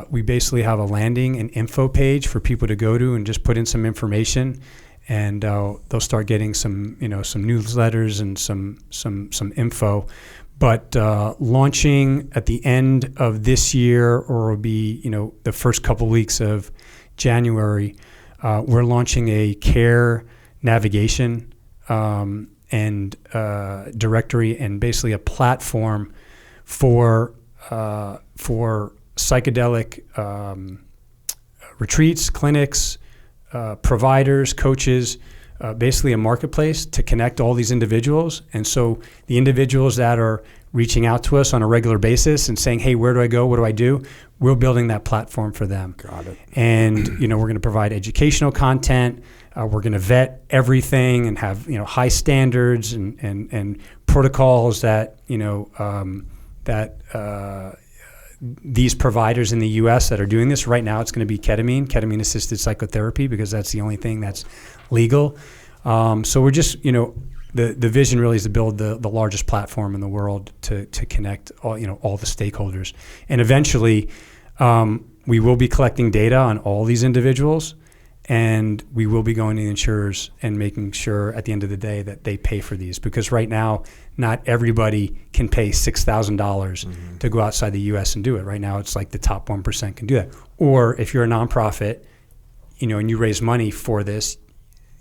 we basically have a landing and info page for people to go to and just put in some information, and they'll start getting some newsletters and some info. But launching at the end of this year, or will be the first couple weeks of January, we're launching a care navigation and directory, and basically a platform for psychedelic retreats, clinics, providers, coaches, basically a marketplace to connect all these individuals. And so the individuals that are reaching out to us on a regular basis and saying, hey, where do I go? What do I do? We're building that platform for them. Got it. And, we're going to provide educational content. We're going to vet everything and have, high standards and protocols that, these providers in the U.S. that are doing this. Right now, it's going to be ketamine-assisted psychotherapy, because that's the only thing that's legal. So we're just, the vision really is to build the largest platform in the world to connect all the stakeholders. And eventually, we will be collecting data on all these individuals, and we will be going to the insurers and making sure at the end of the day that they pay for these. Because right now, not everybody can pay $6,000 to go outside the U.S. and do it. Right now, it's like the top 1% can do that. Or if you're a nonprofit, and you raise money for this,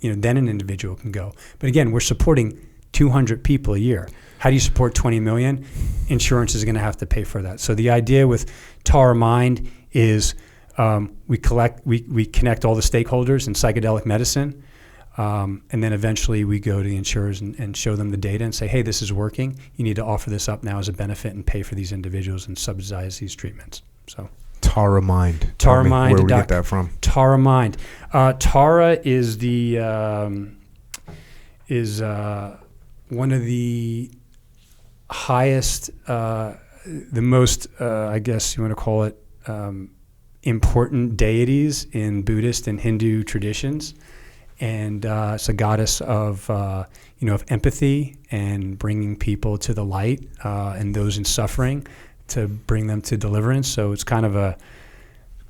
then an individual can go. But again, we're supporting 200 people a year. How do you support 20 million? Insurance is going to have to pay for that. So the idea with Tara Mind is we connect all the stakeholders in psychedelic medicine, and then eventually we go to the insurers and show them the data and say, hey, this is working. You need to offer this up now as a benefit and pay for these individuals and subsidize these treatments. So Tara Mind. Tara Mind. Where would we get that from? Tara Mind. Tara is one of the highest, the most, I guess you want to call it, important deities in Buddhist and Hindu traditions. And it's a goddess of empathy and bringing people to the light, and those in suffering, to bring them to deliverance. So it's kind of a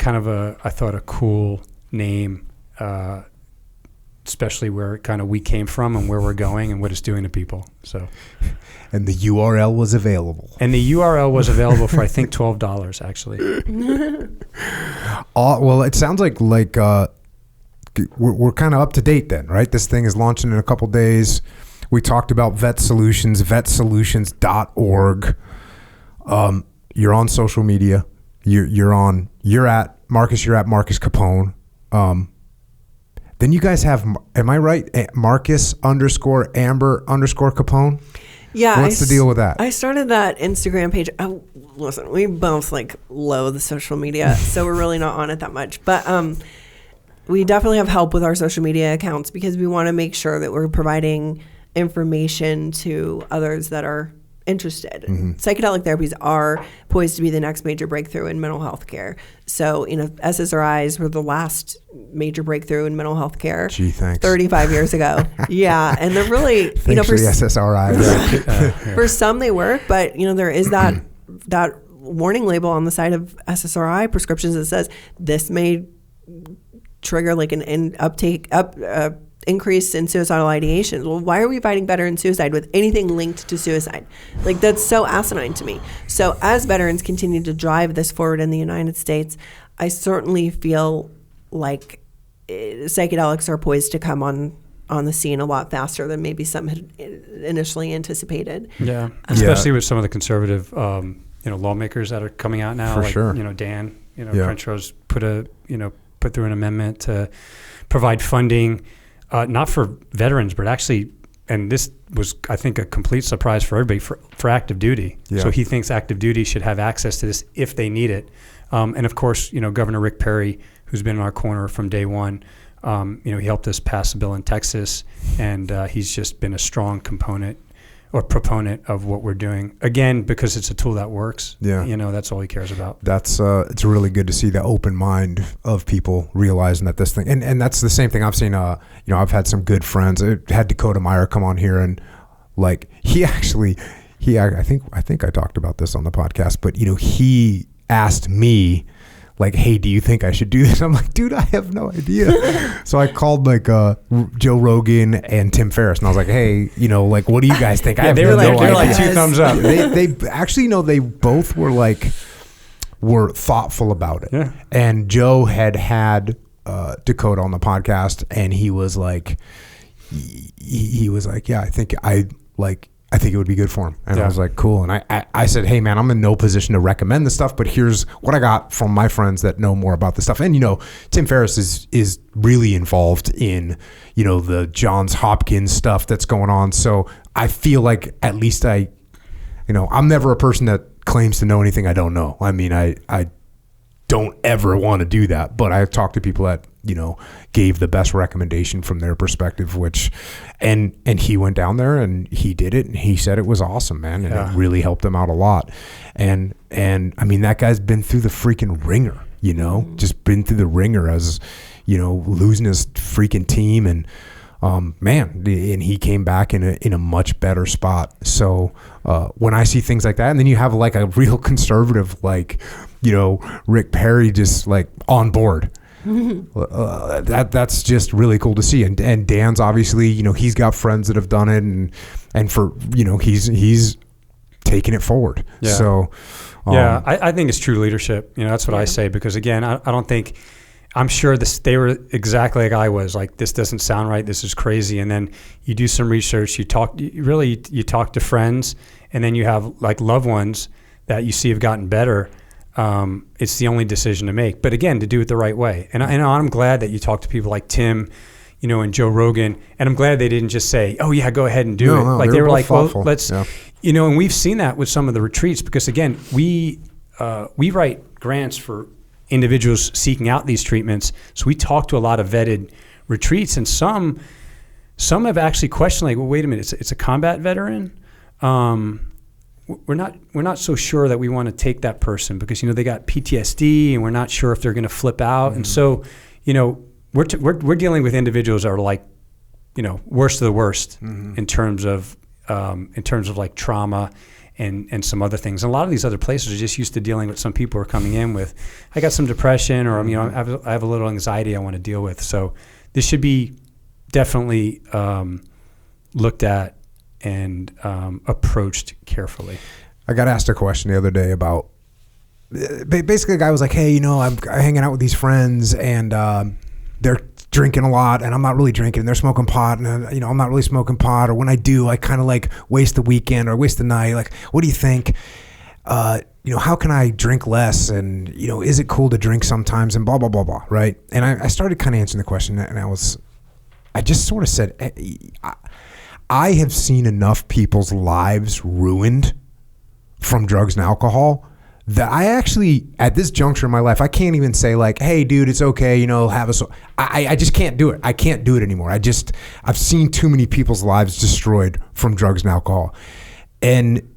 I thought a cool name, especially where kind of we came from and where we're going and what it's doing to people. So, and the URL was available. For I think $12 actually. Well, it sounds like we're kind of up to date then, right? This thing is launching in a couple days. We talked about Vet Solutions, vetsolutions.org. You're on social media. You're at Marcus Capone. Then you guys have, am I right? Marcus_Amber_Capone? Yeah. What's the deal with that? I started that Instagram page. Listen, we both loathe the social media, so we're really not on it that much. But we definitely have help with our social media accounts, because we want to make sure that we're providing information to others that are interested. Psychedelic therapies are poised to be the next major breakthrough in mental health care. So, SSRIs were the last major breakthrough in mental health care. Gee, thanks. 35 years ago. Yeah. And they're really, Thanks for the SSRIs. for some they work, but, there is that warning label on the side of SSRI prescriptions that says this may trigger like an increase in suicidal ideations. Well, why are we fighting veteran suicide with anything linked to suicide? Like, that's so asinine to me. So as veterans continue to drive this forward in the United States, I certainly feel like psychedelics are poised to come on the scene a lot faster than maybe some had initially anticipated. Yeah, especially with some of the conservative lawmakers that are coming out now. For like, sure. Dan, Crenshaw's put through an amendment to provide funding, not for veterans, but actually, and this was, I think, a complete surprise for everybody, for active duty. Yeah. So he thinks active duty should have access to this if they need it. And of course, Governor Rick Perry, who's been in our corner from day one, he helped us pass a bill in Texas, and he's just been a strong proponent of what we're doing. Again, because it's a tool that works. Yeah. That's all he cares about. That's it's really good to see the open mind of people realizing that this thing, and that's the same thing I've seen. I've had some good friends. I had Dakota Meyer come on here, and like I think I talked about this on the podcast, but he asked me, like, hey, do you think I should do this? I'm like, dude, I have no idea. So I called like Joe Rogan and Tim Ferriss, and I was like, hey, what do you guys think? Yeah, they were like 2 thumbs up. They actually, they both were thoughtful about it. Yeah. And Joe had Dakota on the podcast, and he was like, yeah, I think it would be good for him. And I was like, cool. And I said, hey, man, I'm in no position to recommend this stuff, but here's what I got from my friends that know more about this stuff. And, Tim Ferriss is really involved in, the Johns Hopkins stuff that's going on. So I feel like at least I'm never a person that claims to know anything I don't know. I mean, I don't ever want to do that, but I've talked to people that, gave the best recommendation from their perspective, and he went down there and he did it, and he said it was awesome, man. And it really helped him out a lot. And I mean, that guy's been through the freaking ringer, just been through the ringer as, losing his freaking team, and and he came back in a much better spot. So when I see things like that, and then you have like a real conservative, like, Rick Perry just like on board. That's just really cool to see. And Dan's obviously, he's got friends that have done it, and for, he's taking it forward. Yeah. So I think it's true leadership. That's what I say, because again, I don't think, I'm sure they were exactly like I was, like, this doesn't sound right, this is crazy. And then you do some research, you talk to friends, and then you have like loved ones that you see have gotten better. It's the only decision to make, but again, to do it the right way. And I'm glad that you talk to people like Tim, and Joe Rogan, and I'm glad they didn't just say, oh yeah, go ahead and do it. Like they were like, thoughtful. Well, let's, and we've seen that with some of the retreats, because again, we write grants for individuals seeking out these treatments. So we talk to a lot of vetted retreats, and some have actually questioned, like, well, wait a minute, it's a combat veteran. We're not so sure that we want to take that person, because they got PTSD, and we're not sure if they're going to flip out. And so we're dealing with individuals that are like worst of the worst in terms of like trauma and some other things. And a lot of these other places are just used to dealing with some people who are coming in with, I got some depression, or I have a little anxiety I want to deal with. So this should be definitely looked at and approached carefully. I got asked a question the other day about, basically a guy was like, hey, I'm hanging out with these friends, and they're drinking a lot, and I'm not really drinking, and they're smoking pot, and I'm not really smoking pot, or when I do, I kind of like waste the weekend or waste the night. Like, what do you think? How can I drink less? And, is it cool to drink sometimes, and blah, blah, blah, blah. Right. And I started kind of answering the question, and I just sort of said, I have seen enough people's lives ruined from drugs and alcohol that I actually, at this juncture in my life, I can't even say like, hey, dude, it's okay, have a... I just can't do it. I can't do it anymore. I've seen too many people's lives destroyed from drugs and alcohol. And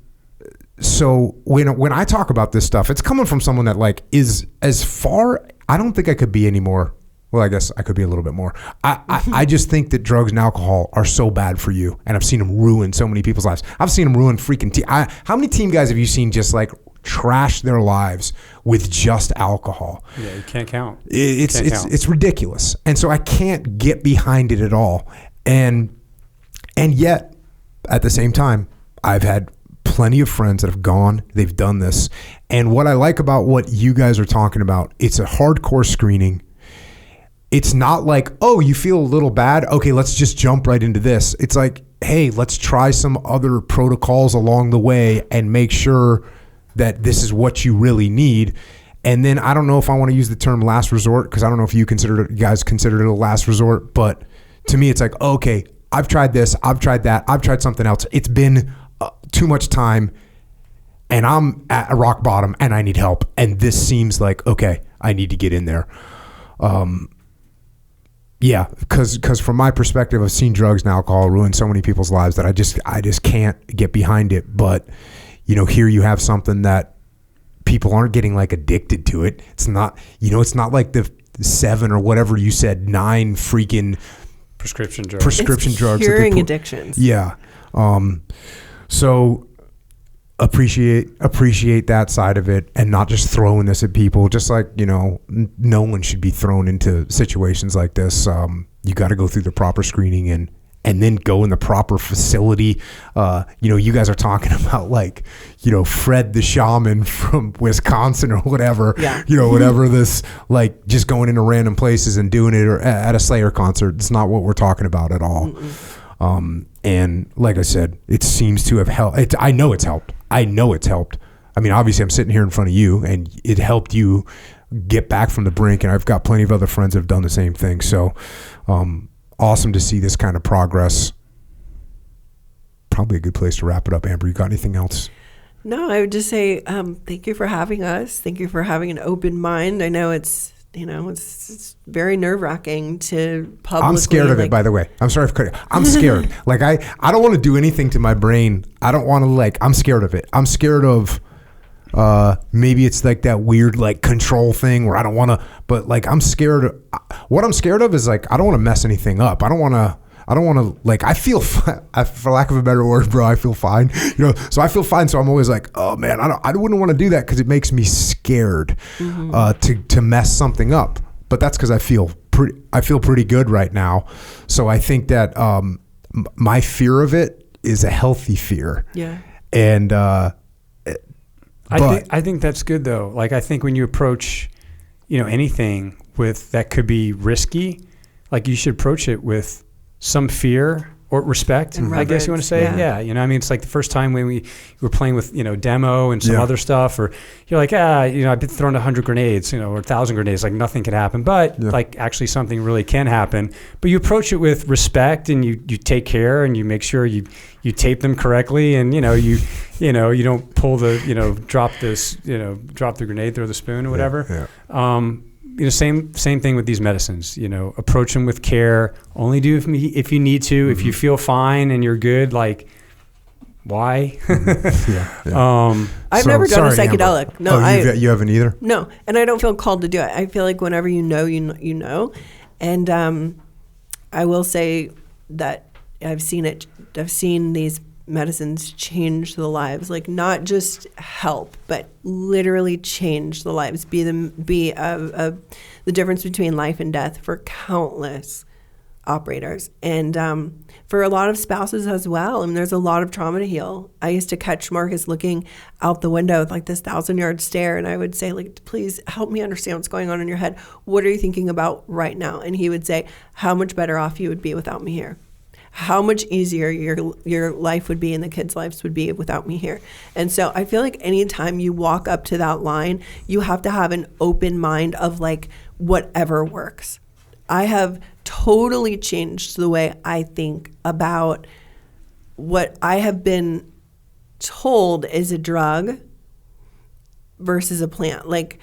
so when I talk about this stuff, it's coming from someone that like is as far. I don't think I could be any more. Well, I guess I could be a little bit more. I just think that drugs and alcohol are so bad for you, and I've seen them ruin so many people's lives. I've seen them ruin freaking how many team guys have you seen just like trash their lives with just alcohol? Yeah, you can't count. It's ridiculous, and so I can't get behind it at all. And yet, at the same time, I've had plenty of friends that have gone, they've done this. And what I like about what you guys are talking about, it's a hardcore screening. It's not like, oh, you feel a little bad. Okay, let's just jump right into this. It's like, hey, let's try some other protocols along the way and make sure that this is what you really need. And then I don't know if I want to use the term last resort, because I don't know if you guys consider it a last resort, but to me, it's like, okay, I've tried this, I've tried that, I've tried something else. It's been too much time, and I'm at a rock bottom, and I need help. And this seems like, okay, I need to get in there. Yeah, because from my perspective, I've seen drugs and alcohol ruin so many people's lives that I just can't get behind it. But here you have something that people aren't getting like addicted to it. It's not, it's not like the 7 or whatever you said, 9 freaking prescription drugs. It's drugs. Curing addictions. Yeah. So appreciate that side of it, and not just throwing this at people. Just like, no one should be thrown into situations like this. You got to go through the proper screening and then go in the proper facility. You guys are talking about like, Fred the shaman from Wisconsin or whatever, yeah. Whatever this, like just going into random places and doing it, or at a Slayer concert. It's not what we're talking about at all. And like I said, it seems to have helped. I know it's helped. I mean, obviously I'm sitting here in front of you, and it helped you get back from the brink. And I've got plenty of other friends that have done the same thing. So, awesome to see this kind of progress. Probably a good place to wrap it up. Amber, you got anything else? No, I would just say thank you for having us. Thank you for having an open mind. I know it's very nerve-wracking to publicly. I'm scared of it, by the way. I'm sorry for cutting. I'm scared. Like I don't want to do anything to my brain. I don't want to I'm scared of it. I'm scared of maybe it's like that weird like control thing where I don't want to, but like I'm scared. What I'm scared of is like I don't want to mess anything up. I don't want to like, I feel for lack of a better word, bro, I feel fine, so I feel fine. So I'm always like, oh man, I wouldn't want to do that, because it makes me scared to mess something up. But that's because I feel pretty good right now. So I think that my fear of it is a healthy fear. Yeah. And I think that's good though. Like I think when you approach, anything with that could be risky, like you should approach it with some fear or respect, I guess you want to say. Yeah. It's like the first time when we were playing with, demo and some other stuff, or you're like, I've been thrown 100 grenades, or 1,000 grenades, like nothing can happen, but like actually something really can happen. But you approach it with respect, and you take care, and you make sure you tape them correctly, and you don't pull the drop the grenade, throw the spoon or whatever. Same thing with these medicines. Approach them with care. Only do if you need to. If you feel fine and you're good, like why? I've never done a psychedelic. Amber. No, you haven't either. No, and I don't feel called to do it. I feel like whenever you know, and I will say that I've seen these medicines change the lives, like not just help, but literally change the lives, be the difference between life and death for countless operators, and for a lot of spouses as well. I mean, there's a lot of trauma to heal. I used to catch Marcus looking out the window with like this 1,000-yard stare, and I would say, like, please help me understand what's going on in your head. What are you thinking about right now? And he would say, how much better off you would be without me here. How much easier your life would be and the kids' lives would be without me here. And so I feel like anytime you walk up to that line, you have to have an open mind of like whatever works. I have totally changed the way I think about what I have been told is a drug versus a plant. Like,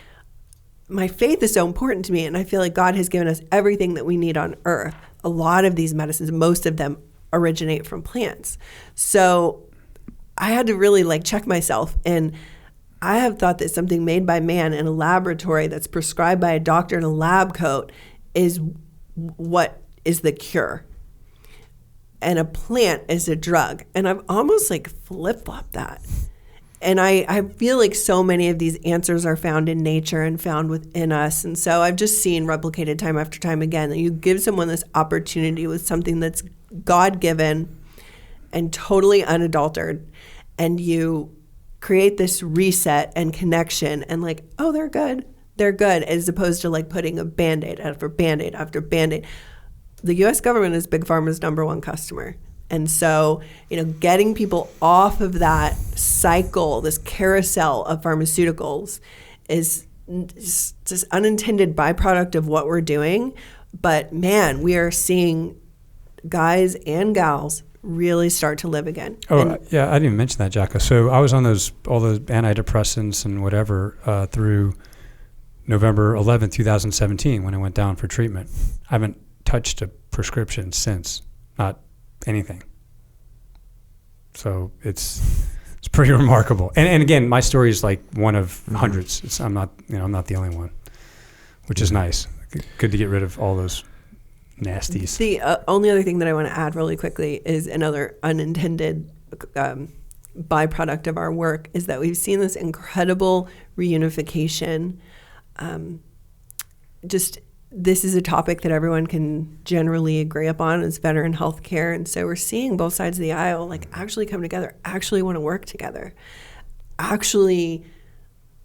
my faith is so important to me, and I feel like God has given us everything that we need on earth. A lot of these medicines, most of them originate from plants. So I had to really like check myself. And I have thought that something made by man in a laboratory that's prescribed by a doctor in a lab coat is what is the cure. And a plant is a drug. And I've almost like flip-flopped that. And I feel like so many of these answers are found in nature and found within us. And so I've just seen replicated time after time again that you give someone this opportunity with something that's God-given and totally unadulterated, and you create this reset and connection and like, oh, they're good, as opposed to like putting a Band-Aid after Band-Aid after Band-Aid. The U.S. government is Big Pharma's number one customer. And so, getting people off of that cycle, this carousel of pharmaceuticals is just unintended byproduct of what we're doing. But man, we are seeing guys and gals really start to live again. Oh, yeah, I didn't even mention that, Jocko. So I was on all the antidepressants and whatever through November 11th, 2017 when I went down for treatment. I haven't touched a prescription since, not anything. So it's pretty remarkable. And again, my story is like one of hundreds. I'm not the only one, which is nice. Good to get rid of all those nasties. The only other thing that I want to add really quickly is another unintended byproduct of our work is that we've seen this incredible reunification. This is a topic that everyone can generally agree upon is veteran healthcare. And so we're seeing both sides of the aisle like actually come together, actually want to work together, actually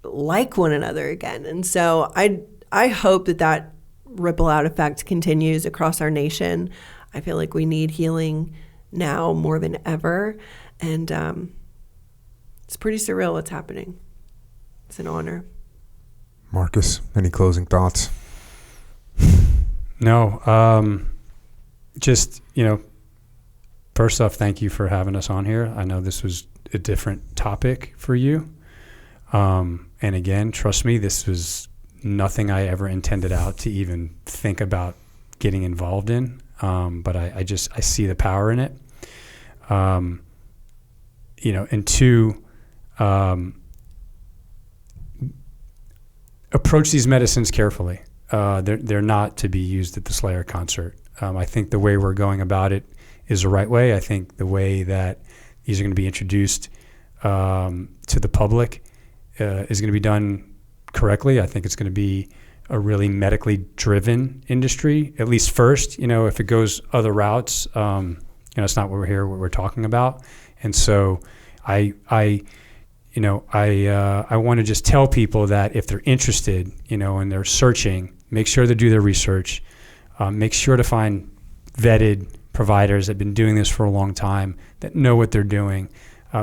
like one another again. And so I hope that ripple out effect continues across our nation. I feel like we need healing now more than ever. And it's pretty surreal what's happening. It's an honor. Marcus, any closing thoughts? No, just, first off, thank you for having us on here. I know this was a different topic for you. And again, trust me, this was nothing I ever intended out to even think about getting involved in. But I see the power in it. And two, approach these medicines carefully. They're not to be used at the Slayer concert. I think the way we're going about it is the right way. I think the way that these are going to be introduced to the public is going to be done correctly. I think it's going to be a really medically driven industry, at least first. If it goes other routes, it's not what we're talking about. And so I want to just tell people that if they're interested, and they're searching, make sure to do their research. Make sure to find vetted providers that have been doing this for a long time, that know what they're doing.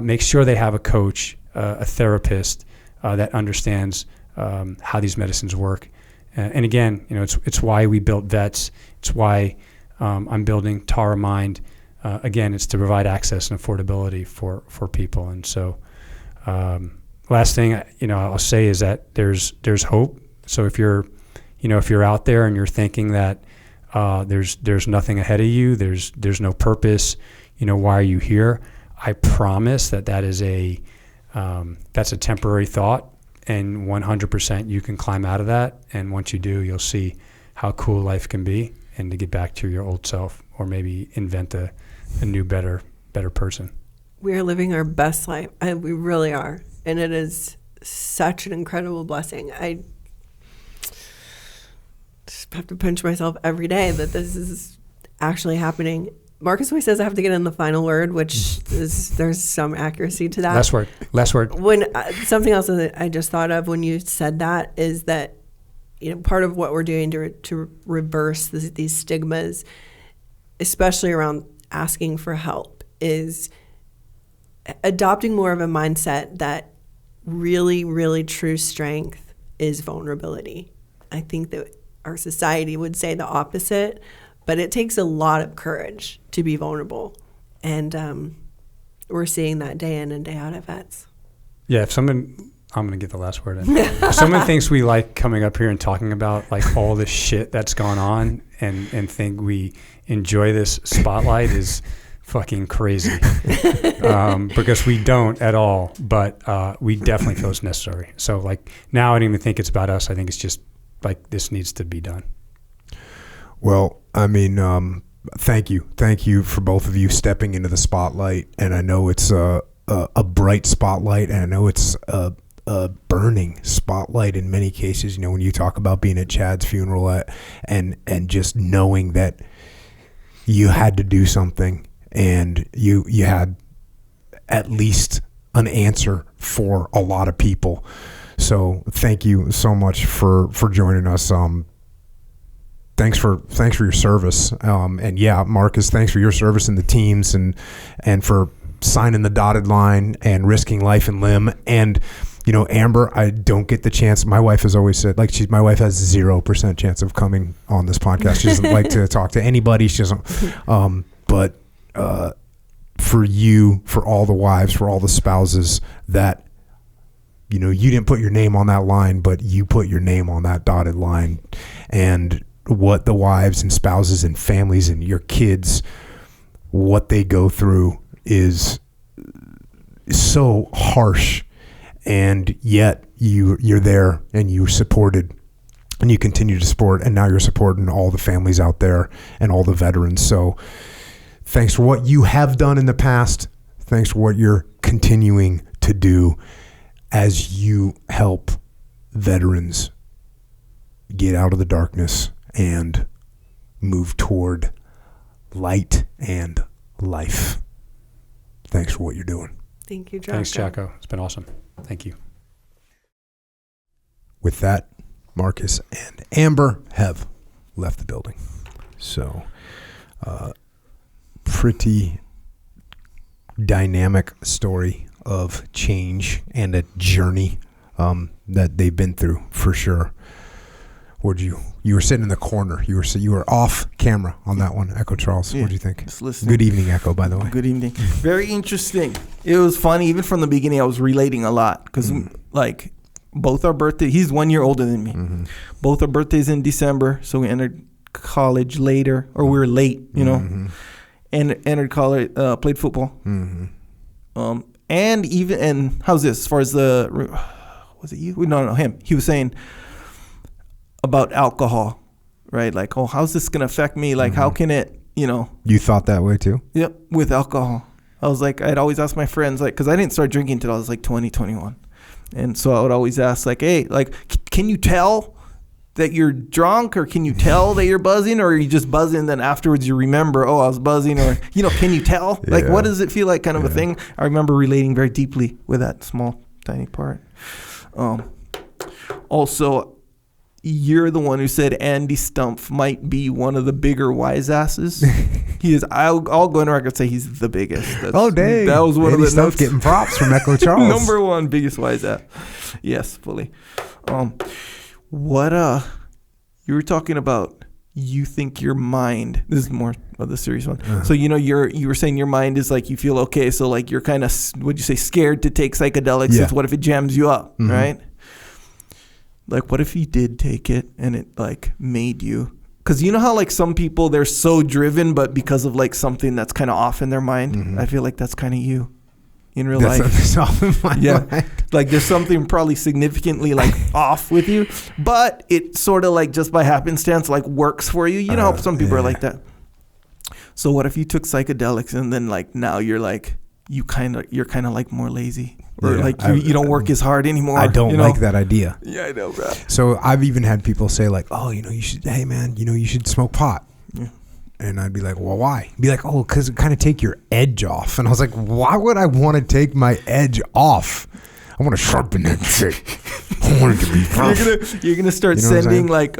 Make sure they have a coach, a therapist that understands how these medicines work. And again, it's why we built Vets. It's why I'm building Tara Mind. Again, it's to provide access and affordability for people. And so last thing I'll say is that there's hope. So if you're out there and you're thinking that there's nothing ahead of you, there's no purpose, why are you here? I promise that is that's a temporary thought, and 100% you can climb out of that. And once you do, you'll see how cool life can be, and to get back to your old self, or maybe invent a new, better person. We are living our best life. We really are. And it is such an incredible blessing. I just have to pinch myself every day that this is actually happening. Marcus always says I have to get in the final word, which there's some accuracy to that. Last word. When something else that I just thought of when you said that is that, part of what we're doing to reverse these stigmas, especially around asking for help, is adopting more of a mindset that really, really true strength is vulnerability. I think that our society would say the opposite, but it takes a lot of courage to be vulnerable. And we're seeing that day in and day out at Vets. Yeah, I'm going to get the last word in. If someone thinks we like coming up here and talking about like all the shit that's gone on and think we enjoy this spotlight is fucking crazy because we don't at all, but we definitely feel it's necessary. So like now I don't even think it's about us. I think it's just like this needs to be done. Well, I mean, thank you for both of you stepping into the spotlight, and I know it's a bright spotlight, and I know it's a burning spotlight in many cases. You know, when you talk about being at Chad's funeral and just knowing that you had to do something, and you had at least an answer for a lot of people. So thank you so much for joining us. Thanks for your service. And yeah, Marcus, thanks for your service in the teams and for signing the dotted line and risking life and limb. And, you know, Amber, I don't get the chance. My wife has always said, like, my wife has 0% chance of coming on this podcast. She doesn't like to talk to anybody. She doesn't, but for you, for all the wives, for all the spouses that, you know, you didn't put your name on that line, but you put your name on that dotted line. And what the wives and spouses and families and your kids, what they go through is so harsh, and yet you're there and you supported and you continue to support, and now you're supporting all the families out there and all the veterans. So thanks for what you have done in the past. Thanks for what you're continuing to do as you help veterans get out of the darkness and move toward light and life. Thanks for what you're doing. Thank you, Jocko. Thanks, Jocko. It's been awesome. Thank you. With that, Marcus and Amber have left the building. So, pretty dynamic story of change and a journey that they've been through, for sure. You were sitting in the corner. You were off camera on that one, Echo Charles. Yeah, what do you think? just listening. Good evening, Echo, by the way. Good evening. Very interesting. It was funny. Even from the beginning, I was relating a lot because, like, both our birthdays, he's 1 year older than me. Mm-hmm. Both our birthdays in December, so we entered college later, or we were late, you know, and entered college, played football. Mm-hmm. And how's this? As far as was it you? No, him. He was saying about alcohol, right? Like, oh, how's this going to affect me? Like, how can it, you know? You thought that way too? Yep, with alcohol. I was like, I'd always ask my friends, like, because I didn't start drinking until I was like 20, 21. And so I would always ask, like, hey, like, can you tell that you're drunk, or can you tell that you're buzzing, or are you just buzzing, then afterwards you remember, oh, I was buzzing, or, you know, can you tell? Like, what does it feel like, kind of a thing? I remember relating very deeply with that small, tiny part. Also, you're the one who said Andy Stumpf might be one of the bigger wise asses. He is. I'll go on record and say he's the biggest. Dang. That was one Andy of the Stumpf getting props from Echo Charles. Number one biggest wise ass. Yes, fully. What you were talking about, you think your mind, this is more of the serious one. So, you know, you were saying your mind is like, you feel okay. So like, you're kind of, what'd you say, scared to take psychedelics. Yeah. What if it jams you up, right? Like, what if you did take it and it like made you, because you know how like some people, they're so driven, but because of like something that's kind of off in their mind, I feel like that's kind of you in real life. That's off in my mind. Like there's something probably significantly like off with you, but it sort of like just by happenstance like works for you. You know how some people are like that. So what if you took psychedelics and then like now you're like, you're kind of like more lazy, or like you don't work as hard anymore. I don't like that idea. Yeah, I know, bro. So I've even had people say like, oh, you know, you should smoke pot. Yeah. And I'd be like, well, why? Be like, oh, because it kind of take your edge off. And I was like, why would I want to take my edge off? I want to sharpen that shit. I want it to be rough. You're gonna start sending like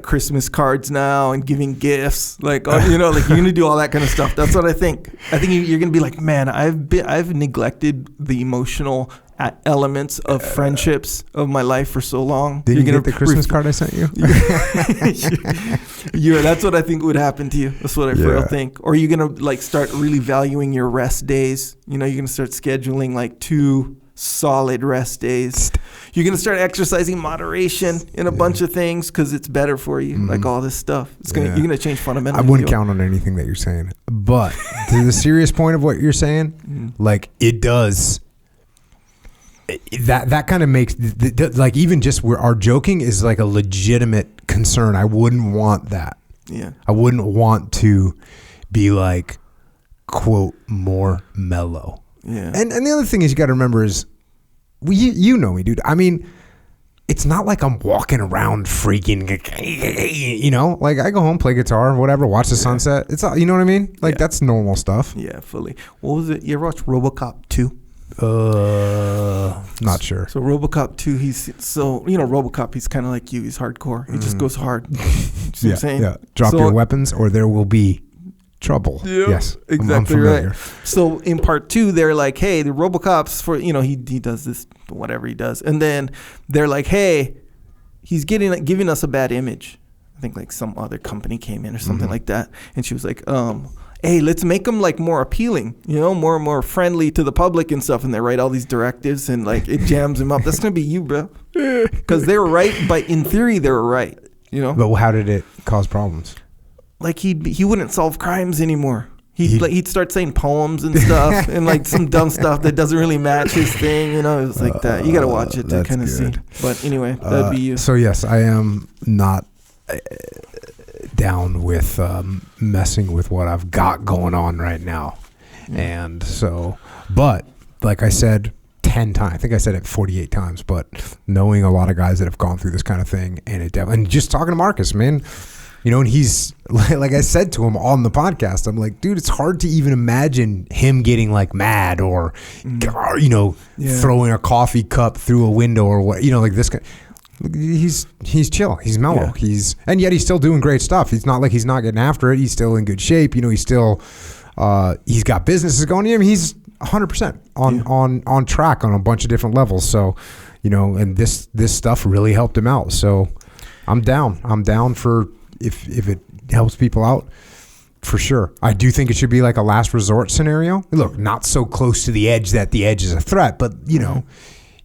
Christmas cards now and giving gifts, like you know, like you're gonna do all that kind of stuff. That's what I think. I think you're gonna be like, man, I've neglected the emotional elements of friendships of my life for so long. Did you get the Christmas card I sent you? Yeah, that's what I think would happen to you. That's what I real think. Or you're gonna like start really valuing your rest days. You know, you're gonna start scheduling like 2 solid rest days. You're going to start exercising moderation in a bunch of things because it's better for you. Like all this stuff. You're going to change fundamentally. I wouldn't count on anything that you're saying. But to the serious point of what you're saying, like it does. That kind of makes, like even just where our joking is like a legitimate concern. I wouldn't want that. Yeah. I wouldn't want to be like, quote, more mellow. Yeah. And the other thing is you got to remember is, you know me, dude. I mean, it's not like I'm walking around freaking, you know, like I go home, play guitar, whatever, watch the sunset. It's all, you know what I mean? Like that's normal stuff. Yeah, fully. What was it? You ever watch RoboCop 2? Not sure. So RoboCop 2, RoboCop, he's kind of like you. He's hardcore. He just goes hard. You see what I'm saying? Yeah. Drop your weapons or there will be trouble. Yeah, yes, exactly right. So in part 2, they're like, hey, the RoboCop's for, he does this, whatever he does. And then they're like, hey, he's giving us a bad image. I think like some other company came in or something like that. And she was like, hey, let's make him like more appealing, more friendly to the public and stuff. And they write all these directives and like it jams him up. That's going to be you, bro. Because they were right. But in theory, they were right, But how did it cause problems? Like he wouldn't solve crimes anymore. He'd start saying poems and stuff and like some dumb stuff that doesn't really match his thing. It was like that. You got to watch it to kind of see. But anyway, that'd be you. So yes, I am not down with messing with what I've got going on right now. And so, but like I said 10 times, I think I said it 48 times, but knowing a lot of guys that have gone through this kind of thing and just talking to Marcus, man, and he's like I said to him on the podcast, I'm like, dude, it's hard to even imagine him getting like mad or, throwing a coffee cup through a window or what, like this guy. He's chill. He's mellow. And yet he's still doing great stuff. He's not like he's not getting after it. He's still in good shape. He's still, he's got businesses going. He's 100% on track on a bunch of different levels. So, and this stuff really helped him out. So I'm down. I'm down for if it helps people out, for sure. I do think it should be like a last resort scenario. Look, not so close to the edge that the edge is a threat, but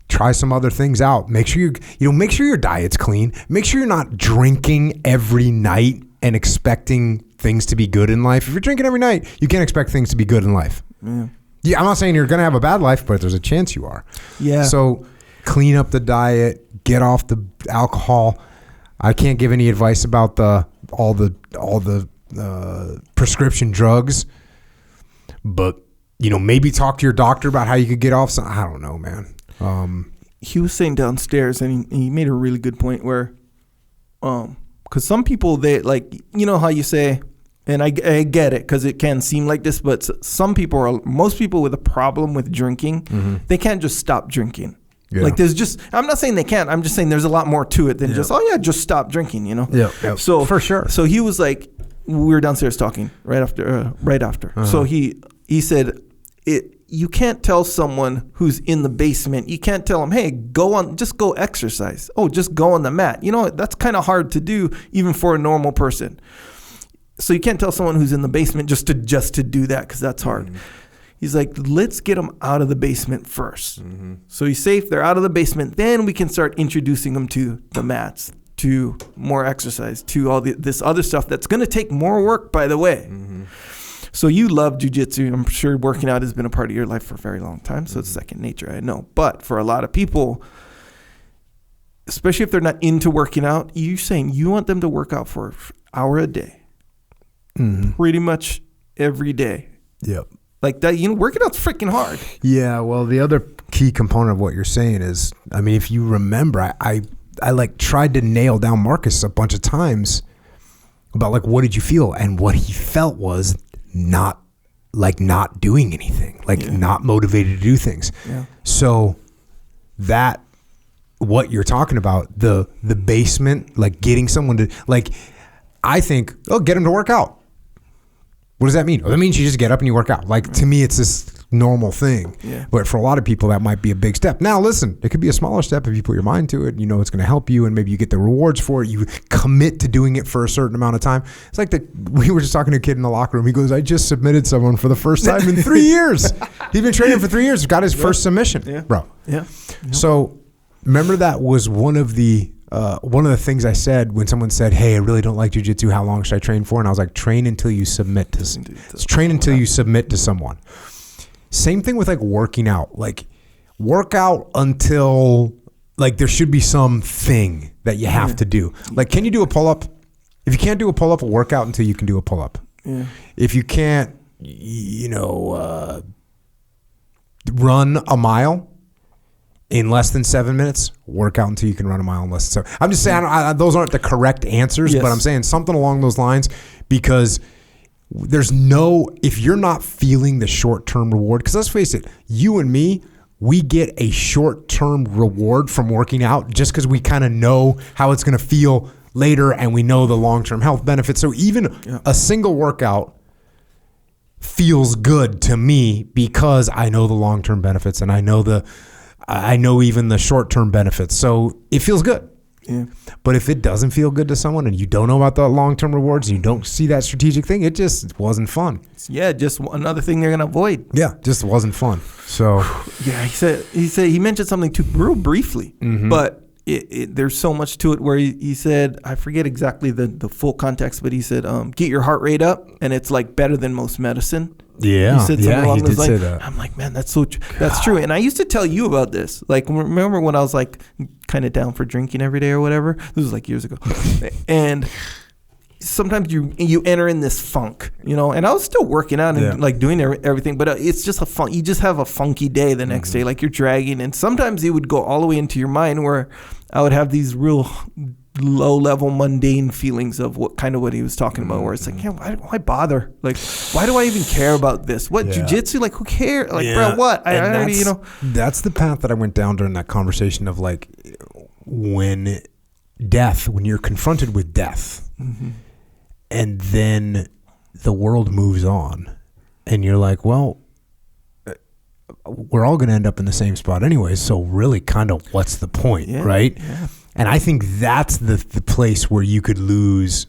try some other things out. Make sure make sure your diet's clean. Make sure you're not drinking every night and expecting things to be good in life. If you're drinking every night, you can't expect things to be good in life. Yeah, I'm not saying you're going to have a bad life, but there's a chance you are. Yeah. So clean up the diet, get off the alcohol. I can't give any advice about all the prescription drugs, but maybe talk to your doctor about how you could get off some. I don't know, man. He was saying downstairs, and he made a really good point where, because some people, they like, how you say, and I get it because it can seem like this, but most people with a problem with drinking, they can't just stop drinking. Yeah. Like I'm not saying they can't. I'm just saying there's a lot more to it than just stop drinking. Yeah. So for sure. So he was like, we were downstairs talking right after. So he said, you can't tell someone who's in the basement, you can't tell them, hey, just go exercise. Oh, just go on the mat. That's kind of hard to do even for a normal person. So you can't tell someone who's in the basement just to do that because that's hard. He's like, let's get them out of the basement first. So he's safe. They're out of the basement. Then we can start introducing them to the mats, to more exercise, to all this other stuff that's going to take more work, by the way. So you love jiu-jitsu. I'm sure working out has been a part of your life for a very long time. So it's second nature, I know. But for a lot of people, especially if they're not into working out, you're saying you want them to work out for an hour a day. Pretty much every day. Yep. Like that, working out's freaking hard. Yeah, well, the other key component of what you're saying is, I mean, if you remember, I like tried to nail down Marcus a bunch of times about like, what did you feel? And what he felt was not doing anything, not motivated to do things. Yeah. So that, what you're talking about, the basement, like getting someone to, like, I think, get him to work out. What does that mean? That means you just get up and you work out. Like, to me, it's this normal thing. Yeah. But for a lot of people, that might be a big step. Now, listen, it could be a smaller step if you put your mind to it. You know it's going to help you, and maybe you get the rewards for it. You commit to doing it for a certain amount of time. It's like we were just talking to a kid in the locker room. He goes, I just submitted someone for the first time in 3 years. He's been training for 3 years. Got his first submission, bro. Yeah. So remember that was one of the things I said when someone said, hey, I really don't like jiu-jitsu. How long should I train for? And I was like, train until you submit you submit to someone. Same thing with like working out. Like work out until like there should be some-thing that you have to do. Like, can you do a pull-up? If you can't do a pull-up, work out until you can do a pull-up. Yeah. If you can't, run a mile in less than 7 minutes, work out until you can run a mile in less than 7. I'm just saying those aren't the correct answers, but I'm saying something along those lines, because if you're not feeling the short-term reward, because let's face it, you and me, we get a short-term reward from working out just because we kind of know how it's going to feel later, and we know the long-term health benefits. So even a single workout feels good to me because I know the long-term benefits, and I know even the short-term benefits. So it feels good. Yeah. But if it doesn't feel good to someone and you don't know about the long-term rewards and you don't see that strategic thing, it just wasn't fun. Yeah, just another thing they're going to avoid. Yeah, just wasn't fun. So yeah, he mentioned something too real briefly, but there's so much to it where he said, I forget exactly the full context, but he said, get your heart rate up, and it's like better than most medicine. Yeah, he said something along he those did lines. say that. I'm like, man, that's true. And I used to tell you about this. Like, remember when I was like kind of down for drinking every day or whatever? This was like years ago. And sometimes you enter in this funk, and I was still working out and like doing everything, but it's just a fun. You just have a funky day the next day, like you're dragging, and sometimes it would go all the way into your mind where I would have these real low level mundane feelings of what he was talking about, where it's like, why bother? Like, why do I even care about this? What jiu-jitsu? Like, who cares? Like, bro, what? I already, That's the path that I went down during that conversation of like when you're confronted with death, and then the world moves on, and you're like, well, we're all going to end up in the same spot anyway, so really kind of what's the point, right? Yeah. And I think that's the place where you could lose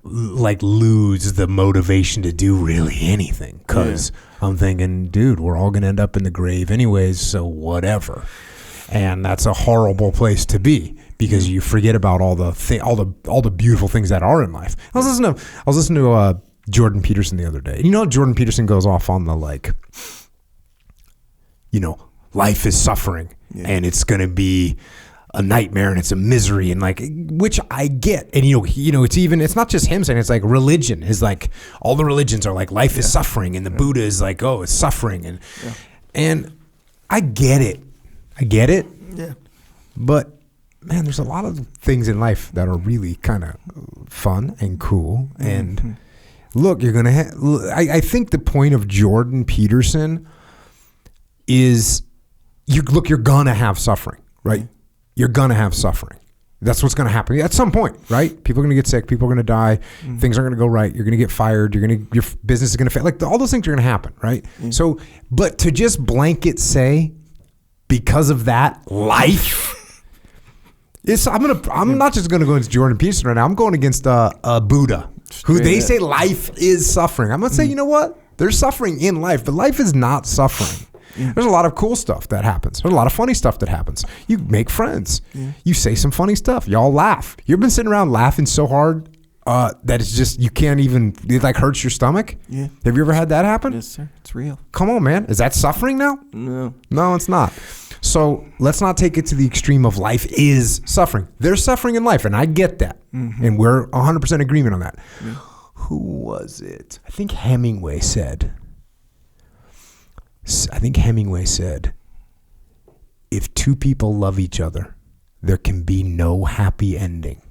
the motivation to do really anything, because I'm thinking, dude, we're all going to end up in the grave anyways, so whatever. And that's a horrible place to be, because you forget about all the beautiful things that are in life. I was listening to Jordan Peterson the other day. Jordan Peterson goes off on the life is suffering, and it's going to be a nightmare, and it's a misery, and which I get. And it's not just him saying it, it's like religion is like, all the religions are like, life is suffering, and the Buddha is like, oh, it's suffering, and I get it. Yeah. But man, there's a lot of things in life that are really kind of fun and cool. And look, you're gonna. I think the point of Jordan Peterson is, you're gonna have suffering, right? You're gonna have suffering. That's what's gonna happen at some point, right? People are gonna get sick. People are gonna die. Things aren't gonna go right. You're gonna get fired. Your business is gonna fail. Like, all those things are gonna happen, right? So, but to just blanket say, because of that, life. I'm not just gonna go against Jordan Peterson right now. I'm going against Buddha, who they say life is suffering. I'm gonna say, you know what? There's suffering in life, but life is not suffering. There's a lot of cool stuff that happens. There's a lot of funny stuff that happens. You make friends. You say some funny stuff. Y'all laugh. You've been sitting around laughing so hard that it's just, you can't even, it like hurts your stomach. Yeah. Have you ever had that happen? Yes, sir. It's real. Come on, man. Is that suffering now? No, it's not. So let's not take it to the extreme of life is suffering. There's suffering in life, and I get that. And we're 100% agreement on that. Who was it? I think Hemingway said, if two people love each other, there can be no happy ending,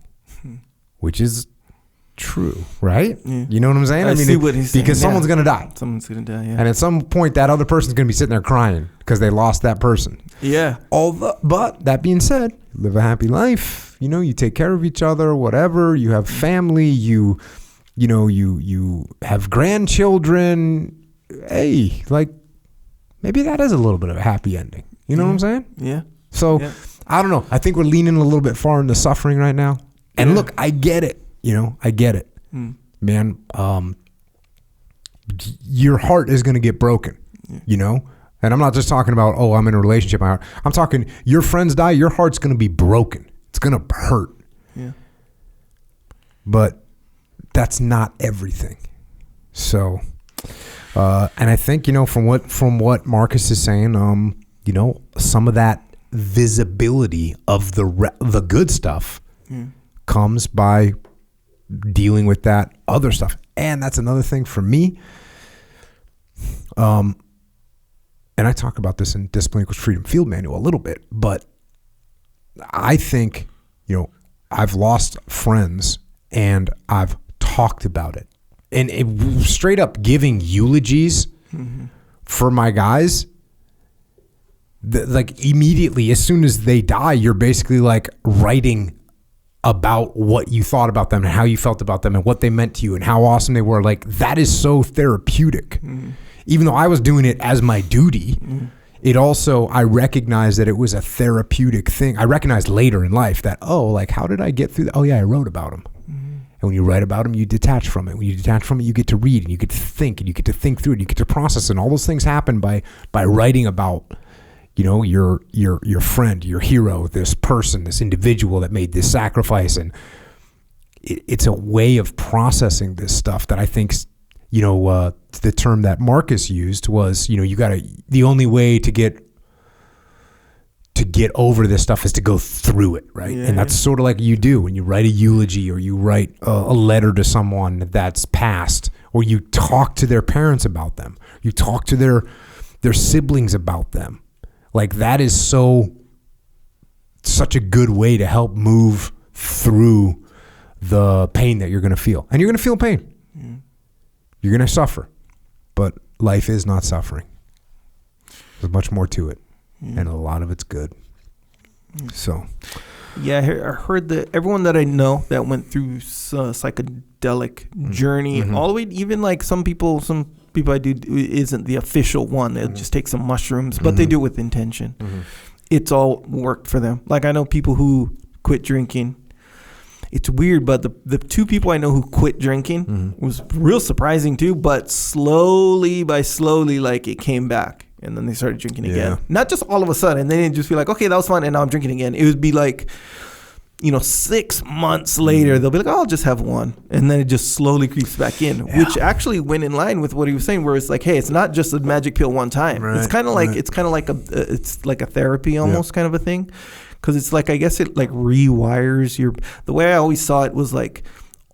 which is true, right? Yeah. You know what I'm saying? I see what he's saying. Because someone's going to die. Someone's going to die, yeah. And at some point, that other person's going to be sitting there crying because they lost that person. Yeah. But that being said, live a happy life. You take care of each other, whatever. You have family. You have grandchildren. hey, like maybe that is a little bit of a happy ending. You know what I'm saying? Yeah. So I don't know. I think we're leaning a little bit far into suffering right now. And look, I get it. You know, I get it, man. Your heart is going to get broken, you know? And I'm not just talking about, oh, I'm in a relationship. I'm talking your friends die, your heart's going to be broken. It's going to hurt. Yeah. But that's not everything. So, and I think, you know, from what Marcus is saying, you know, some of that visibility of the good stuff comes by dealing with that other stuff. And that's another thing for me. And I talk about this in Discipline Equals Freedom Field Manual a little bit, but I think, you know, I've lost friends and I've talked about it. And straight up giving eulogies for my guys, like immediately as soon as they die, you're basically like writing about what you thought about them and how you felt about them and what they meant to you and how awesome they were. Like that is so therapeutic. Even though I was doing it as my duty, it also, I recognized that it was a therapeutic thing. I recognized later in life that, oh, like how did I get through that? Oh yeah, I wrote about them. And when you write about them, you detach from it. When you detach from it, you get to read and you get to think and you get to think through it. You get to process it. And all those things happen by writing about, you know, your friend, your hero, this person, this individual that made this sacrifice. And it's a way of processing this stuff that I think, you know, the term that Marcus used was, you know, the only way to get over this stuff is to go through it, right? And that's sort of like you do when you write a eulogy or you write a letter to someone that's passed, or you talk to their parents about them, you talk to their siblings about them. Like that is such a good way to help move through the pain that you're going to feel. And you're going to feel pain. You're going to suffer. But life is not suffering. There's much more to it. And a lot of it's good. So. Yeah, I heard that everyone that I know that went through psychedelic journey, all the way, even like some people I do isn't the official one. They'll just take some mushrooms, but they do it with intention. It's all worked for them. Like I know people who quit drinking. It's weird, but the two people I know who quit drinking was real surprising too, but slowly, like it came back. And then they started drinking again. Not just all of a sudden. They didn't just be like, okay, that was fun, and now I'm drinking again. It would be like, you know, 6 months later, they'll be like, oh, I'll just have one. And then it just slowly creeps back in, which actually went in line with what he was saying, where it's like, hey, it's not just a magic pill one time. Right, it's kind of like, it's like a therapy almost kind of a thing. Because it's like, I guess it like rewires the way I always saw it was like,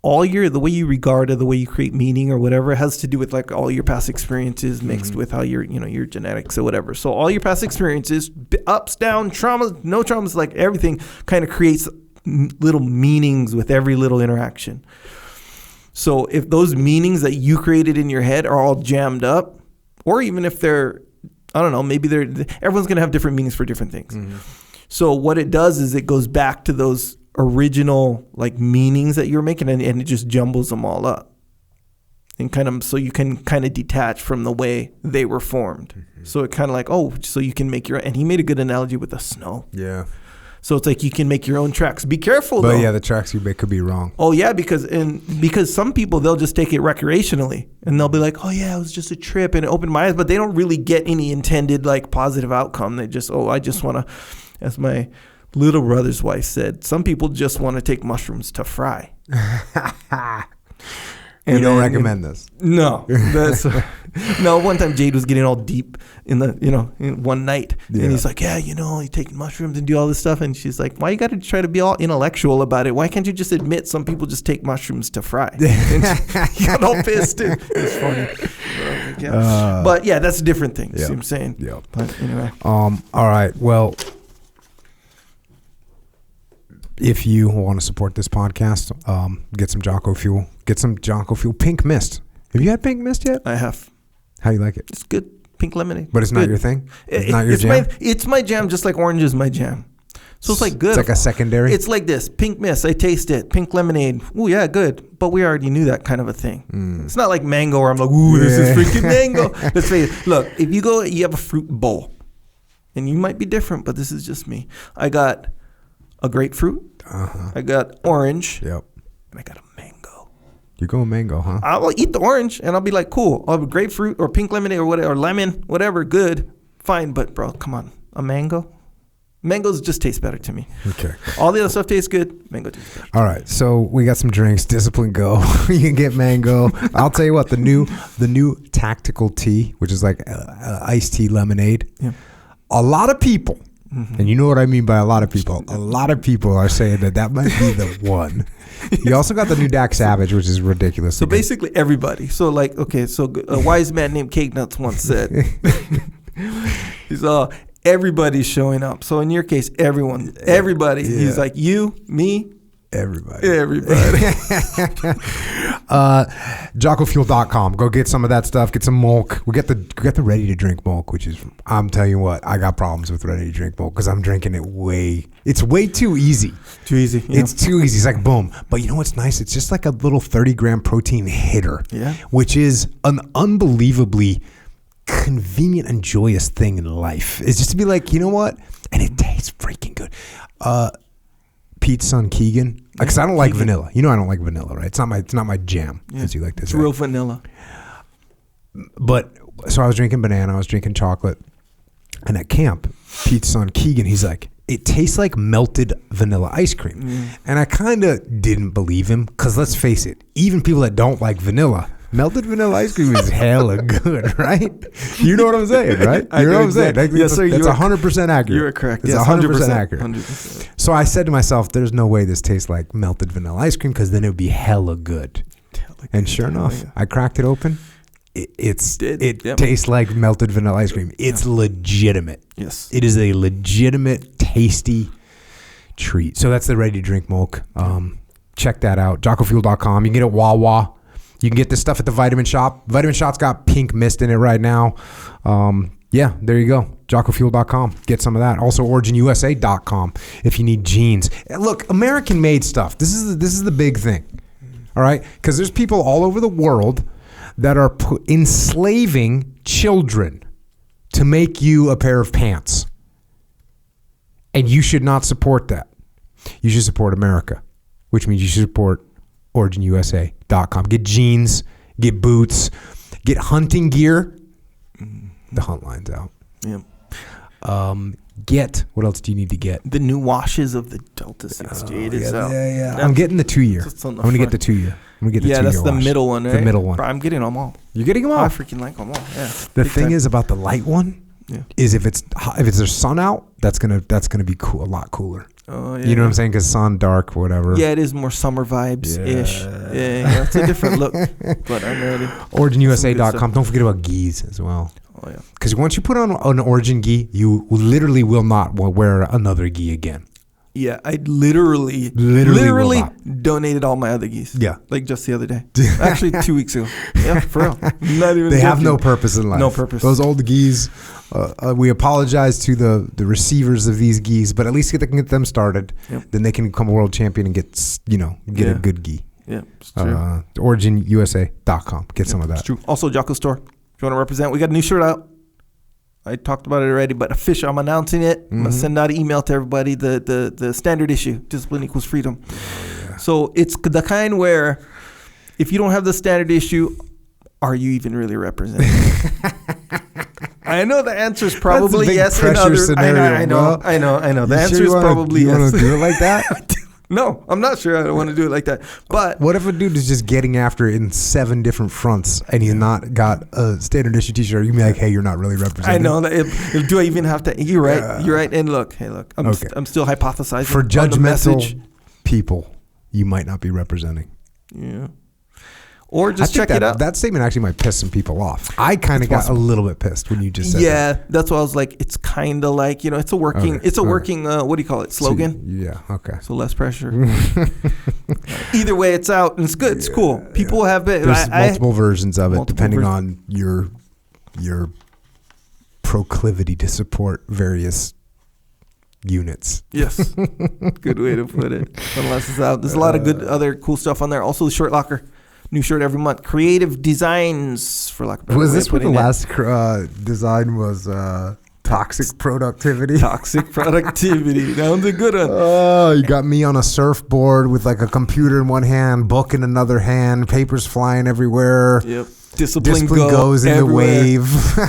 the way you regard or the way you create meaning or whatever has to do with like all your past experiences mixed with how your genetics or whatever. So all your past experiences, ups, downs, traumas, no traumas, like everything kind of creates little meanings with every little interaction. So if those meanings that you created in your head are all jammed up, or even if they're, I don't know, maybe everyone's going to have different meanings for different things. So what it does is it goes back to those original like meanings that you're making, and it just jumbles them all up, and kind of so you can kind of detach from the way they were formed. So it kind of like, oh, so you can make your, and he made a good analogy with the snow. Yeah. So it's like you can make your own tracks. Be careful though. But yeah, the tracks you make could be wrong. Oh yeah, because some people, they'll just take it recreationally and they'll be like, oh yeah, it was just a trip and it opened my eyes, but they don't really get any intended like positive outcome. They just, I just want to, as my little brother's wife said, some people just want to take mushrooms to fry. And you don't recommend this? No. No, one time Jade was getting all deep in one night. Yeah. And he's like, yeah, you're taking mushrooms and do all this stuff. And she's like, why you got to try to be all intellectual about it? Why can't you just admit some people just take mushrooms to fry? And she got all pissed. It's funny. But yeah, that's a different thing. See what I'm saying? Yeah. But anyway. All right. Well, if you want to support this podcast, get some Jocko Fuel. Get some Jocko Fuel Pink Mist. Have you had Pink Mist yet? I have. How do you like it? It's good. Pink lemonade. But it's not your thing? It's not your jam? It's my jam, just like orange is my jam. So it's like good. It's like a secondary. It's like this. Pink mist, I taste it. Pink lemonade. Ooh, yeah, good. But we already knew that kind of a thing. It's not like mango where I'm like, ooh, this is freaking mango. Let's face it. Look, if you have a fruit bowl, and you might be different, but this is just me. I got a grapefruit. I got orange. Yep. And I got a mango. You're going mango, huh? I will eat the orange, and I'll be like, cool. I'll have a grapefruit or pink lemonade or whatever, or lemon, whatever, good, fine. But, bro, come on. A mango? Mangoes just taste better to me. Okay. All the other stuff tastes good. Mango tastes better. All right. So we got some drinks. Discipline Go. You can get mango. I'll tell you what. The new tactical tea, which is like iced tea lemonade. Yeah. A lot of people, and you know what I mean by a lot of people. A lot of people are saying that might be the one. You also got the new Dak Savage, which is ridiculous. So basically everybody. So like, okay, so a wise man named Cake Nuts once said, he's everybody's showing up. So in your case, everybody. Yeah. He's like, you, me, everybody. JockoFuel.com. Go get some of that stuff. Get some milk. We got the ready to drink milk, which is, I'm telling you what, I got problems with ready to drink milk because I'm drinking it it's way too easy. Too easy. Yeah. It's too easy. It's like boom. But you know what's nice? It's just like a little 30-gram protein hitter. Yeah. Which is an unbelievably convenient and joyous thing in life. It's just to be like, you know what? And it tastes freaking good. Pete's son Keegan, because I don't like vanilla. You know I don't like vanilla, right? It's not my jam, as you like to say. It's real vanilla. But so I was drinking banana, I was drinking chocolate, and at camp, Pete's son Keegan, he's like, it tastes like melted vanilla ice cream. And I kind of didn't believe him, because let's face it, even people that don't like vanilla, melted vanilla ice cream is hella good, right? You know what I'm saying, right? You know what I'm saying? Yes, sir. That's 100% accurate. You're correct. It's 100% accurate. 100%. So I said to myself, there's no way this tastes like melted vanilla ice cream because then it would be hella good. And sure enough, I cracked it open. It tastes like melted vanilla ice cream. It's legitimate. Yes. It is a legitimate, tasty treat. So that's the ready to drink milk. Check that out. JockoFuel.com. You can get it at Wawa. You can get this stuff at the Vitamin Shop. Vitamin Shop's got pink mist in it right now. Yeah, there you go. JockoFuel.com. Get some of that. Also, OriginUSA.com if you need jeans. Look, American-made stuff. This is the big thing. All right? Because there's people all over the world that are enslaving children to make you a pair of pants. And you should not support that. You should support America, which means you should support OriginUSA.com. Get jeans, get boots, get hunting gear. The hunt line's out. Yeah. Get, what else do you need to get? The new washes of the Delta 68 is out. Yeah. I'm getting the 2-year. I'm going to get the 2-year. I'm going to get the 2-year that's the wash. middle one, right? The middle one. Bro, I'm getting them all. You're getting them all? I freaking like them all, yeah. The thing is about the light one is if it's there's sun out, that's gonna be cool, a lot cooler. Oh, yeah. You know what I'm saying? Because sun, dark, whatever. Yeah, it is more summer vibes-ish. Yeah, it's a different look. But I'm ready. OriginUSA.com. Don't forget about gis as well. Oh, yeah. Because once you put on an Origin gi, you literally will not wear another gi again. Yeah, I literally donated all my other gis. Yeah. Like just the other day. Actually, 2 weeks ago. Yeah, for real. Not even They have no purpose in life. No purpose. Those old gis, we apologize to the receivers of these gis, but at least they can get them started. Yep. Then they can become a world champion and get a good gi. Yeah, it's true. OriginUSA.com. Get some of that. It's true. Also, Jocko store. If you want to represent, we got a new shirt out. I talked about it already, but official, I'm announcing it. I'm going to send out an email to everybody, the standard issue, Discipline Equals Freedom. Oh, yeah. So it's the kind where if you don't have the standard issue, are you even really representing? I know the answer is probably yes. Pressure scenario, I know. The answer is probably yes. You want to do it like that? No, I'm not sure I want to do it like that. But what if a dude is just getting after it in 7 different fronts and he's not got a standard issue T-shirt? You be like, hey, you're not really representing. I know. Do I even have to? You're right. Yeah. You're right. And look, I'm still hypothesizing. For judgmental people, you might not be representing. Yeah. Or just check it out. That statement actually might piss some people off. I kind of got a little bit pissed when you just said that. Yeah, that's why I was like, it's kind of like, it's a working, what do you call it, slogan? Yeah, okay. So less pressure. Either way, it's out and it's good. It's cool. People have it. There's multiple versions of it depending on your proclivity to support various units. Yes. Good way to put it. Unless it's out. There's a lot of good other cool stuff on there. Also, the Shirt Locker. New shirt every month. Creative designs, for lack of a better way. Was this of what the putting it. last design was? Toxic productivity. Toxic productivity. That one's a good one. Oh, you got me on a surfboard with like a computer in one hand, book in another hand, papers flying everywhere. Yep. Discipline goes in everywhere. the wave.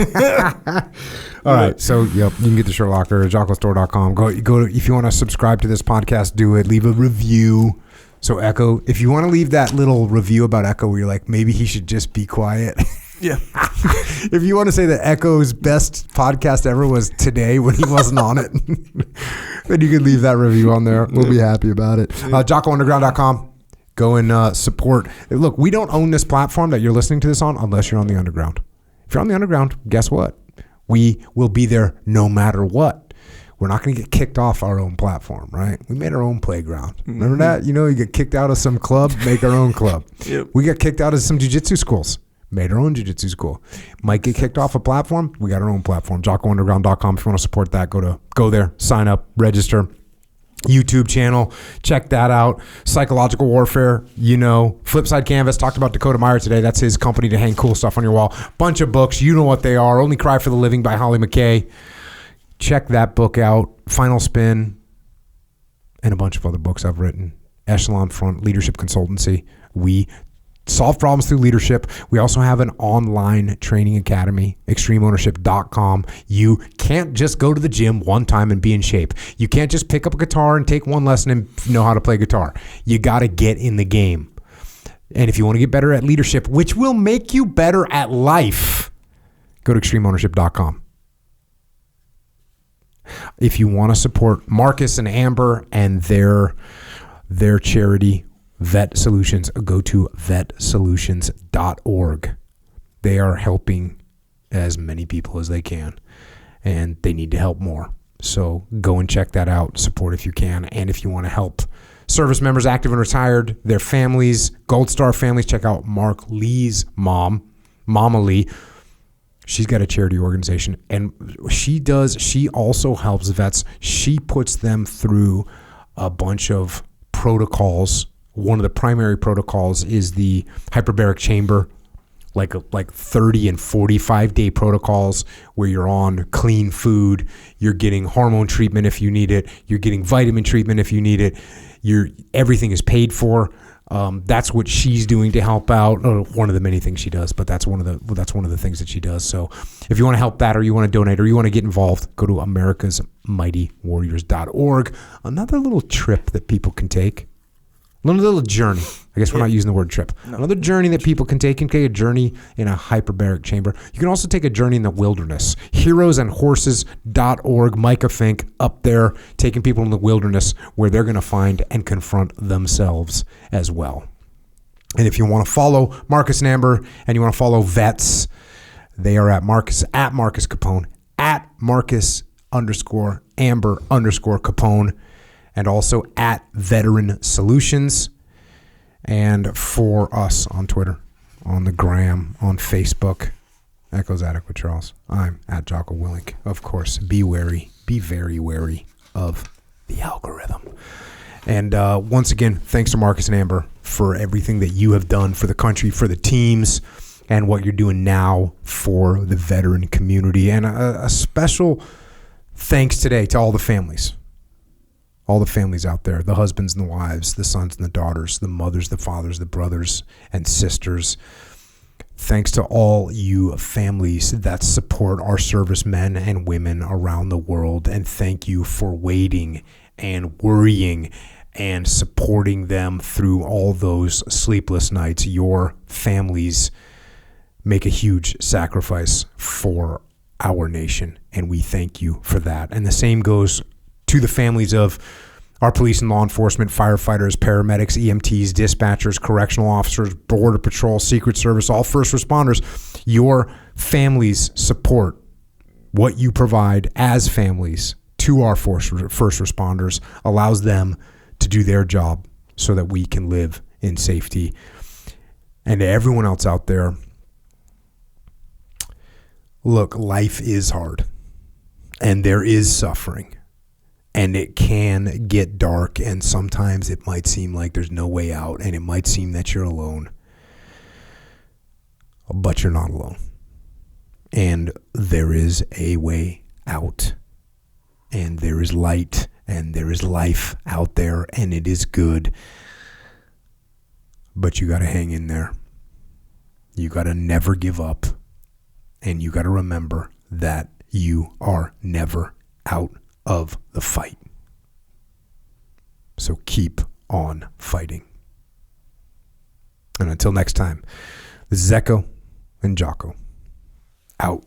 All right. So, yep, you can get the Shirt Locker at jockostore.com. Go to, if you want to subscribe to this podcast, do it. Leave a review. So, Echo, if you want to leave that little review about Echo where you're like, maybe he should just be quiet. Yeah. If you want to say that Echo's best podcast ever was today when he wasn't on it, then you can leave that review on there. We'll be happy about it. JockoUnderground.com. Go and support. Look, we don't own this platform that you're listening to this on unless you're on the underground. If you're on the underground, guess what? We will be there no matter what. We're not going to get kicked off our own platform, right? We made our own playground. Remember that? You know, you get kicked out of some club, make our own club. Yep. We got kicked out of some jiu-jitsu schools. Made our own jiu-jitsu school. Might get kicked off a platform. We got our own platform. JockoUnderground.com. If you want to support that, go there, sign up, register. YouTube channel, check that out. Psychological Warfare, Flipside Canvas, talked about Dakota Meyer today. That's his company to hang cool stuff on your wall. Bunch of books, you know what they are. Only Cry for the Living by Holly McKay. Check that book out. Final Spin, and a bunch of other books I've written. Echelon Front Leadership Consultancy. We solve problems through leadership. We also have an online training academy, extremeownership.com. You can't just go to the gym one time and be in shape. You can't just pick up a guitar and take one lesson and know how to play guitar. You got to get in the game. And if you want to get better at leadership, which will make you better at life, go to extremeownership.com. If you want to support Marcus and Amber and their charity, Vet Solutions, go to vetsolutions.org. They are helping as many people as they can, and they need to help more. So go and check that out. Support if you can. And if you want to help service members, active and retired, their families, Gold Star families, check out Mark Lee's mom, Mama Lee. She's got a charity organization, and she also helps vets. She puts them through a bunch of protocols. One of the primary protocols is the hyperbaric chamber, like 30 and 45 day protocols where you're on clean food, you're getting hormone treatment if you need it, you're getting vitamin treatment if you need it, everything is paid for. That's what she's doing to help out. One of the many things she does, but that's one of the things that she does. So if you want to help that, or you want to donate, or you want to get involved, go to americasmightywarriors.org. Another little trip that people can take. Another little journey. I guess we're not using the word trip. No. Another journey that people can take. You can take a journey in a hyperbaric chamber. You can also take a journey in the wilderness. Heroesandhorses.org. Micah Fink up there taking people in the wilderness where they're going to find and confront themselves as well. And if you want to follow Marcus and Amber and you want to follow vets, they are at Marcus Capone, at Marcus_Amber_Capone. And also at Veteran Solutions, and for us on Twitter, on the gram, on Facebook, Echoes Adequate Charles. I'm at Jocko Willink. Of course, be very wary of the algorithm. And once again, thanks to Marcus and Amber for everything that you have done for the country, for the teams, and what you're doing now for the veteran community. And a special thanks today to all the families. All the families out there, the husbands and the wives, the sons and the daughters, the mothers, the fathers, the brothers and sisters. Thanks to all you families that support our servicemen and women around the world. And thank you for waiting and worrying and supporting them through all those sleepless nights. Your families make a huge sacrifice for our nation, and we thank you for that. And the same goes to the families of our police and law enforcement, firefighters, paramedics, EMTs, dispatchers, correctional officers, border patrol, Secret Service, all first responders. Your families support what you provide as families to our first responders, allows them to do their job so that we can live in safety. And to everyone else out there, look, life is hard and there is suffering. And it can get dark, and sometimes it might seem like there's no way out, and it might seem that you're alone. But you're not alone. And there is a way out. And there is light, and there is life out there, and it is good. But you got to hang in there. You got to never give up. And you got to remember that you are never out of the fight. So keep on fighting. And until next time, this is Echo and Jocko. Out.